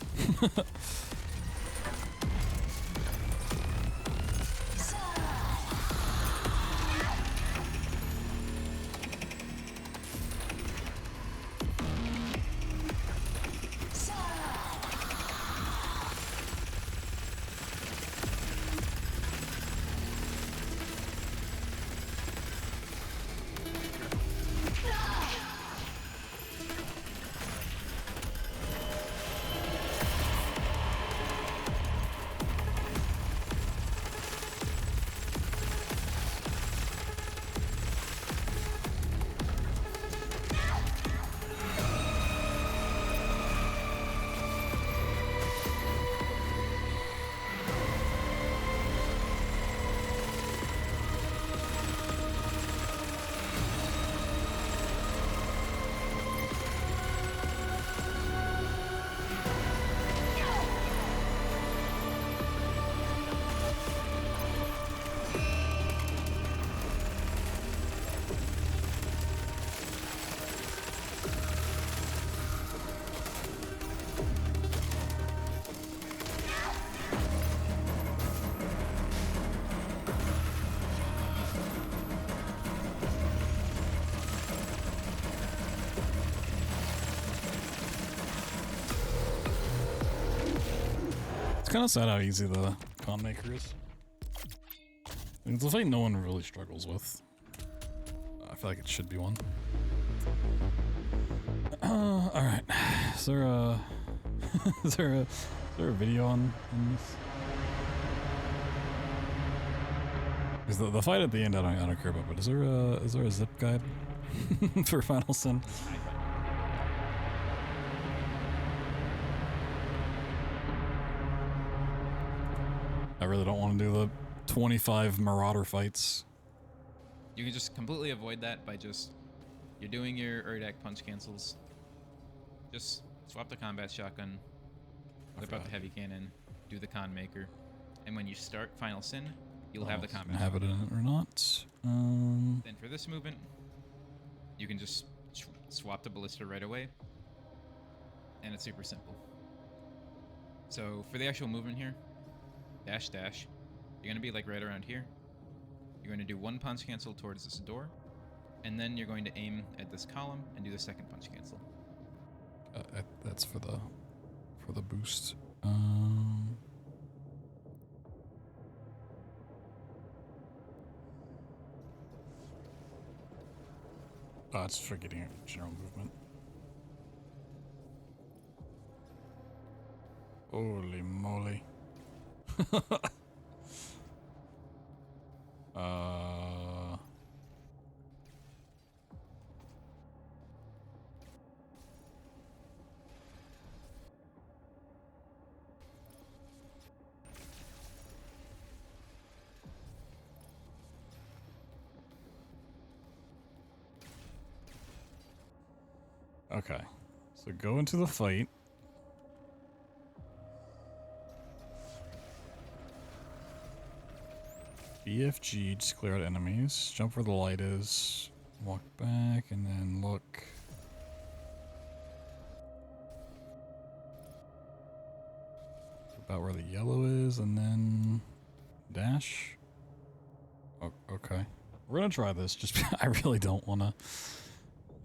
Speaker 1: It's kind of sad how easy the con maker is. It's a fight no one really struggles with. I feel like it should be one. Alright. Is there a is there a video on this? Because the fight at the end I don't care about, but is there a zip guide for Final Sin? I really don't want to do the 25 Marauder fights.
Speaker 10: You can just completely avoid that by just, you're doing your Urdak punch cancels. Just swap the combat shotgun, whip out the heavy cannon, do the con maker, and when you start Final Sin, you'll have the combat
Speaker 1: have it in it or not.
Speaker 10: Then for this movement, you can just swap to ballista right away, and it's super simple. So for the actual movement here, dash dash, you're gonna be like right around here. You're going to do one punch cancel towards this door, and then you're going to aim at this column and do the second punch cancel.
Speaker 1: That's for the boost. Oh, it's for getting general movement. Holy moly. Okay. So go into the fight. BFG, just clear out enemies. Jump where the light is. Walk back and then look. About where the yellow is and then dash. Oh, okay. We're gonna try this. Just I really don't wanna.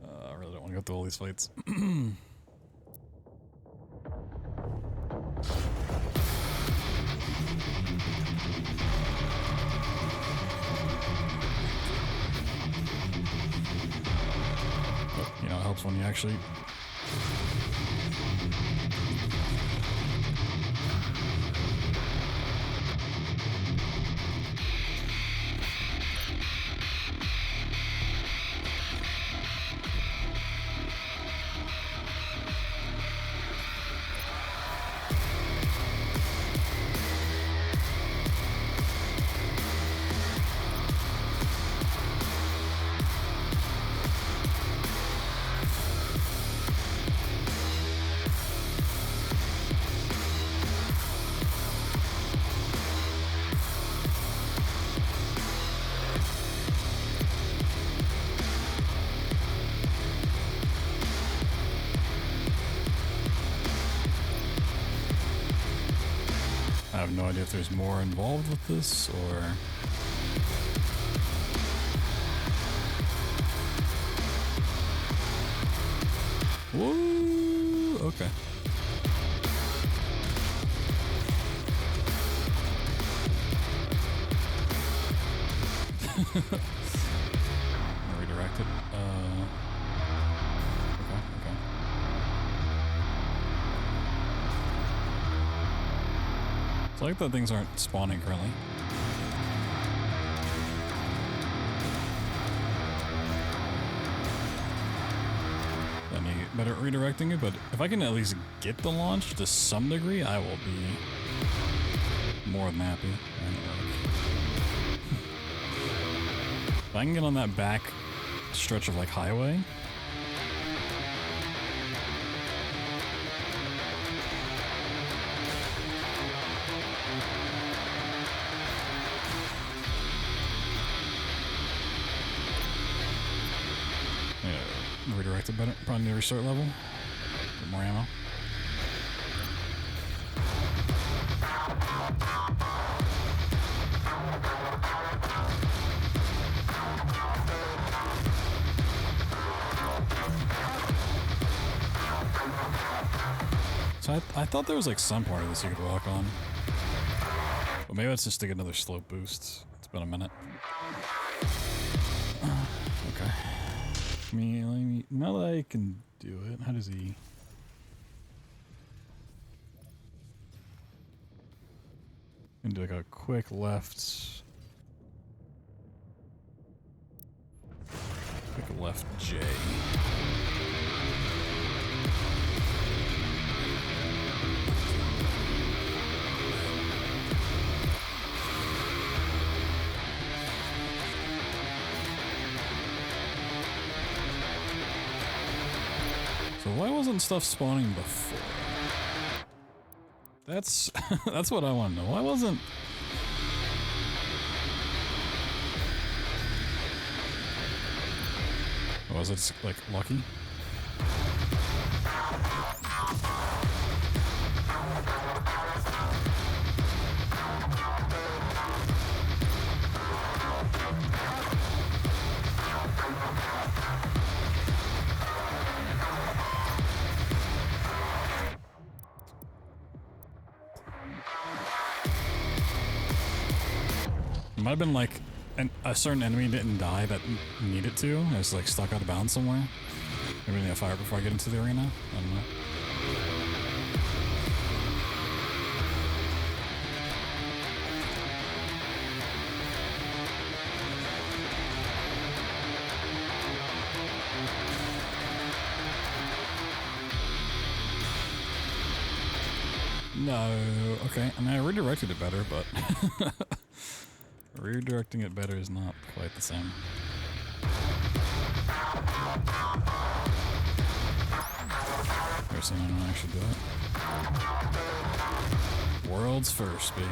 Speaker 1: I really don't wanna go through all these fights. You know, it helps when you actually. I have no idea if there's more involved with this or. Whoa! Okay. Redirect it. Okay. It's like that things aren't spawning currently. I need better at redirecting it, but if I can at least get the launch to some degree, I will be more than happy. If I can get on that back stretch of like highway. Redirect it better. Probably need to restart level. Get more ammo. So I thought there was like some part of this you could walk on. But maybe it's just to get another slope boost. It's been a minute. Okay. Now that I can do it, how does he? And do like a quick left. Quick left J. So why wasn't stuff spawning before? That's that's what I want to know. Why wasn't? Was it like lucky? It might have been like a certain enemy didn't die that needed to. It was like stuck out of bounds somewhere. Maybe I need to fire before I get into the arena. I don't know. No, okay. I mean, I redirected it better, but redirecting it better is not quite the same. seen anyone actually do it. World's first, baby.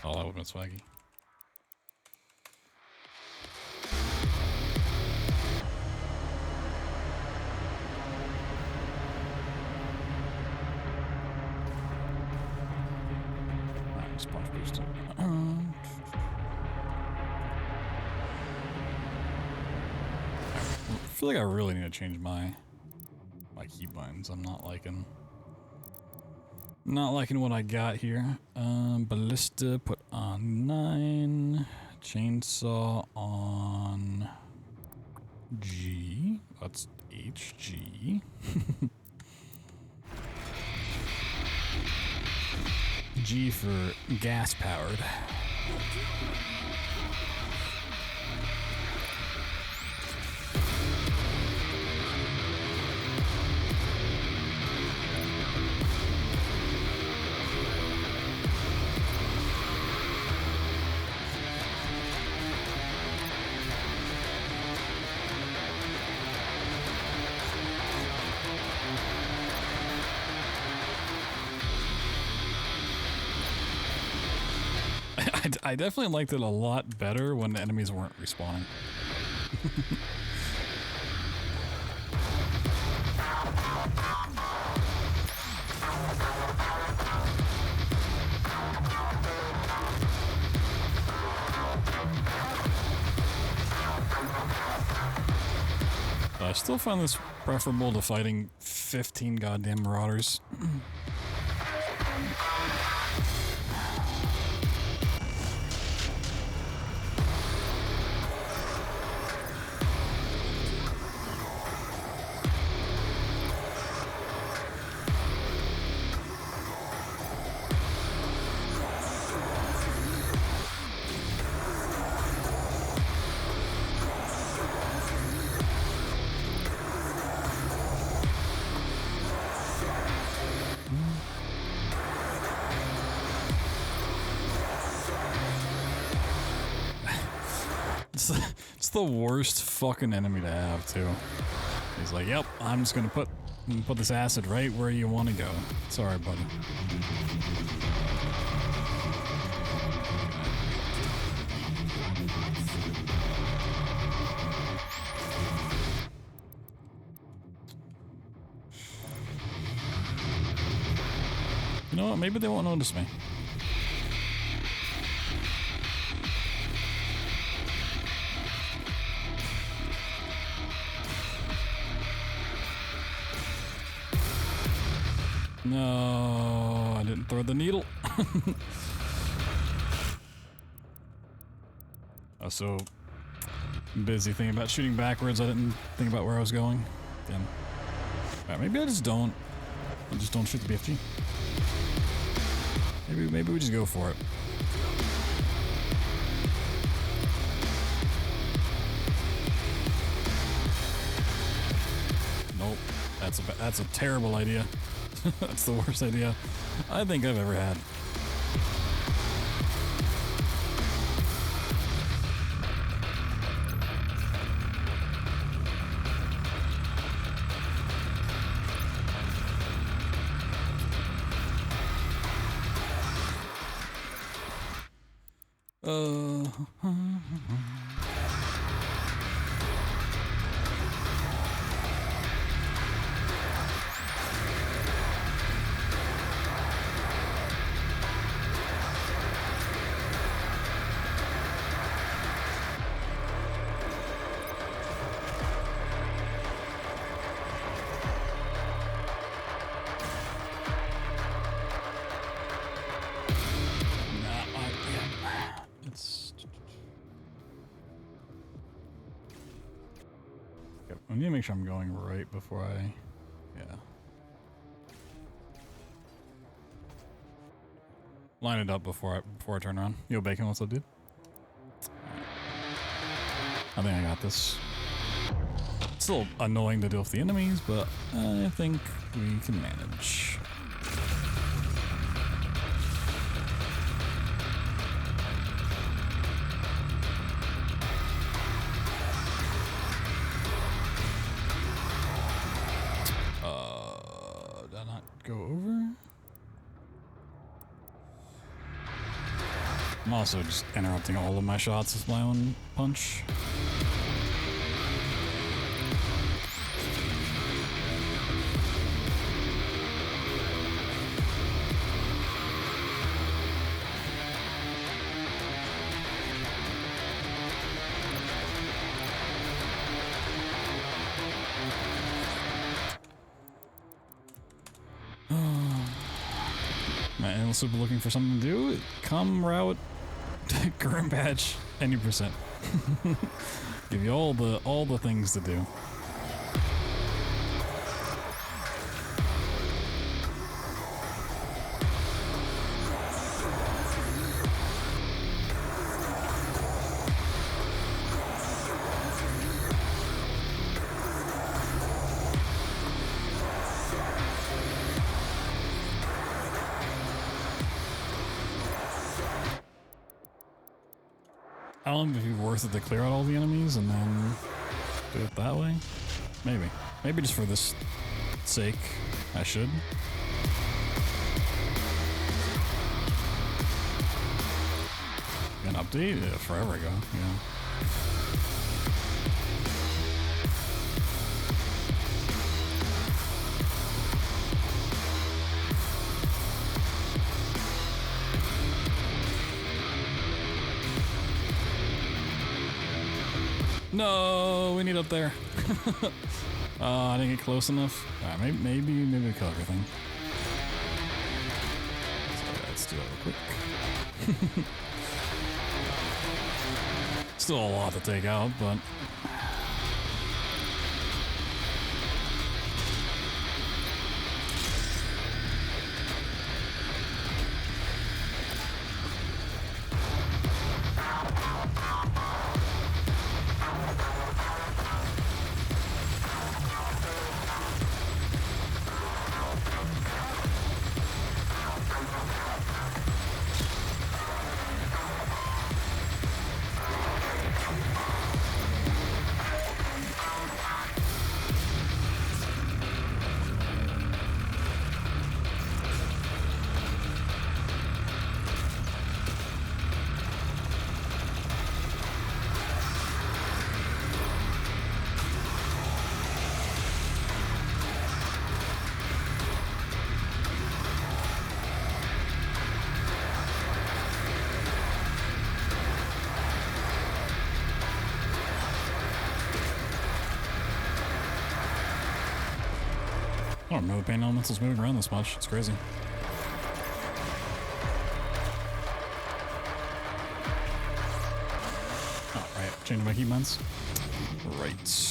Speaker 1: Oh, that would've been swaggy. Sponge boost. I feel like I really need to change my keybinds. I'm not liking what I got here. Ballista put on 9. Chainsaw on G. That's HG. G for gas powered. I definitely liked it a lot better when the enemies weren't respawning. I still find this preferable to fighting 15 goddamn marauders. It's the worst fucking enemy to have too. He's like, "Yep, I'm just gonna put this acid right where you want to go." Sorry, buddy. You know what? Maybe they won't notice me. No, I didn't throw the needle. I was so busy thinking about shooting backwards, I didn't think about where I was going. Damn. Right, maybe I just don't shoot the BFG. Maybe we just go for it. Nope. That's a terrible idea. That's the worst idea I think I've ever had. I need to make sure I'm going right before I... Yeah. Line it up before I turn around. Yo, Bacon, what's up, dude? I think I got this. It's still annoying to deal with the enemies, but I think we can manage. I'm also just interrupting all of my shots with my own punch. My analysts will be looking for something to do. Come route, current patch, any percent. Give you all the things to do. I don't know if it'd be worth it to clear out all the enemies and then do it that way. Maybe. Maybe just for this sake, I should. An update? Yeah, forever ago, yeah. No, we need up there. I didn't get close enough. Alright, maybe we kill everything. So let's do that real quick. Still a lot to take out, but I don't remember the pain elementals moving around this much. It's crazy. Oh, right. Changing my keybinds. Right.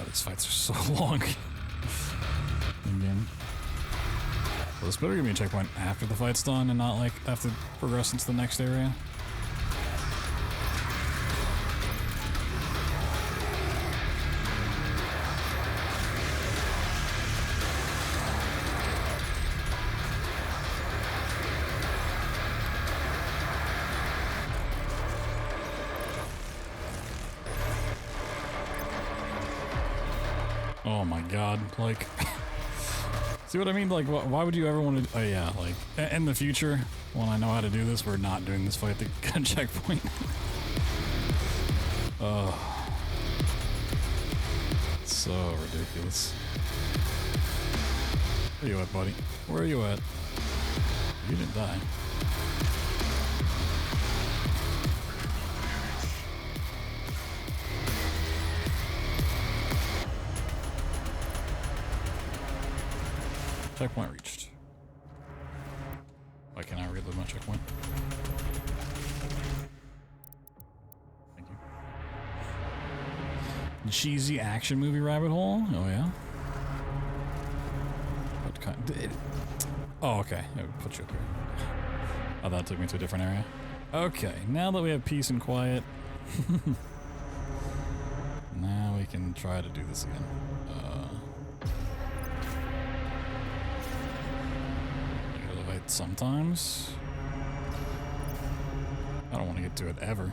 Speaker 1: These fights are so long. In-game. Well, this better give me a checkpoint after the fight's done and not like have to progress into the next area. Oh my god, like, see what I mean? Like, why would you ever want to, oh yeah, like, in the future, when I know how to do this, we're not doing this fight to get a checkpoint. So ridiculous. Where you at, buddy? Where are you at? You didn't die. Checkpoint reached. Why can't I reload my checkpoint? Thank you. Cheesy action movie rabbit hole? Oh yeah? What kind? Oh, okay. Yeah, put you up here. Oh, that took me to a different area. Okay, now that we have peace and quiet, now we can try to do this again. Elevate sometimes. I don't want to get to it ever.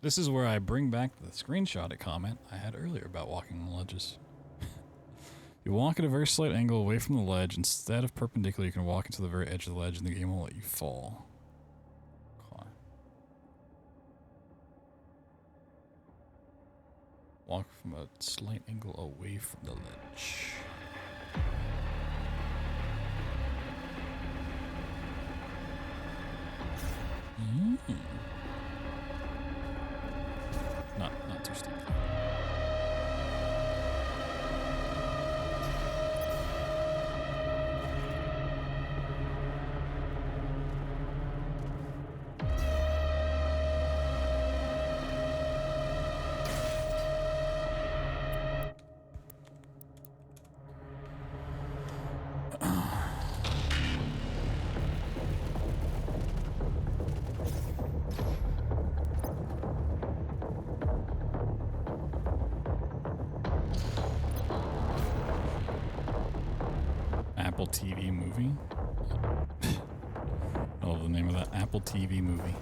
Speaker 1: This is where I bring back the screenshot comment I had earlier about walking on ledges. You walk at a very slight angle away from the ledge. Instead of perpendicular, you can walk into the very edge of the ledge and the game will let you fall. Okay. Walk from a slight angle away from the ledge. Not too steep. Apple TV movie. I love the name of that Apple TV movie.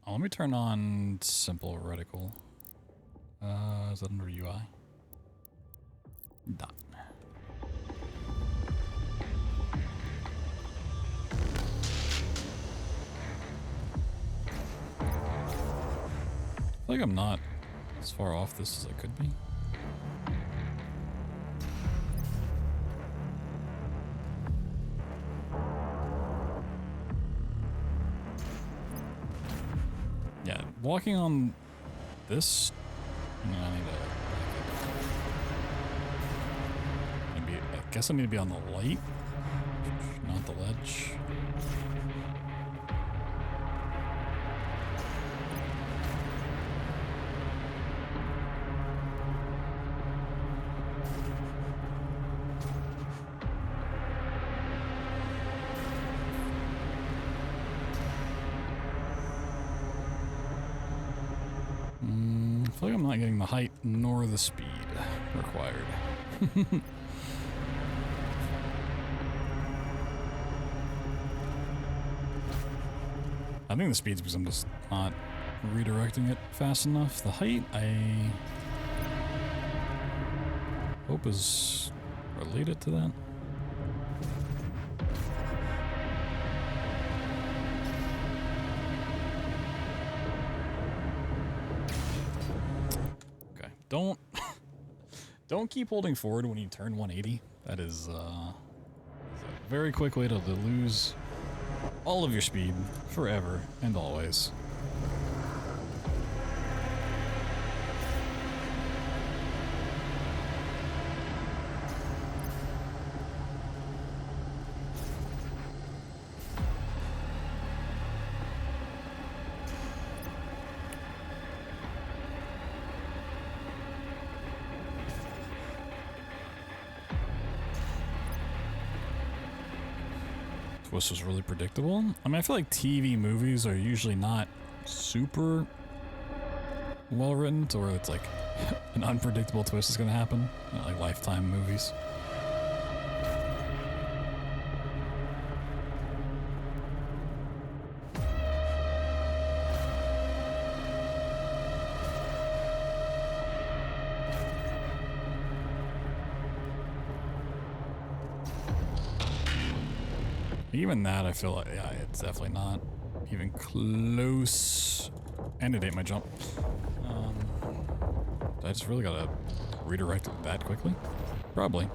Speaker 1: Let me turn on simple reticle. Is that under UI? Done. I feel like I'm not as far off this as I could be. Walking on this, I guess I need to be on the light, not the ledge. I feel like I'm not getting the height nor the speed required. I think the speed's because I'm just not redirecting it fast enough. The height, I hope is related to that. Don't keep holding forward when you turn 180. That is a very quick way to lose all of your speed forever and always. twist was really predictable. I mean, I feel like TV movies are usually not super well written to where it's like an unpredictable twist is gonna happen. You know, like Lifetime movies. Even that, I feel like, yeah, it's definitely not even close. And it ate my jump. I just really gotta redirect it that quickly? Probably.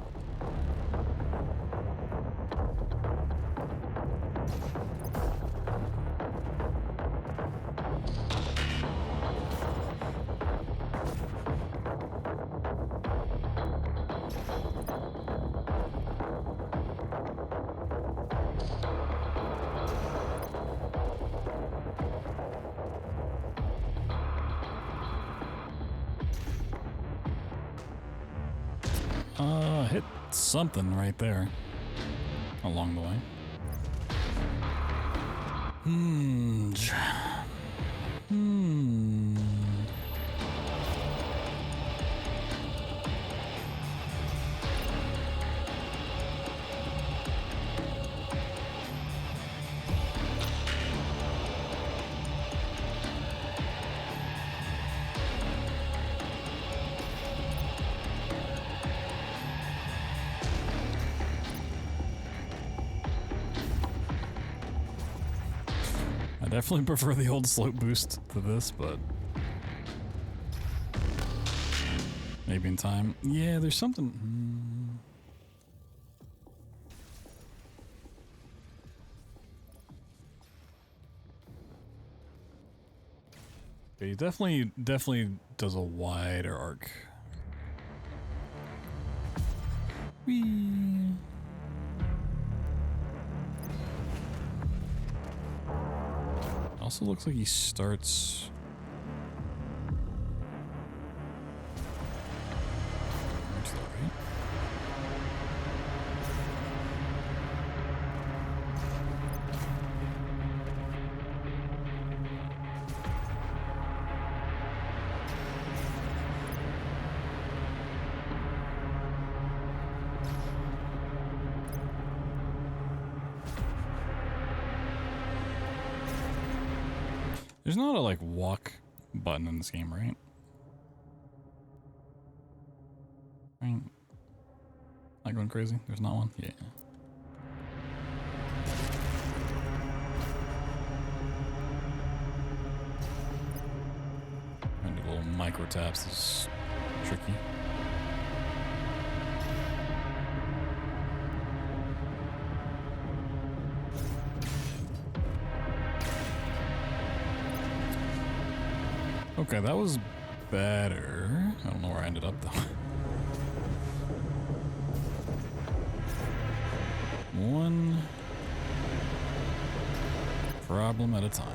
Speaker 1: Hit something right there along the way. I definitely prefer the old slope boost to this, but maybe in time. Yeah, there's something. Okay, he definitely does a wider arc. Whee! Also looks like he starts. To the right. There's not a like walk button in this game, right? Right? Am I going crazy? There's not one? Yeah. And the little micro taps is tricky. Okay, that was better. I don't know where I ended up though. One problem at a time.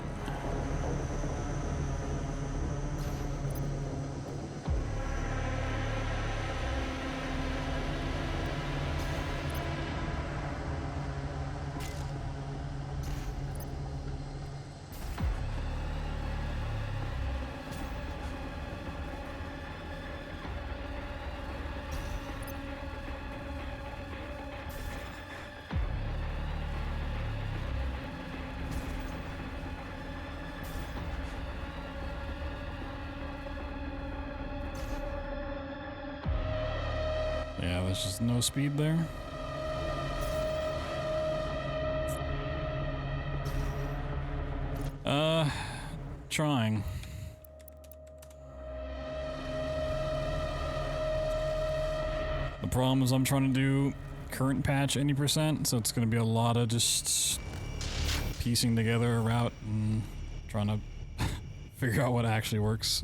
Speaker 1: Yeah, there's just no speed there. Trying. The problem is I'm trying to do current patch 80%, so it's going to be a lot of just piecing together a route and trying to figure out what actually works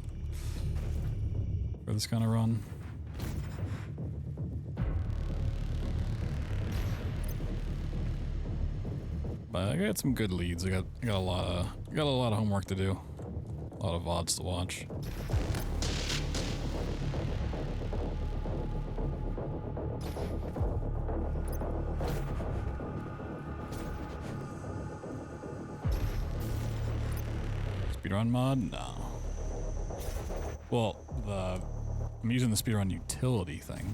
Speaker 1: for this kind of run. But I got some good leads. I got a lot of homework to do. A lot of VODs to watch. Speedrun mod? No. Well, I'm using the speedrun utility thing.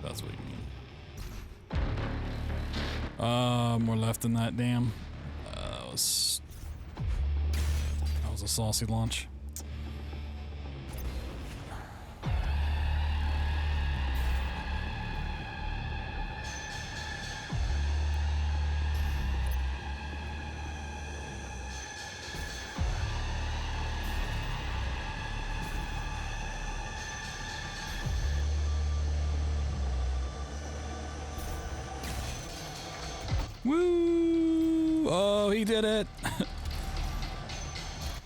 Speaker 1: That's what you mean. More left than that, damn. That was a saucy launch. Woo! Oh, he did it!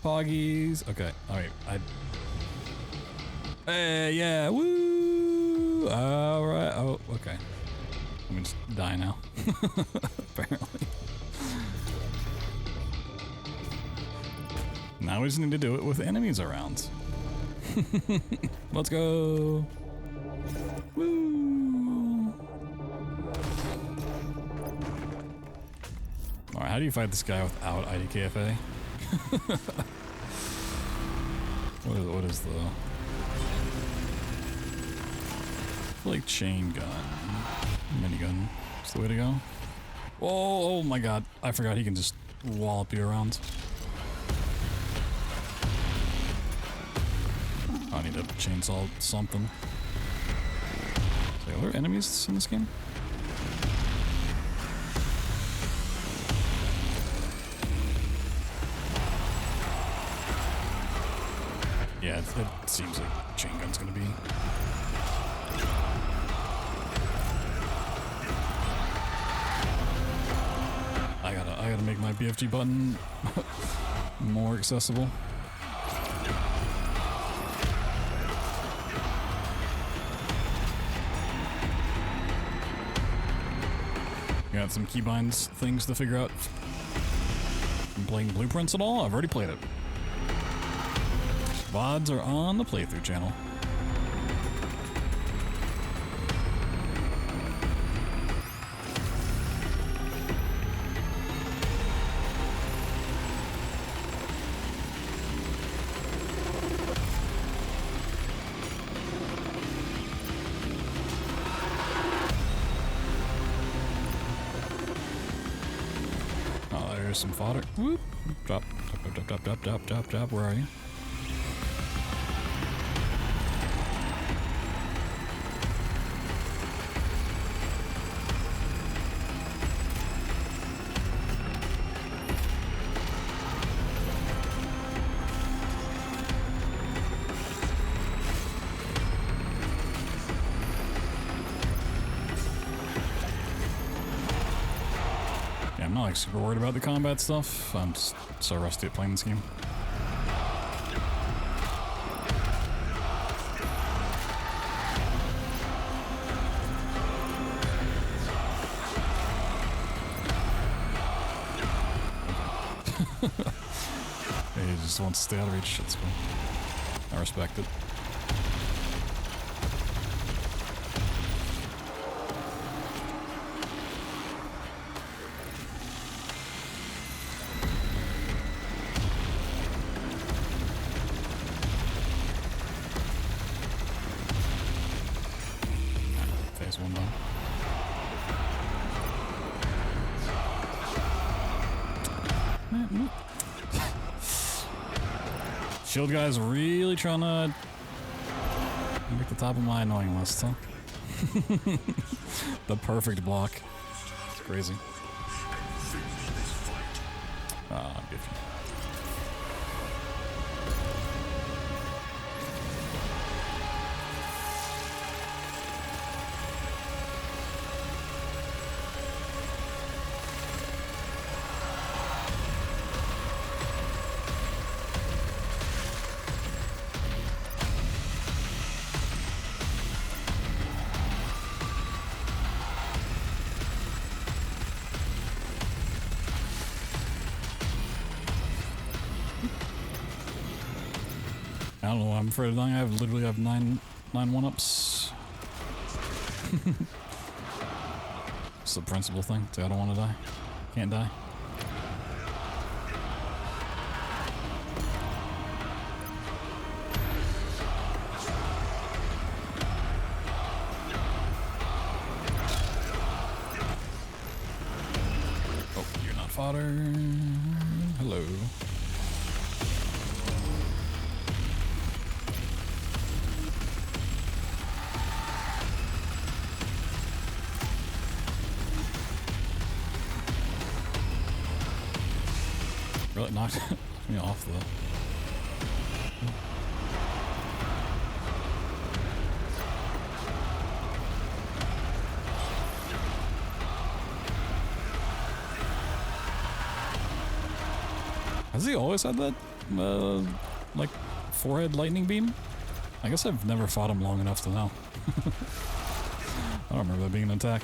Speaker 1: Poggies. Okay, alright. Hey, yeah, woo! Alright, oh, okay. I'm gonna just die now. Apparently. Now we just need to do it with enemies around. Let's go! Woo! Alright, how do you fight this guy without IDKFA? What is the... I feel like chain gun. Minigun. That's the way to go. Oh my god. I forgot he can just wallop you around. I need to chainsaw something. Are there enemies in this game? Yeah, it seems like chain gun's gonna be. I gotta make my BFG button more accessible. Got some keybinds things to figure out. I'm playing Blueprints at all? I've already played it. VODs are on the playthrough channel. Oh, there's some fodder. Whoop. Drop. Where are you? I'm not like super worried about the combat stuff. I'm just so rusty at playing this game. He just wants to stay out of reach. That's cool. I respect it. Phase one done. Shield guy's really trying to make the top of my annoying list, huh? The perfect block. It's crazy. Biffy. I don't know why I'm afraid of dying. I literally have 9 9 1-ups. It's the principal thing. I don't want to die. Can't die. Oh, you're not fodder. Hello. Really knocked me off though. Has he always had that, like, forehead lightning beam? I guess I've never fought him long enough to know. I don't remember that being an attack.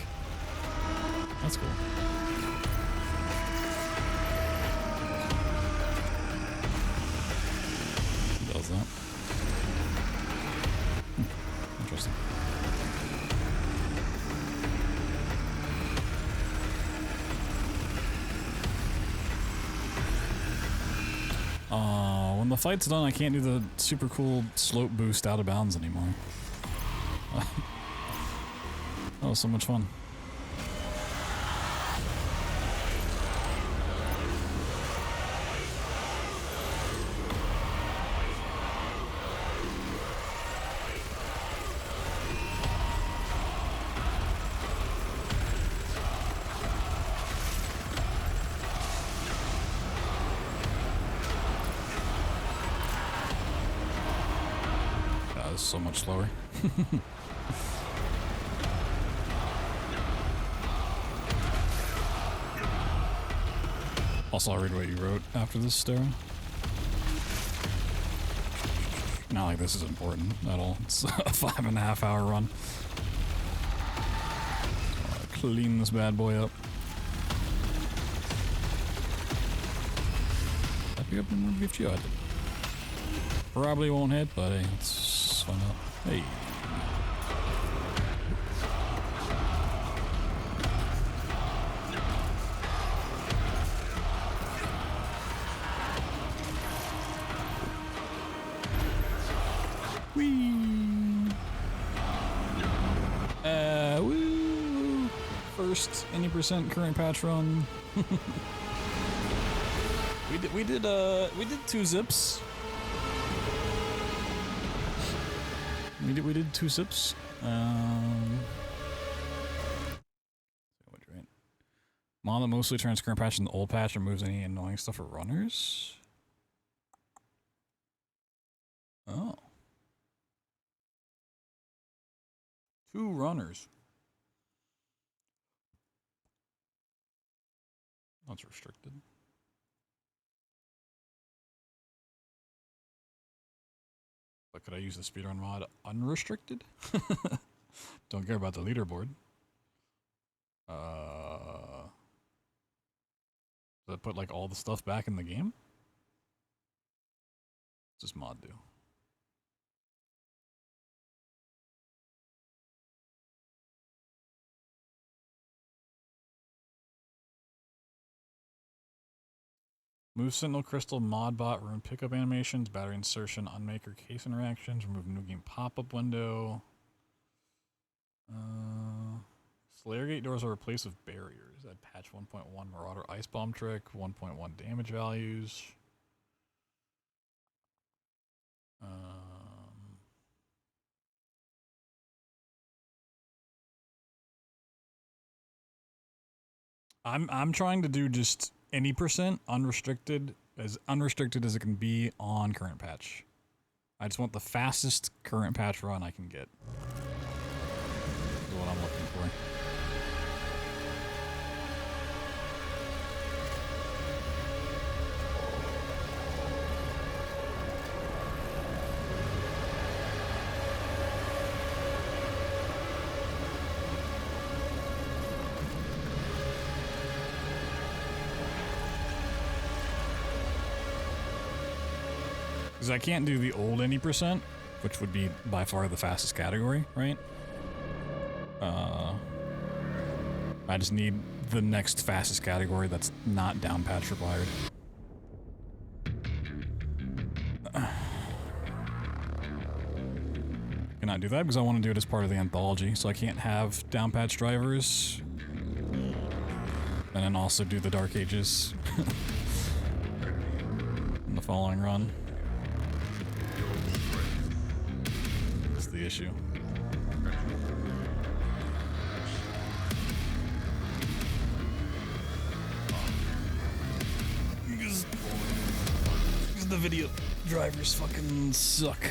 Speaker 1: That's cool. Does that. Interesting. When the fight's done, I can't do the super cool slope boost out of bounds anymore. That was so much fun. So much slower. Also, I'll read what you wrote after this, Stara. Not like this is important at all. It's a 5.5 hour run. Clean this bad boy up. Did I pick up more gift you? I did. Probably won't hit, but hey, let's find out. Hey. Wee. Woo. First any percent current patch run. we did 2 zips. We did 2 zips. Right. Mod that mostly turns current patch into old patch and removes any annoying stuff for runners. Oh. 2 runners. That's restricted. But could I use the speedrun mod unrestricted? Don't care about the leaderboard. Does that put like all the stuff back in the game? What's this mod do? Move Sentinel Crystal, Modbot, Rune Pickup Animations, Battery Insertion, Unmaker Case Interactions, remove New Game Pop-Up Window. Slayer Gate doors are replaced with barriers. Add patch 1.1 Marauder Ice Bomb Trick, 1.1 damage values. I'm trying to do just any percent unrestricted as it can be on current patch. I just want the fastest current patch run I can get. Is what I'm looking for. Because I can't do the old any percent which would be by far the fastest category, right? I just need the next fastest category that's not down patch required. Cannot do that because I want to do it as part of the anthology, so I can't have down patch drivers and then also do the Dark Ages in the following run. That's the issue. Because the video drivers fucking suck.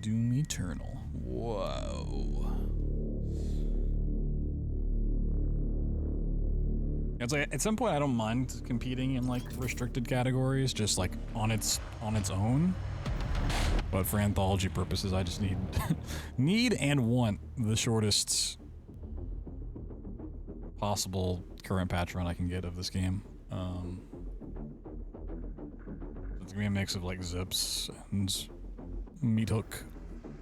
Speaker 1: Doom Eternal. Whoa. It's like at some point I don't mind competing in like restricted categories, just like on its own. But for anthology purposes, I just need and want the shortest possible current patch run I can get of this game. It's gonna be a mix of like zips and meat hook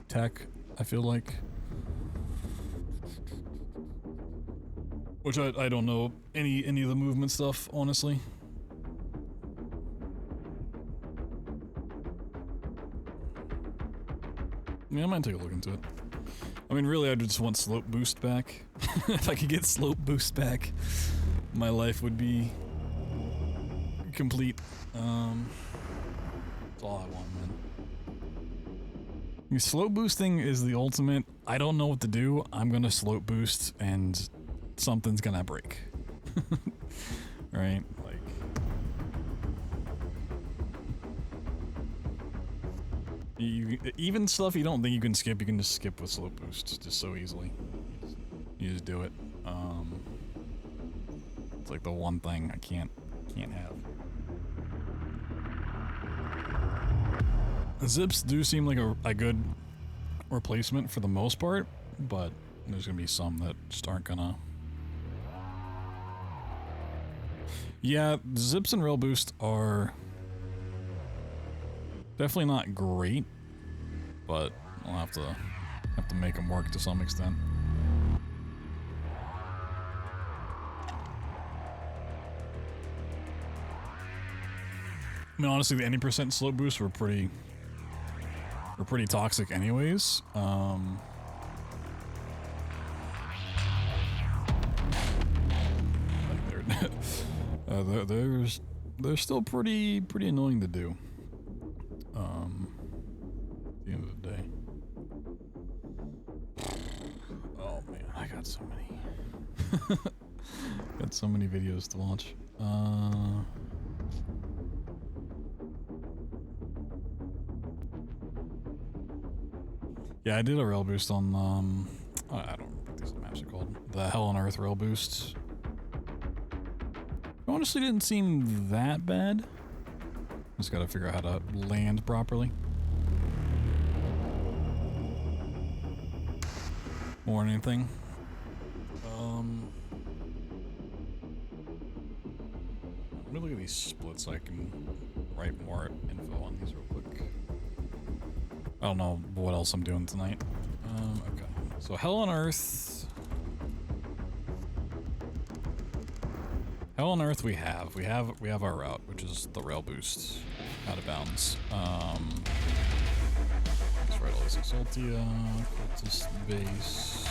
Speaker 1: tech, I feel like. Which I don't know any of the movement stuff, honestly. Yeah, I might take a look into it. I mean, really, I just want slope boost back. If I could get slope boost back, my life would be complete. That's all I want, man. Slope boosting is the ultimate. I don't know what to do. I'm gonna slope boost and something's gonna break. Right? Like, even stuff you don't think you can skip, you can just skip with slope boost just so easily. You just do it. It's like the one thing I can't have. Zips do seem like a good replacement for the most part, but there's gonna be some that just aren't gonna. Yeah, zips and rail boost are definitely not great, but I'll have to make them work to some extent. I mean, honestly, the any percent slope boosts were pretty toxic anyways. Like they're still pretty annoying to do. At the end of the day. Oh man, I got so many. Got so many videos to watch. Yeah, I did a rail boost on, I don't remember what these maps are called. The Hell on Earth rail boost. It honestly didn't seem that bad. Just gotta figure out how to land properly. More than anything. Let me look at these splits so I can write more info on these real quick. I don't know what else I'm doing tonight. Okay. So Hell on Earth. Hell on Earth we have our route, which is the rail boost out of bounds. Let's write all these Exaltia, Cultist Base.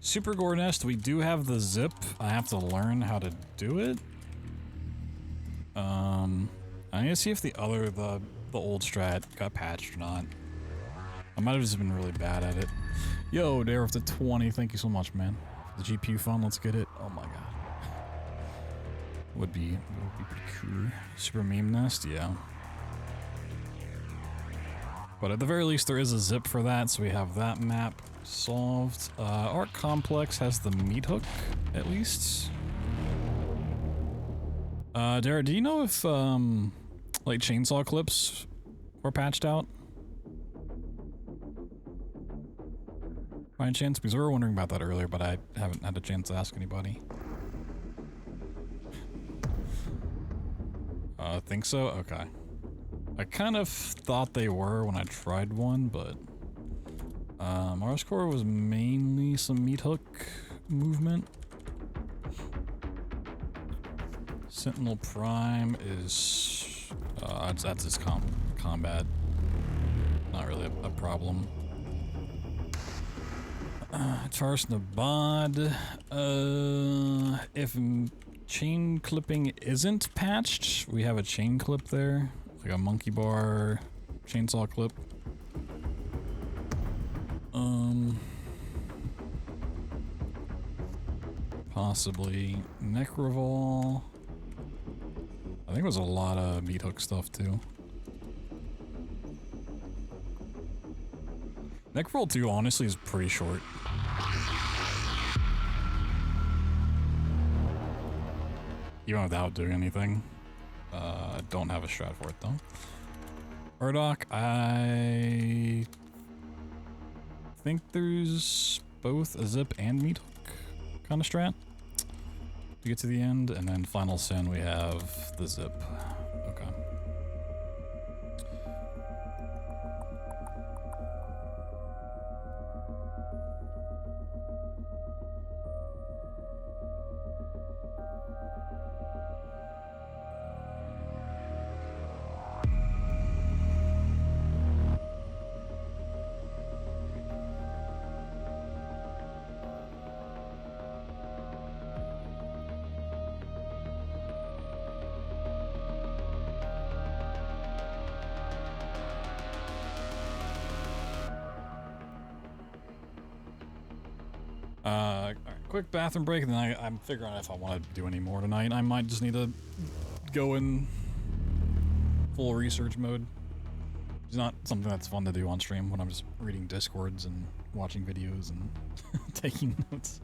Speaker 1: Super Gore Nest, we do have the zip. I have to learn how to do it. I need to see if the old strat got patched or not. I might have just been really bad at it. Yo, Dare with the 20, thank you so much, man. The GPU fun, let's get it. Oh my god. Would be pretty cool. Super Meme Nest, yeah. But at the very least, there is a zip for that, so we have that map solved. Arc Complex has the meat hook, at least. Dara, do you know if, like, chainsaw clips were patched out? by chance? Because we were wondering about that earlier, but I haven't had a chance to ask anybody. Think so? Okay. I kind of thought they were when I tried one, but our score was mainly some meat hook movement. Sentinel Prime is that's his combat. Not really a problem. Charles Nabad. If chain clipping isn't patched, we have a chain clip there, like a monkey bar chainsaw clip. Possibly Necrovol. I think it was a lot of meat hook stuff too. Necrovol 2 honestly is pretty short. Even without doing anything. I don't have a strat for it though. Murdoch, I think there's both a zip and meat hook kind of strat to get to the end, and then Final Sin we have the zip. Okay. Alright, quick bathroom break, and then I'm figuring out if I want to do any more tonight. I might just need to go in full research mode. It's not something that's fun to do on stream when I'm just reading Discords and watching videos and taking notes.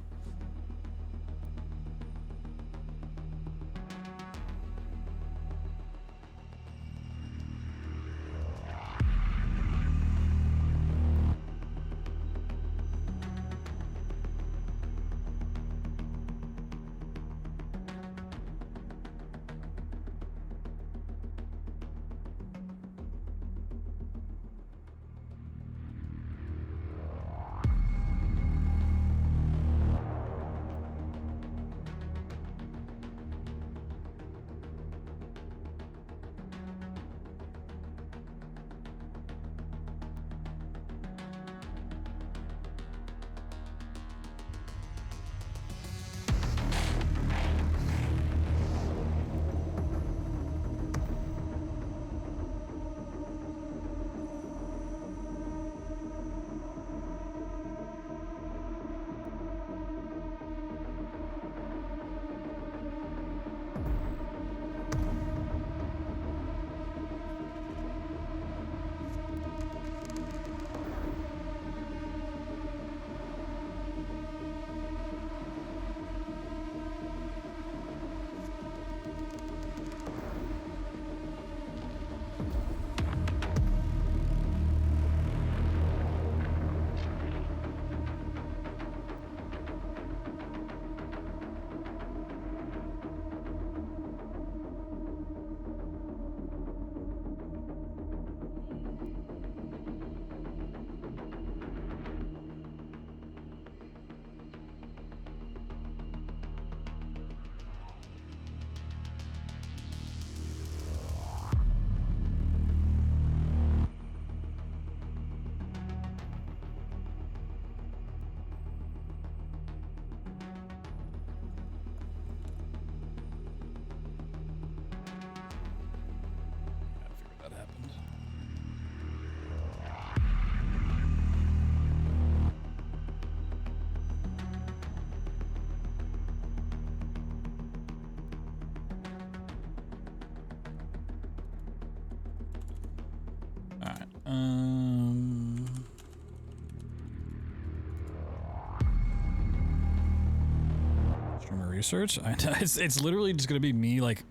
Speaker 1: Streamer research? It's literally just gonna be me like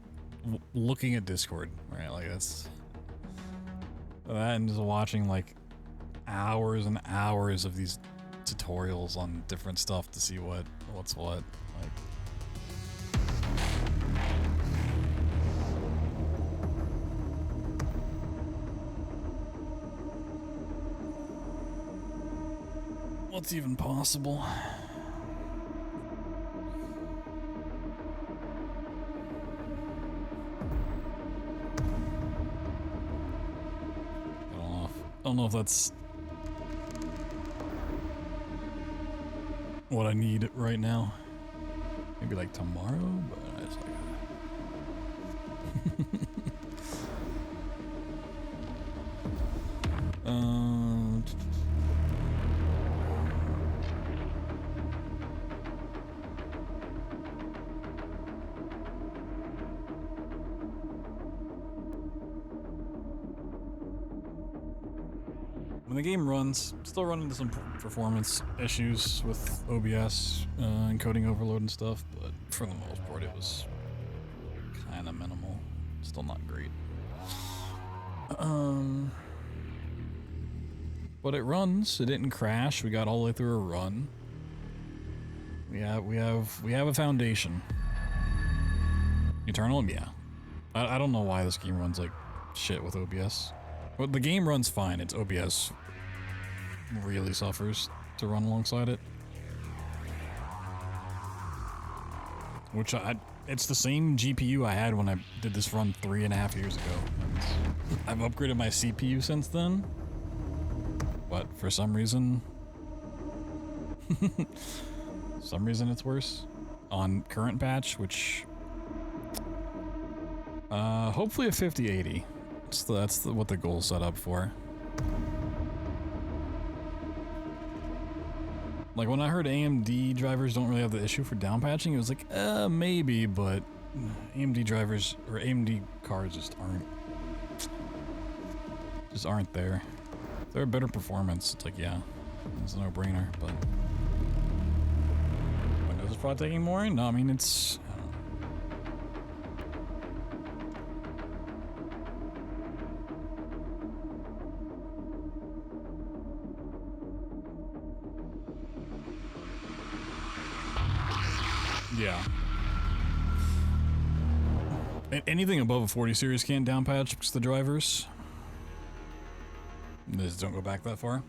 Speaker 1: looking at Discord, right? Like that's that, and just watching like hours and hours of these tutorials on different stuff to see what's what. Like, what's even possible? I don't know if that's what I need right now. Maybe like tomorrow, but it's like when the game runs, still running into some performance issues with OBS, encoding overload and stuff, but for the most part it was kind of minimal. Still not great. But it runs. It didn't crash. We got all the way through a run. We have a foundation. Eternal, yeah. I don't know why this game runs like shit with OBS. Well, the game runs fine. It's OBS really suffers to run alongside it. Which it's the same GPU I had when I did this run 3.5 years ago. I've upgraded my CPU since then. But for some reason it's worse on current patch, which hopefully a 5080. That's what the goal's set up for. Like when I heard AMD drivers don't really have the issue for down patching, it was like, maybe, but AMD drivers or AMD cards just aren't there. If they're a better performance, it's like, yeah, it's a no-brainer, but Windows is probably taking more? No, I mean, it's, I don't know. Yeah. Anything above a 40 series can't down patch because the drivers. They just don't go back that far.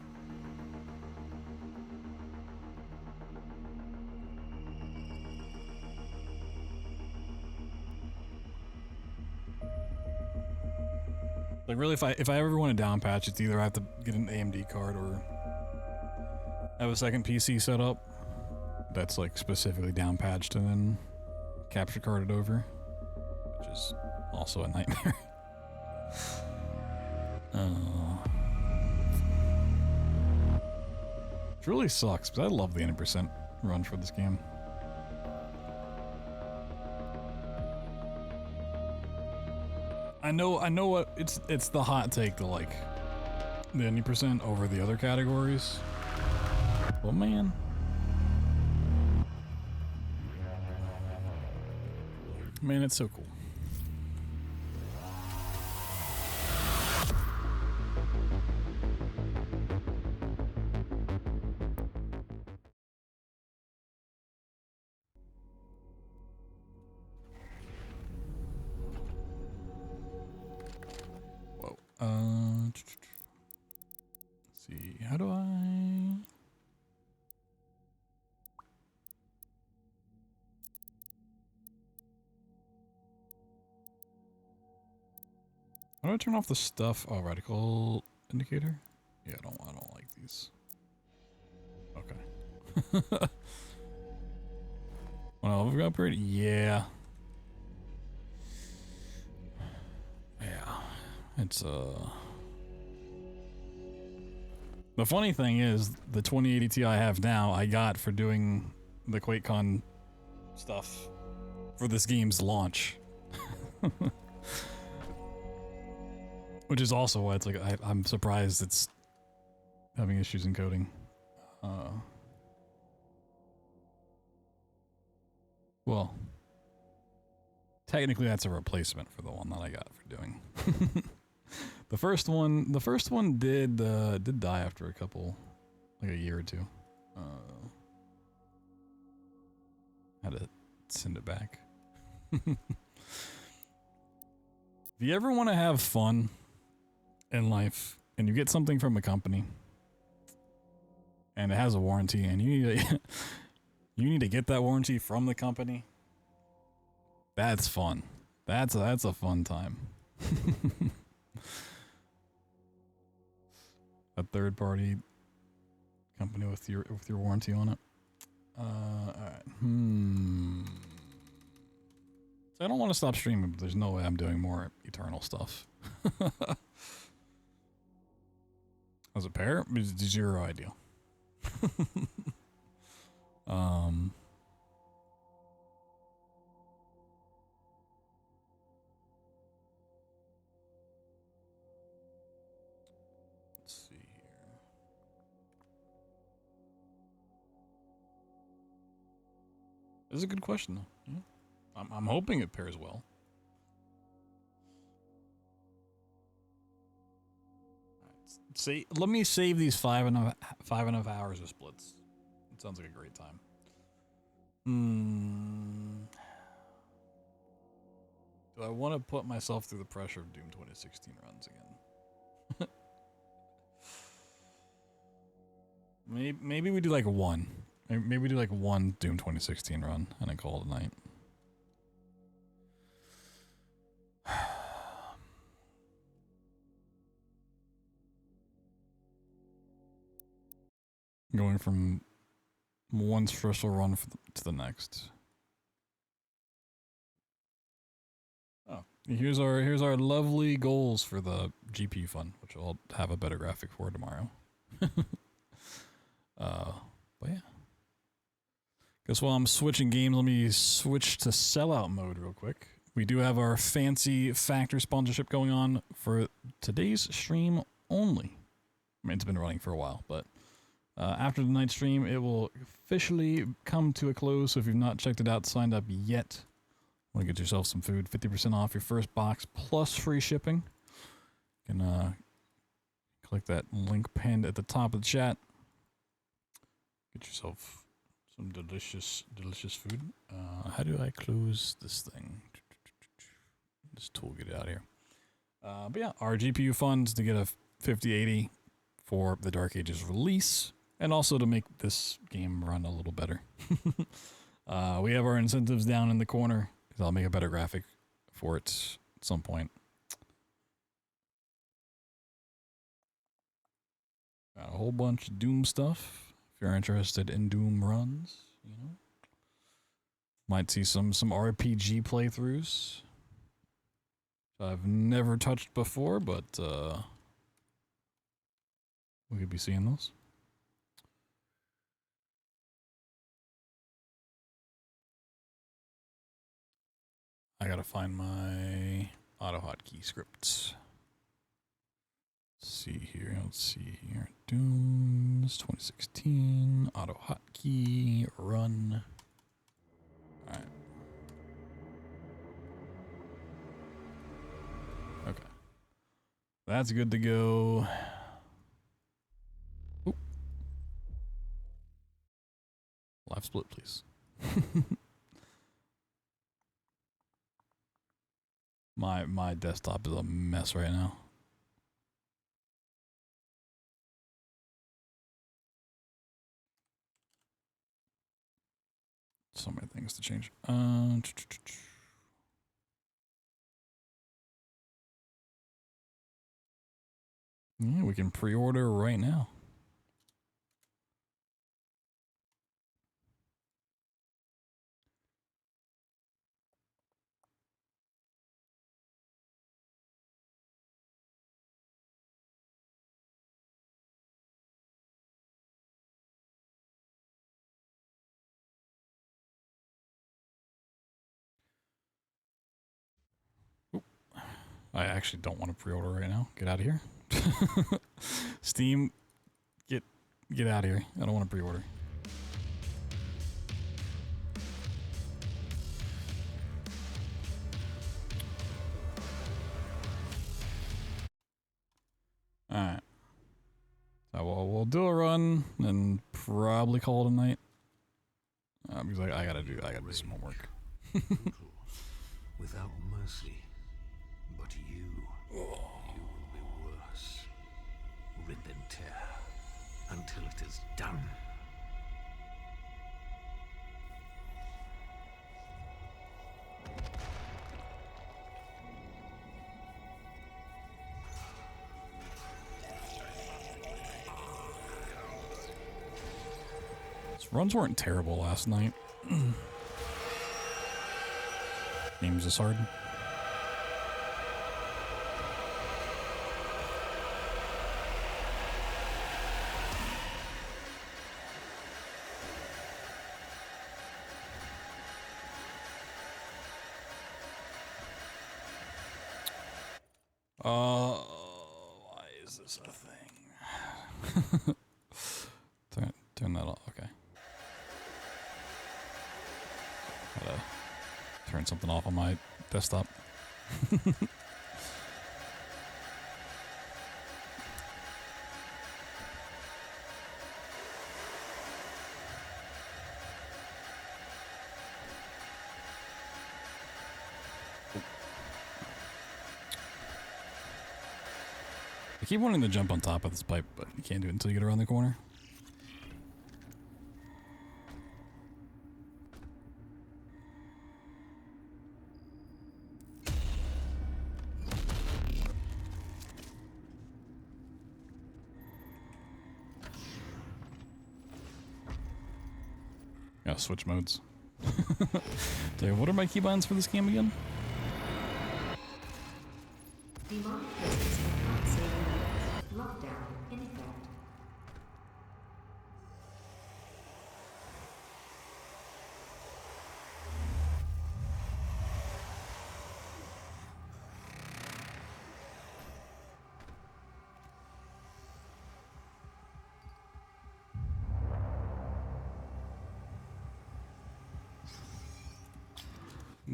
Speaker 1: Like really, if I ever want to down patch, it's either I have to get an AMD card or have a second PC set up that's like specifically down patched and then capture carded over, which is also a nightmare. It really sucks because I love the 90% run for this game. I know what it's the hot take to like the 90% over the other categories. Well, man. Man, it's so cool. Whoa. Let's see. How do I? How do I turn off the stuff? Oh, reticle indicator? Yeah, I don't like these. Okay. Well, we've got upgrade. Yeah. Yeah. It's the funny thing is the 2080 Ti I have now I got for doing the QuakeCon stuff for this game's launch. Which is also why it's like I'm surprised it's having issues encoding. Well, technically that's a replacement for the one that I got for doing. The first one did die after a year or two. How to send it back. If you ever want to have fun in life and you get something from a company and it has a warranty and you need to get that warranty from the company, that's fun. That's a fun time. A third party company with your warranty on it. Alright. So I don't want to stop streaming, but there's no way I'm doing more Eternal stuff. Was it pair? It's 0 idea. Let's see here. This is a good question, though. Yeah. I'm hoping it pairs well. Let me save these 5.5 hours of splits. It sounds like a great time. Do I want to put myself through the pressure of Doom 2016 runs again? Maybe we do like one. Maybe we do like one Doom 2016 run and then call it a night. Going from one stressful run to the next. Oh, here's our lovely goals for the GPU fund, which I'll have a better graphic for tomorrow. But yeah. Guess while I'm switching games, let me switch to sellout mode real quick. We do have our fancy Factor sponsorship going on for today's stream only. I mean, it's been running for a while, but after the night stream, it will officially come to a close. So if you've not checked it out, signed up yet, want to get yourself some food, 50% off your first box plus free shipping. You can click that link pinned at the top of the chat. Get yourself some delicious food. How do I close this thing? This tool, get it out of here. But yeah, our GPU funds to get a 5080 for the Dark Ages release, and also to make this game run a little better. We have our incentives down in the corner, because I'll make a better graphic for it at some point. Got a whole bunch of Doom stuff. If you're interested in Doom runs, you know. Might see some RPG playthroughs I've never touched before, but we could be seeing those. I gotta find my auto hotkey scripts. Let's see here. Dooms 2016 auto hotkey run. All right. Okay. That's good to go. Oop. Live split, please. My desktop is a mess right now. So many things to change. Yeah, we can pre-order right now. I actually don't want to pre-order right now. Get out of here. Steam, get out of here. I don't want to pre-order. All right. So what we'll do a run and probably call it a night. Because I gotta do some homework.
Speaker 2: Without mercy. But you will be worse. Rip and tear until it is done.
Speaker 1: These runs weren't terrible last night. Game's just hard. Why is this a thing? turn that off. Okay. Gotta turn something off on my desktop. I keep wanting to jump on top of this pipe, but you can't do it until you get around the corner. Gotta switch modes. Dude, what are my keybinds for this game again?
Speaker 9: Demonic presence and unsafe lockdown in effect.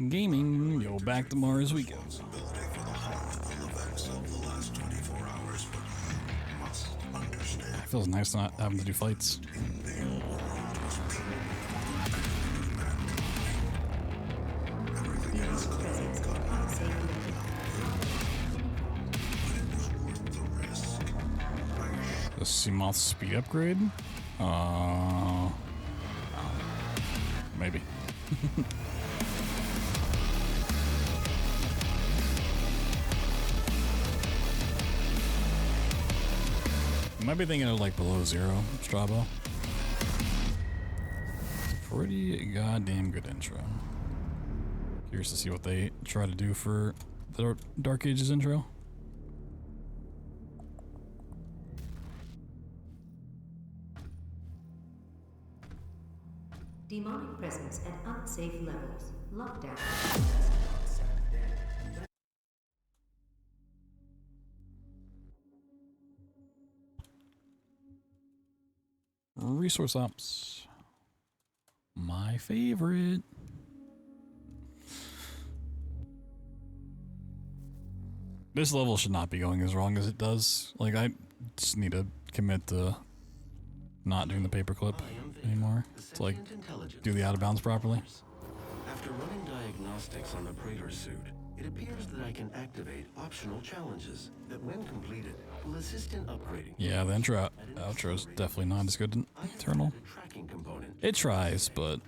Speaker 1: Gaming, yo, back to Mars we go. It feels nice not having to do fights. The Seamoth speed upgrade? Maybe. I might be thinking of like Below Zero, Strabo. Pretty goddamn good intro. Curious to see what they try to do for the Dark Ages intro.
Speaker 9: Demonic presence at unsafe levels. Lockdown.
Speaker 1: Resource ops. My favorite. This level should not be going as wrong as it does. Like, I just need to commit to not doing the paperclip anymore. To, like, do the out of bounds properly.
Speaker 2: After running diagnostics on the Praetor suit, it appears that I can activate optional challenges that, when completed, will assist in upgrading.
Speaker 1: Yeah, the outro is definitely not as good in Eternal. It tries, but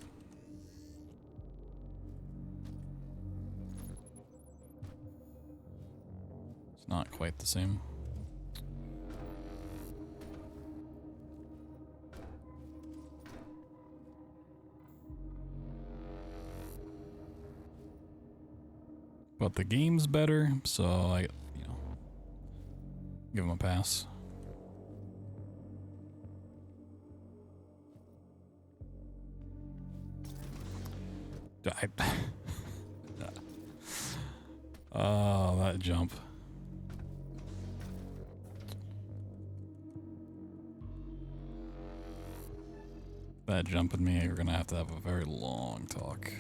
Speaker 1: it's not quite the same. But the game's better, so I, give him a pass. Oh, that jump. That jump and me are gonna have to have a very long talk.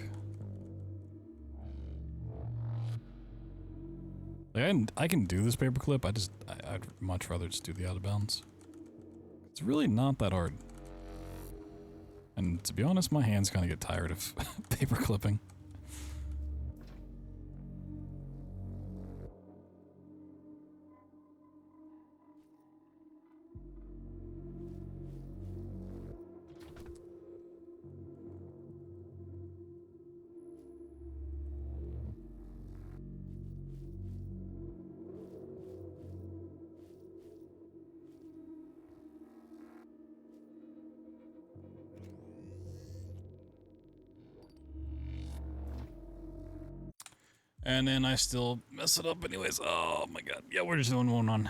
Speaker 1: Like I can do this paperclip. I'd much rather just do the out of bounds. It's really not that hard. And to be honest, my hands kind of get tired of paper clipping. And then I still mess it up anyways. Oh my god. Yeah, we're just doing one on.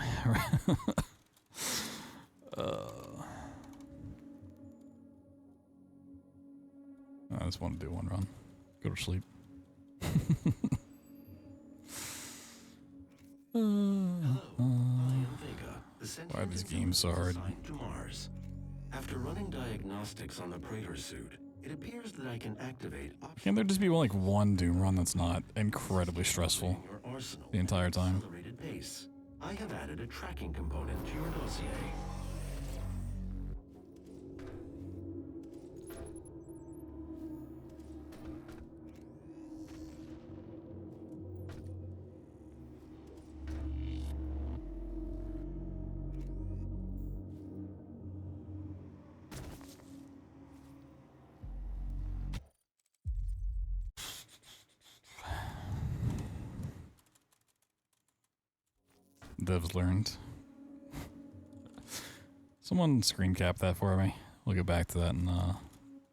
Speaker 1: I just want to do one run. Go to sleep.
Speaker 2: Hello, I am Vega. The
Speaker 1: Why are these
Speaker 2: sentient
Speaker 1: games so hard?
Speaker 2: assigned to Mars. After running diagnostics on the Praetor suit, it appears that I can activate
Speaker 1: Can't there just be like one Doom run that's not incredibly stressful
Speaker 2: your arsenal
Speaker 1: the entire time?
Speaker 2: accelerated pace. I have added a tracking component to your dossier.
Speaker 1: Devs learned. Someone screen cap that for me. We'll get back to that in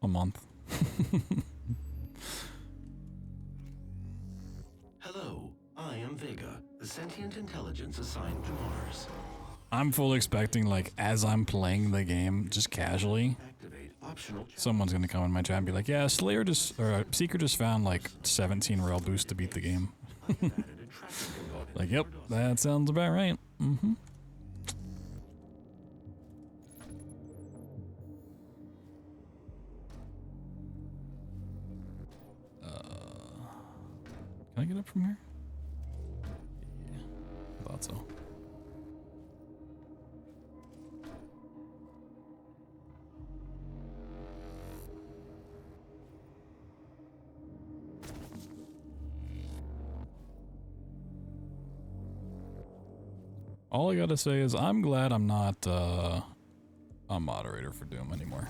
Speaker 1: a month.
Speaker 2: Hello, I am Vega, the sentient intelligence assigned to Mars.
Speaker 1: I'm fully expecting, like, as I'm playing the game, just casually, someone's gonna come in my chat and be like, yeah, Slayer just, or Seeker just found, like, 17 rail boost to beat the game. Like, yep, that sounds about right. Mm-hmm. Can I get up from here? Yeah, I thought so. All I gotta say is I'm glad I'm not a moderator for Doom anymore.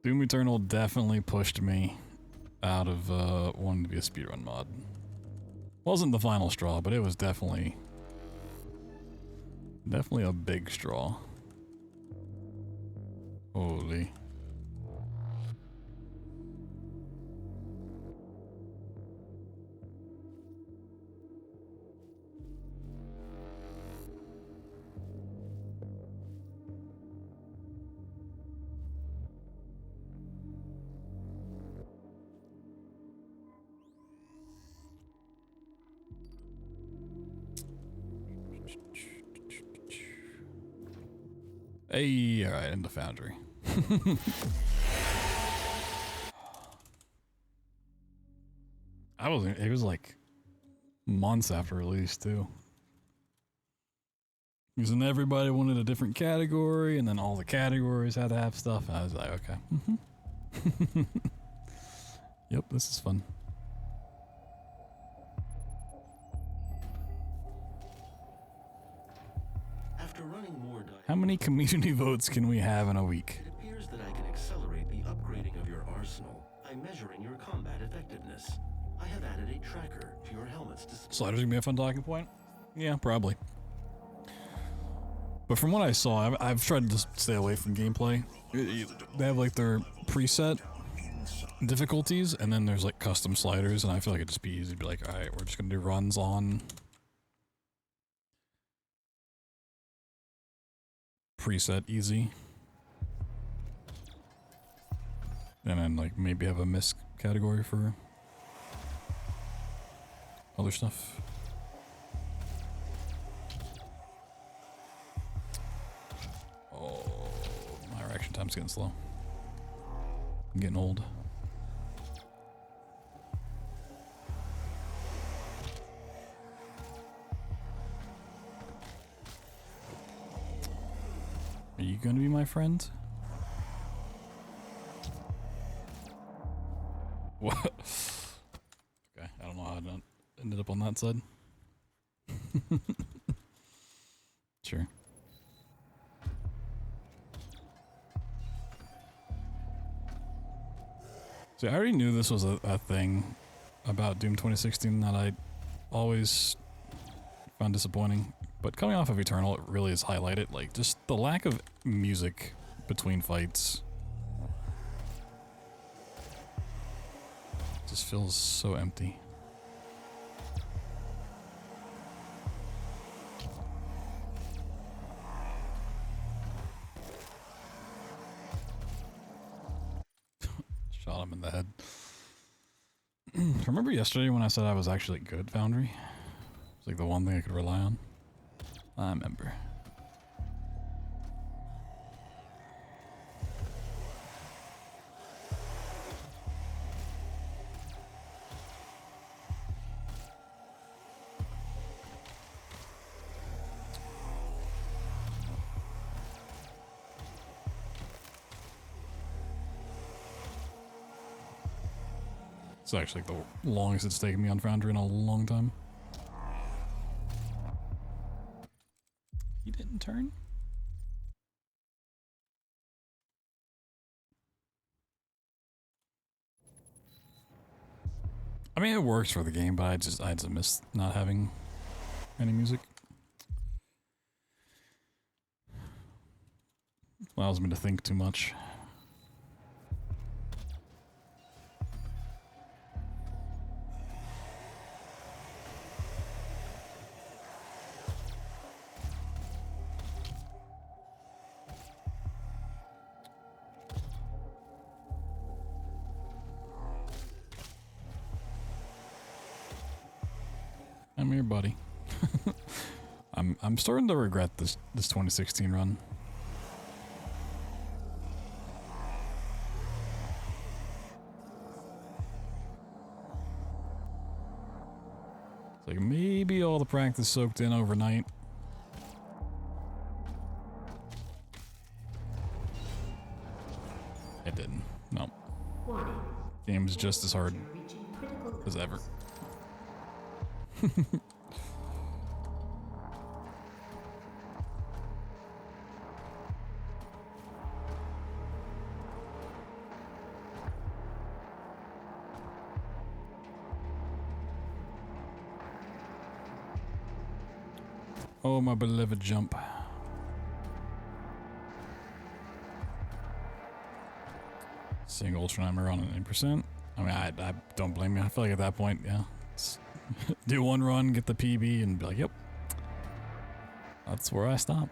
Speaker 1: Doom Eternal definitely pushed me out of wanting to be a speedrun mod. Wasn't the final straw, but it was definitely a big straw. Holy. Hey, alright, in the foundry. It was like months after release too. Because then everybody wanted a different category, and then all the categories had to have stuff, and I was like, okay. Yep, this is fun.
Speaker 2: After running more
Speaker 1: How many community votes can we have in a week?
Speaker 2: it appears that I can accelerate the upgrading of your arsenal by measuring your combat effectiveness. I have added a tracker to your helmet's display.
Speaker 1: Sliders gonna be a fun talking point? Yeah, probably. But from what I saw, I've tried to stay away from gameplay. They have like their preset difficulties, and then there's like custom sliders, and I feel like it'd just be easy to be like, alright, we're just gonna do runs on preset easy. And then like maybe have a miss category for other stuff. Oh, my reaction time's getting slow. I'm getting old. Are you gonna be my friend? What? Okay, I don't know how I ended up on that side. Sure. See, I already knew this was a thing about Doom 2016 that I always found disappointing. But coming off of Eternal, it really is highlighted. Like, just the lack of music between fights. Just feels so empty. Shot him in the head. Remember yesterday when I said I was actually good at Foundry? It's like the one thing I could rely on. I remember. It's actually the longest it's taken me on Foundry in a long time. He didn't turn? I mean, it works for the game, but I just miss not having any music. Allows me to think too much. I'm here, buddy. I'm starting to regret this 2016 run. It's like maybe all the practice soaked in overnight. It didn't. No. Game's just as hard as ever. Oh, my beloved jump. Seeing Ultraneimer on an 8%. I mean, I don't blame you. I feel like at that point, yeah. Do one run, get the PB, and be like, yep. That's where I stop.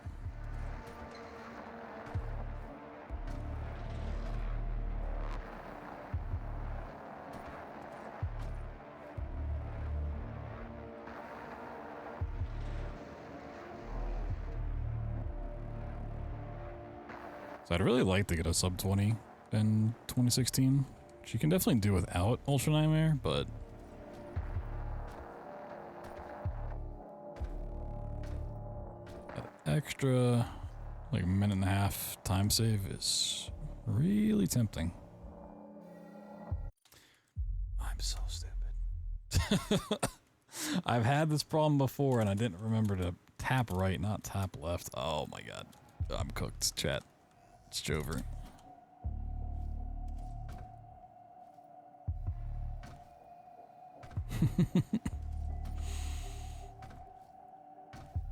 Speaker 1: So I'd really like to get a sub 20 in 2016. She can definitely do without Ultra Nightmare, but that extra like minute and a half time save is really tempting. I'm so stupid. I've had this problem before and I didn't remember to tap right, not tap left. Oh my god. I'm cooked, chat. It's Jover.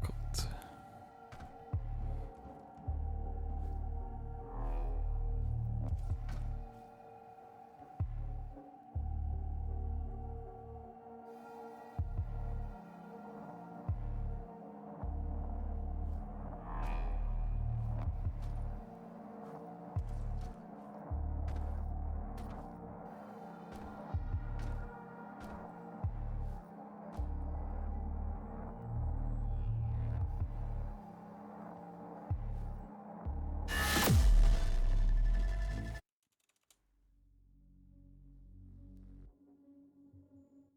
Speaker 1: Cooked.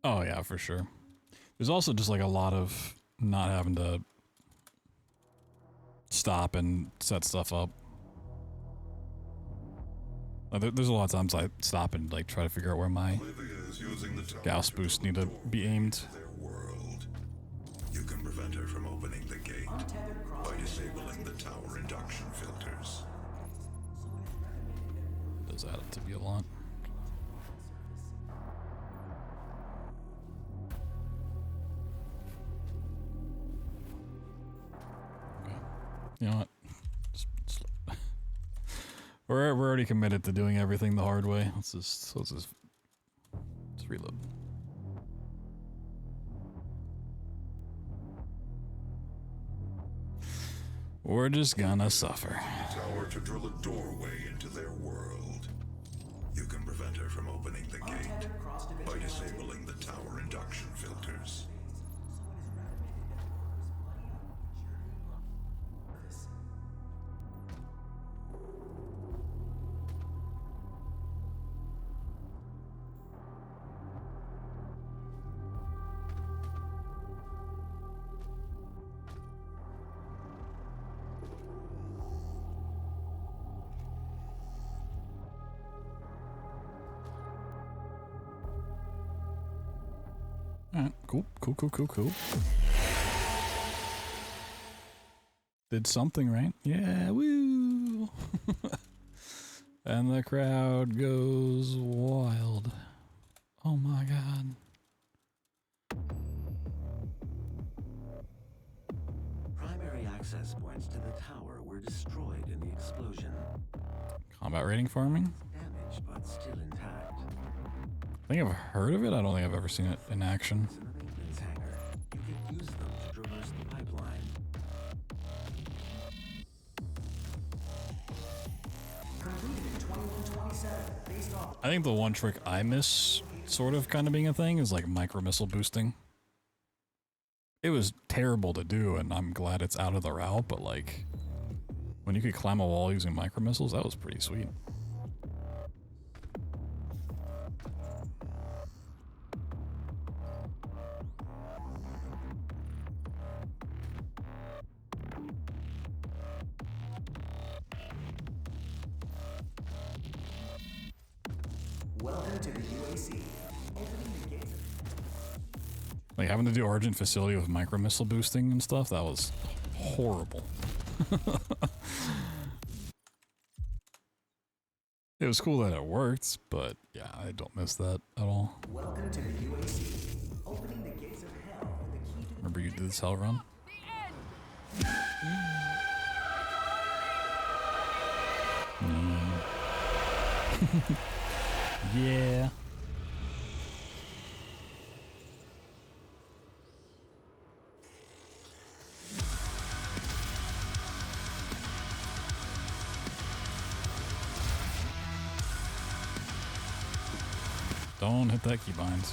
Speaker 1: Oh yeah, for sure. There's also just like a lot of not having to stop and set stuff up. There's a lot of times I stop and like try to figure out where my Gauss boosts need to be aimed.
Speaker 3: You can prevent her from opening the gate by disabling the tower induction filters.
Speaker 1: Does add up to be a lot. Okay. You know what? We're already committed to doing everything the hard way. Let's reload. We're just gonna suffer.
Speaker 3: Tower to drill a doorway into their world. You can prevent her from opening the gate by disabling the tower induction filters.
Speaker 1: Alright, cool. Did something right. Yeah, woo! And the crowd goes wild. Oh my god.
Speaker 2: Primary access points to the tower were destroyed in the explosion.
Speaker 1: Combat rating farming?
Speaker 2: Damaged, but still intact.
Speaker 1: I think I've heard of it. I don't think I've ever seen it in action.
Speaker 2: It's in the maintenance hangar. You can use them to traverse the pipeline.
Speaker 1: I think the one trick I miss, sort of kind of being a thing, is like micro missile boosting. It was terrible to do, and I'm glad it's out of the route, but like, when you could climb a wall using micro missiles, that was pretty sweet.
Speaker 6: Welcome to the UAC. Opening the gates.
Speaker 1: Like having to do Argent Facility with micro missile boosting and stuff, that was horrible. It was cool that it worked, but yeah, I don't miss that at all.
Speaker 6: Welcome to the UAC. Opening the gates of hell with the key to
Speaker 1: Remember you did this hell run? Yeah. Don't hit that keybinds.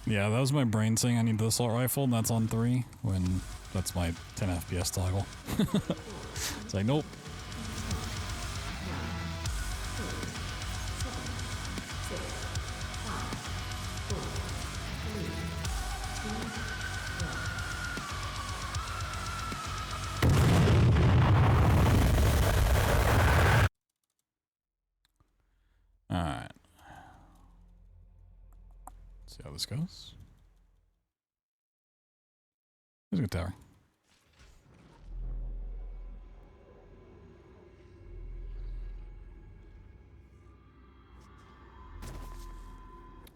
Speaker 1: Yeah, that was my brain saying I need the assault rifle, and that's on 3, when that's my 10 FPS toggle. It's like, nope. Alright. See how this goes. There's a good tower.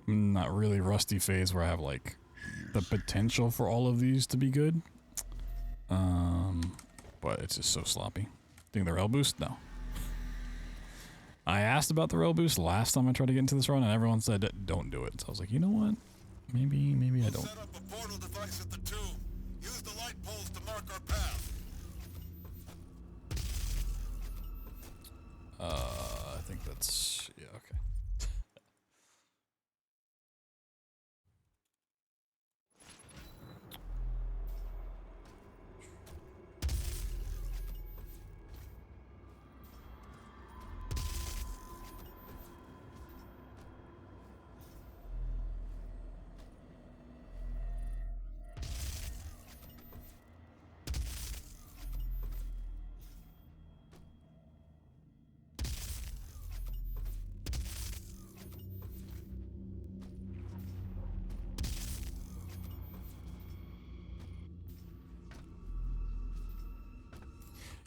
Speaker 1: I'm not really rusty phase where I have like the potential for all of these to be good. But it's just so sloppy. Think the rail boost? No. I asked about the rail boost last time I tried to get into this run, and everyone said don't do it. So I was like, you know what? Maybe I don't.
Speaker 3: Set up a portal device at the tube. Use the light poles to mark our path.
Speaker 1: think that's... Yeah, okay.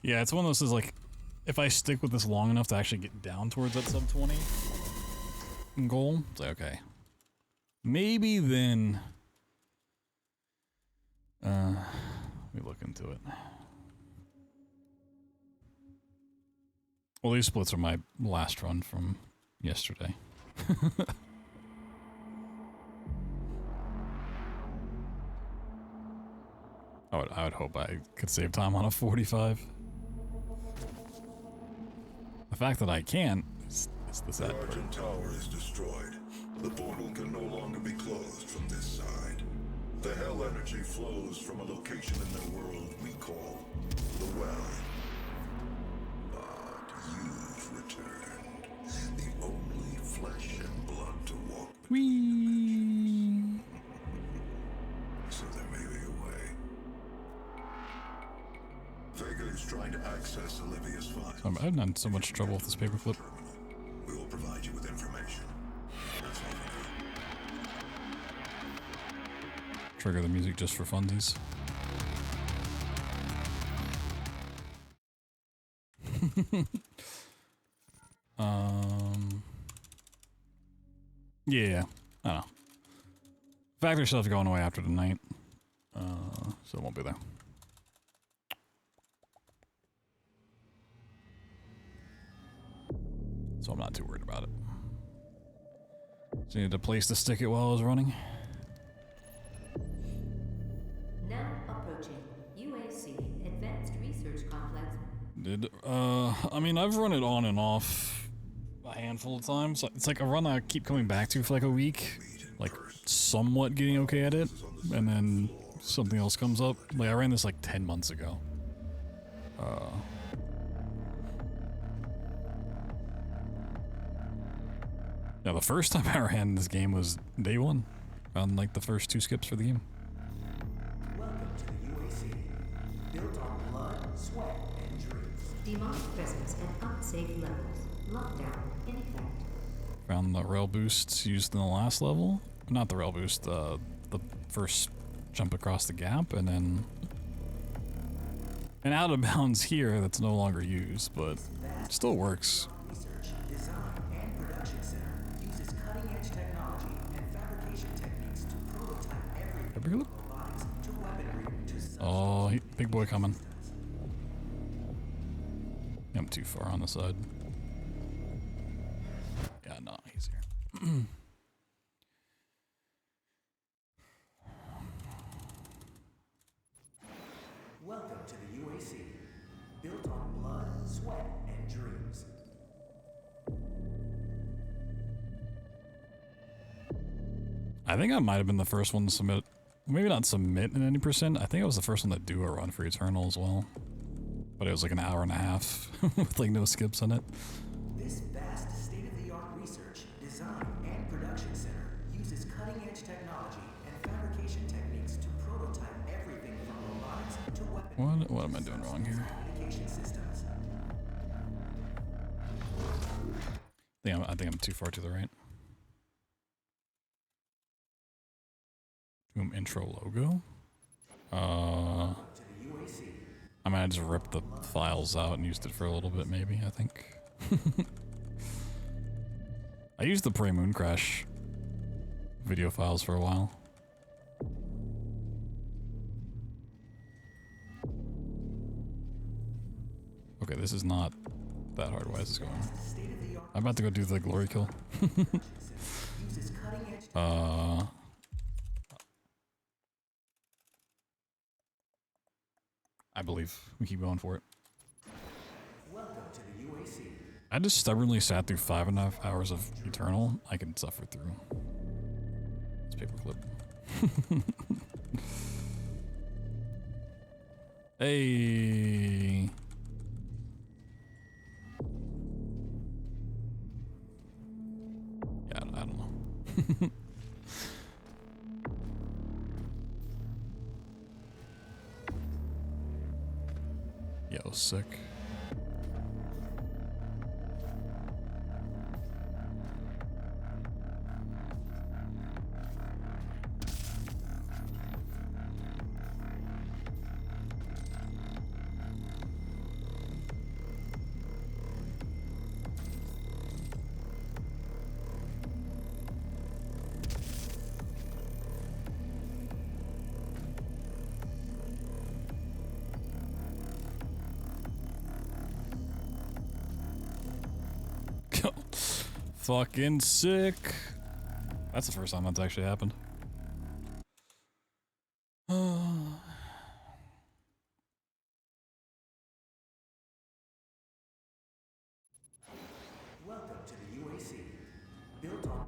Speaker 1: Yeah, it's one of those, like, if I stick with this long enough to actually get down towards that sub 20 goal, it's like, okay. Maybe then... let me look into it. Well, these splits are my last run from yesterday. I would hope I could save time on a 45. The fact that I can't is the sad part.
Speaker 3: The Argent Tower is destroyed. The portal can no longer be closed from this side. The hell energy flows from a location in the world we call the Well. But you've returned. The only flesh and blood to walk.
Speaker 1: Whee!
Speaker 3: So there may be a way. Vega is trying to access Olivia's files.
Speaker 1: I've had so much trouble with this paperclip.
Speaker 3: We will provide you with information. That's all we
Speaker 1: Trigger the music just for funsies. Yeah, I don't know. Factory stuff's going away after tonight, so it won't be there. So I'm not too worried about it. So you need a place to stick it while I was running.
Speaker 9: Now approaching UAC Advanced Research Complex.
Speaker 1: I mean, I've run it on and off a handful of times. It's like a run I keep coming back to for like a week, like somewhat getting okay at it, and then something else comes up. Like I ran this like 10 months ago. Yeah, the first time I ran this game was day one, on like the first 2 skips for the game.
Speaker 6: Welcome to the UAC. Built on blood, sweat, and dreams.
Speaker 9: Demonic presence at unsafe levels. Lockdown in effect.
Speaker 1: Found the rail boosts used in the last level. Not the rail boost, the first jump across the gap, and then an out of bounds here that's no longer used, but it still works.
Speaker 6: Research, design, and production center uses cutting-edge technology and fabrication techniques to prototype everything from robotics to weaponry to
Speaker 1: Oh, big boy coming. I'm too far on the side. Yeah, no, he's here.
Speaker 6: Welcome to the UAC. Built on blood, sweat, and dreams.
Speaker 1: I think I might have been the first one to submit. Maybe not submit in any percent. I think I was the first one to do a run for Eternal as well. But it was like an hour and a half with like no skips on it.
Speaker 6: This vast state-of-the-art research, design, and production center uses cutting-edge technology and fabrication techniques to prototype everything from robotics to weaponry.
Speaker 1: What am I doing wrong here?
Speaker 6: Communication systems.
Speaker 1: I think I'm too far to the right. Boom, intro logo. I might have just ripped the files out and used it for a little bit, maybe, I think. I used the pre-moon crash video files for a while. Okay, this is not that hard. Why is this going? I'm about to go do the glory kill. I believe we keep going for it.
Speaker 6: Welcome to the UAC.
Speaker 1: I just stubbornly sat through 5.5 hours of Eternal. I can suffer through. It's paperclip. Hey. Yeah, I don't know. Yo, sick. Fucking sick. That's the first time that's actually happened. Oh,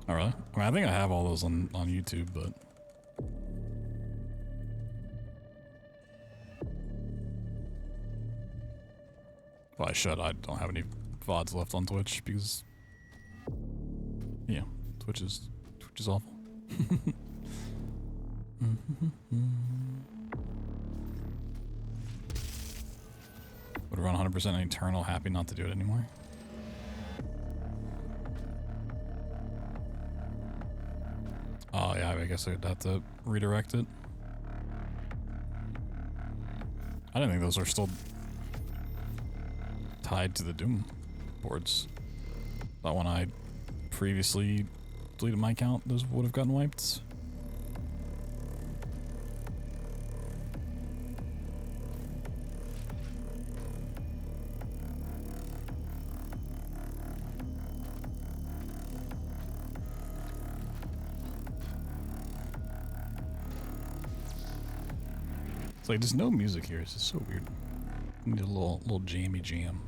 Speaker 1: really? I mean, I think I have all those on YouTube, but well, I should. I don't have any VODs left on Twitch because, yeah, Twitch is awful. Would run 100% Eternal, happy not to do it anymore. Oh yeah, I guess I'd have to redirect it. I didn't think those were still tied to the Doom boards. But when I previously deleted my account, those would have gotten wiped. It's like there's no music here. It's just so weird. Need a little jammy jam.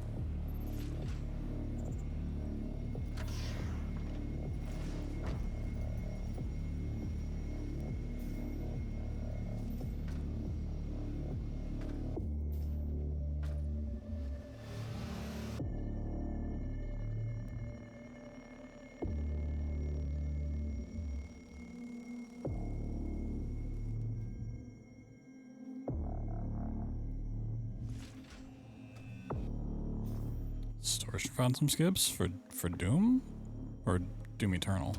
Speaker 1: Storage found some skips for Doom or Doom Eternal.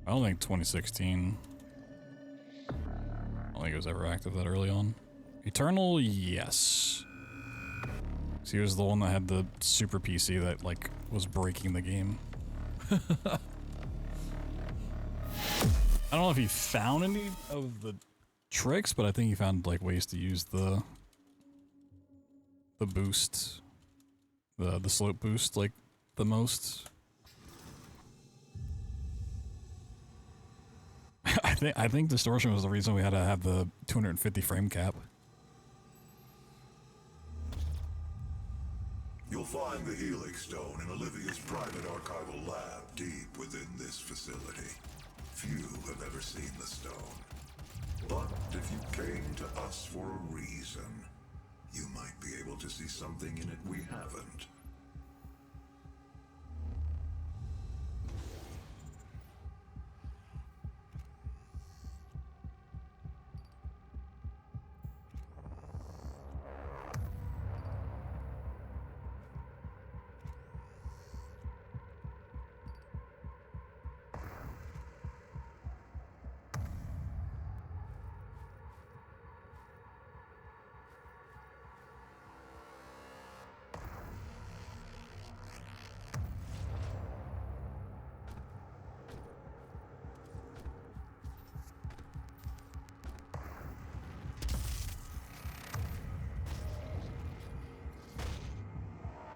Speaker 1: I don't think 2016. I don't think it was ever active that early on. Eternal, yes. So he was the one that had the super PC that like was breaking the game. I don't know if he found any of the tricks, but I think he found like ways to use the boost. The slope boost like the most. I think distortion was the reason we had to have the 250 frame cap.
Speaker 3: You'll find the Helix Stone in Olivia's private archival lab deep within this facility. Few have ever seen the stone. But if you came to us for a reason, you might be able to see something in it we haven't.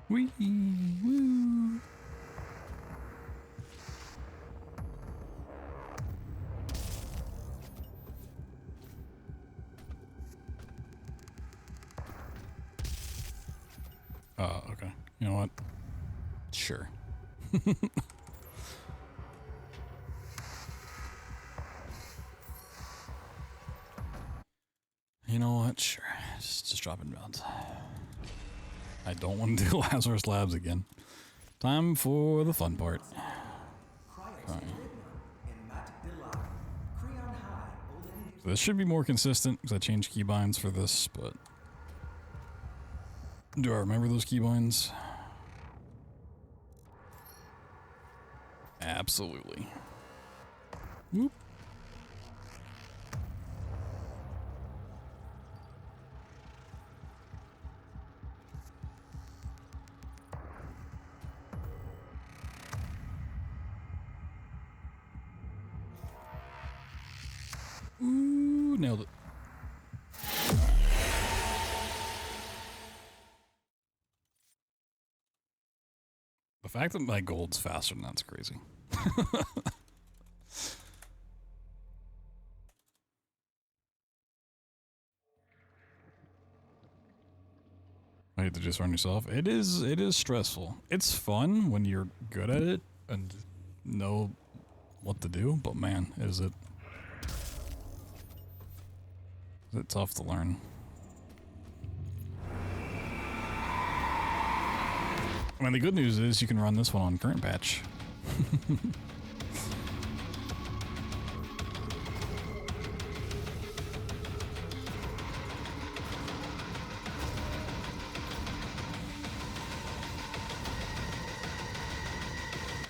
Speaker 1: Wee woo. Oh, okay. You know what? Sure. You know what? Sure. Just drop it down. I don't want to do Lazarus Labs again. Time for the fun part. Okay. So this should be more consistent because I changed keybinds for this, but do I remember those keybinds? Absolutely. Whoop. Ooh, nailed it. The fact that my gold's faster than that's crazy. I hate to just run yourself. It is stressful. It's fun when you're good at it and know what to do, but man, is it tough to learn. I mean, the good news is you can run this one on current patch.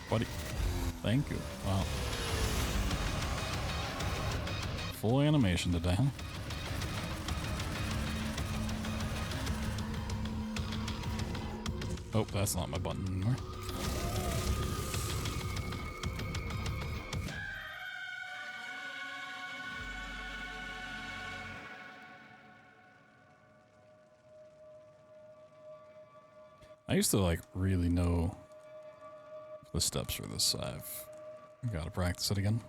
Speaker 1: Buddy, thank you. Wow. Full animation today, huh? Oh, that's not my button anymore. I used to like really know the steps for this. I've got to practice it again.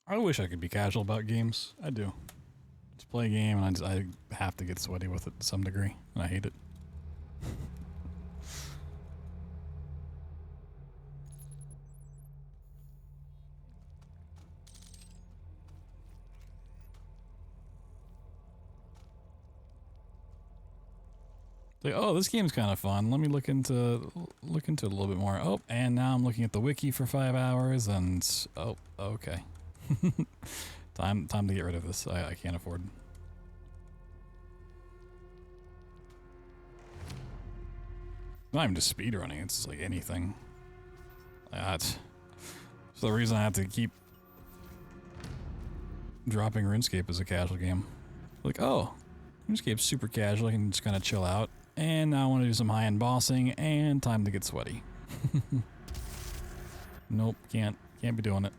Speaker 1: I wish I could be casual about games. I do. Just play a game and I have to get sweaty with it to some degree, and I hate it. Like, oh, this game's kind of fun. Let me look into it a little bit more. Oh, and now I'm looking at the wiki for 5 hours, and oh, okay. time to get rid of this. I can't afford. Not even just speedrunning, it's like anything. That's the reason I have to keep dropping RuneScape as a casual game. Like, oh, RuneScape's super casual, I can just kind of chill out. And now I want to do some high-end bossing, and time to get sweaty. Nope, can't be doing it.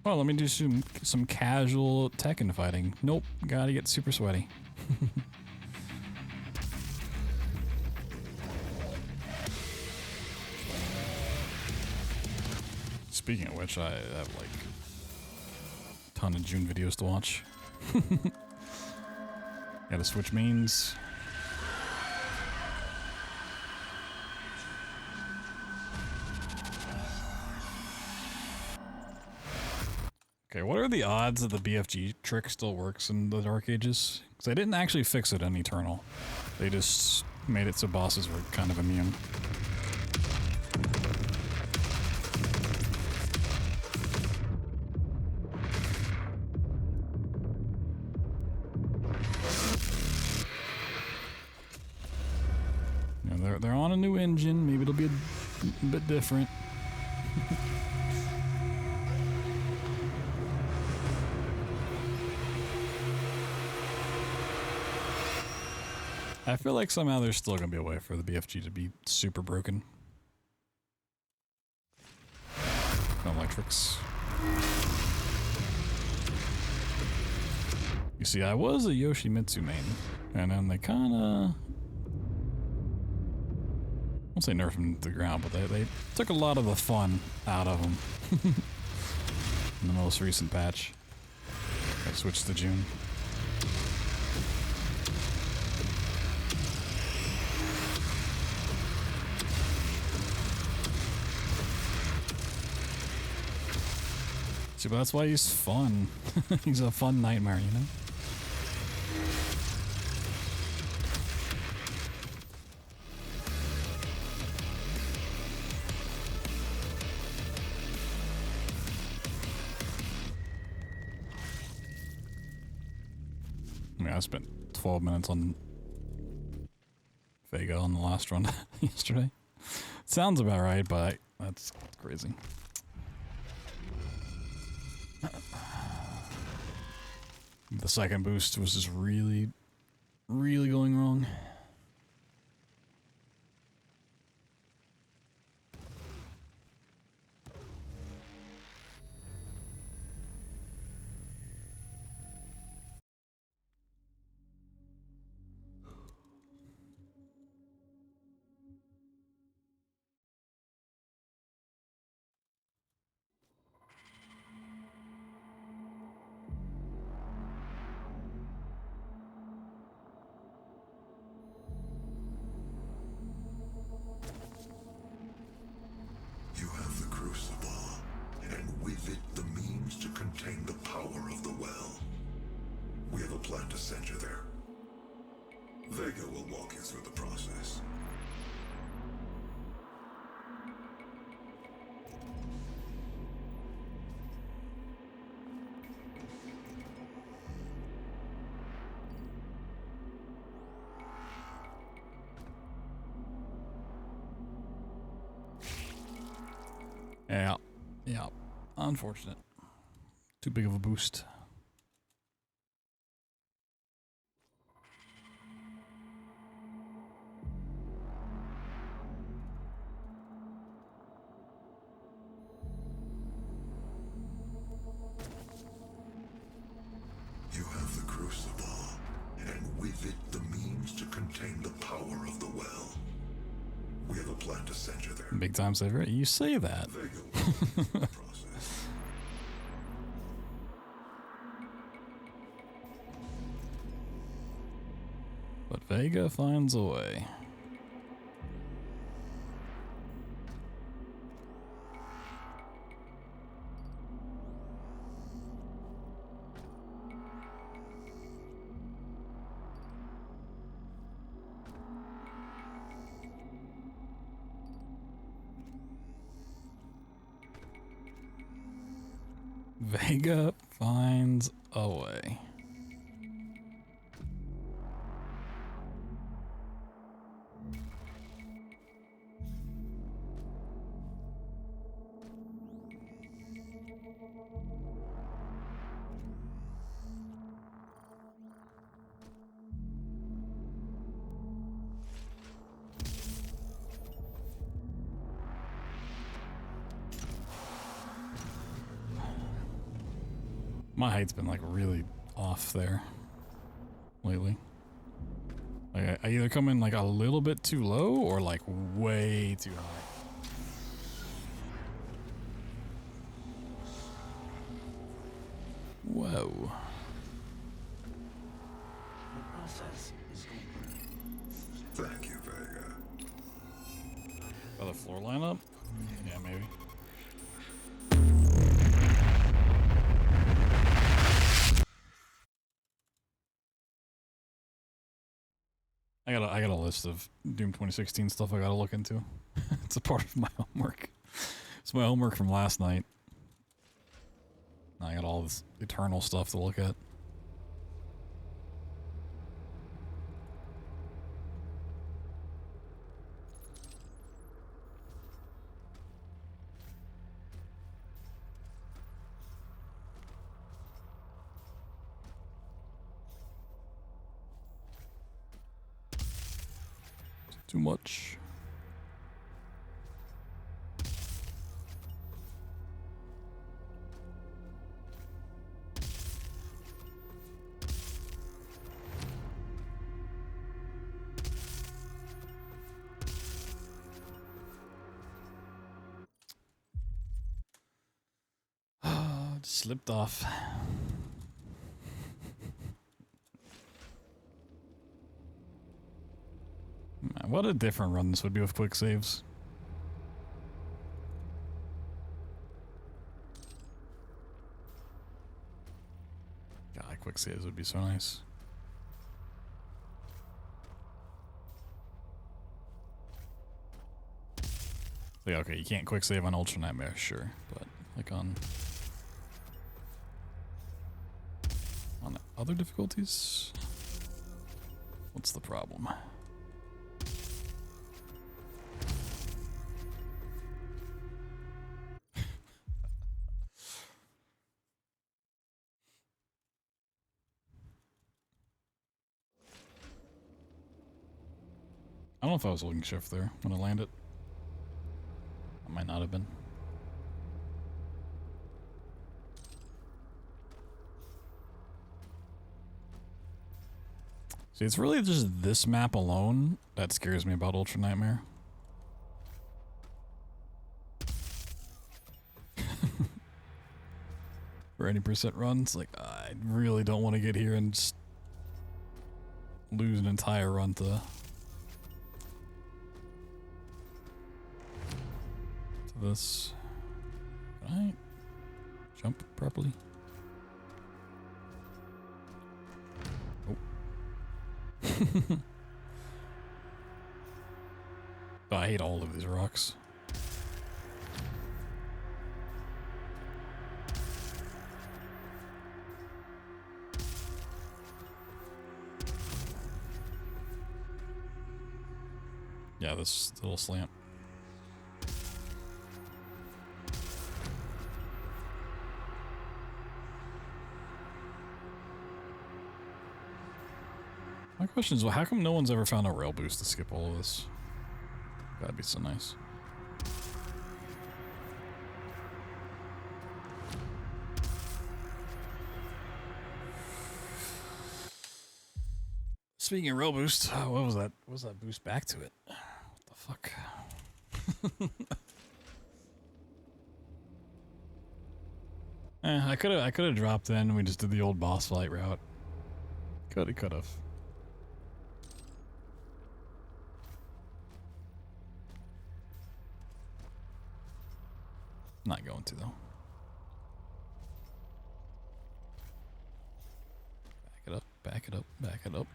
Speaker 1: Well, let me do some casual Tekken fighting. Nope, gotta get super sweaty. Speaking of which, I have like a ton of June videos to watch. Gotta switch mains. Okay, what are the odds that the BFG trick still works in the Dark Ages? Because they didn't actually fix it in Eternal. They just made it so bosses were kind of immune. a new engine. Maybe it'll be a bit different. I feel like somehow there's still gonna be a way for the BFG to be super broken. No electrics. You see, I was a Yoshimitsu main, and then they kinda... I won't say nerfed him to the ground, but they took a lot of the fun out of him. In the most recent patch. I switched to June. See, but that's why he's fun. He's a fun nightmare, you know? I mean, I spent 12 minutes on Vega on the last run yesterday. Sounds about right, but that's crazy. The second boost was just really, really going wrong.
Speaker 3: You have the crucible, and with it the means to contain the power of the well. We have a plan to send you there. Vega will walk you through the process.
Speaker 1: Yeah. Unfortunate. Too big of a boost.
Speaker 3: You have the crucible, and with it the means to contain the power of the well. We have a plan to send you there.
Speaker 1: Big time saver. You say that.
Speaker 3: Vega will walk you through the process.
Speaker 1: But Vega finds a way. Vega finds a way. My height's been like really off there lately. Like I either come in like a little bit too low or like way too high. Whoa.
Speaker 2: The process is complete.
Speaker 3: Thank you, Vega.
Speaker 1: Other floor lineup? Yeah, maybe. I got a list of Doom 2016 stuff I gotta look into. It's a part of my homework. It's my homework from last night. I got all this Eternal stuff to look at. Too much. Slipped off. Man, what a different run this would be with quick saves. God, quick saves would be so nice. Like, okay, you can't quick save on Ultra Nightmare, sure, but like on other difficulties, what's the problem? I don't know if I was holding shift there when I landed. I might not have been. See, it's really just this map alone that scares me about Ultra Nightmare. For any percent runs, like, I really don't want to get here and just lose an entire run to this. Can I jump properly? Oh. Oh, I hate all of these rocks. Yeah, this little slant. My question is, well, how come no one's ever found a rail boost to skip all of this? That'd be so nice. Speaking of rail boost, what was that? What was that boost back to it? What the fuck? I could have dropped in. We just did the old boss fight route. Could have. Not going to though. Back it up, back it up, back it up.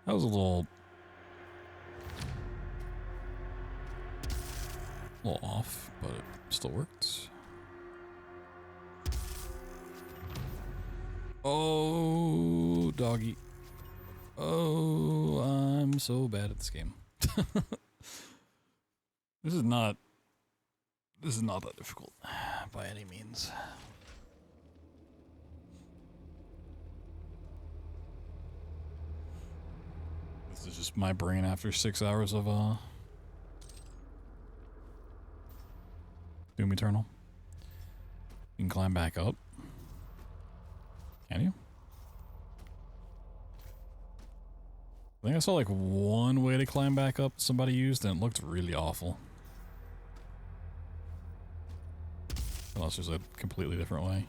Speaker 1: That was a little off, but it still worked. Oh, doggy. Oh, I'm so bad at this game. This is not that difficult by any means. This is just my brain after 6 hours of Doom Eternal. You can climb back up. Can you? I think I saw like one way to climb back up somebody used and it looked really awful. Unless there's a completely different way.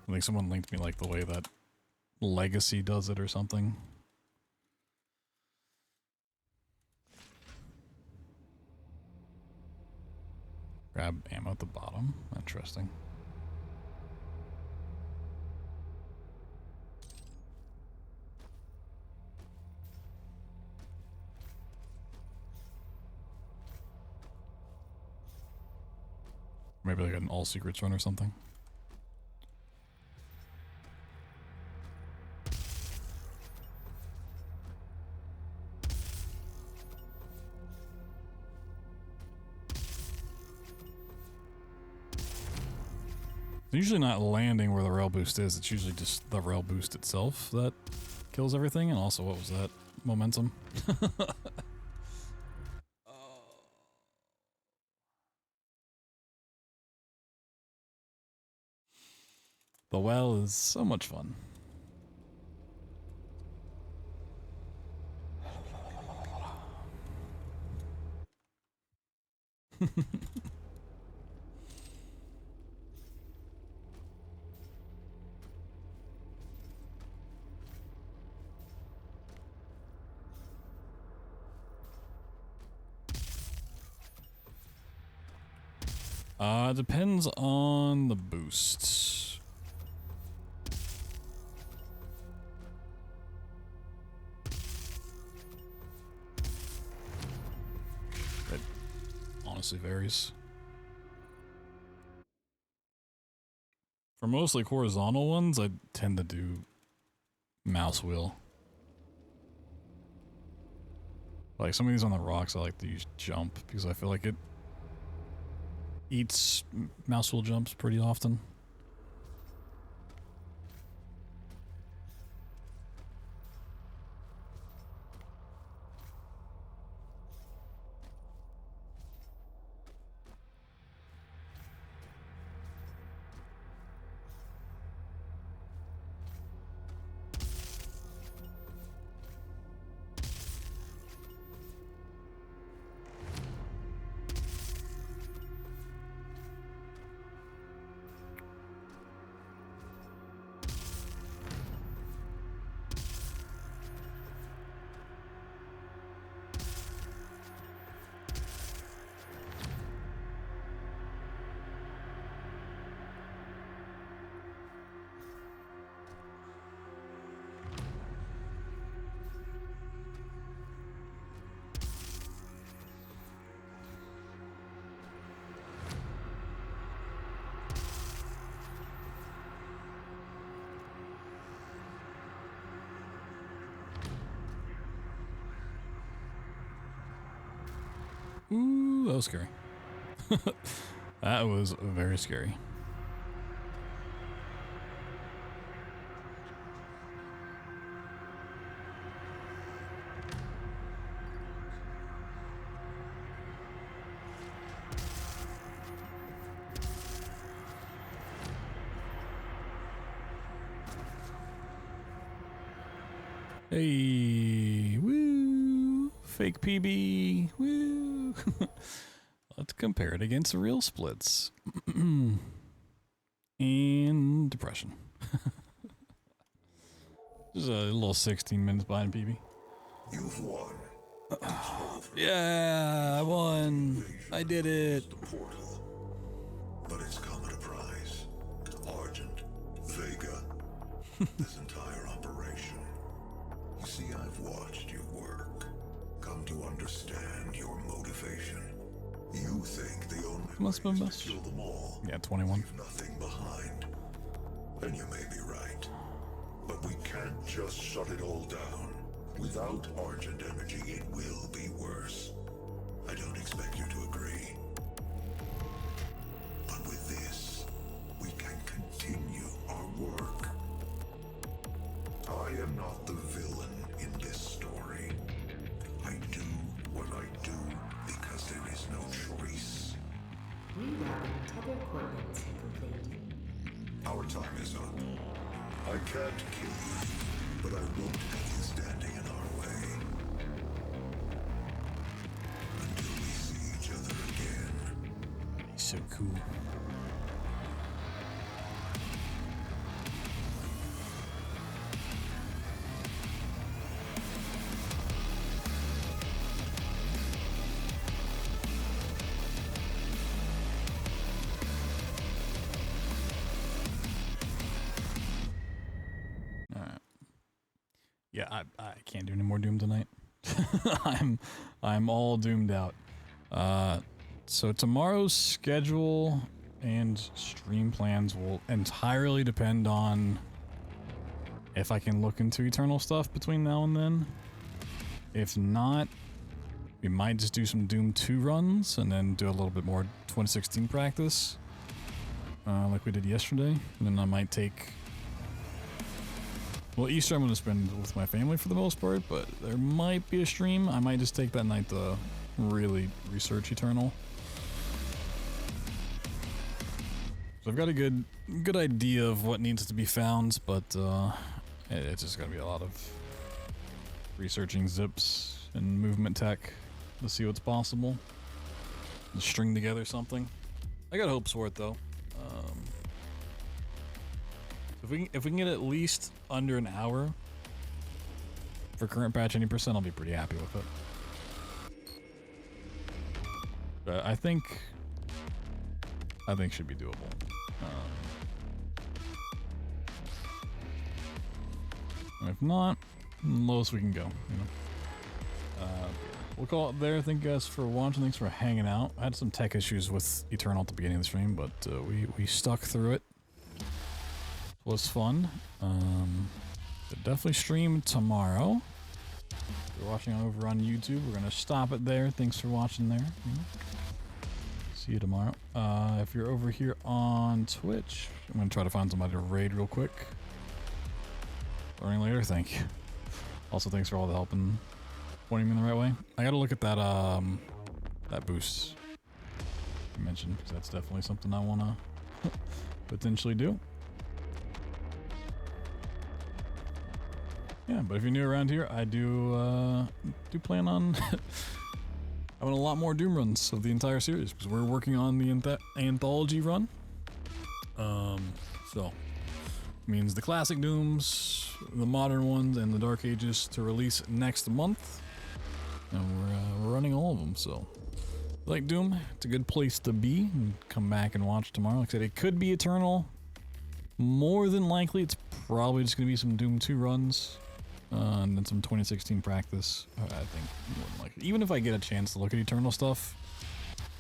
Speaker 1: I think someone linked me like the way that Legacy does it or something. Grab ammo at the bottom. Interesting. Maybe like an all secrets run or something. It's usually not landing where the rail boost is, it's usually just the rail boost itself that kills everything, and also, what was that? Momentum. The well is so much fun. Depends on the boost. It honestly varies. For mostly horizontal ones, I tend to do mouse wheel. Like some of these on the rocks, I like to use jump because I feel like it eats mouse wheel jumps pretty often. Ooh, that was scary. That was very scary. Hey, woo, fake PB, woo. Let's compare it against real splits. And depression. Just a little 16 minutes behind PB.
Speaker 3: You've won.
Speaker 1: Yeah, I won. I did it.
Speaker 3: The portal. But it's come at a price. Argent, Vega, this entire operation. You see, I've watched you work. Come to understand your motivation. You think the only
Speaker 1: Must
Speaker 3: way
Speaker 1: be
Speaker 3: is
Speaker 1: best.
Speaker 3: to kill them all.
Speaker 1: Yeah, 21.
Speaker 3: Leave nothing behind. And you may be right. But we can't just shut it all down. Without Argent energy, it will be worse. I don't expect you to agree. But with this, we can continue our work. I am not the villain in this story. I do what I do because there is no choice.
Speaker 12: Rerouting tether coordinates complete.
Speaker 3: Our time is up. I can't kill you, but I won't have you standing in our way. Until we see each other again.
Speaker 1: He's so cool. Yeah, I can't do any more Doom tonight. I'm all doomed out. So tomorrow's schedule, and stream plans will entirely depend on if I can look into Eternal stuff between now and then. If not, we might just do some Doom 2 runs and then do a little bit more 2016 practice, like we did yesterday. And then I might take... Well, Easter I'm going to spend with my family for the most part, but there might be a stream. I might just take that night to really research Eternal. So I've got a good idea of what needs to be found, but it's just going to be a lot of researching zips and movement tech to see what's possible. And string together something. I got hopes for it though. If we can get at least under an hour for current patch 80%, I'll be pretty happy with it. But I think should be doable. If not, lowest we can go. You know. We'll call it there. Thank you guys for watching. Thanks for hanging out. I had some tech issues with Eternal at the beginning of the stream, but we stuck through it. It was fun. Definitely stream tomorrow. If you're watching over on YouTube, we're gonna stop it there. Thanks for watching there. See you tomorrow. If you're over here on Twitch, I'm gonna try to find somebody to raid real quick. Learning later, thank you. Also, thanks for all the help and pointing me in the right way. I gotta look at that that boost you mentioned, because that's definitely something I wanna potentially do. Yeah, but if you're new around here, I do plan on having a lot more Doom runs of the entire series, because we're working on the anthology run. So means the classic Dooms, the modern ones, and the Dark Ages to release next month, and we're running all of them. So, like Doom, it's a good place to be. And come back and watch tomorrow. Like I said, it could be Eternal. More than likely, it's probably just gonna be some Doom 2 runs. And then some 2016 practice, I think, more than likely. Even if I get a chance to look at Eternal stuff,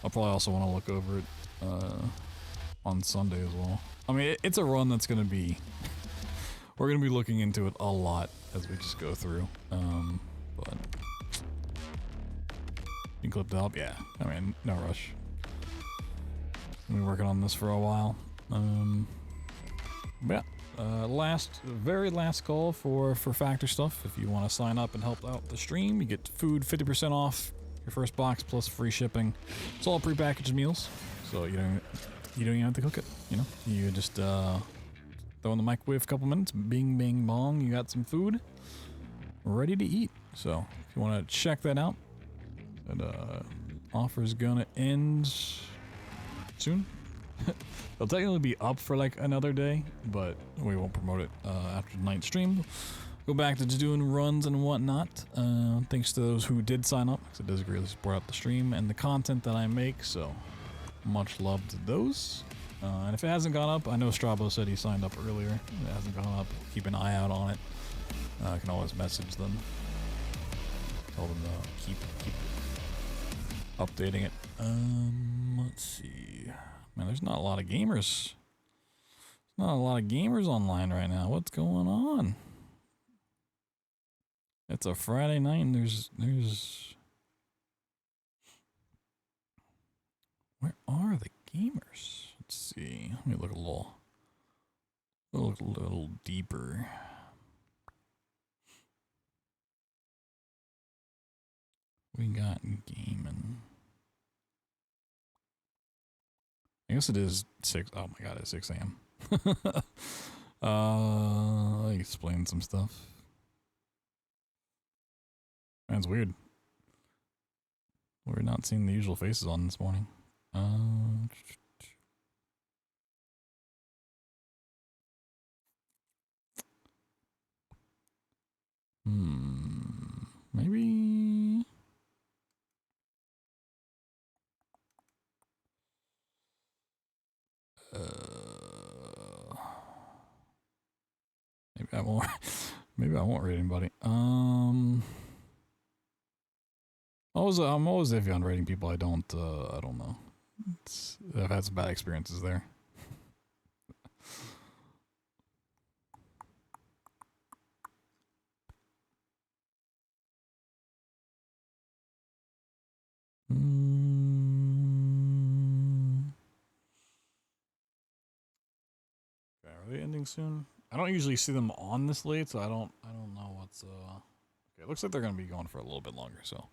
Speaker 1: I'll probably also want to look over it on Sunday as well. I mean, it's a run that's going to be... We're going to be looking into it a lot as we just go through. But... You can clip that up? Yeah. I mean, no rush. I've been working on this for a while. Yeah. Very last call for Factor stuff. If you want to sign up and help out the stream, you get food 50% off your first box plus free shipping. It's all prepackaged meals, so you don't even have to cook it. You know, you just throw in the microwave a couple minutes, bing bang bong, you got some food ready to eat. So if you want to check that out, that offer is gonna end soon. It'll technically be up for like another day, but we won't promote it after tonight's stream. Go back to just doing runs and whatnot. Thanks to those who did sign up, because it does greatly support out the stream and the content that I make, so much love to those. And if it hasn't gone up, I know Strabo said he signed up earlier. If it hasn't gone up, keep an eye out on it. I can always message them. Tell them to keep updating it. Let's see. Man, there's not a lot of gamers. There's not a lot of gamers online right now. What's going on? It's a Friday night and there's where are the gamers? Let's see. Let me look a little deeper. We got gaming. I guess it is 6. Oh my god, it's 6 a.m. I'll explain some stuff. That's weird. We're not seeing the usual faces on this morning. Maybe. Maybe I won't. Maybe I won't rate anybody. I'm always iffy on rating people I don't know. I've had some bad experiences there. Okay, are they ending soon? I don't usually see them on this late, so I don't know what's okay, it looks like they're gonna be going for a little bit longer, so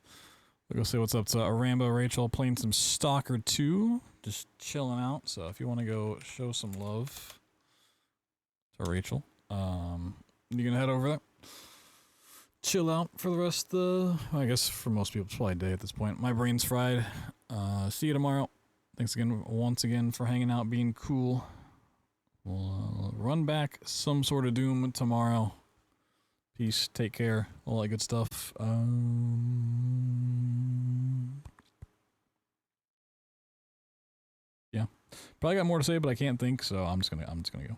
Speaker 1: we'll go say what's up to Rambo, Rachel, playing some Stalker 2, just chilling out. So if you want to go show some love to Rachel, you can head over there. Chill out for the rest of the, I guess for most people it's probably day at this point. My brain's fried. See you tomorrow. Thanks again, once again, for hanging out, being cool. We'll run back some sort of Doom tomorrow. Peace, take care, all that good stuff. Yeah, probably got more to say, but I can't think, so I'm just gonna go.